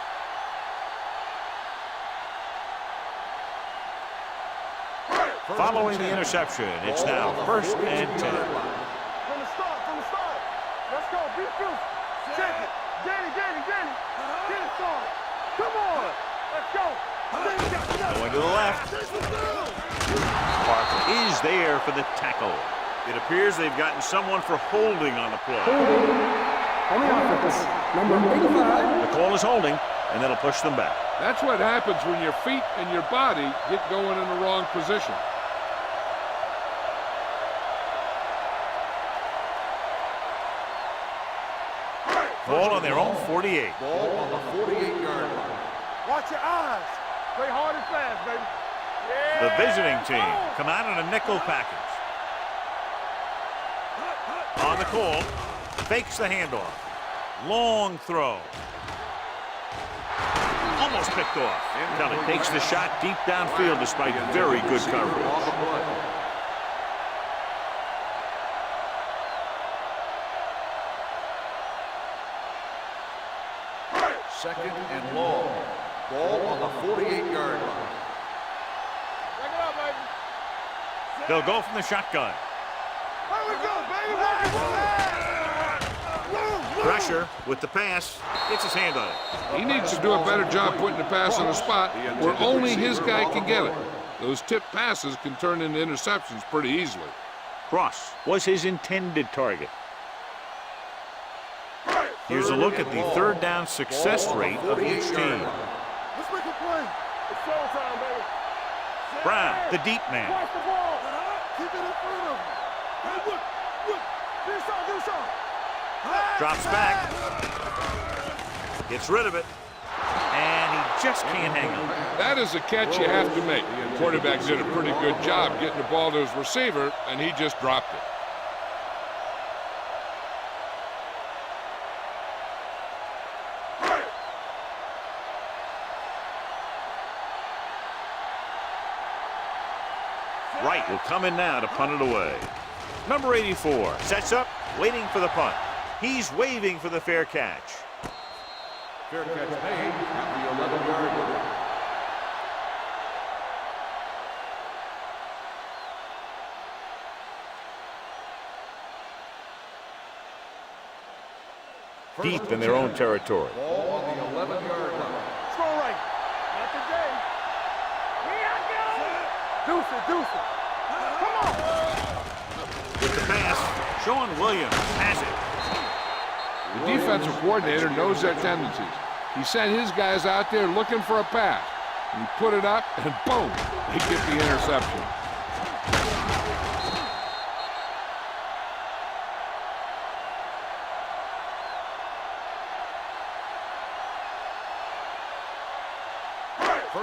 Following the interception, it's now first and 10. From the start. Let's go. Be fierce. Check it. Get it. Get it started. Come on. Let's go. Going to the left. Parker is there for the tackle. It appears they've gotten someone for holding on the play. Holding on the offense. Number 85. The call is holding, and that'll push them back. That's what happens when your feet and your body get going in the wrong position. Ball on their own 48. Ball on the 48-yard line. Watch your eyes. Play hard and fast, baby. The visiting team come out in a nickel package. On the call, fakes the handoff. Long throw. Almost picked off. Kelly takes the shot deep downfield despite very good coverage. On the play. Second and long. Ball on the 48-yard line. Back it up, baby. They'll go from the shotgun. Here we go, baby. Pressure with the pass. Gets his hand on it. He needs to do a better job putting the pass in a spot where only his guy can get it. Those tip passes can turn into interceptions pretty easily. Cross was his intended target. Here's a look at the third down success rate of each team. Let's make a play. It's showtime, baby. Brown, the deep man. Watch the ball. Keep it in front of him. Hey, look. Get a shot, get a shot. Drops back. Gets rid of it. And he just can't hang on. That is a catch you have to make. The quarterback did a pretty good job getting the ball to his receiver, and he just dropped it. Wright will come in now to punt it away. Number 84 sets up, waiting for the punt. He's waving for the fair catch. Fair catch made at the 11-yard line. Deep in their own territory. Ball on the 11-yard line. Throw right. Not today. Here I go. Deuce it. Come on. With the pass, Sean Williams has it. The defensive coordinator knows their tendencies. He sent his guys out there looking for a pass. He put it up, and boom, they get the interception.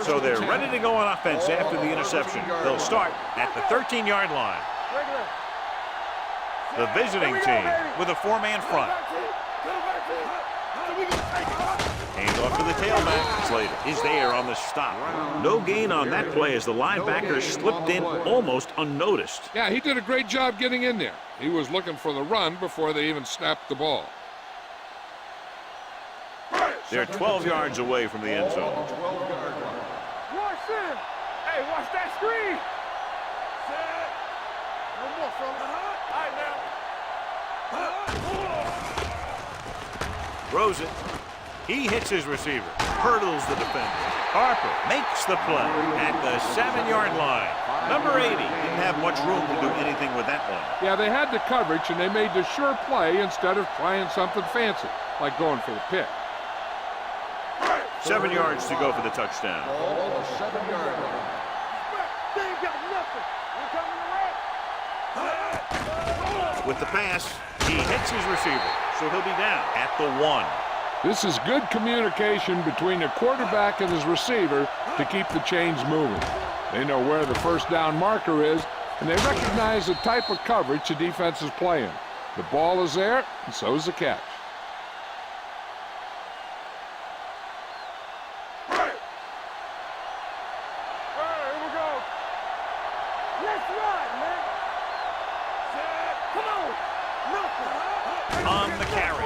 So they're ready to go on offense after the interception. They'll start at the 13-yard line. The visiting team with a four-man front. Hands off to the tailback. Slater is there on the stop. No gain on that play as the linebacker slipped in almost unnoticed. Yeah, he did a great job getting in there. He was looking for the run before they even snapped the ball. They're 12 yards away from the end zone. Watch him. Hey, watch that screen. Set. No more, fella. All right, now. Throws it. He hits his receiver. Hurdles the defender. Harper makes the play at the 7-yard line. Number 80 didn't have much room to do anything with that one. Yeah, they had the coverage, and they made the sure play instead of trying something fancy, like going for the pick. 7 yards to go for the touchdown. Ball on the 7-yard line. They ain't got nothing. We're coming around. With the pass, he hits his receiver, so he'll be down at the 1. This is good communication between the quarterback and his receiver to keep the chains moving. They know where the first down marker is, and they recognize the type of coverage the defense is playing. The ball is there, and so is the catch. On the carry.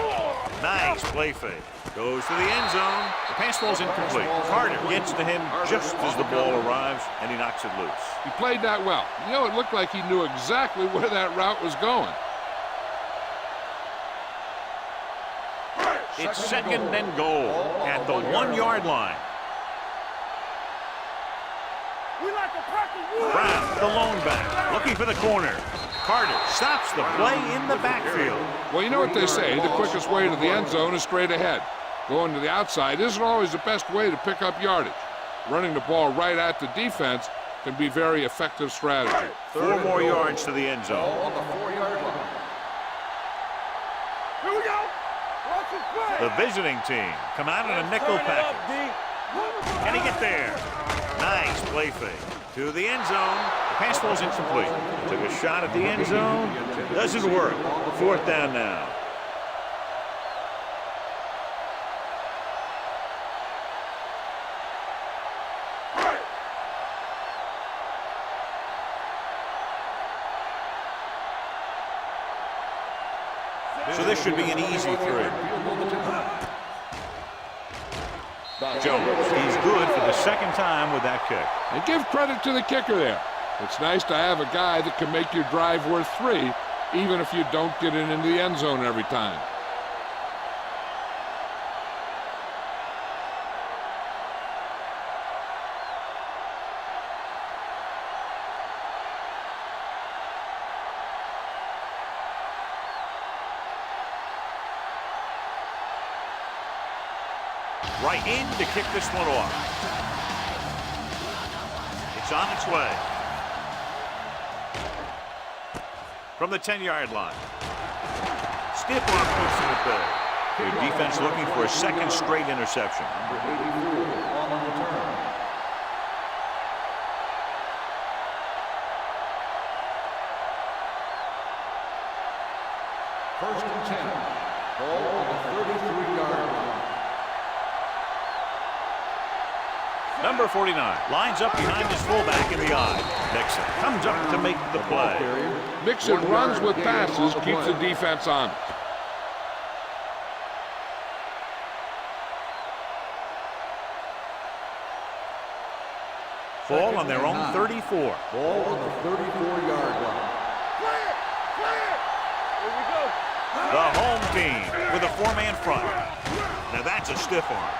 Nice play fake. Goes to the end zone. The pass ball's incomplete. Carter gets to him just as the ball arrives, and he knocks it loose. He played that well. You know, it looked like he knew exactly where that route was going. It's second and goal at the 1-yard line. Brown, the lone back, looking for the corner. Carter stops the play in the backfield. Well, you know what they say, the quickest way to the end zone is straight ahead. Going to the outside isn't always the best way to pick up yardage. Running the ball right at the defense can be very effective strategy. 4 more yards to the end zone. Ball on the 4-yard line. Here we go. Watch it play. The visiting team come out in a nickel package. Can he get there? Nice play fake. To the end zone. The pass ball's incomplete. Took a shot at the end zone. Doesn't work. 4th down now. So this should be an easy 3. Jones, he's good for the 2nd time with that kick. And give credit to the kicker there. It's nice to have a guy that can make your drive worth 3, even if you don't get it into the end zone every time. Right in to kick this one off. It's on its way. From the 10-yard line. Stiff arm puts in it there. Their defense looking for a second straight interception. Number 84 on the return. First and 10. Ball on the 33-yard line. Number 49 lines up behind his fullback in the eye. Mixon comes up to make the play. Mixon runs with passes, keeps the defense honest. Ball on their own 34. Ball on the 34-yard line. The home team with a 4-man front. Now that's a stiff arm.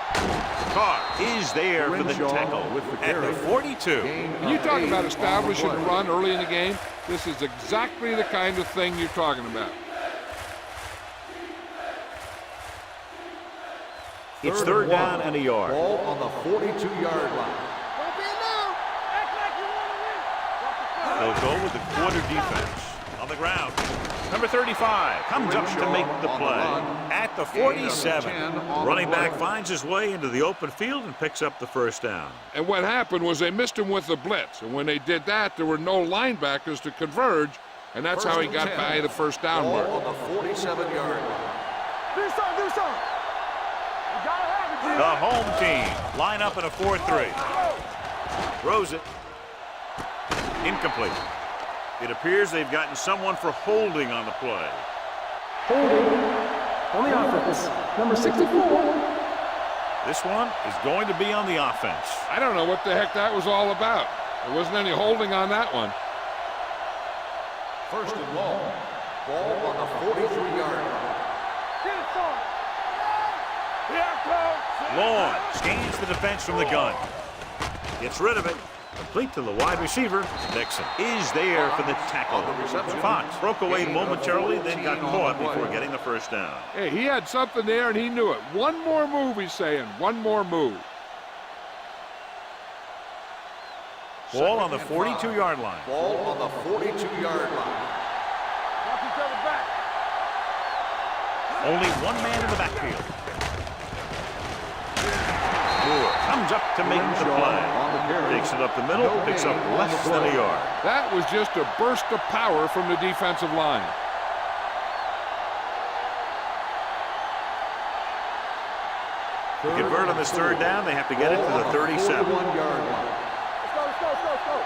Carr is there for the tackle at the 42. When you talk about establishing a run early in the game, this is exactly the kind of thing you're talking about. It's third down and a yard. Ball on the 42-yard line. They'll go with the quarter defense. On the ground. Number 35 comes up to make the play at the 47. Running back finds his way into the open field and picks up the first down. And what happened was they missed him with the blitz. And when they did that, there were no linebackers to converge. And that's how he got by the first down mark. Ball on the 47-yard line. Do something. You gotta have it, G. The home team line up in a 4-3. Throws it. Incomplete. It appears they've gotten someone for holding on the play. Holding on the offense. Number 64. This one is going to be on the offense. I don't know what the heck that was all about. There wasn't any holding on that one. First and long. Ball on the 43-yard line. Get it, son. Here it comes. Long scans the defense from the gun. Gets rid of it. Complete to the wide receiver. Mixon is there for the tackle. Fox broke away momentarily, then got caught before getting the first down. Hey, he had something there and he knew it. One more move, he's saying. One more move. Ball on the 42-yard line. Ball on the 42-yard line. Watch each other back. Only one man in the backfield. Moore comes up to make the play. Takes it up the middle, picks up less than a yard. That was just a burst of power from the defensive line. To convert on this third down, they have to get it to the 37. 41-yard line. Let's go.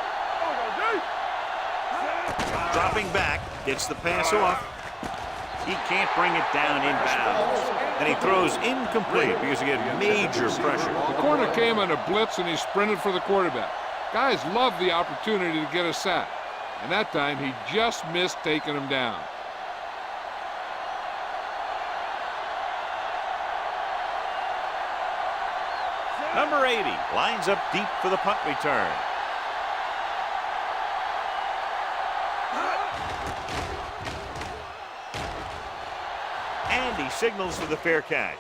Dropping back, gets the pass off. He can't bring it down inbounds. And he throws incomplete because he had major pressure. The corner came on a blitz and he sprinted for the quarterback. Guys love the opportunity to get a sack. And that time he just missed taking him down. Number 80 lines up deep for the punt return. And he signals for the fair catch.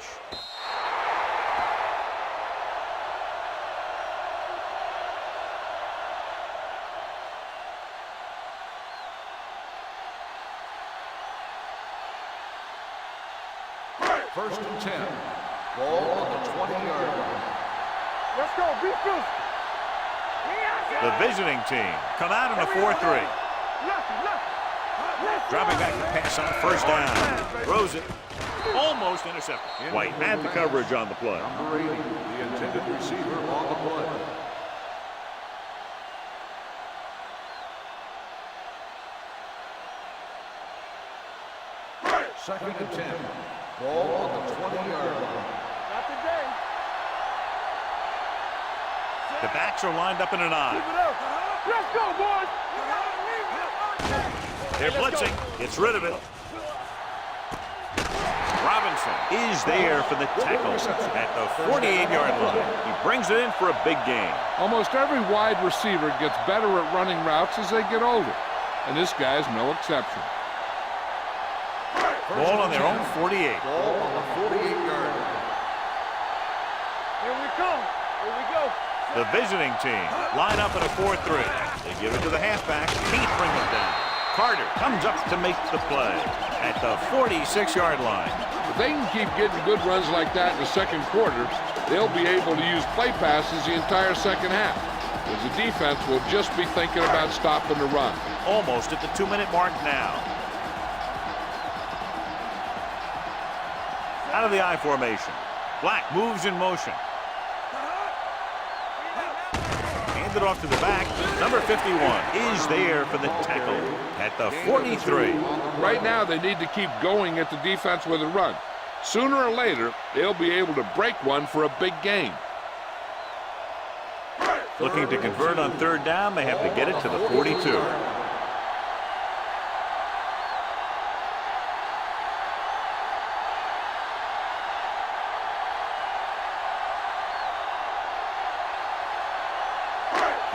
First and 10. Ball on the 20-yard line. Let's go. Be fierce. The visiting team come out in a 4-3. Dropping back the pass on first down. Throws it. Almost intercepted. White had the coverage on the play. Number 80, the intended receiver on the play. Second and 10. Ball on the 20-yard line. Not today. The backs are lined up in an eye. Keep it up. Let's go, boys. They're blitzing. Gets rid of it. Robinson is there for the tackle at the 48-yard line. He brings it in for a big gain. Almost every wide receiver gets better at running routes as they get older, and this guy's no exception. Ball on their own 48. Ball on the 48-yard line. Here we come. Here we go. The visiting team line up in a 4-3. They give it to the halfback. Can't bring it down. Carter comes up to make the play at the 46-yard line. If they can keep getting good runs like that in the second quarter, they'll be able to use play passes the entire second half, as the defense will just be thinking about stopping the run. Almost at the 2-minute mark now. Out of the I formation. Black moves in motion. Hand it off to the back. Number 51 is there for the tackle at the 43. Right now, they need to keep going at the defense with a run. Sooner or later, they'll be able to break one for a big gain. Looking to convert on third down. They have to get it to the 42.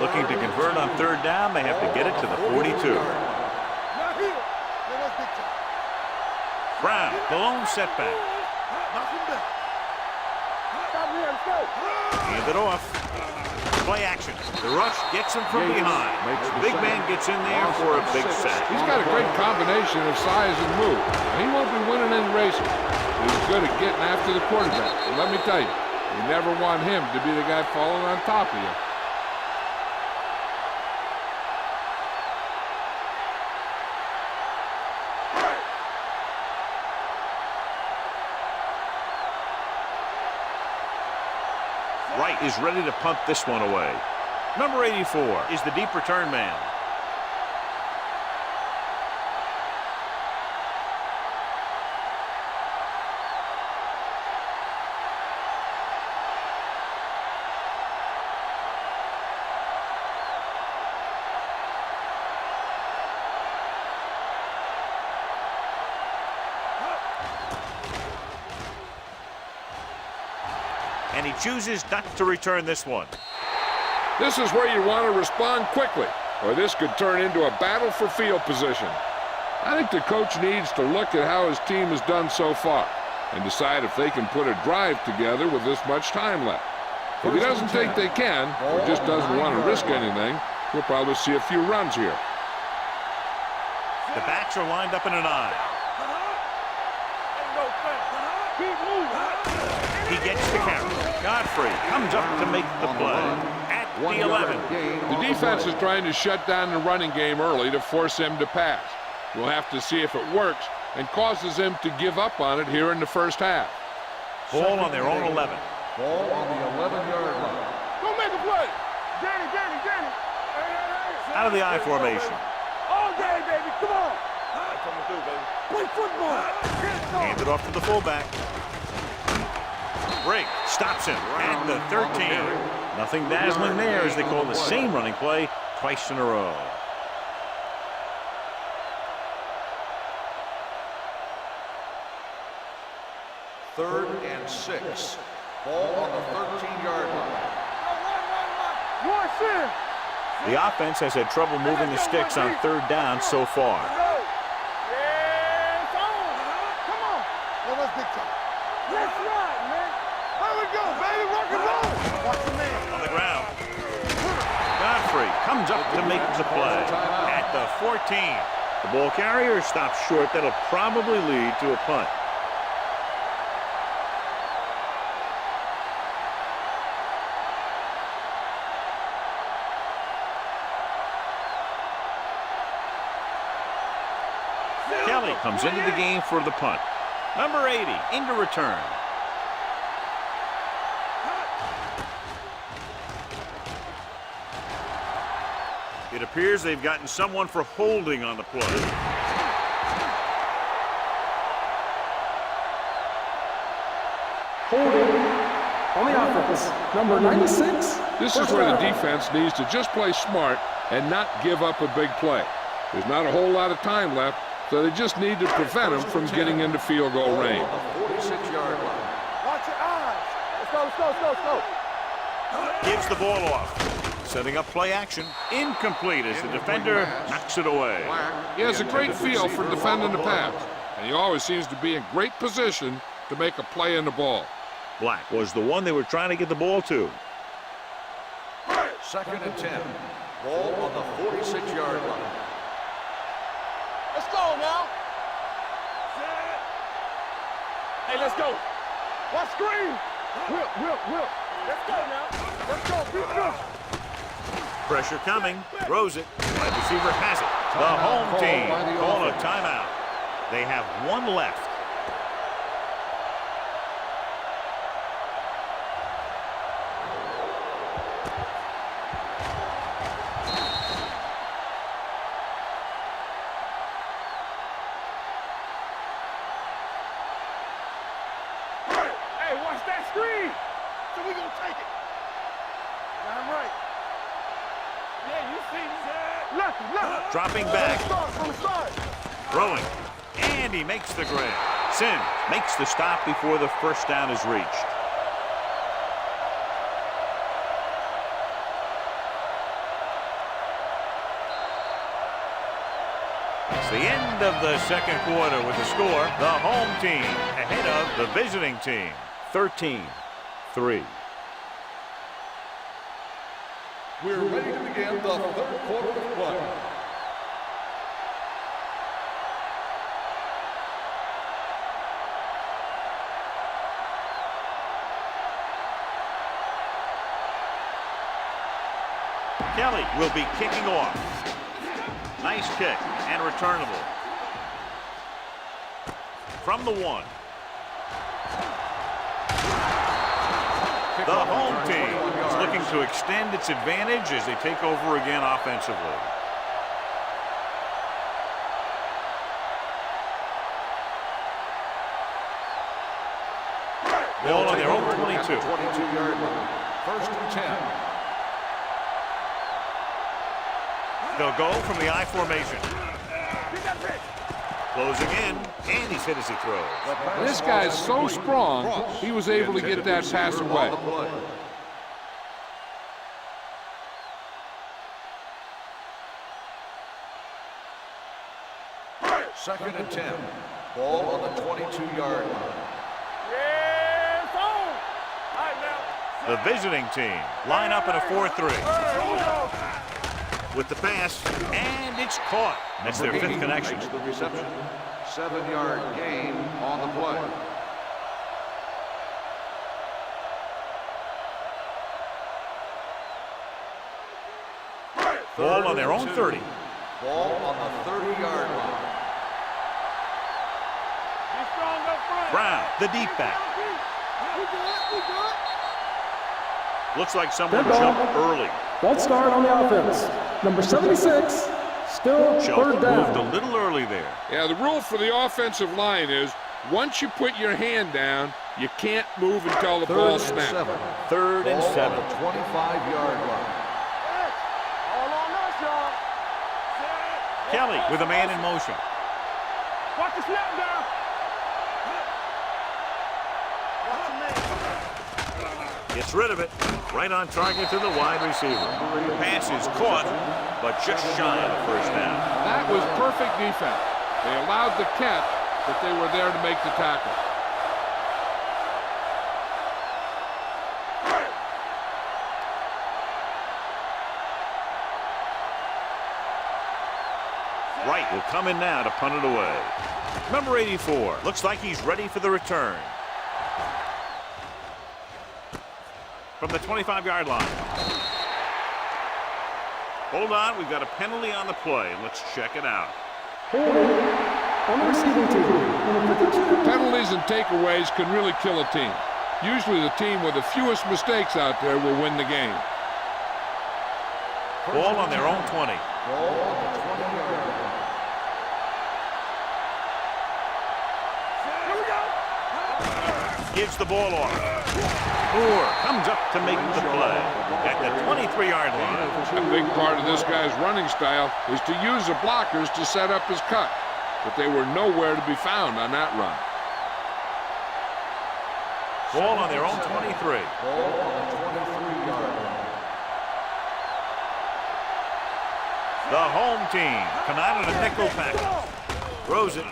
Looking to convert on third down. They have to get it to the 42. Brown, the lone setback. Hand it off. Play action. The rush gets him from behind. The big man gets in there for a big sack. He's got a great combination of size and move. He won't be winning any races. He's good at getting after the quarterback. And let me tell you, you never want him to be the guy falling on top of you. Wright is ready to punt this one away. Number 84 is the deep return man. And he chooses not to return this one. This is where you want to respond quickly, or this could turn into a battle for field position. I think the coach needs to look at how his team has done so far and decide if they can put a drive together with this much time left. If he doesn't think they can, or just doesn't want to risk anything, we'll probably see a few runs here. The backs are lined up in an I. He gets the carry. Godfrey comes up to make the play at the 11. The defense is trying to shut down the running game early to force him to pass. We'll have to see if it works and causes him to give up on it here in the first half. Ball on their own 11. Ball on the 11-yard line. Go make a play. Danny. Out of the I formation. All day, baby. Come on. Coming through, baby. Play football. Hand it off to the fullback. Break stops him at the 13. Nothing dazzling there as they call the same running play twice in a row. Third and 6. Ball on the 13-yard line. The offense has had trouble moving the sticks on third down so far. Let's ride, man. There we go, baby. Rock and roll. Watch the man. On the ground. Godfrey comes up to make the play at the 14. The ball carrier stops short. That'll probably lead to a punt. Kelly comes into the game for the punt. Number 80 into return. It appears they've gotten someone for holding on the play. Holding on the offense. Number 96. This is where the defense needs to just play smart and not give up a big play. There's not a whole lot of time left, so they just need to prevent him from getting into field goal range. 46-yard line. Watch your eyes. Let's go, let's go, let's go, let's go. Gives the ball off. Setting up play action. Incomplete as the defender knocks it away. He has a great feel for defending the pass, and he always seems to be in great position to make a play in the ball. Black was the one they were trying to get the ball to. 2nd and 10. Ball on the 46-yard line. Let's go now. Hey, let's go. Watch screen. Whip. Let's go now. Let's go. Beat this. Pressure coming. Throws it. Wide receiver has it. The home team call a timeout. They have one left. Watch that screen. So we gonna take it. I'm right. Yeah, you see me. Left. Dropping back. From the start. Throwing. And he makes the grab. Sims makes the stop before the first down is reached. It's the end of the second quarter with the score. The home team ahead of the visiting team. 13-3. We're ready to begin the 3rd quarter of play. Kelly will be kicking off. Nice kick and returnable. From the 1. The home team is looking to extend its advantage as they take over again offensively. Ball on their own 22. 22-yard line. 1st and 10. They'll go from the I formation. Closing in, and he's hit as he throws. This guy's so strong, he was able to get that pass away. 2nd and 10. Ball on the 22-yard line. Yeah, it's on. All right, now. The visiting team line up in a 4-3. With the pass, and it's caught. That's their 5th connection. Makes the reception. 7-yard gain on the play. Ball on their own 30. Ball on the 30-yard line. Be strong up front. Brown, the deep back. We good. Looks like someone Dead ball. jumped early. False start on the offense. Number 76, still Shelton 3rd down. moved a little early there. Yeah, the rule for the offensive line is once you put your hand down, you can't move until the ball 3rd and snaps. 7. 3rd and Ball 7. on the 25-yard line. All on us, y'all. Kelly with a man in motion. Watch the snap down. Watch the man. Gets rid of it. Right on target to the wide receiver. Pass is caught, but just shy of the first down. That was perfect defense. They allowed the catch, but they were there to make the tackle. Wright will come in now to punt it away. Number 84 looks like he's ready for the return. From the 25-yard line. Hold on, we've got a penalty on the play. Let's check it out. Holding on the receiving team. Number 52. Penalties and takeaways can really kill a team. Usually the team with the fewest mistakes out there will win the game. Ball on their own 20. Ball on the 20-yard line. Here we go. gives the ball off. Moore comes up to make the play at the 23-yard line. A big part of this guy's running style is to use the blockers to set up his cut, but they were nowhere to be found on that run. Ball on their own 23. Ball on the 23-yard line. The home team come out in a nickel package. Throws it.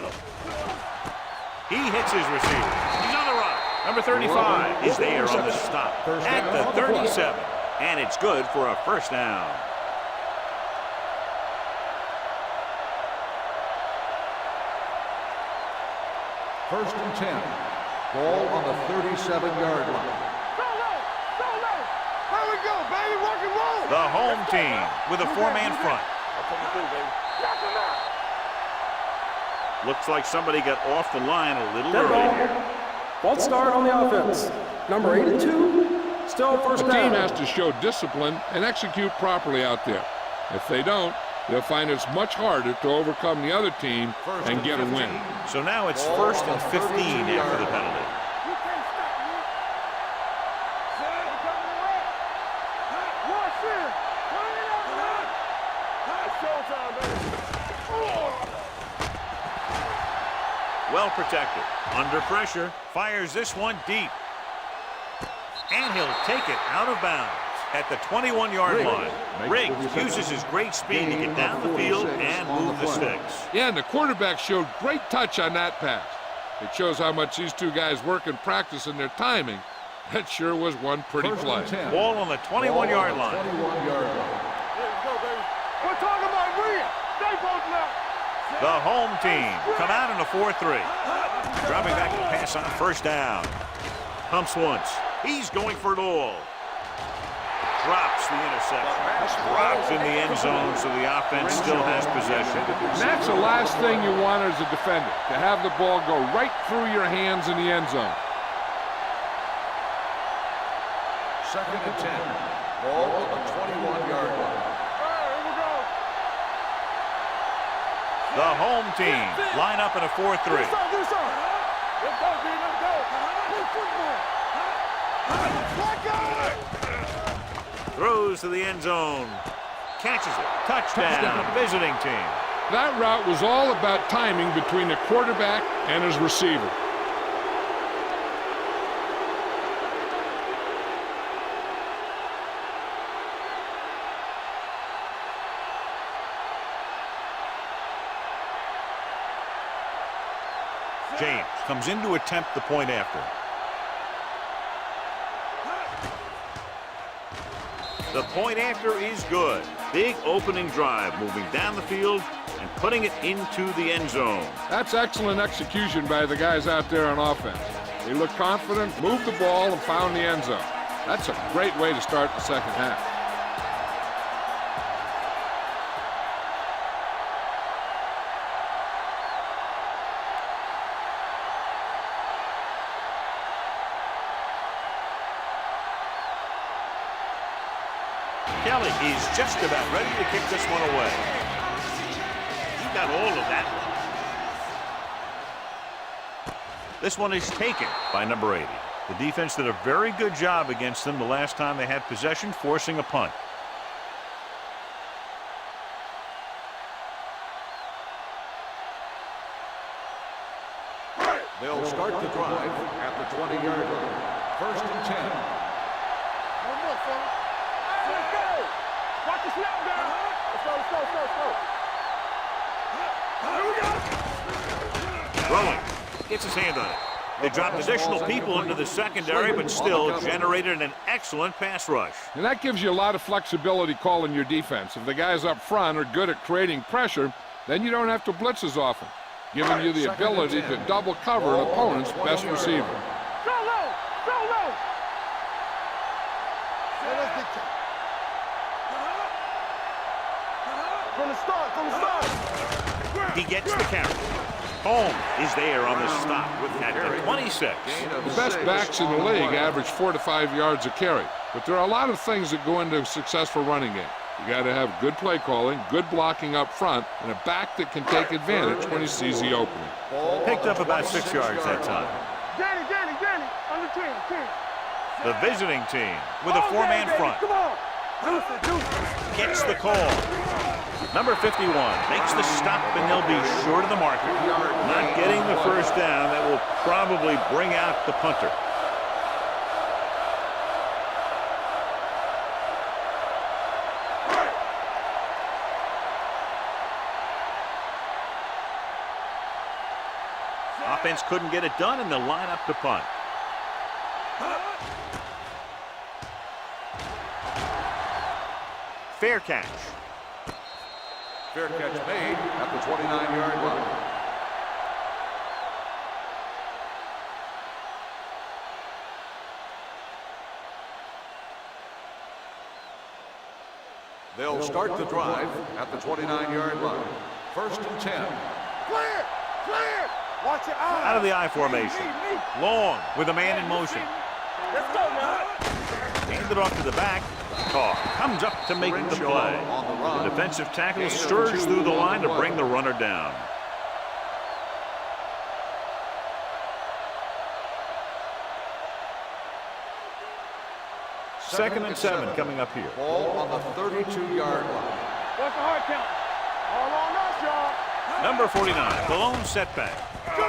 He hits his receiver. He's on the run. Number 35 is there on the stop at the 37. And it's good for a first down. First and 10. Ball on the 37-yard line. Here we go, baby. Rock and roll. The home team with a four-man front. Looks like somebody got off the line a little Dead early. ball. False start on the offense. Number 82, still first The team down. has to show discipline and execute properly out there. If they don't, they'll find it's much harder to overcome the other team and get a win. So now it's first and 15 after the penalty. You can't stop me. We're coming away. Watch it. Turn it up, man. It's showtime, baby. Well protected. Under pressure. Fires this one deep. And he'll take it out of bounds at the 21-yard line. Riggs uses his great speed to get down the field and move the sticks. Yeah, and the quarterback showed great touch on that pass. It shows how much these two guys work and practice in their timing. That sure was one pretty First play. and 10. Ball on the 21-yard line. 21-yard line. Let's go, baby. We're talking about real. Stay both left. The home team come out in a 4-3. Dropping back to pass on first down. Pumps once. He's going for it all. Drops the interception. Drops in the end zone, so the offense still has possession. And that's the last thing you want as a defender, to have the ball go right through your hands in the end zone. Second and 10. Ball on the 21-yard line. Here we go. The home team line up in a 4-3. Let's go, B. Let's go. Play football. Let's go. Throws to the end zone. Catches it. Touchdown. Visiting team. That route was all about timing between the quarterback and his receiver. James comes in to attempt the point after. The point after is good. Big opening drive, moving down the field and putting it into the end zone. That's excellent execution by the guys out there on offense. They looked confident, moved the ball, and found the end zone. That's a great way to start the second half. Kelly is just about ready to kick this one away. He got all of that one. This one is taken by number 80. The defense did a very good job against them the last time they had possession, forcing a punt. They'll start the drive at the 20-yard line. First and 10. One more, son. Let's go. Watch the snap down. Let's go. Here we go. Throwing. Gets his hand on it. They dropped additional people into the secondary, but still generated an excellent pass rush. And that gives you a lot of flexibility calling your defense. If the guys up front are good at creating pressure, then you don't have to blitz as often, giving you the ability to double cover an opponent's best receiver. Go low. Let's get you. From the start. He gets the carry. Holmes is there on the stop at the 26. The best backs in the league average 4 to 5 yards a carry, but there are a lot of things that go into a successful running game. You got to have good play calling, good blocking up front, and a back that can take advantage when he sees the opening. Picked up about 6 yards that time. Danny, Under 10, 10. The visiting team with a four-man front. Come on. Deuce it, deuce it. Gets the call. Number 51 makes the stop, and they'll be short of the marker. Not getting the first down. That will probably bring out the punter. Offense couldn't get it done, and they'll line up to punt. Fair catch. Fair catch made at the 29-yard line. They'll start the drive at the 29-yard line. First and 10. Clear, clear. Watch your eyes. Out of the I formation. Long with a man in motion. Let's go now. Handed off to the back. Carr comes up to make the play. The defensive tackle surges through the line to bring the runner down. Second and 7 coming up here. Ball on the 32-yard line. What's the hard count? All on us, y'all. Number 49, the lone setback.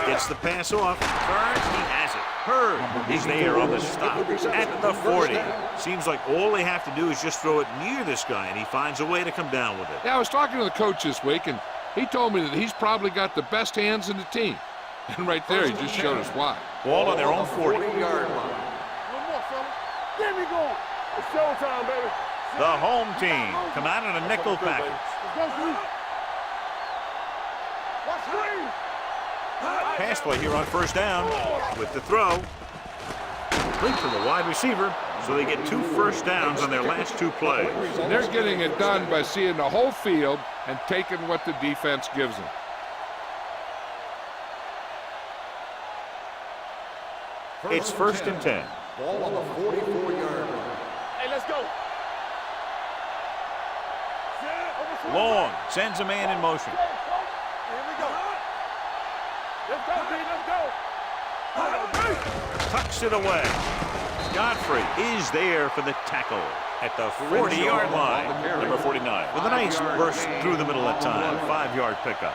Gets the pass off, turns, he has it. Hurd is there on the stop at the 40. Seems like all they have to do is just throw it near this guy, and he finds a way to come down with it. Yeah, I was talking to the coach this week, and he told me that he's probably got the best hands in the team. And right there, he just showed us why. Ball on their own 40. 40-yard line. One more, fella. Get me going. It's showtime, baby. The home team come out in a nickel package. Let's go, Sweet. Watch screen. Pass play here on first down with the throw. Complete from the wide receiver, so they get 2 first downs on their last 2 plays. And they're getting it done by seeing the whole field and taking what the defense gives them. It's first and 10. Ball on the 44-yard line. Hey, let's go. Long sends a man in motion. Here we go. Let's go, D. Let's go. Tucks it away. Godfrey is there for the tackle at the 40-yard line. Number 49 with a nice burst through the middle that time. 5-yard pickup.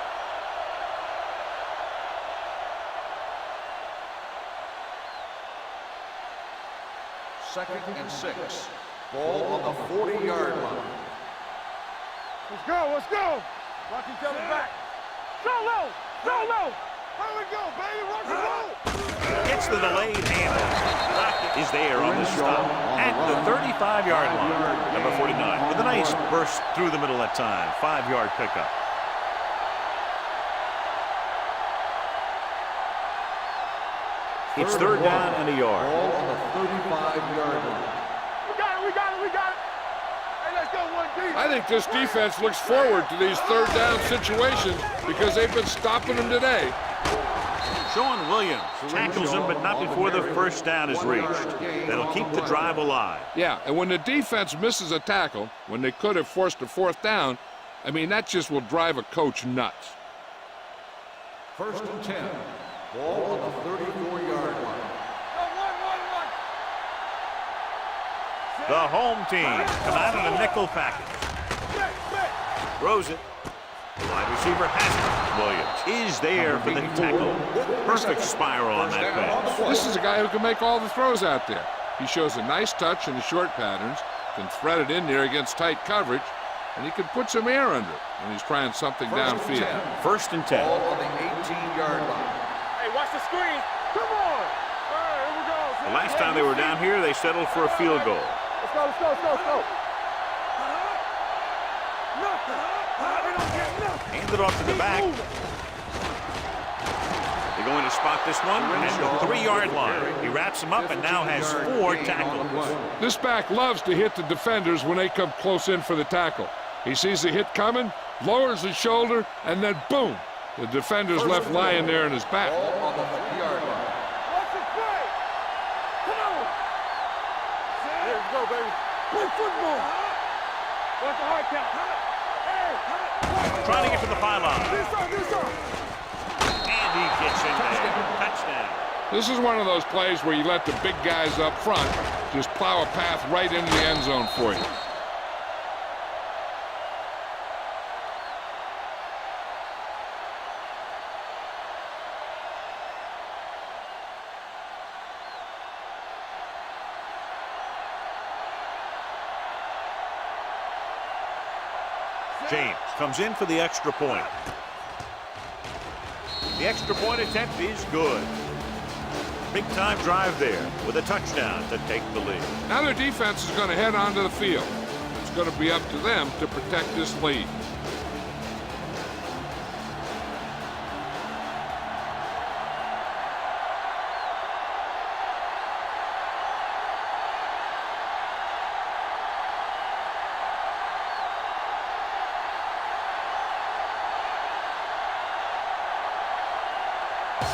Second and 6. Ball on the 40-yard line. Let's go. Let's go. Watch each other back. Go low. Go low. Here we go, baby. Rock and roll. Gets the delayed handle. Lockett is there on the stop at the 35-yard line. Number 49 with a nice burst through the middle that time. 5-yard pickup. It's third down and a yard. Ball on the 35-yard line. We got it. We got it. We got it. Hey, let's go, 1D. I think this defense looks forward to these third down situations because they've been stopping them today. Sean Williams tackles him, but not before the first down is reached. That'll keep the drive alive. Yeah, and when the defense misses a tackle, when they could have forced a 4th down, I mean, that just will drive a coach nuts. First and 10. Ball on the 34-yard line. The home team come out in a nickel package. Throws it. The wide receiver has it. Williams is there for the tackle. Perfect spiral on that pass. This is a guy who can make all the throws out there. He shows a nice touch in the short patterns, can thread it in there against tight coverage, and he can put some air under it when he's trying something downfield. First and 10. Ball on the 18-yard line. Hey, watch the screen. Come on. All right, here we go. The last time they were down here, they settled for a field goal. Let's go, let's go, let's go, let's go. Handed off to the back. They're going to spot this one at the 3-yard line. He wraps him up and now has 4 tackles. This back loves to hit the defenders when they come close in for the tackle. He sees the hit coming, lowers his shoulder, and then boom, the defender's left lying there in his back. Ball on the 3-yard line. Watch the play. Come on. There we go, baby. Play football. Watch the hard count. Trying to get to the pylon. This up. And he gets in there. Touchdown. This is one of those plays where you let the big guys up front just plow a path right into the end zone for you. James comes in for the extra point. The extra point attempt is good. Big time drive there with a touchdown to take the lead. Now their defense is going to head onto the field. It's going to be up to them to protect this lead.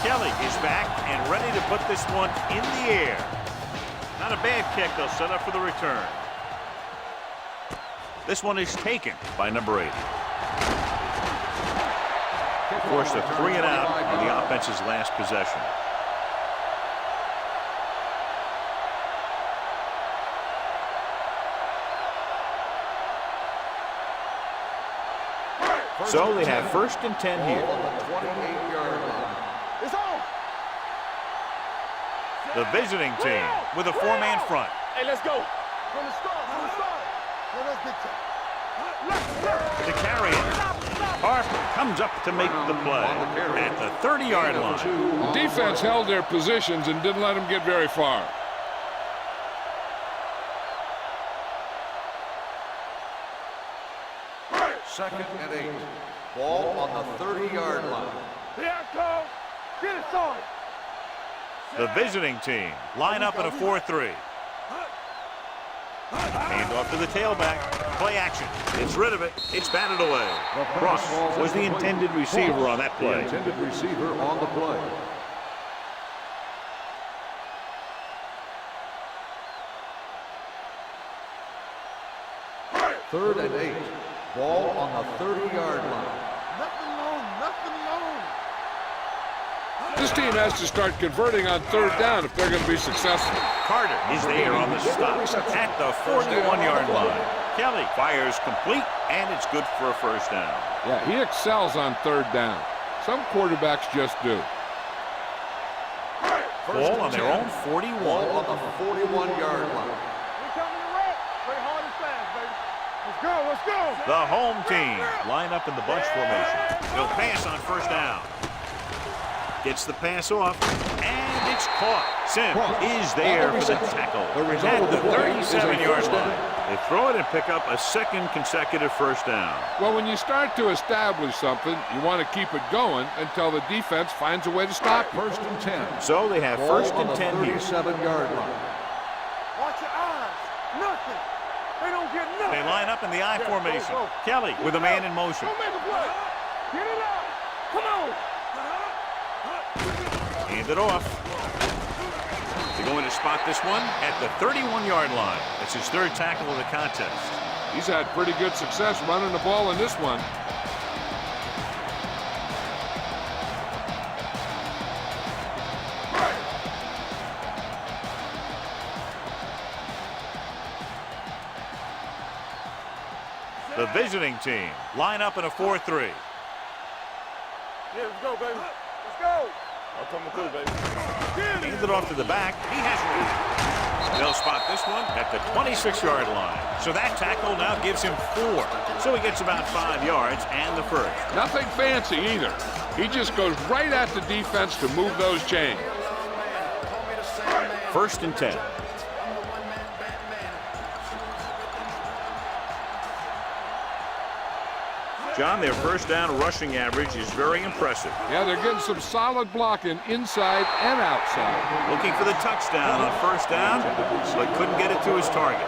Kelly is back and ready to put this one in the air. Not a bad kick. They'll set up for the return. This one is taken by number 8. Forced a 3 and out on the offense's last possession. So they have 1st and 10 here. It's on. The visiting team with a 4-man front. Hey, let's go. From the start, from the start. Yeah, that's big time. To carry it. Harper comes up to make the play at the 30-yard line. The defense held their positions and didn't let them get very far. Second and 8. Ball on the 30-yard line. Here I come. Get it started. The visiting team line up in a 4-3. Hand off to the tailback. Play action. It's rid of it. It's batted away. Ross was the intended receiver on that play. The intended receiver on the play. Third and 8. Ball on the 30-yard line. Nothing long, nothing long. This team has to start converting on 3rd down if they're going to be successful. Carter is there on the stop at the 41-yard line. Kelly fires complete, and it's good for a 1st down. Yeah, he excels on 3rd down. Some quarterbacks just do. Ball on their own 41. Ball on the 41-yard line. We coming to wreck. Play hard and fast, baby. Let's go, let's go. The home team line up in the bunch formation. They'll pass on 1st down. Gets the pass off, and it's caught. Sim is there for the tackle at the 37-yard line. They throw it and pick up a 2nd consecutive 1st down. Well, when you start to establish something, you want to keep it going until the defense finds a way to stop it. 1st and 10. So they have 1st and 10 here. 37-yard line. Watch your eyes. Nothing. They don't get nothing. They line up in the I formation. Kelly with a man in motion. Go make a play. Get it up. Come on. Hand it off. They're going to spot this one at the 31-yard line. That's his 3rd tackle of the contest. He's had pretty good success running the ball in this one. The visiting team line up in a 4-3. Yeah, let's go, baby. Let's go. I'm coming through, baby. Hand it off to the back. He has room. They'll spot this one at the 26-yard line. So that tackle now gives him 4. So he gets about 5 yards and the 1st. Nothing fancy either. He just goes right at the defense to move those chains. 1st and 10. John, their 1st down rushing average is very impressive. Yeah, they're getting some solid blocking inside and outside. Looking for the touchdown on 1st down, but couldn't get it to his target.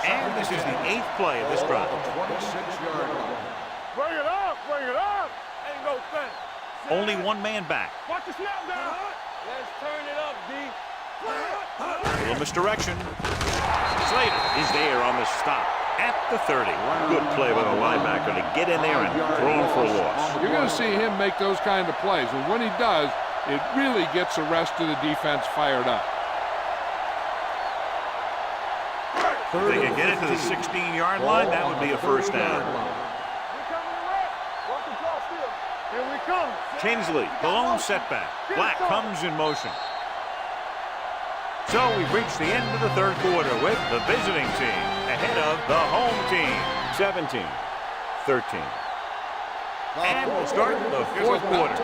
And this is the 8th play of this drive. 26-yard line. Bring it up, bring it up. Ain't no thing. Only 1 man back. Watch the snap down. Let's turn it up, D. A little misdirection. Slater is there on the stop at the 30. Good play by the linebacker to get in there and throw him for a loss. You're going to see him make those kind of plays, and when he does, it really gets the rest of the defense fired up. If they can get it to the 16-yard line, that would be a first down. Here we come. Kinsley, the lone setback. Black comes in motion. So we've reached the end of the third quarter with the visiting team ahead of the home team, 17-13. And we'll start the fourth quarter.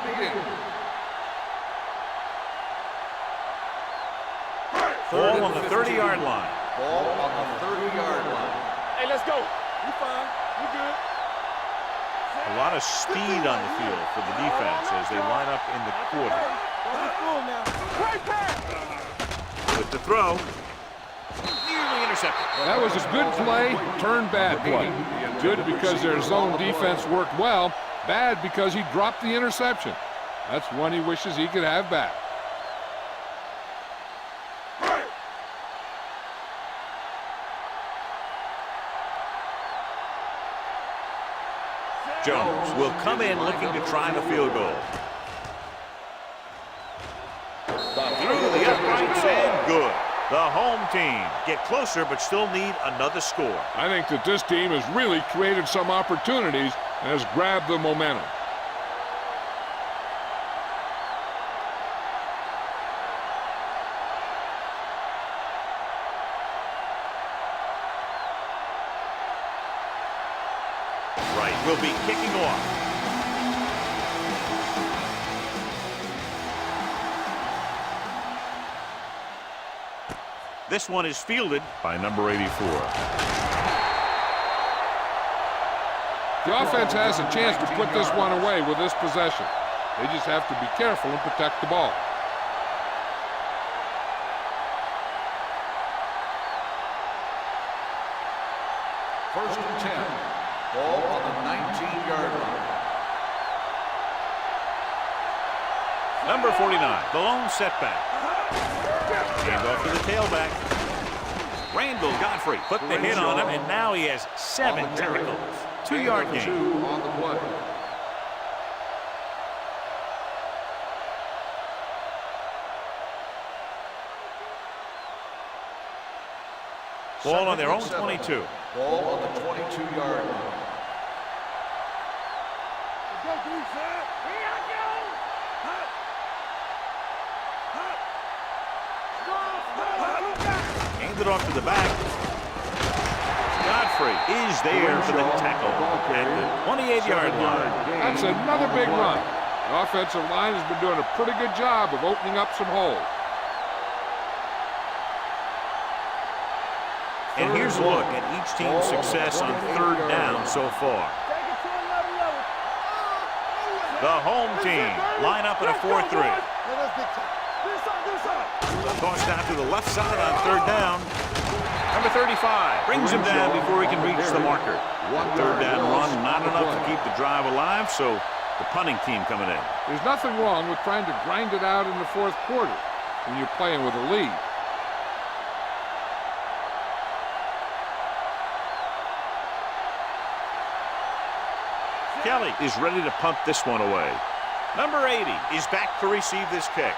Ball on the 30-yard line. Ball on the 30-yard line. Hey, let's go. You fine. You good. A lot of speed on the field for the defense as they line up in the quarter. Right there. With the throw, nearly intercepted. That was a good play, turned bad play. Good because their zone defense worked well, bad because he dropped the interception. That's one he wishes he could have back. Jones will come in looking to try the field goal. Through the uprights and good. The home team get closer but still need another score. I think that this team has really created some opportunities and has grabbed the momentum. Right will be kicking off. This one is fielded by number 84. The offense has a chance to put this one away with this possession. They just have to be careful and protect the ball. First and 10. Ball on the 19-yard line. Number 49, the lone setback. Hand off to the tailback. Randall Godfrey put the hit on him, and now he has 7 tackles. 2-yard gain. 2 on the play. Ball on their own 22. Ball on the 22-yard line. Go, Goose, here I go. Handed off to the back. Godfrey is there for the tackle at the 28-yard line. That's another big run. The offensive line has been doing a pretty good job of opening up some holes. And here's a look at each team's success on third down so far. The home team line up in a 4-3. Tossed out to the left side on third down. Number 35 brings him down before he can reach the marker. Third down run, not enough to keep the drive alive, so the punting team coming in. There's nothing wrong with trying to grind it out in the fourth quarter when you're playing with a lead. Kelly is ready to punt this one away. Number 80 is back to receive this kick.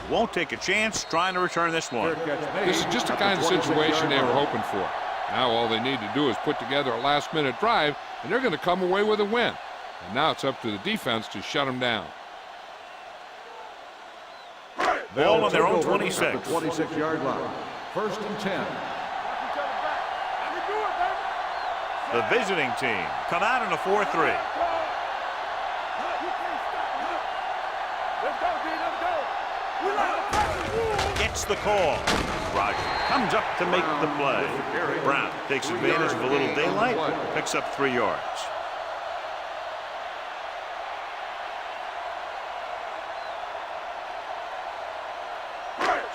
Won't take a chance trying to return this one. This is just the kind of situation they were hoping for. Now all they need to do is put together a last-minute drive, and they're going to come away with a win. And now it's up to the defense to shut them down. Ball on their own 26. At the 26-yard line. First and 10. The visiting team come out in a 4-3. Gets the call. Roger comes up to make the play. Brown takes advantage of a little daylight, picks up 3 yards.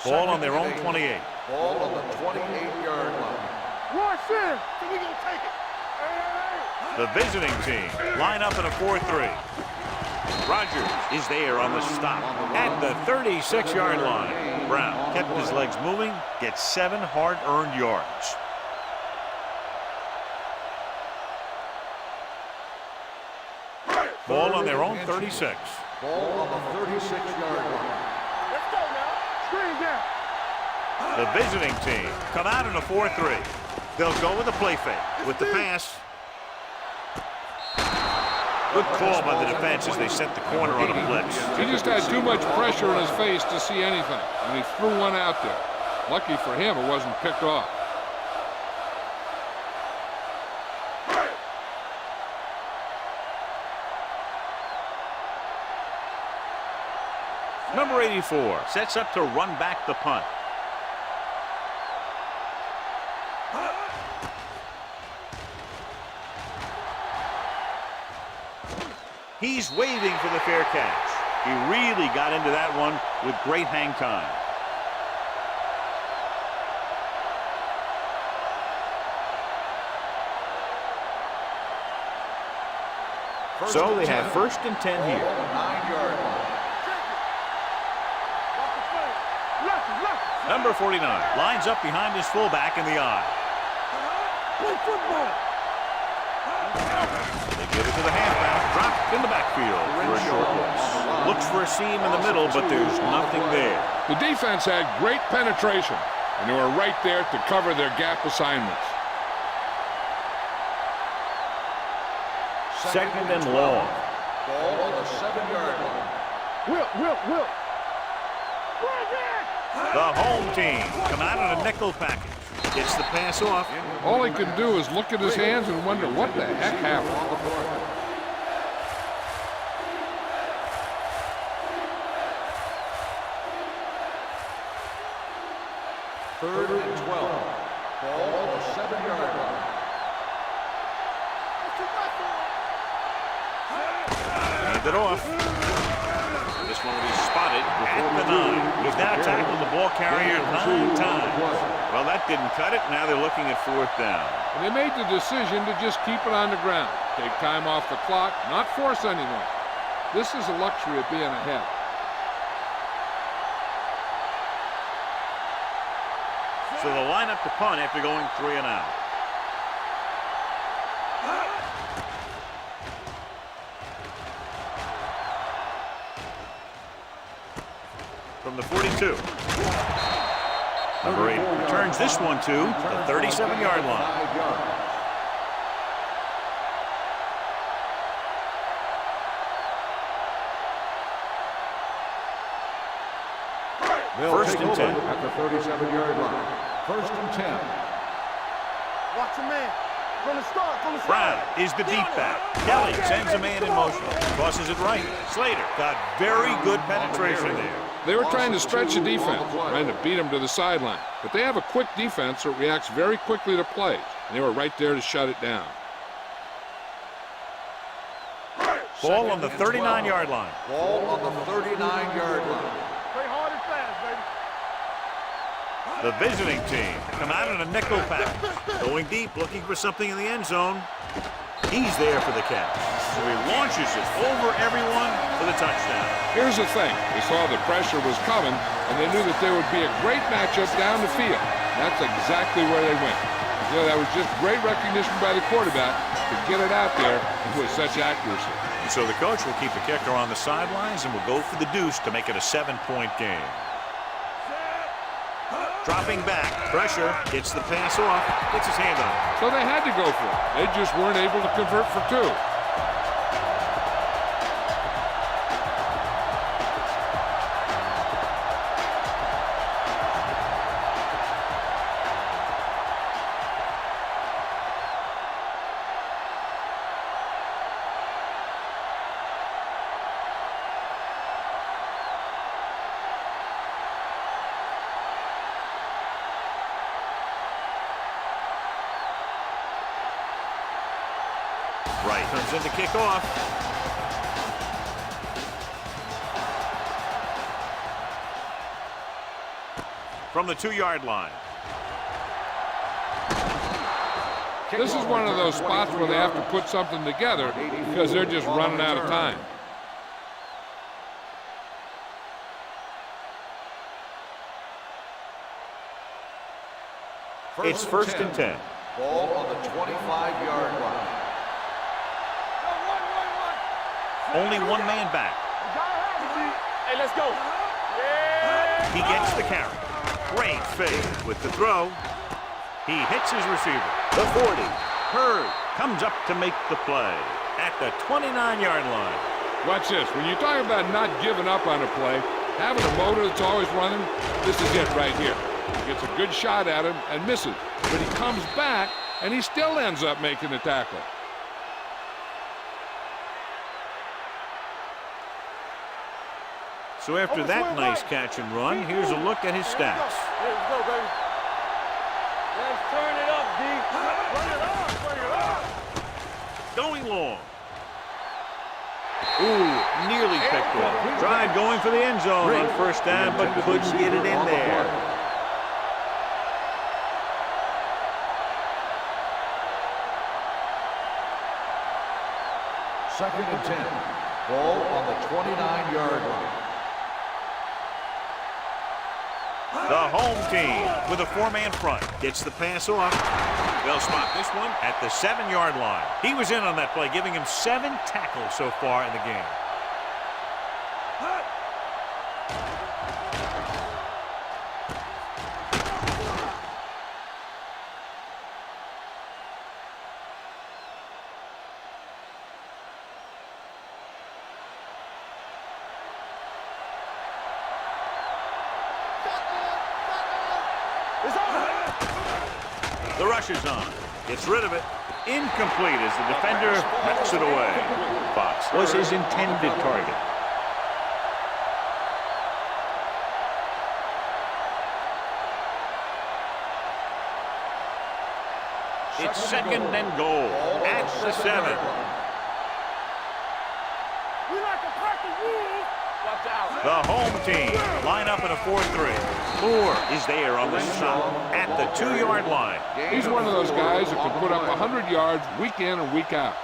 Ball on their own 28. Ball on the 28-yard line. Rush in, so we gonna take it. The visiting team line up in a 4-3. Rogers is there on the stop at the 36-yard line. Brown kept his legs moving, gets 7 hard-earned yards. Ball on their own 36. Ball on the 36-yard line. Let's go now. Screen down. The visiting team come out in a 4-3. They'll go with a play fake. With the pass. Good call by the defense as they sent the corner on a blitz. He just had too much pressure in his face to see anything, and he threw one out there. Lucky for him, it wasn't picked off. Number 84 sets up to run back the punt. He's waving for the fair catch. He really got into that one with great hang time. So they have 1st and 10 here. 9-yard line. Number 49 lines up behind his fullback in the eye. Play football. They give it to the halfback, dropped in the backfield for a short loss. Looks for a seam in the middle, but there's nothing there. The defense had great penetration, and they were right there to cover their gap assignments. 2nd and long. Ball on the 7-yard line. Will. The home team come out in a nickel package. Gets the pass off. All he can do is look at his hands and wonder what the heck happened. Third and 12. Ball on the 7-yard line. Hand it off. This one will be spotted at the 9. He's now tackled the ball carrier 9 times. Well, that didn't cut it. Now they're looking at 4th down. And they made the decision to just keep it on the ground. Take time off the clock, not force anyone. This is a luxury of being ahead. So they'll line up to punt after going 3 and out. From the 42. Number 8 returns this one to the 37-yard line. First and 10 at the 37-yard line. 1st and 10. Watch a man. From the start. Brown is the deep back. Kelly sends a man in motion. Tosses it right. Slater got very good penetration there. They were trying to stretch the defense, trying to beat them to the sideline. But they have a quick defense that reacts very quickly to plays. And they were right there to shut it down. Ball on the 39-yard line. Ball on the 39-yard line. Play hard and fast, baby. The visiting team come out in a nickel package. Going deep, looking for something in the end zone. He's there for the catch. So he launches it over everyone for the touchdown. Here's the thing. They saw the pressure was coming, and they knew that there would be a great matchup down the field. That's exactly where they went. You know, that was just great recognition by the quarterback to get it out there with such accuracy. And so the coach will keep the kicker on the sidelines and will go for the deuce to make it a 7-point game. Dropping back, pressure, gets the pass off, gets his hand on it. So they had to go for it. They just weren't able to convert for 2. Right comes in to kick off. From the 2-yard line. This is one of those spots where they have to put something together because they're just running out of time. It's first and 10. Ball on the 25-yard line. Only one man back. Hey, let's go. He gets the carry. Great fake with the throw. He hits his receiver. The 40. Hurd comes up to make the play at the 29-yard line. Watch this. When you talk about not giving up on a play, having a motor that's always running, this is it right here. He gets a good shot at him and misses. But he comes back, and he still ends up making the tackle. So after that nice catch and run, here's a look at his stats. Let's go, baby. Let's turn it up, D. Run it up, bring it up. Going long. Ooh, nearly picked off. Tried going for the end zone on first down, but couldn't get it in there. Second and 10. Ball on the 29-yard line. The home team with a four-man front gets the pass off. They'll spot this one at the 7-yard line. He was in on that play, giving him 7 tackles so far in the game. The rush is on. Gets rid of it. Incomplete as the defender knocks it away. Fox was his intended target. It's second and goal at the 7. We like to crack the rules. Watch out. The home team line up in a 4-3. Moore is there on the stop at the 2-yard line. He's one of those guys that can put up 100 yards week in and week out.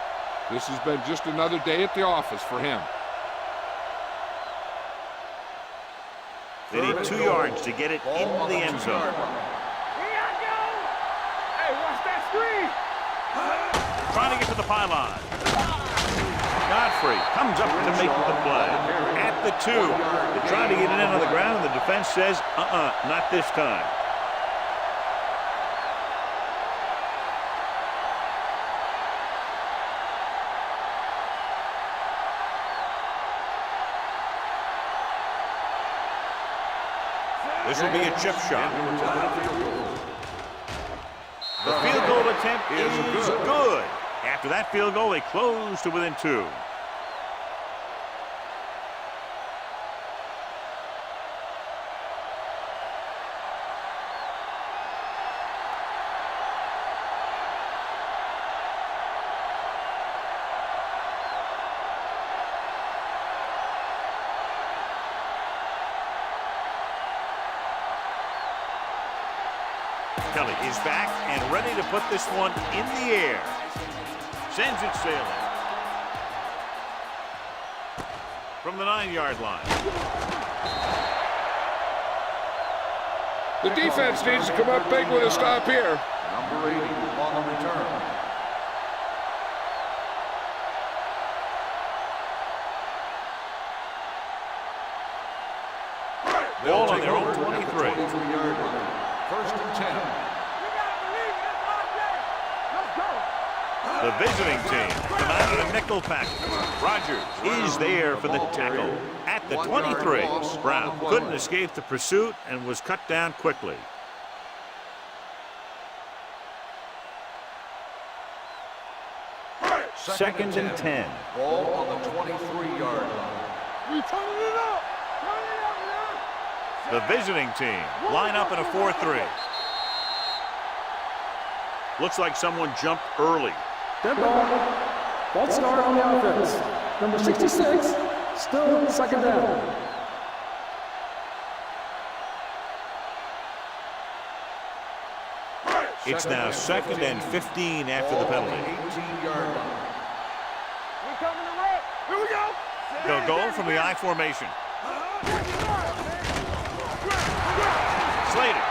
This has been just another day at the office for him. They need 2 yards to get it in the end zone. Here I go. Hey, watch that screen. Trying to get to the pylon. Godfrey comes up to make the play at the 2. They're trying to get it in on the ground, and the defense says, not this time. This will be a chip shot. The field goal attempt is good. After that field goal, they close to within 2. Kelly is back and ready to put this one in the air. Sends it sailing. From the 9-yard line. The defense needs to come up big with a stop here. Number 80 on the return. Ball on their own 23. 23-yard line. First and 10. The visiting team come out of the nickel package. Rogers is there for the tackle at the 23. Brown couldn't escape the pursuit and was cut down quickly. Second and 10. Ball on the 23-yard line. We turning it up. Turn it up, man. The visiting team line up in a 4-3. Looks like someone jumped early. Dead ball. False start on the offense. Number 66, still second down. It's now second and 15 after the penalty. 18-yard line. We coming to rock. Here we go. They'll go from the I formation. Slater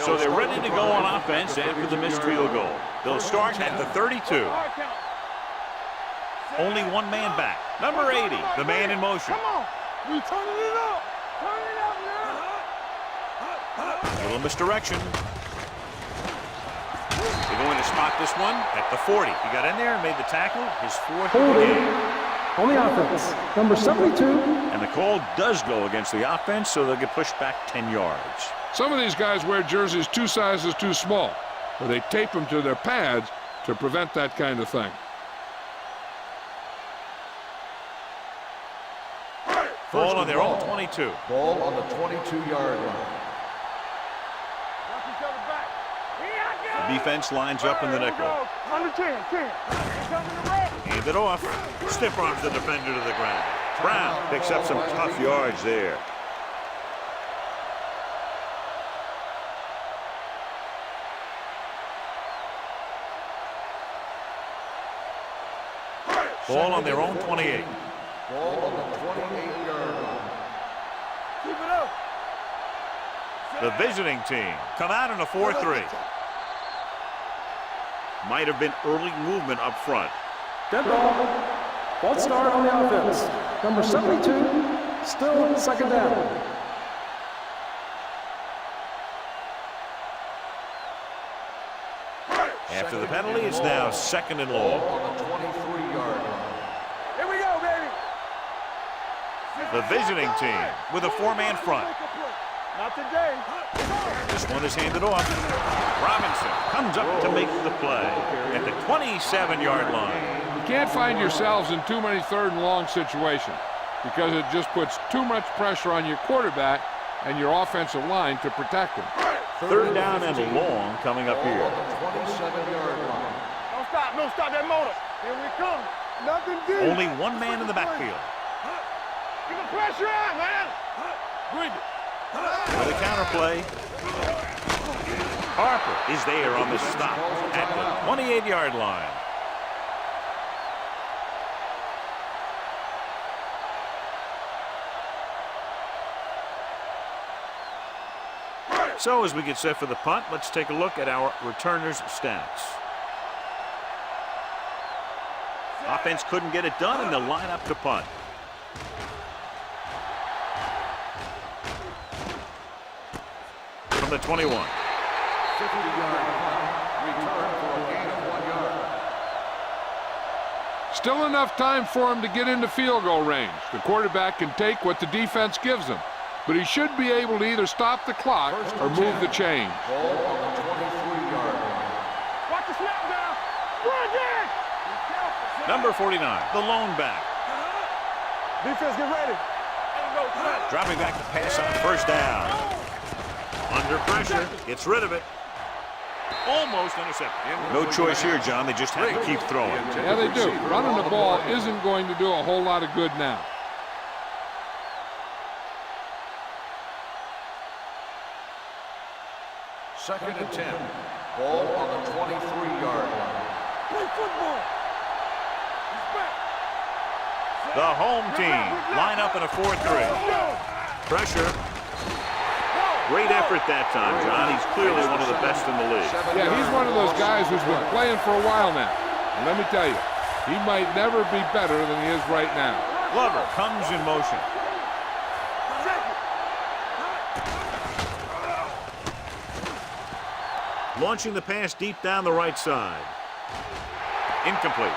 So they're ready to go on offense after the missed field goal. They'll start at the 32. Only one man back. Number 80, the man in motion. Come on. We turning it up. Turn it up now. A little misdirection. They're going to spot this one at the 40. He got in there and made the tackle. His fourth of the game. On the offense, number 72. And the call does go against the offense, so they'll get pushed back 10 yards. Some of these guys wear jerseys 2 sizes too small, or they tape them to their pads to prevent that kind of thing. Ball on their own 22. Ball on the 22-yard line. Watch each other back. The defense lines up in the nickel. Under 10. Hand it off. Stiff arms the defender to the ground. Brown picks up some tough yards there. Ball on their own 28. Ball on the 28-yard line. Keep it up. The visiting team come out in a 4-3. Might have been early movement up front. Dead ball. False start on the offense. Number 72. Still second down. After the penalty, it's now second and long. Ball on the 23-yard line. Here we go, baby. The visiting team with a 4-man front. Not today. This one is handed off. Robinson comes up to make the play at the 27-yard line. You can't find yourselves in too many third and long situations because it just puts too much pressure on your quarterback and your offensive line to protect him. Third down and long coming up here. On the 27-yard line. Don't stop that motor. Here we come. Nothing deep. Only one man in the backfield. Get the pressure on, man. Bring it. With a counterplay. Harper is there on the stop at the 28-yard line. So as we get set for the punt, let's take a look at our returners' stats. Offense couldn't get it done, and they'll line up to punt. From the 21. 50-yard punt. Return for a gain of 1 yard. Still enough time for him to get into field goal range. The quarterback can take what the defense gives him, but he should be able to either stop the clock or move the chains. Ball on the 23-yard line. Watch the snap down. Bring it. Number 49, the lone back. Defense, get ready. Dropping back to pass on first down. Under pressure, gets rid of it. Almost intercepted. No choice here, John. They just have to keep throwing. Yeah, they do. Running the ball isn't going to do a whole lot of good now. Second and 10. Ball on the 23-yard line. Play football. The home team line up in a 4-3. Pressure. Great effort that time, John. He's clearly one of the best in the league. Yeah, he's one of those guys who's been playing for a while now. And let me tell you, he might never be better than he is right now. Glover comes in motion. Launching the pass deep down the right side. Incomplete.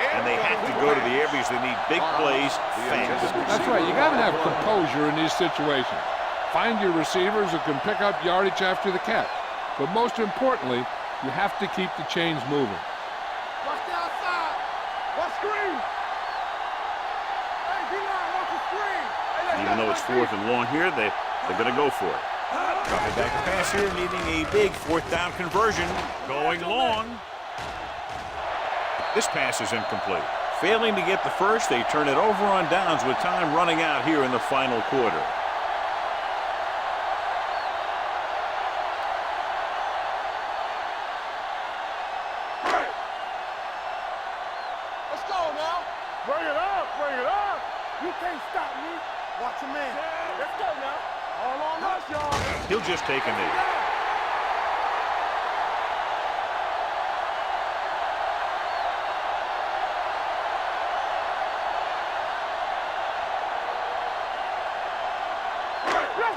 And they have to go to the air because they need big plays fast. That's right. You got to have composure in these situations. Find your receivers who can pick up yardage after the catch. But most importantly, you have to keep the chains moving. Watch the outside. Watch screen. Hey, D-line, watch the screen. Even though it's 4th and long here, they're going to go for it. Dropping back to pass here, needing a big 4th down conversion. Going long. This pass is incomplete. Failing to get the first, they turn it over on downs with time running out here in the final quarter. Let's go now. Bring it up, bring it up. You can't stop me. Watch your man. Let's go now. All on us, y'all. He'll just take a knee.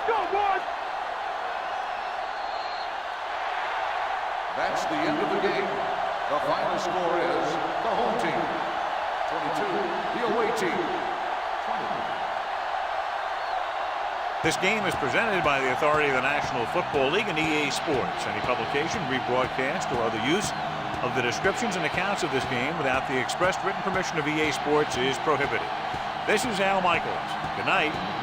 Let's go, boys. That's the end of the game. The final score is the home team 22, the away team 20. This game is presented by the authority of the National Football League and EA Sports. Any publication, rebroadcast, or other use of the descriptions and accounts of this game without the expressed written permission of EA Sports is prohibited. This is Al Michaels. Good night.